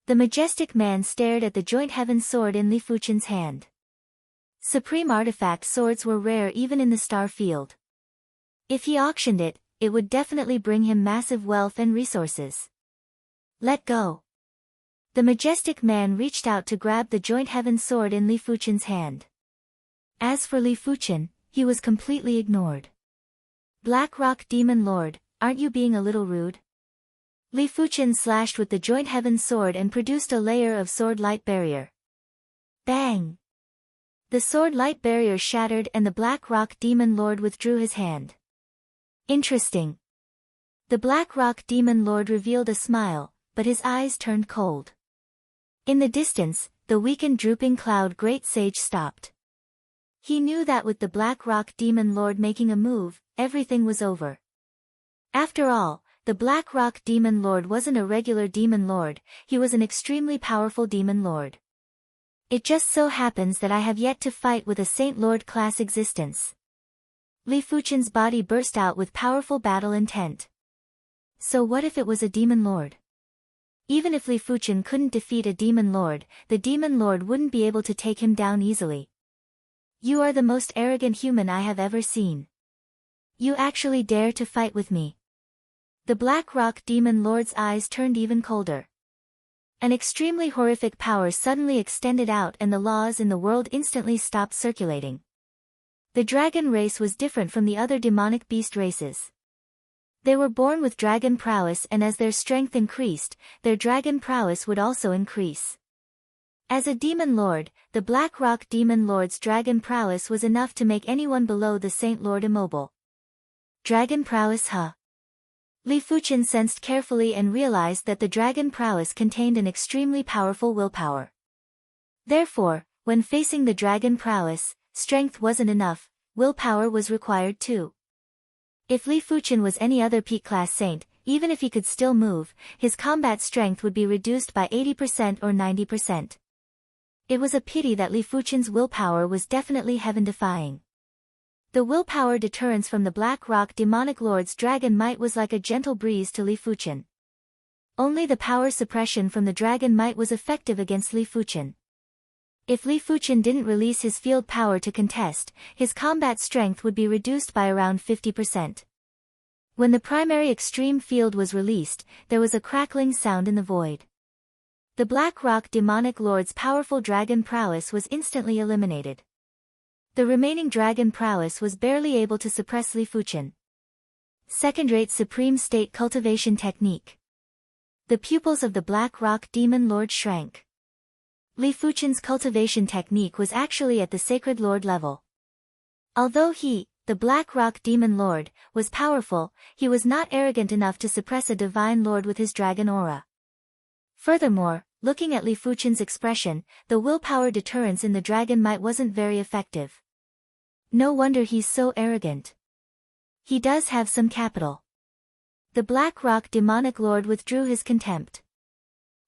The majestic man stared at the Joint Heaven Sword in Li Fuchen's hand. Supreme Artifact Swords were rare even in the star field. If he auctioned it, it would definitely bring him massive wealth and resources. Let go. The majestic man reached out to grab the Joint Heaven Sword in Li Fuchen's hand. As for Li Fuchen, he was completely ignored. Black Rock Demon Lord, aren't you being a little rude? Li Fuchen slashed with the Joint Heaven Sword and produced a layer of sword light barrier. Bang! The sword light barrier shattered and the Black Rock Demon Lord withdrew his hand. Interesting. The Black Rock Demon Lord revealed a smile, but his eyes turned cold. In the distance, the weakened Drooping Cloud Great Sage stopped. He knew that with the Black Rock Demon Lord making a move, everything was over. After all, the Black Rock Demon Lord wasn't a regular Demon Lord, he was an extremely powerful Demon Lord. It just so happens that I have yet to fight with a Saint Lord class existence. Li Fuchen's body burst out with powerful battle intent. So what if it was a Demon Lord? Even if Li Fuchen couldn't defeat a Demon Lord, the Demon Lord wouldn't be able to take him down easily. You are the most arrogant human I have ever seen. You actually dare to fight with me. The Black Rock Demon Lord's eyes turned even colder. An extremely horrific power suddenly extended out and the laws in the world instantly stopped circulating. The dragon race was different from the other demonic beast races. They were born with dragon prowess and as their strength increased, their dragon prowess would also increase. As a Demon Lord, the Black Rock Demon Lord's dragon prowess was enough to make anyone below the Saint Lord immobile. Dragon prowess, huh? Li Fuchen sensed carefully and realized that the dragon prowess contained an extremely powerful willpower. Therefore, when facing the dragon prowess, strength wasn't enough, willpower was required too. If Li Fuchen was any other peak class saint, even if he could still move, his combat strength would be reduced by 80% or 90%. It was a pity that Li Fuchen's willpower was definitely heaven-defying. The willpower deterrence from the Black Rock Demonic Lord's dragon might was like a gentle breeze to Li Fuchen. Only the power suppression from the dragon might was effective against Li Fuchen. If Li Fuchen didn't release his field power to contest, his combat strength would be reduced by around 50%. When the primary extreme field was released, there was a crackling sound in the void. The Black Rock Demonic Lord's powerful dragon prowess was instantly eliminated. The remaining dragon prowess was barely able to suppress Li Fuchen. Second-rate Supreme State Cultivation Technique. The pupils of the Black Rock Demon Lord shrank. Li Fuchen's cultivation technique was actually at the Sacred Lord level. Although he, the Black Rock Demon Lord, was powerful, he was not arrogant enough to suppress a Divine Lord with his dragon aura. Furthermore, looking at Li Fuchen's expression, the willpower deterrence in the dragon might wasn't very effective. No wonder he's so arrogant. He does have some capital. The Black Rock Demonic Lord withdrew his contempt.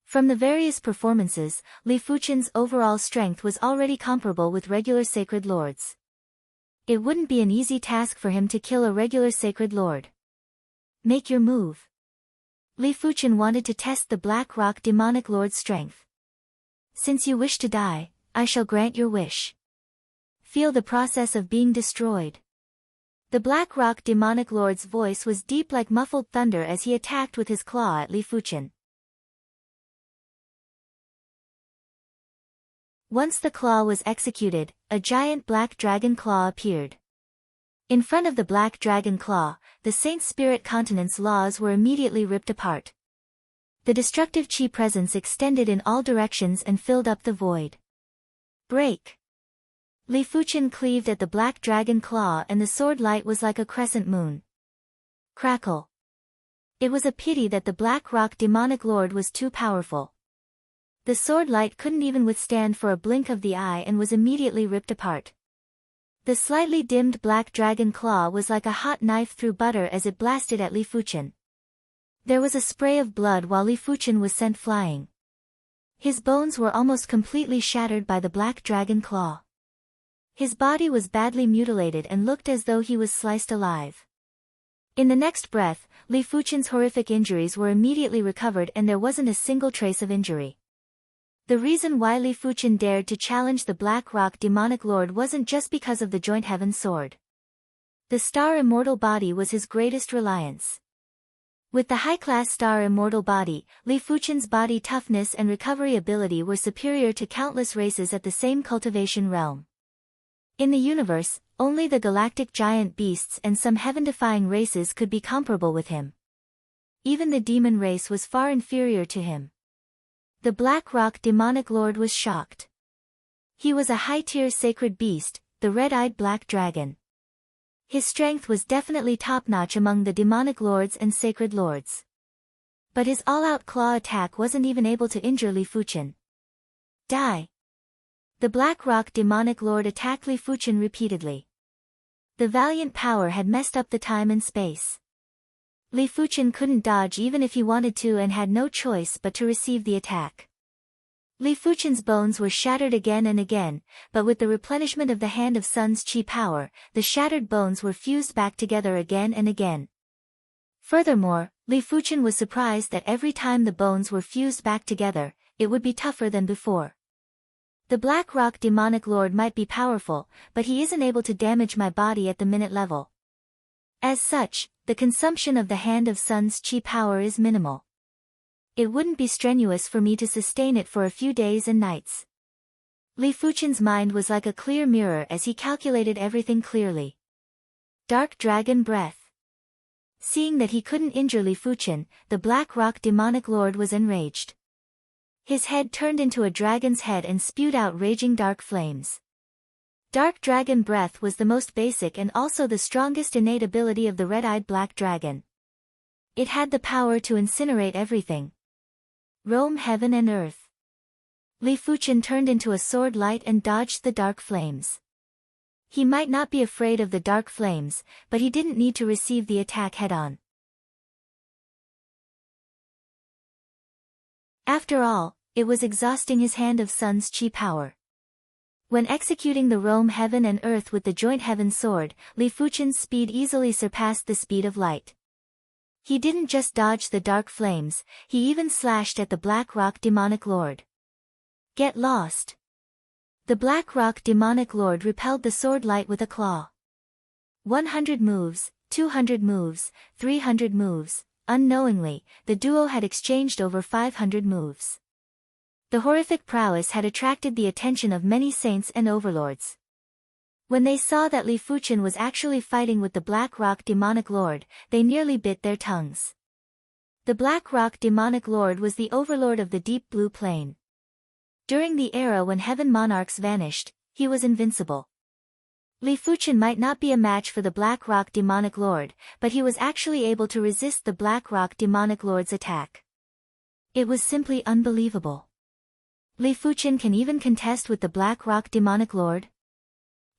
From the various performances, Li Fuchen's overall strength was already comparable with regular sacred lords. It wouldn't be an easy task for him to kill a regular sacred lord. Make your move. Li Fuchen wanted to test the Black Rock Demonic Lord's strength. Since you wish to die, I shall grant your wish. Feel the process of being destroyed. The Black Rock Demonic Lord's voice was deep like muffled thunder as he attacked with his claw at Li Fuchen. Once the claw was executed, a giant black dragon claw appeared. In front of the black dragon claw, the Saint Spirit Continent's laws were immediately ripped apart. The destructive chi presence extended in all directions and filled up the void. Break! Li Fuchen cleaved at the black dragon claw and the sword light was like a crescent moon. Crackle! It was a pity that the Black Rock Demonic Lord was too powerful. The sword light couldn't even withstand for a blink of the eye and was immediately ripped apart. The slightly dimmed black dragon claw was like a hot knife through butter as it blasted at Li Fuchen. There was a spray of blood while Li Fuchen was sent flying. His bones were almost completely shattered by the black dragon claw. His body was badly mutilated and looked as though he was sliced alive. In the next breath, Li Fuchen's horrific injuries were immediately recovered and there wasn't a single trace of injury. The reason why Li Fuchen dared to challenge the Black Rock Demonic Lord wasn't just because of the Joint Heaven Sword. The Star Immortal Body was his greatest reliance. With the high-class Star Immortal Body, Li Fuchen's body toughness and recovery ability were superior to countless races at the same cultivation realm. In the universe, only the galactic giant beasts and some heaven-defying races could be comparable with him. Even the demon race was far inferior to him. The Black Rock Demonic Lord was shocked. He was a high-tier sacred beast, the red-eyed black dragon. His strength was definitely top-notch among the demonic lords and sacred lords. But his all-out claw attack wasn't even able to injure Li Fuchen. Die! The Black Rock Demonic Lord attacked Li Fuchen repeatedly. The valiant power had messed up the time and space. Li Fuchen couldn't dodge even if he wanted to and had no choice but to receive the attack. Li Fuchen's bones were shattered again and again, but with the replenishment of the Hand of Sun's chi power, the shattered bones were fused back together again and again. Furthermore, Li Fuchen was surprised that every time the bones were fused back together, it would be tougher than before. The Black Rock Demonic Lord might be powerful, but he isn't able to damage my body at the minute level. As such, the consumption of the Hand of Sun's chi power is minimal. It wouldn't be strenuous for me to sustain it for a few days and nights. Li Fuchen's mind was like a clear mirror as he calculated everything clearly. Dark Dragon Breath. Seeing that he couldn't injure Li Fuchen, the Black Rock Demonic Lord was enraged. His head turned into a dragon's head and spewed out raging dark flames. Dark Dragon Breath was the most basic and also the strongest innate ability of the red-eyed black dragon. It had the power to incinerate everything. Roam heaven and earth. Li Fuchen turned into a sword light and dodged the dark flames. He might not be afraid of the dark flames, but he didn't need to receive the attack head-on. After all, it was exhausting his Hand of Sun's chi power. When executing the Roam Heaven and Earth with the Joint Heaven Sword, Li Fuchen's speed easily surpassed the speed of light. He didn't just dodge the dark flames, he even slashed at the Black Rock Demonic Lord. Get lost! The Black Rock Demonic Lord repelled the sword light with a claw. 100 moves, 200 moves, 300 moves, unknowingly, the duo had exchanged over 500 moves. The horrific prowess had attracted the attention of many saints and overlords. When they saw that Li Fuchen was actually fighting with the Black Rock Demonic Lord, they nearly bit their tongues. The Black Rock Demonic Lord was the overlord of the Deep Blue Plane. During the era when Heaven Monarchs vanished, he was invincible. Li Fuchen might not be a match for the Black Rock Demonic Lord, but he was actually able to resist the Black Rock Demonic Lord's attack. It was simply unbelievable. Li Fuchen can even contest with the Black Rock Demonic Lord?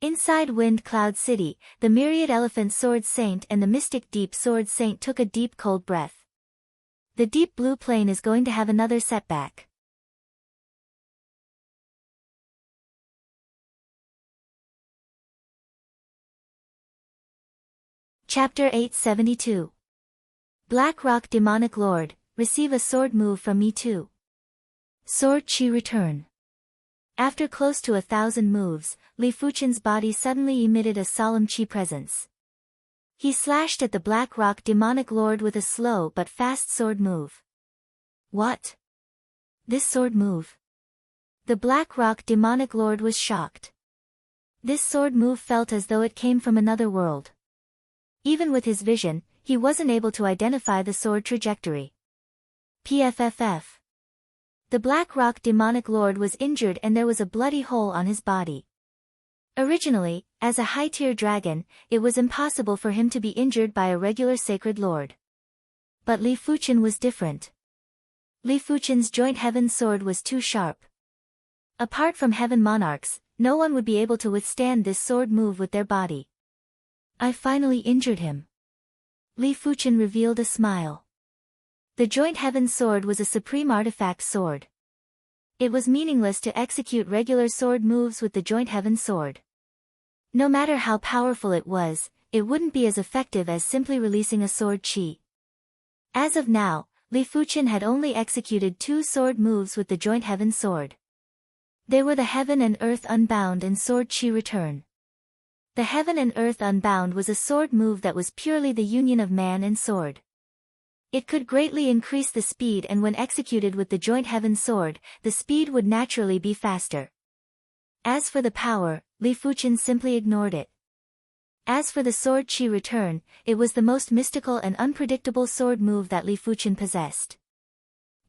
Inside Wind Cloud City, the Myriad Elephant Sword Saint and the Mystic Deep Sword Saint took a deep cold breath. The deep blue plane is going to have another setback. Chapter 872. Black Rock Demonic Lord, receive a sword move from me too. Sword Chi Return. After close to 1,000 moves, Li Fuchen's body suddenly emitted a solemn Chi presence. He slashed at the Black Rock Demonic Lord with a slow but fast sword move. What? This sword move? The Black Rock Demonic Lord was shocked. This sword move felt as though it came from another world. Even with his vision, he wasn't able to identify the sword trajectory. PFFF. The Black Rock Demonic Lord was injured and there was a bloody hole on his body. Originally, as a high-tier dragon, it was impossible for him to be injured by a regular sacred lord. But Li Fuchen was different. Li Fuchen's joint heaven sword was too sharp. Apart from heaven monarchs, no one would be able to withstand this sword move with their body. I finally injured him. Li Fuchen revealed a smile. The joint heaven sword was a supreme artifact sword. It was meaningless to execute regular sword moves with the joint heaven sword. No matter how powerful it was, it wouldn't be as effective as simply releasing a sword chi. As of now, Li Fuchen had only executed 2 sword moves with the joint heaven sword. They were the Heaven and Earth Unbound and Sword Chi Return. The Heaven and Earth Unbound was a sword move that was purely the union of man and sword. It could greatly increase the speed, and when executed with the joint heaven sword, the speed would naturally be faster. As for the power, Li Fuchen simply ignored it. As for the Sword Chi Return, it was the most mystical and unpredictable sword move that Li Fuchen possessed.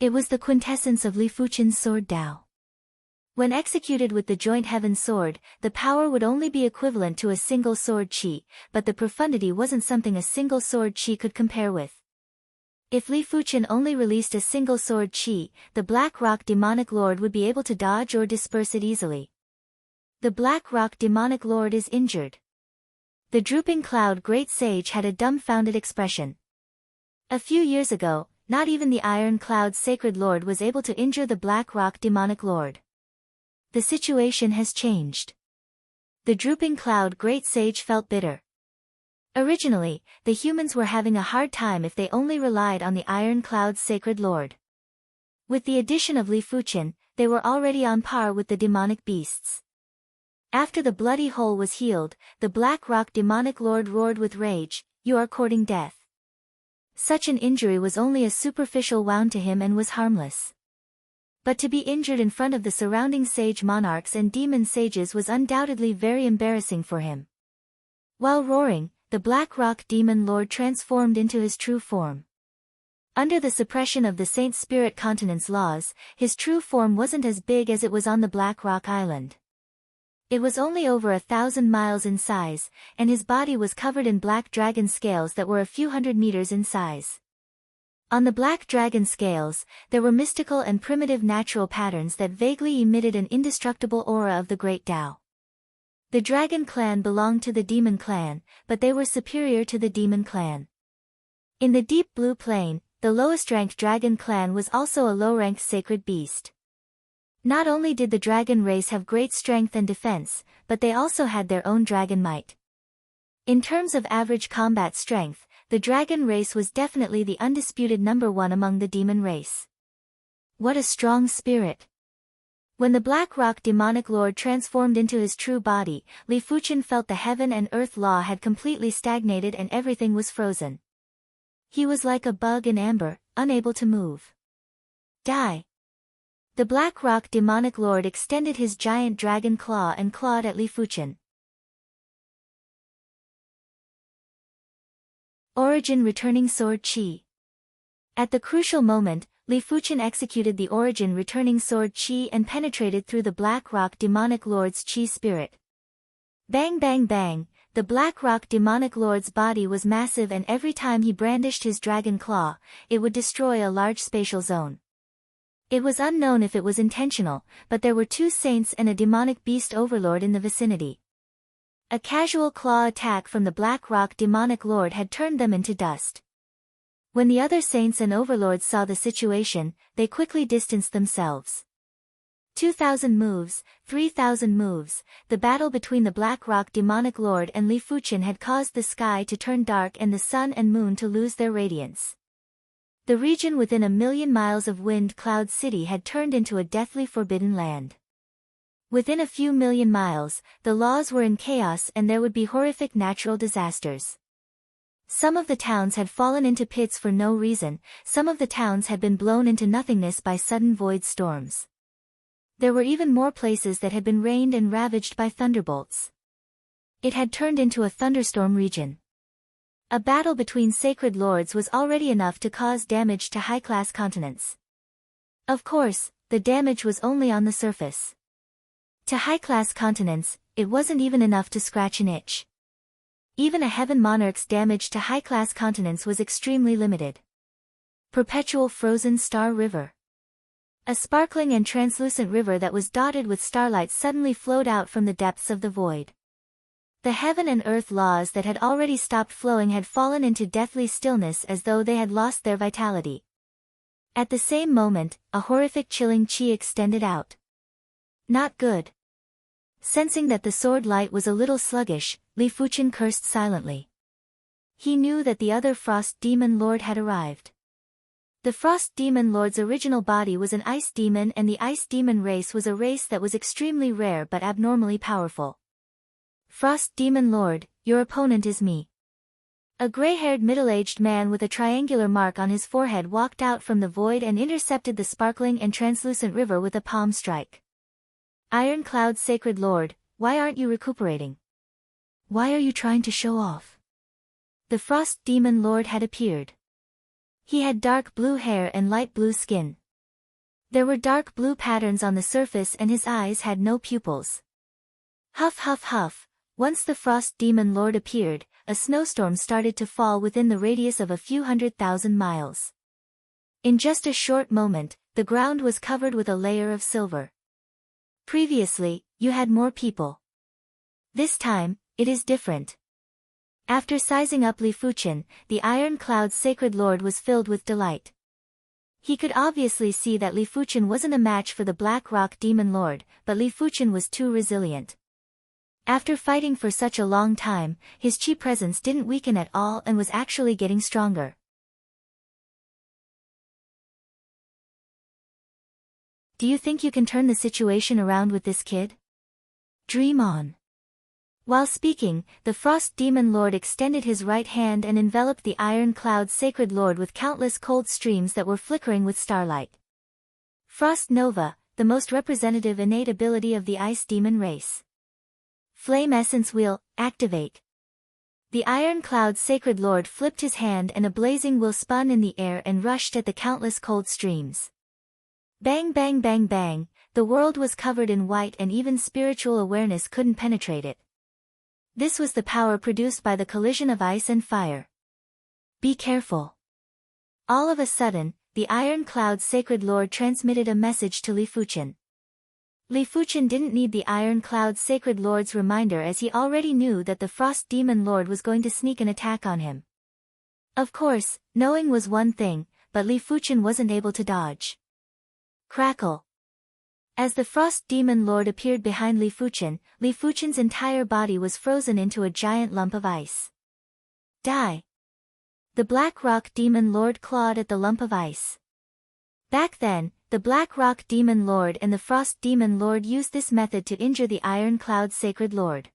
It was the quintessence of Li Fuchen's sword Dao. When executed with the joint heaven sword, the power would only be equivalent to a single sword chi, but the profundity wasn't something a single sword chi could compare with. If Li Fuchen only released a single sword chi, the Black Rock Demonic Lord would be able to dodge or disperse it easily. The Black Rock Demonic Lord is injured. The Drooping Cloud Great Sage had a dumbfounded expression. A few years ago, not even the Iron Cloud Sacred Lord was able to injure the Black Rock Demonic Lord. The situation has changed. The Drooping Cloud Great Sage felt bitter. Originally, the humans were having a hard time if they only relied on the Iron Cloud Sacred Lord. With the addition of Li Fuchen, they were already on par with the demonic beasts. After the bloody hole was healed, the Black Rock Demonic Lord roared with rage, "You are courting death." Such an injury was only a superficial wound to him and was harmless. But to be injured in front of the surrounding sage monarchs and demon sages was undoubtedly very embarrassing for him. While roaring, the Black Rock Demon Lord transformed into his true form. Under the suppression of the Saint Spirit Continent's laws, his true form wasn't as big as it was on the Black Rock Island. It was only over 1,000 miles in size, and his body was covered in black dragon scales that were a few hundred meters in size. On the black dragon scales, there were mystical and primitive natural patterns that vaguely emitted an indestructible aura of the Great Tao. The Dragon Clan belonged to the Demon Clan, but they were superior to the Demon Clan. In the Deep Blue Plane, the lowest-ranked Dragon Clan was also a low-ranked sacred beast. Not only did the dragon race have great strength and defense, but they also had their own dragon might. In terms of average combat strength, the dragon race was definitely the undisputed number 1 among the demon race. What a strong spirit! When the Black Rock Demonic Lord transformed into his true body, Li Fuchen felt the heaven and earth law had completely stagnated and everything was frozen. He was like a bug in amber, unable to move. Die! The Black Rock Demonic Lord extended his giant dragon claw and clawed at Li Fuchen. Origin Returning Sword Chi. At the crucial moment, Li Fuchen executed the Origin Returning Sword Chi and penetrated through the Black Rock Demonic Lord's Chi spirit. Bang bang bang, the Black Rock Demonic Lord's body was massive, and every time he brandished his dragon claw, it would destroy a large spatial zone. It was unknown if it was intentional, but there were 2 saints and a demonic beast overlord in the vicinity. A casual claw attack from the Black Rock demonic lord had turned them into dust. When the other saints and overlords saw the situation, they quickly distanced themselves. 2,000 moves, 3,000 moves, the battle between the Black Rock demonic lord and Li Fuchen had caused the sky to turn dark and the sun and moon to lose their radiance. The region within 1,000,000 miles of Wind Cloud City had turned into a deathly forbidden land. Within a few million miles, the laws were in chaos and there would be horrific natural disasters. Some of the towns had fallen into pits for no reason, some of the towns had been blown into nothingness by sudden void storms. There were even more places that had been rained and ravaged by thunderbolts. It had turned into a thunderstorm region. A battle between sacred lords was already enough to cause damage to high-class continents. Of course, the damage was only on the surface. To high-class continents, it wasn't even enough to scratch an itch. Even a heaven monarch's damage to high-class continents was extremely limited. Perpetual frozen star river. A sparkling and translucent river that was dotted with starlight suddenly flowed out from the depths of the void. The heaven and earth laws that had already stopped flowing had fallen into deathly stillness as though they had lost their vitality. At the same moment, a horrific chilling chi extended out. Not good. Sensing that the sword light was a little sluggish, Li Fuchen cursed silently. He knew that the other Frost Demon Lord had arrived. The Frost Demon Lord's original body was an ice demon and the ice demon race was a race that was extremely rare but abnormally powerful. Frost Demon Lord, your opponent is me. A gray-haired middle-aged man with a triangular mark on his forehead walked out from the void and intercepted the sparkling and translucent river with a palm strike. Iron Cloud Sacred Lord, why aren't you recuperating? Why are you trying to show off? The Frost Demon Lord had appeared. He had dark blue hair and light blue skin. There were dark blue patterns on the surface and his eyes had no pupils. Huff huff huff, once the Frost Demon Lord appeared, a snowstorm started to fall within the radius of a few 100,000 miles. In just a short moment, the ground was covered with a layer of silver. Previously, you had more people. This time, it is different. After sizing up Li Fuchen, the Iron Cloud's Sacred Lord was filled with delight. He could obviously see that Li Fuchen wasn't a match for the Black Rock Demon Lord, but Li Fuchen was too resilient. After fighting for such a long time, his chi presence didn't weaken at all and was actually getting stronger. Do you think you can turn the situation around with this kid? Dream on. While speaking, the Frost Demon Lord extended his right hand and enveloped the Iron Cloud Sacred Lord with countless cold streams that were flickering with starlight. Frost Nova, the most representative innate ability of the Ice Demon race. Flame Essence Wheel, activate. The Iron Cloud Sacred Lord flipped his hand and a blazing wheel spun in the air and rushed at the countless cold streams. Bang bang bang bang, the world was covered in white and even spiritual awareness couldn't penetrate it. This was the power produced by the collision of ice and fire. Be careful. All of a sudden, the Iron Cloud Sacred Lord transmitted a message to Li Fuchen. Li Fuchen didn't need the Iron Cloud Sacred Lord's reminder as he already knew that the Frost Demon Lord was going to sneak an attack on him. Of course, knowing was one thing, but Li Fuchen wasn't able to dodge. Crackle. As the Frost Demon Lord appeared behind Li Fuchen's entire body was frozen into a giant lump of ice. Die. The Black Rock Demon Lord clawed at the lump of ice. Back then, the Black Rock Demon Lord and the Frost Demon Lord used this method to injure the Iron Cloud Sacred Lord.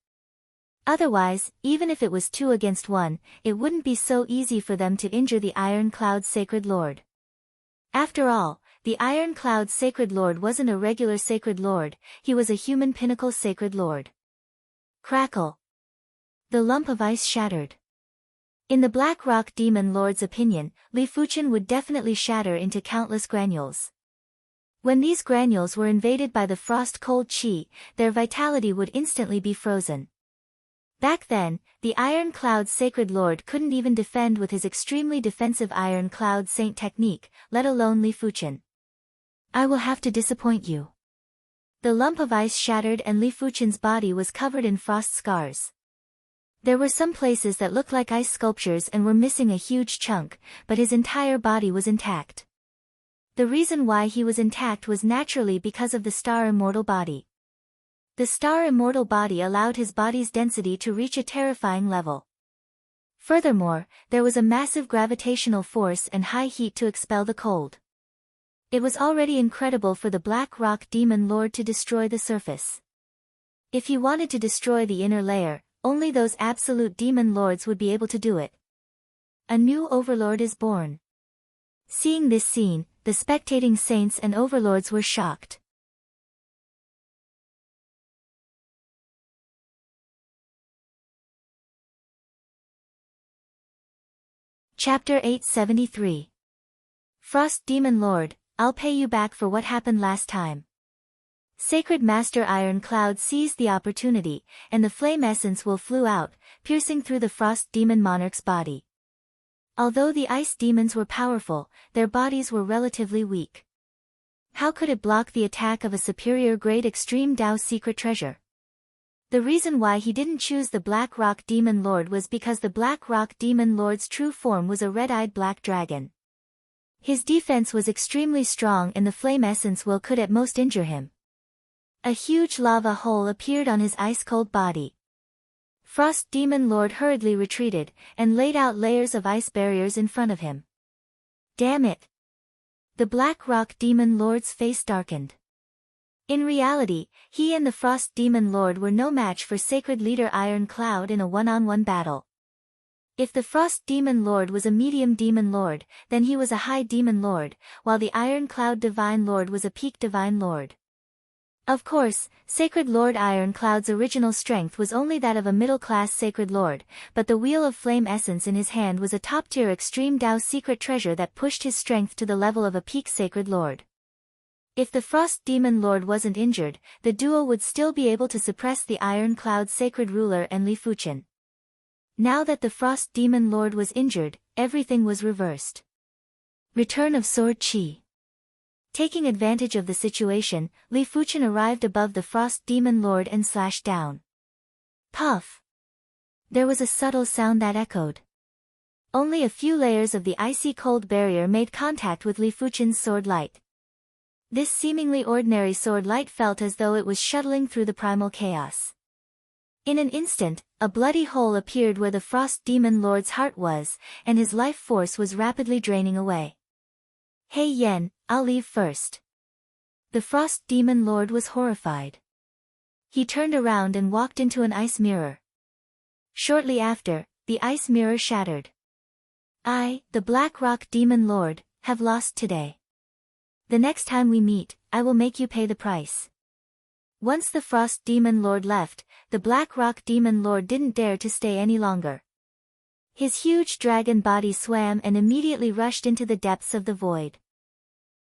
Otherwise, even if it was 2 against 1, it wouldn't be so easy for them to injure the Iron Cloud Sacred Lord. After all, the Iron Cloud Sacred Lord wasn't a regular Sacred Lord, he was a human pinnacle Sacred Lord. Crackle. The lump of ice shattered. In the Black Rock Demon Lord's opinion, Li Fuchen would definitely shatter into countless granules. When these granules were invaded by the frost cold chi, their vitality would instantly be frozen. Back then, the Iron Cloud Sacred Lord couldn't even defend with his extremely defensive Iron Cloud Saint technique, let alone Li Fuchen. I will have to disappoint you. The lump of ice shattered and Li Fuchen's body was covered in frost scars. There were some places that looked like ice sculptures and were missing a huge chunk, but his entire body was intact. The reason why he was intact was naturally because of the star immortal body. The star immortal body allowed his body's density to reach a terrifying level. Furthermore, there was a massive gravitational force and high heat to expel the cold. It was already incredible for the Black Rock Demon Lord to destroy the surface. If he wanted to destroy the inner layer, only those absolute demon lords would be able to do it. A new overlord is born. Seeing this scene, the spectating saints and overlords were shocked. Chapter 873. Frost Demon Lord, I'll pay you back for what happened last time. Sacred Master Iron Cloud seized the opportunity, and the flame essence flew out, piercing through the Frost Demon Monarch's body. Although the ice demons were powerful, their bodies were relatively weak. How could it block the attack of a superior grade extreme Dao secret treasure? The reason why he didn't choose the Black Rock Demon Lord was because the Black Rock Demon Lord's true form was a red-eyed black dragon. His defense was extremely strong and the flame essence could at most injure him. A huge lava hole appeared on his ice-cold body. Frost Demon Lord hurriedly retreated, and laid out layers of ice barriers in front of him. Damn it! The Black Rock Demon Lord's face darkened. In reality, he and the Frost Demon Lord were no match for Sacred Leader Iron Cloud in a one-on-one battle. If the Frost Demon Lord was a medium Demon Lord, then he was a high Demon Lord, while the Iron Cloud Divine Lord was a peak Divine Lord. Of course, Sacred Lord Iron Cloud's original strength was only that of a middle-class Sacred Lord, but the Wheel of Flame Essence in his hand was a top-tier Extreme Dao secret treasure that pushed his strength to the level of a peak Sacred Lord. If the Frost Demon Lord wasn't injured, the duo would still be able to suppress the Iron Cloud Sacred Ruler and Li Fuchen. Now that the Frost Demon Lord was injured, everything was reversed. Return of Sword Chi. Taking advantage of the situation, Li Fuchen arrived above the Frost Demon Lord and slashed down. Puff! There was a subtle sound that echoed. Only a few layers of the icy cold barrier made contact with Li Fuchen's sword light. This seemingly ordinary sword light felt as though it was shuttling through the primal chaos. In an instant, a bloody hole appeared where the Frost Demon Lord's heart was, and his life force was rapidly draining away. Hey Yen, I'll leave first. The Frost Demon Lord was horrified. He turned around and walked into an ice mirror. Shortly after, the ice mirror shattered. I, the Black Rock Demon Lord, have lost today. The next time we meet, I will make you pay the price. Once the Frost Demon Lord left, the Black Rock Demon Lord didn't dare to stay any longer. His huge dragon body swam and immediately rushed into the depths of the void.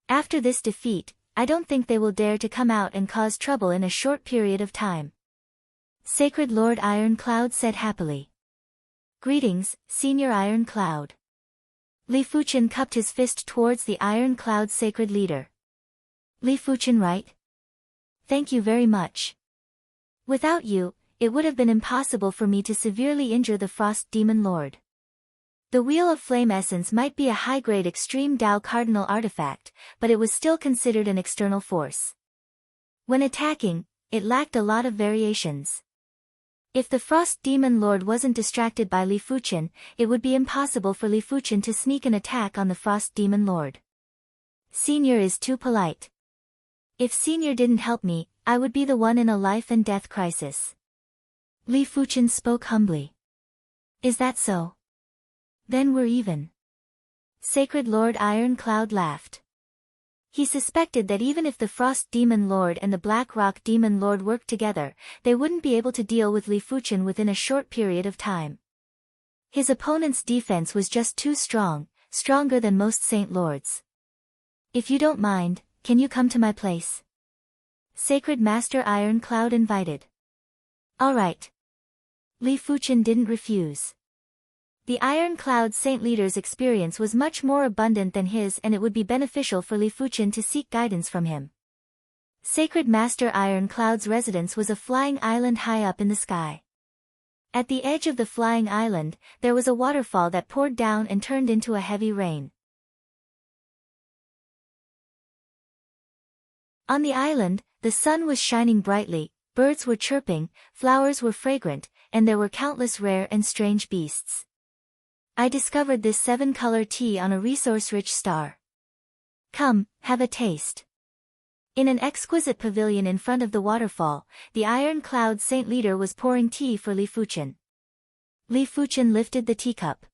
After this defeat, I don't think they will dare to come out and cause trouble in a short period of time. Sacred Lord Iron Cloud said happily. Greetings, Senior Iron Cloud. Li Fuchen cupped his fist towards the Iron Cloud Sacred Leader. Li Fuchen, right? Thank you very much. Without you, it would have been impossible for me to severely injure the Frost Demon Lord. The Wheel of Flame Essence might be a high-grade Extreme Dao Cardinal artifact, but it was still considered an external force. When attacking, it lacked a lot of variations. If the Frost Demon Lord wasn't distracted by Li Fuchen, it would be impossible for Li Fuchen to sneak an attack on the Frost Demon Lord. Senior is too polite. If Senior didn't help me, I would be the one in a life-and-death crisis. Li Fuchen spoke humbly. Is that so? Then we're even. Sacred Lord Iron Cloud laughed. He suspected that even if the Frost Demon Lord and the Black Rock Demon Lord worked together, they wouldn't be able to deal with Li Fuchen within a short period of time. His opponent's defense was just too strong, stronger than most Saint Lords. If you don't mind, can you come to my place? Sacred Master Iron Cloud invited. All right. Li Fuchen didn't refuse. The Iron Cloud Saint Leader's experience was much more abundant than his, and it would be beneficial for Li Fuchen to seek guidance from him. Sacred Master Iron Cloud's residence was a flying island high up in the sky. At the edge of the flying island, there was a waterfall that poured down and turned into a heavy rain. On the island, the sun was shining brightly, birds were chirping, flowers were fragrant, and there were countless rare and strange beasts. I discovered this 7-color tea on a resource-rich star. Come, have a taste. In an exquisite pavilion in front of the waterfall, the Iron Cloud Saint Leader was pouring tea for Li Fuchen. Li Fuchen lifted the teacup.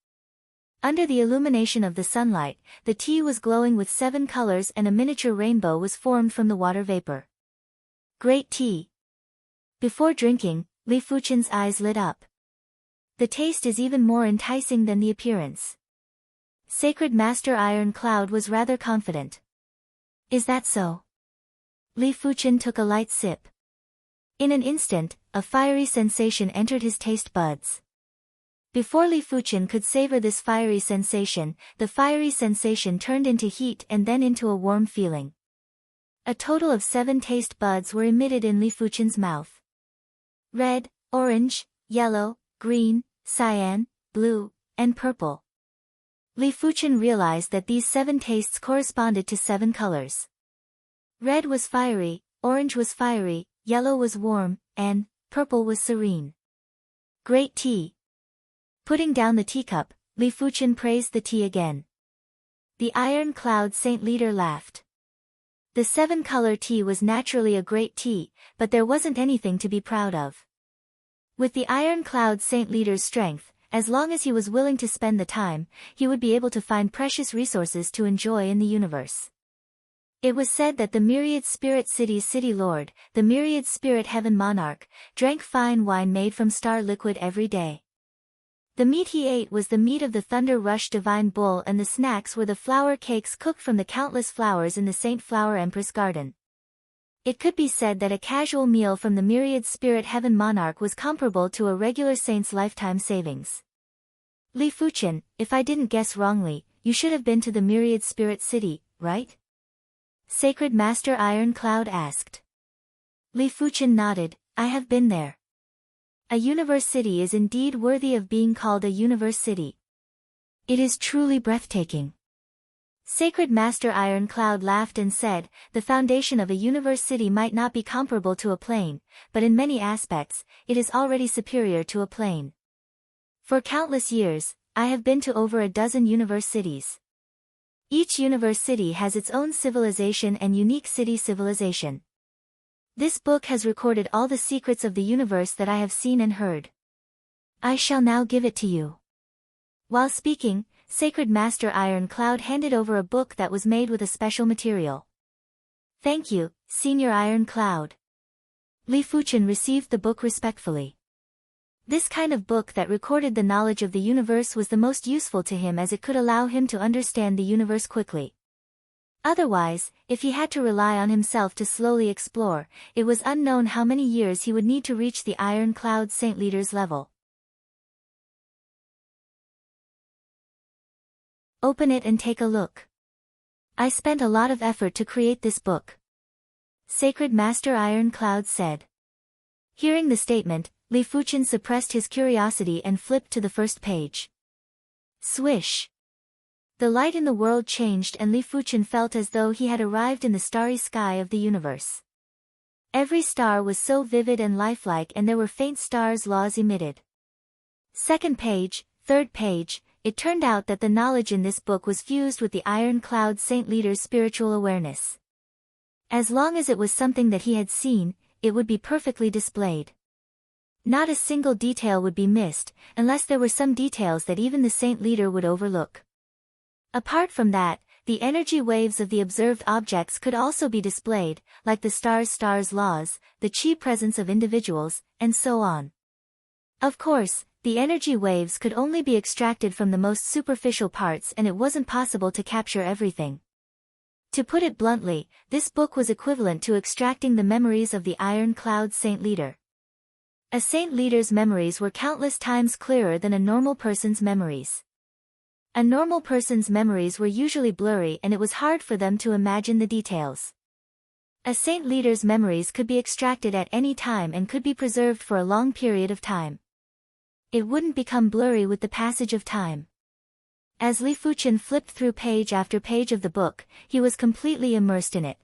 Under the illumination of the sunlight, the tea was glowing with 7 colors and a miniature rainbow was formed from the water vapor. Great tea. Before drinking, Li Fuchen's eyes lit up. The taste is even more enticing than the appearance. Sacred Master Iron Cloud was rather confident. Is that so? Li Fuchen took a light sip. In an instant, a fiery sensation entered his taste buds. Before Li Fuchen could savor this fiery sensation, the fiery sensation turned into heat and then into a warm feeling. A total of 7 taste buds were emitted in Li Fuchen's mouth. Red, orange, yellow, green, cyan, blue, and purple. Li Fuchen realized that these 7 tastes corresponded to 7 colors. Red was fiery, orange was fiery, yellow was warm, and purple was serene. Great tea. Putting down the teacup, Li Fuchen praised the tea again. The Iron Cloud Saint Leader laughed. The 7-color tea was naturally a great tea, but there wasn't anything to be proud of. With the Iron Cloud Saint Leader's strength, as long as he was willing to spend the time, he would be able to find precious resources to enjoy in the universe. It was said that the Myriad Spirit City's City Lord, the Myriad Spirit Heaven Monarch, drank fine wine made from star liquid every day. The meat he ate was the meat of the Thunder Rush Divine Bull, and the snacks were the flower cakes cooked from the countless flowers in the Saint Flower Empress Garden. It could be said that a casual meal from the Myriad Spirit Heaven Monarch was comparable to a regular saint's lifetime savings. Li Fuchen, if I didn't guess wrongly, you should have been to the Myriad Spirit City, right? Sacred Master Iron Cloud asked. Li Fuchen nodded, I have been there. A universe city is indeed worthy of being called a universe city. It is truly breathtaking. Sacred Master Iron Cloud laughed and said, the foundation of a universe city might not be comparable to a plane, but in many aspects, it is already superior to a plane. For countless years, I have been to over a dozen universe cities. Each universe city has its own civilization and unique city civilization. This book has recorded all the secrets of the universe that I have seen and heard. I shall now give it to you. While speaking, Sacred Master Iron Cloud handed over a book that was made with a special material. Thank you, Senior Iron Cloud. Li Fuchen received the book respectfully. This kind of book that recorded the knowledge of the universe was the most useful to him, as it could allow him to understand the universe quickly. Otherwise, if he had to rely on himself to slowly explore, it was unknown how many years he would need to reach the Iron Cloud Saint Leader's level. Open it and take a look. I spent a lot of effort to create this book. Sacred Master Iron Cloud said. Hearing the statement, Li Fuchen suppressed his curiosity and flipped to the first page. Swish! The light in the world changed, and Li Fuchen felt as though he had arrived in the starry sky of the universe. Every star was so vivid and lifelike, and there were faint stars' laws emitted. Second page, third page. It turned out that the knowledge in this book was fused with the Iron Cloud Saint Leader's spiritual awareness. As long as it was something that he had seen, it would be perfectly displayed. Not a single detail would be missed, unless there were some details that even the Saint Leader would overlook. Apart from that, the energy waves of the observed objects could also be displayed, like the stars' laws, the chi presence of individuals, and so on. Of course, the energy waves could only be extracted from the most superficial parts, and it wasn't possible to capture everything. To put it bluntly, this book was equivalent to extracting the memories of the Iron Cloud Saint Leader. A saint leader's memories were countless times clearer than a normal person's memories. A normal person's memories were usually blurry and it was hard for them to imagine the details. A saint leader's memories could be extracted at any time and could be preserved for a long period of time. It wouldn't become blurry with the passage of time. As Li Fuqian flipped through page after page of the book, he was completely immersed in it.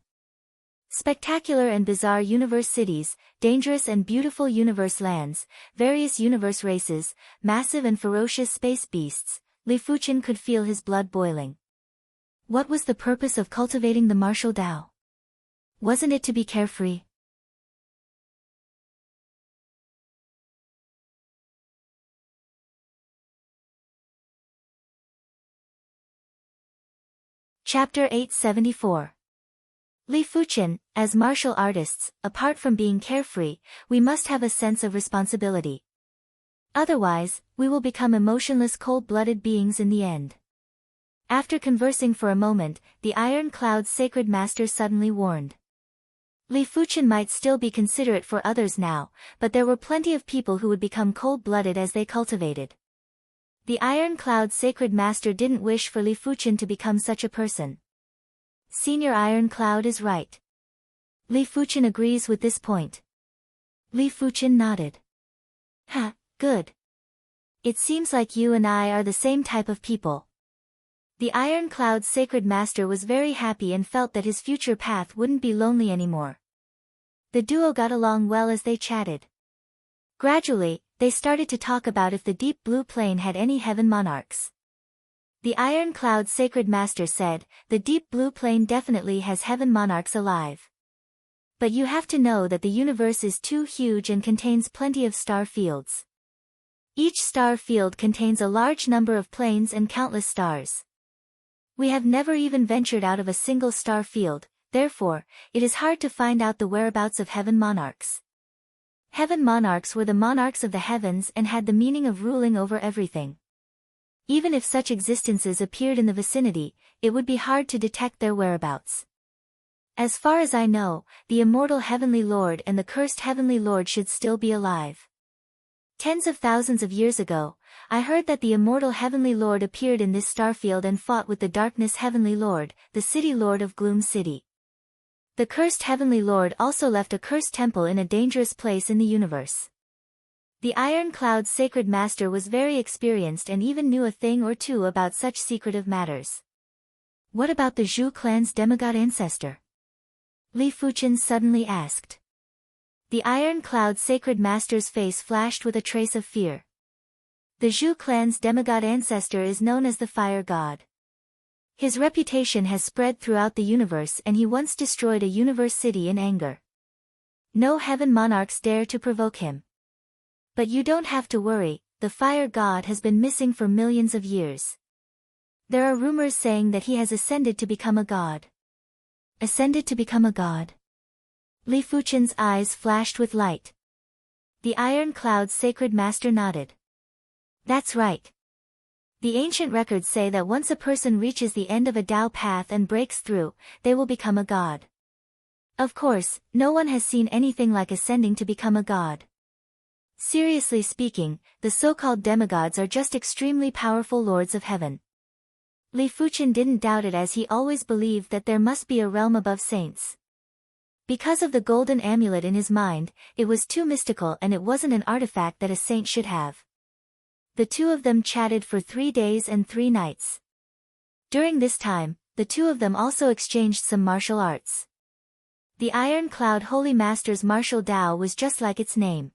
Spectacular and bizarre universe cities, dangerous and beautiful universe lands, various universe races, massive and ferocious space beasts, Li Fuqian could feel his blood boiling. What was the purpose of cultivating the martial Tao? Wasn't it to be carefree? Chapter 874. Li Fuqian, as martial artists, apart from being carefree, we must have a sense of responsibility. Otherwise, we will become emotionless cold-blooded beings in the end. After conversing for a moment, the Iron Cloud's sacred master suddenly warned. Li Fuqian might still be considerate for others now, but there were plenty of people who would become cold-blooded as they cultivated. The Iron Cloud's sacred master didn't wish for Li Fuqian to become such a person. Senior Iron Cloud is right. Li Fuqian agrees with this point. Li Fuqian nodded. Ha, good. It seems like you and I are the same type of people. The Iron Cloud's sacred master was very happy and felt that his future path wouldn't be lonely anymore. The duo got along well as they chatted. Gradually, they started to talk about if the deep blue plane had any heaven monarchs. The Iron Cloud's sacred master said, the deep blue plane definitely has heaven monarchs alive. But you have to know that the universe is too huge and contains plenty of star fields. Each star field contains a large number of planes and countless stars. We have never even ventured out of a single star field, therefore, it is hard to find out the whereabouts of heaven monarchs. Heaven monarchs were the monarchs of the heavens and had the meaning of ruling over everything. Even if such existences appeared in the vicinity, it would be hard to detect their whereabouts. As far as I know, the immortal Heavenly Lord and the cursed Heavenly Lord should still be alive. Tens of thousands of years ago, I heard that the immortal Heavenly Lord appeared in this starfield and fought with the darkness Heavenly Lord, the City Lord of Gloom City. The cursed Heavenly Lord also left a cursed temple in a dangerous place in the universe. The Iron Cloud's sacred master was very experienced and even knew a thing or two about such secretive matters. What about the Zhu clan's demigod ancestor? Li Fuqian suddenly asked. The Iron Cloud's sacred master's face flashed with a trace of fear. The Zhu clan's demigod ancestor is known as the Fire God. His reputation has spread throughout the universe and he once destroyed a universe city in anger. No heaven monarchs dare to provoke him. But you don't have to worry, the Fire God has been missing for millions of years. There are rumors saying that he has ascended to become a god. Ascended to become a god? Li Fuqian's eyes flashed with light. The Iron Cloud's sacred master nodded. That's right. The ancient records say that once a person reaches the end of a Tao path and breaks through, they will become a god. Of course, no one has seen anything like ascending to become a god. Seriously speaking, the so-called demigods are just extremely powerful lords of heaven. Li Fuqian didn't doubt it as he always believed that there must be a realm above saints. Because of the golden amulet in his mind, it was too mystical and it wasn't an artifact that a saint should have. The two of them chatted for 3 days and 3 nights. During this time, the two of them also exchanged some martial arts. The Iron Cloud Holy Master's martial Tao was just like its name.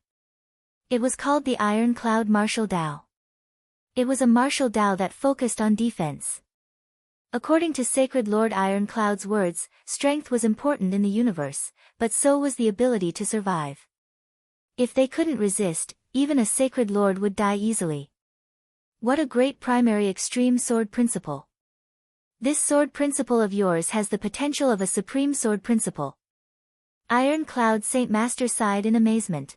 It was called the Iron Cloud Martial Tao. It was a martial Tao that focused on defense. According to Sacred Lord Iron Cloud's words, strength was important in the universe, but so was the ability to survive. If they couldn't resist, even a Sacred Lord would die easily. What a great primary extreme sword principle. This sword principle of yours has the potential of a supreme sword principle. Iron Cloud Saint Master sighed in amazement.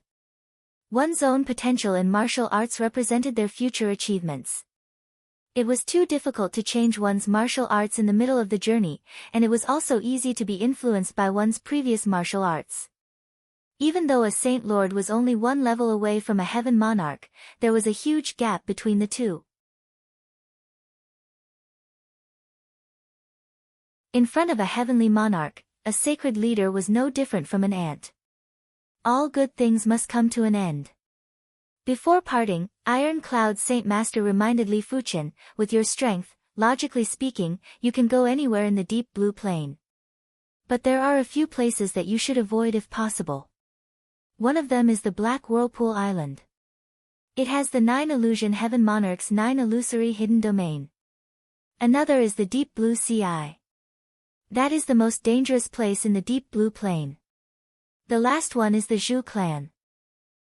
One's own potential in martial arts represented their future achievements. It was too difficult to change one's martial arts in the middle of the journey, and it was also easy to be influenced by one's previous martial arts. Even though a Saint Lord was only one level away from a heaven monarch, there was a huge gap between the two. In front of a heavenly monarch, a sacred leader was no different from an ant. All good things must come to an end. Before parting, Iron Cloud Saint Master reminded Li Fuchen, with your strength, logically speaking, you can go anywhere in the deep blue plain. But there are a few places that you should avoid if possible. One of them is the Black Whirlpool Island. It has the 9 illusion heaven monarchs' 9 illusory hidden domain. Another is the Deep Blue Sea. That is the most dangerous place in the Deep Blue Plain. The last one is the Zhu clan.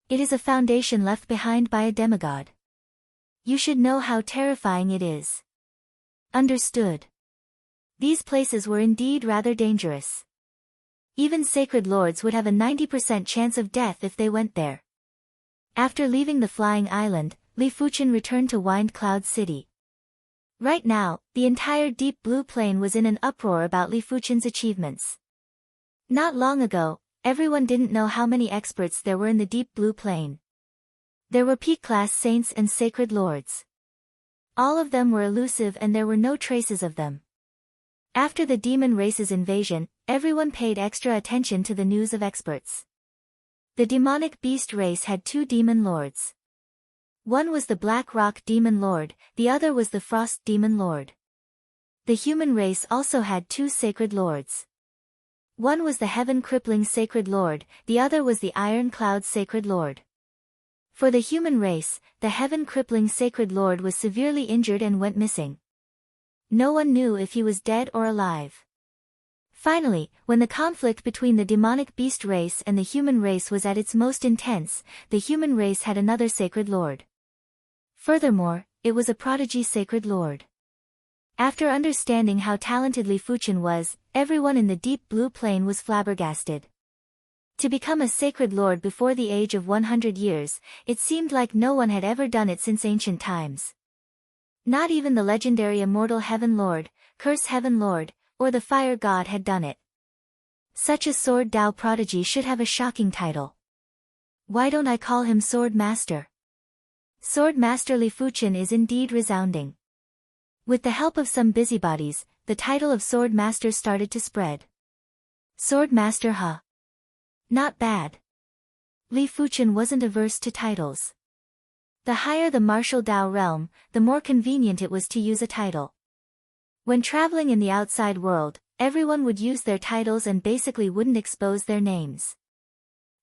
It is a foundation left behind by a demigod. You should know how terrifying it is. Understood. These places were indeed rather dangerous. Even sacred lords would have a 90% chance of death if they went there. After leaving the flying island, Li Fuchen returned to Wind Cloud City. Right now, the entire Deep Blue Plain was in an uproar about Li Fuchen's achievements. Not long ago, everyone didn't know how many experts there were in the Deep Blue Plain. There were peak-class saints and sacred lords. All of them were elusive and there were no traces of them. After the demon race's invasion, everyone paid extra attention to the news of experts. The demonic beast race had 2 demon lords. One was the Black Rock Demon Lord, the other was the Frost Demon Lord. The human race also had 2 sacred lords. One was the Heaven Crippling Sacred Lord, the other was the Iron Cloud Sacred Lord. For the human race, the Heaven Crippling Sacred Lord was severely injured and went missing. No one knew if he was dead or alive. Finally, when the conflict between the demonic beast race and the human race was at its most intense, the human race had another sacred lord. Furthermore, it was a prodigy sacred lord. After understanding how talented Li Fuchen was, everyone in the Deep Blue Plain was flabbergasted. To become a sacred lord before the age of 100 years, it seemed like no one had ever done it since ancient times. Not even the legendary Immortal Heaven Lord, Curse Heaven Lord, or the Fire God had done it. Such a Sword Dao prodigy should have a shocking title. Why don't I call him Sword Master? Sword Master Li Fuchen is indeed resounding. With the help of some busybodies, the title of Sword Master started to spread. Sword Master, huh? Not bad. Li Fuchen wasn't averse to titles. The higher the martial Dao realm, the more convenient it was to use a title. When traveling in the outside world, everyone would use their titles and basically wouldn't expose their names.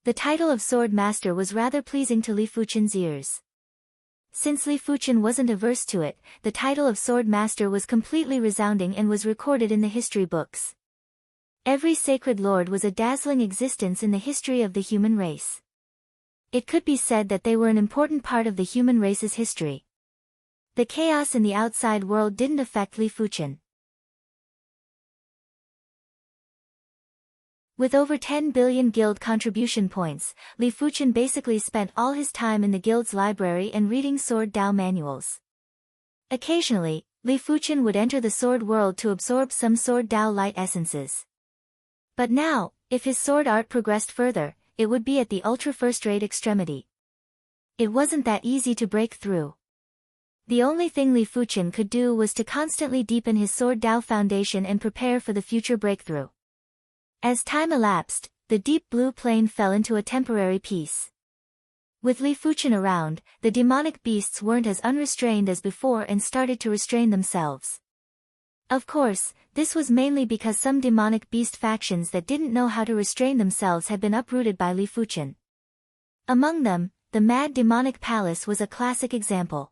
The title of Sword Master was rather pleasing to Li Fuchen's ears. Since Li Fuchen wasn't averse to it, the title of Sword Master was completely resounding and was recorded in the history books. Every sacred lord was a dazzling existence in the history of the human race. It could be said that they were an important part of the human race's history. The chaos in the outside world didn't affect Li Fuchen. With over 10 billion guild contribution points, Li Fuchen basically spent all his time in the guild's library and reading Sword Dao manuals. Occasionally, Li Fuchen would enter the sword world to absorb some Sword Dao light essences. But now, if his sword art progressed further, it would be at the ultra first-rate extremity. It wasn't that easy to break through. The only thing Li Fuchen could do was to constantly deepen his Sword Dao foundation and prepare for the future breakthrough. As time elapsed, the Deep Blue Plain fell into a temporary peace. With Li Fuchen around, the demonic beasts weren't as unrestrained as before and started to restrain themselves. Of course, this was mainly because some demonic beast factions that didn't know how to restrain themselves had been uprooted by Li Fuchen. Among them, the Mad Demonic Palace was a classic example.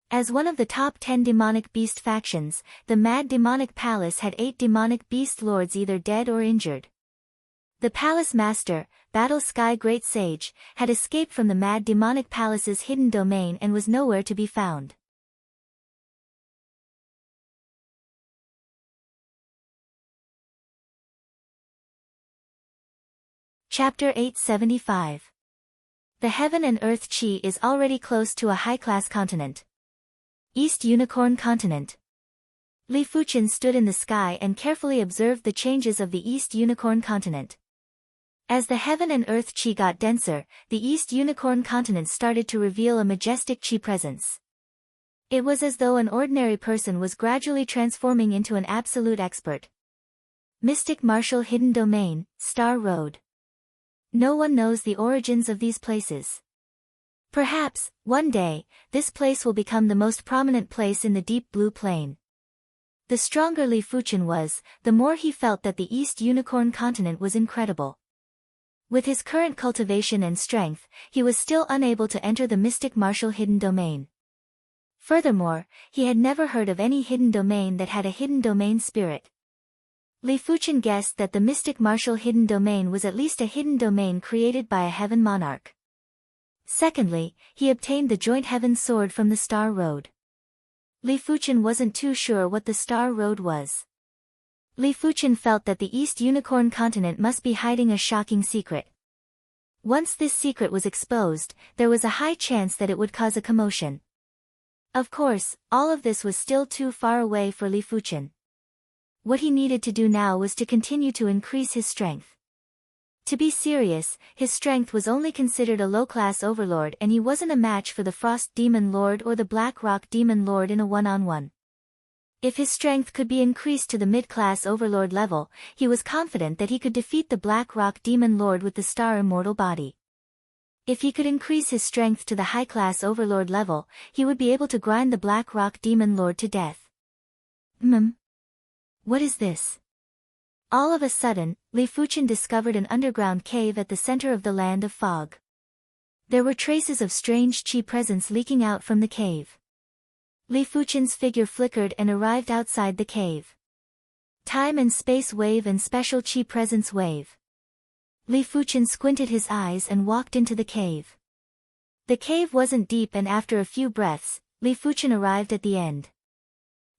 As one of the top 10 demonic beast factions, the Mad Demonic Palace had 8 demonic beast lords either dead or injured. The palace master, Battle Sky Great Sage, had escaped from the Mad Demonic Palace's hidden domain and was nowhere to be found. Chapter 875. The Heaven and Earth Chi is already close to a high-class continent. East Unicorn Continent. Li Fuchen stood in the sky and carefully observed the changes of the East Unicorn Continent. As the heaven and earth chi got denser, the East Unicorn continent started to reveal a majestic chi presence. It was as though an ordinary person was gradually transforming into an absolute expert. Mystic Martial Hidden Domain, Star Road. No one knows the origins of these places. Perhaps, one day, this place will become the most prominent place in the deep blue plain. The stronger Li Fuchen was, the more he felt that the East Unicorn continent was incredible. With his current cultivation and strength, he was still unable to enter the Mystic Martial Hidden Domain. Furthermore, he had never heard of any hidden domain that had a hidden domain spirit. Li Fuchen guessed that the Mystic Martial Hidden Domain was at least a hidden domain created by a heaven monarch. Secondly, he obtained the Joint Heaven Sword from the Star Road. Li Fuchen wasn't too sure what the Star Road was. Li Fuchen felt that the East Unicorn continent must be hiding a shocking secret. Once this secret was exposed, there was a high chance that it would cause a commotion. Of course, all of this was still too far away for Li Fuchen. What he needed to do now was to continue to increase his strength. To be serious, his strength was only considered a low-class overlord and he wasn't a match for the Frost Demon Lord or the Black Rock Demon Lord in a one-on-one. If his strength could be increased to the mid-class overlord level, he was confident that he could defeat the Black Rock Demon Lord with the Star Immortal body. If he could increase his strength to the high-class overlord level, he would be able to grind the Black Rock Demon Lord to death. What is this? All of a sudden, Li Fuchen discovered an underground cave at the center of the land of fog. There were traces of strange chi presence leaking out from the cave. Li Fuchen's figure flickered and arrived outside the cave. Time and space wave and special chi presence wave. Li Fuchen squinted his eyes and walked into the cave. The cave wasn't deep and after a few breaths, Li Fuchen arrived at the end.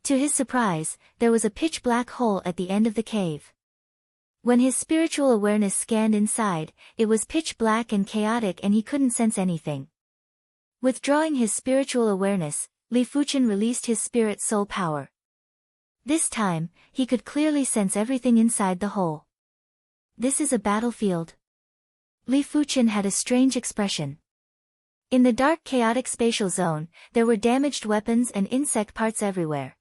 To his surprise, there was a pitch-black hole at the end of the cave. When his spiritual awareness scanned inside, it was pitch black and chaotic and he couldn't sense anything. Withdrawing his spiritual awareness, Li Fuchen released his spirit soul power. This time, he could clearly sense everything inside the hole. This is a battlefield. Li Fuchen had a strange expression. In the dark chaotic spatial zone, there were damaged weapons and insect parts everywhere.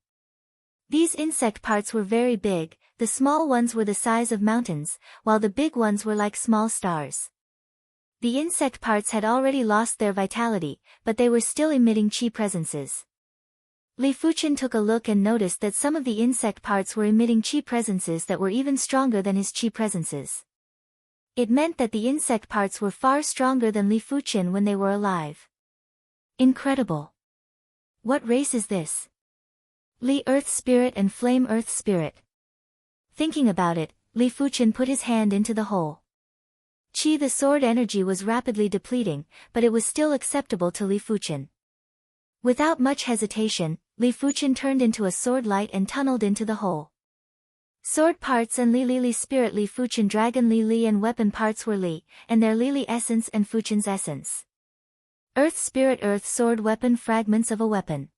These insect parts were very big, the small ones were the size of mountains, while the big ones were like small stars. The insect parts had already lost their vitality, but they were still emitting chi presences. Li Fuchen took a look and noticed that some of the insect parts were emitting chi presences that were even stronger than his chi presences. It meant that the insect parts were far stronger than Li Fuchen when they were alive. Incredible. What race is this? Li Earth Spirit and Flame Earth Spirit. Thinking about it, Li Fuchen put his hand into the hole. Qi the sword energy was rapidly depleting, but it was still acceptable to Li Fuchen. Without much hesitation, Li Fuchen turned into a sword light and tunneled into the hole. Sword parts and Li spirit Li Fuchen dragon Li and weapon parts were Li, and their Li essence and Fuchen's essence. Earth spirit earth sword weapon fragments of a weapon.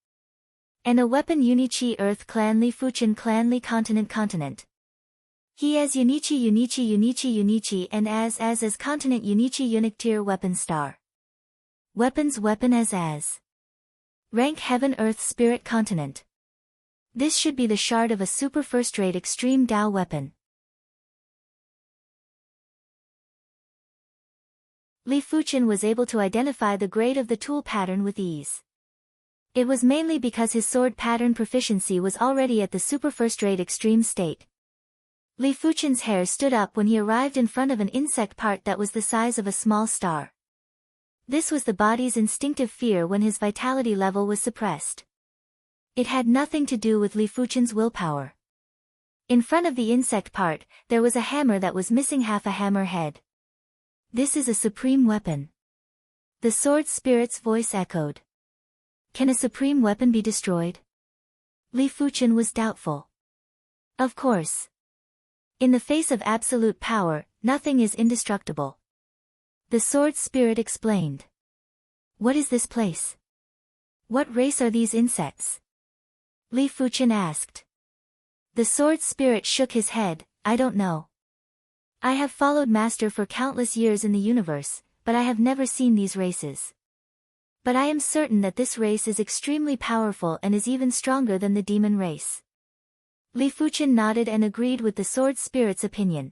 And a weapon Unichi earth clan Li Fuchen clan Li continent. He as Unichi and as continent Unichi unique tier weapon star. Weapons weapon as. Rank heaven earth spirit continent. This should be the shard of a super first-rate extreme Dao weapon. Li Fuchen was able to identify the grade of the tool pattern with ease. It was mainly because his sword pattern proficiency was already at the super first-rate extreme state. Li Fuchen's hair stood up when he arrived in front of an insect part that was the size of a small star. This was the body's instinctive fear when his vitality level was suppressed. It had nothing to do with Li Fuchen's willpower. In front of the insect part, there was a hammer that was missing half a hammer head. This is a supreme weapon. The sword spirit's voice echoed. Can a supreme weapon be destroyed? Li Fuchen was doubtful. Of course. In the face of absolute power, nothing is indestructible. The sword spirit explained. What is this place? What race are these insects? Li Fuchen asked. The sword spirit shook his head, I don't know. I have followed Master for countless years in the universe, but I have never seen these races. But I am certain that this race is extremely powerful and is even stronger than the demon race. Li Fuchen nodded and agreed with the sword spirit's opinion.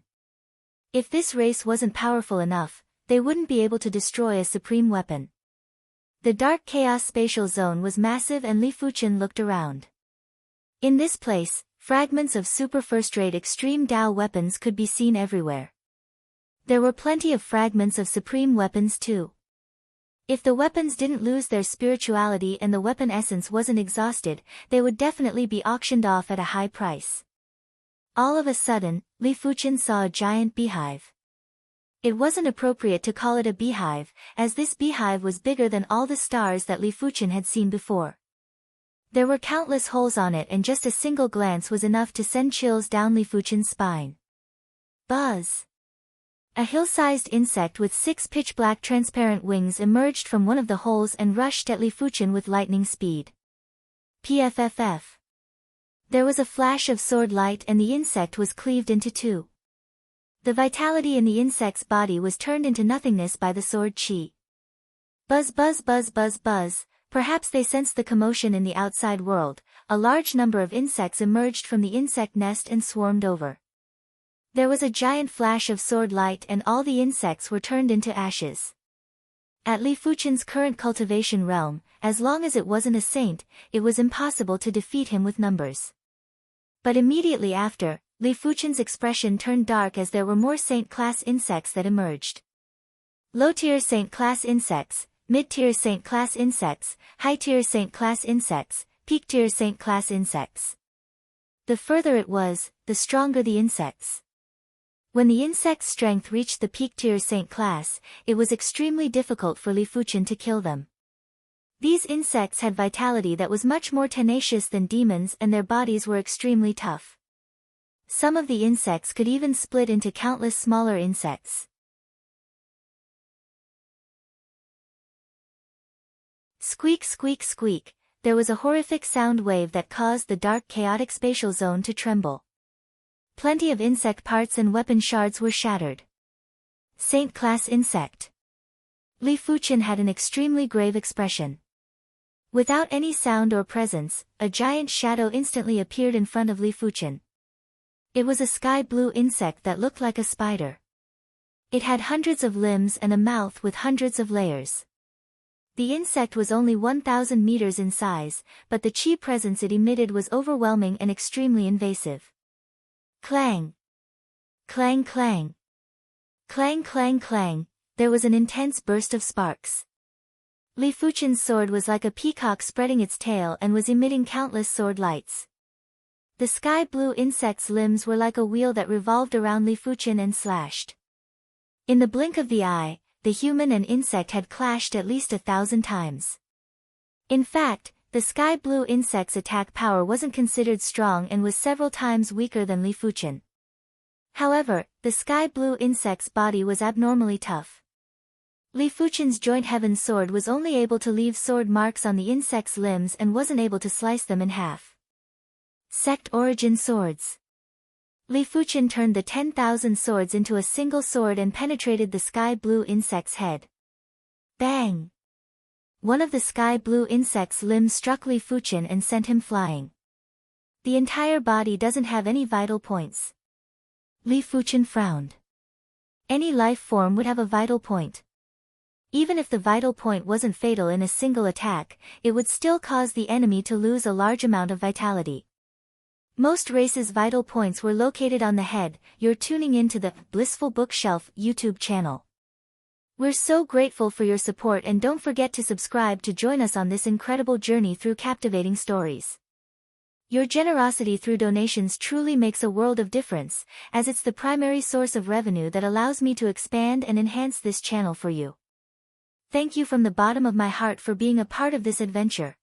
If this race wasn't powerful enough, they wouldn't be able to destroy a supreme weapon. The dark chaos spatial zone was massive and Li Fuchen looked around. In this place, fragments of super first-rate extreme Dao weapons could be seen everywhere. There were plenty of fragments of supreme weapons too. If the weapons didn't lose their spirituality and the weapon essence wasn't exhausted, they would definitely be auctioned off at a high price. All of a sudden, Li Fuchen saw a giant beehive. It wasn't appropriate to call it a beehive, as this beehive was bigger than all the stars that Li Fuchen had seen before. There were countless holes on it and just a single glance was enough to send chills down Li Fuchen's spine. Buzz! A hill-sized insect with 6 pitch-black transparent wings emerged from one of the holes and rushed at Li Fuchen with lightning speed. PFFF. There was a flash of sword light and the insect was cleaved into two. The vitality in the insect's body was turned into nothingness by the sword chi. Buzz buzz buzz buzz buzz. Perhaps they sensed the commotion in the outside world. A large number of insects emerged from the insect nest and swarmed over. There was a giant flash of sword light and all the insects were turned into ashes. At Li Fuchen's current cultivation realm, as long as it wasn't a saint, it was impossible to defeat him with numbers. But immediately after, Li Fuchen's expression turned dark as there were more saint-class insects that emerged. Low-tier saint-class insects, mid-tier saint-class insects, high-tier saint-class insects, peak-tier saint-class insects. The further it was, the stronger the insects. When the insect's strength reached the peak-tier saint class, it was extremely difficult for Li Fuchen to kill them. These insects had vitality that was much more tenacious than demons and their bodies were extremely tough. Some of the insects could even split into countless smaller insects. Squeak squeak squeak, there was a horrific sound wave that caused the dark chaotic spatial zone to tremble. Plenty of insect parts and weapon shards were shattered. Saint-class insect. Li Fuchen had an extremely grave expression. Without any sound or presence, a giant shadow instantly appeared in front of Li Fuchen. It was a sky-blue insect that looked like a spider. It had hundreds of limbs and a mouth with hundreds of layers. The insect was only 1,000 meters in size, but the chi presence it emitted was overwhelming and extremely invasive. Clang! Clang clang! Clang clang clang, there was an intense burst of sparks. Li Fuchen's sword was like a peacock spreading its tail and was emitting countless sword lights. The sky-blue insect's limbs were like a wheel that revolved around Li Fuchen and slashed. In the blink of the eye, the human and insect had clashed at least 1,000 times. In fact, the sky-blue insect's attack power wasn't considered strong and was several times weaker than Li Fuchen. However, the sky-blue insect's body was abnormally tough. Li Fuchen's joint heaven sword was only able to leave sword marks on the insect's limbs and wasn't able to slice them in half. Sect origin swords. Li Fuchen turned the 10,000 swords into a single sword and penetrated the sky-blue insect's head. Bang! One of the sky-blue insect's limbs struck Li Fuchen and sent him flying. The entire body doesn't have any vital points. Li Fuchen frowned. Any life form would have a vital point. Even if the vital point wasn't fatal in a single attack, it would still cause the enemy to lose a large amount of vitality. Most races' vital points were located on the head. You're tuning into the Blissful Bookshelf YouTube channel. We're so grateful for your support and don't forget to subscribe to join us on this incredible journey through captivating stories. Your generosity through donations truly makes a world of difference, as it's the primary source of revenue that allows me to expand and enhance this channel for you. Thank you from the bottom of my heart for being a part of this adventure.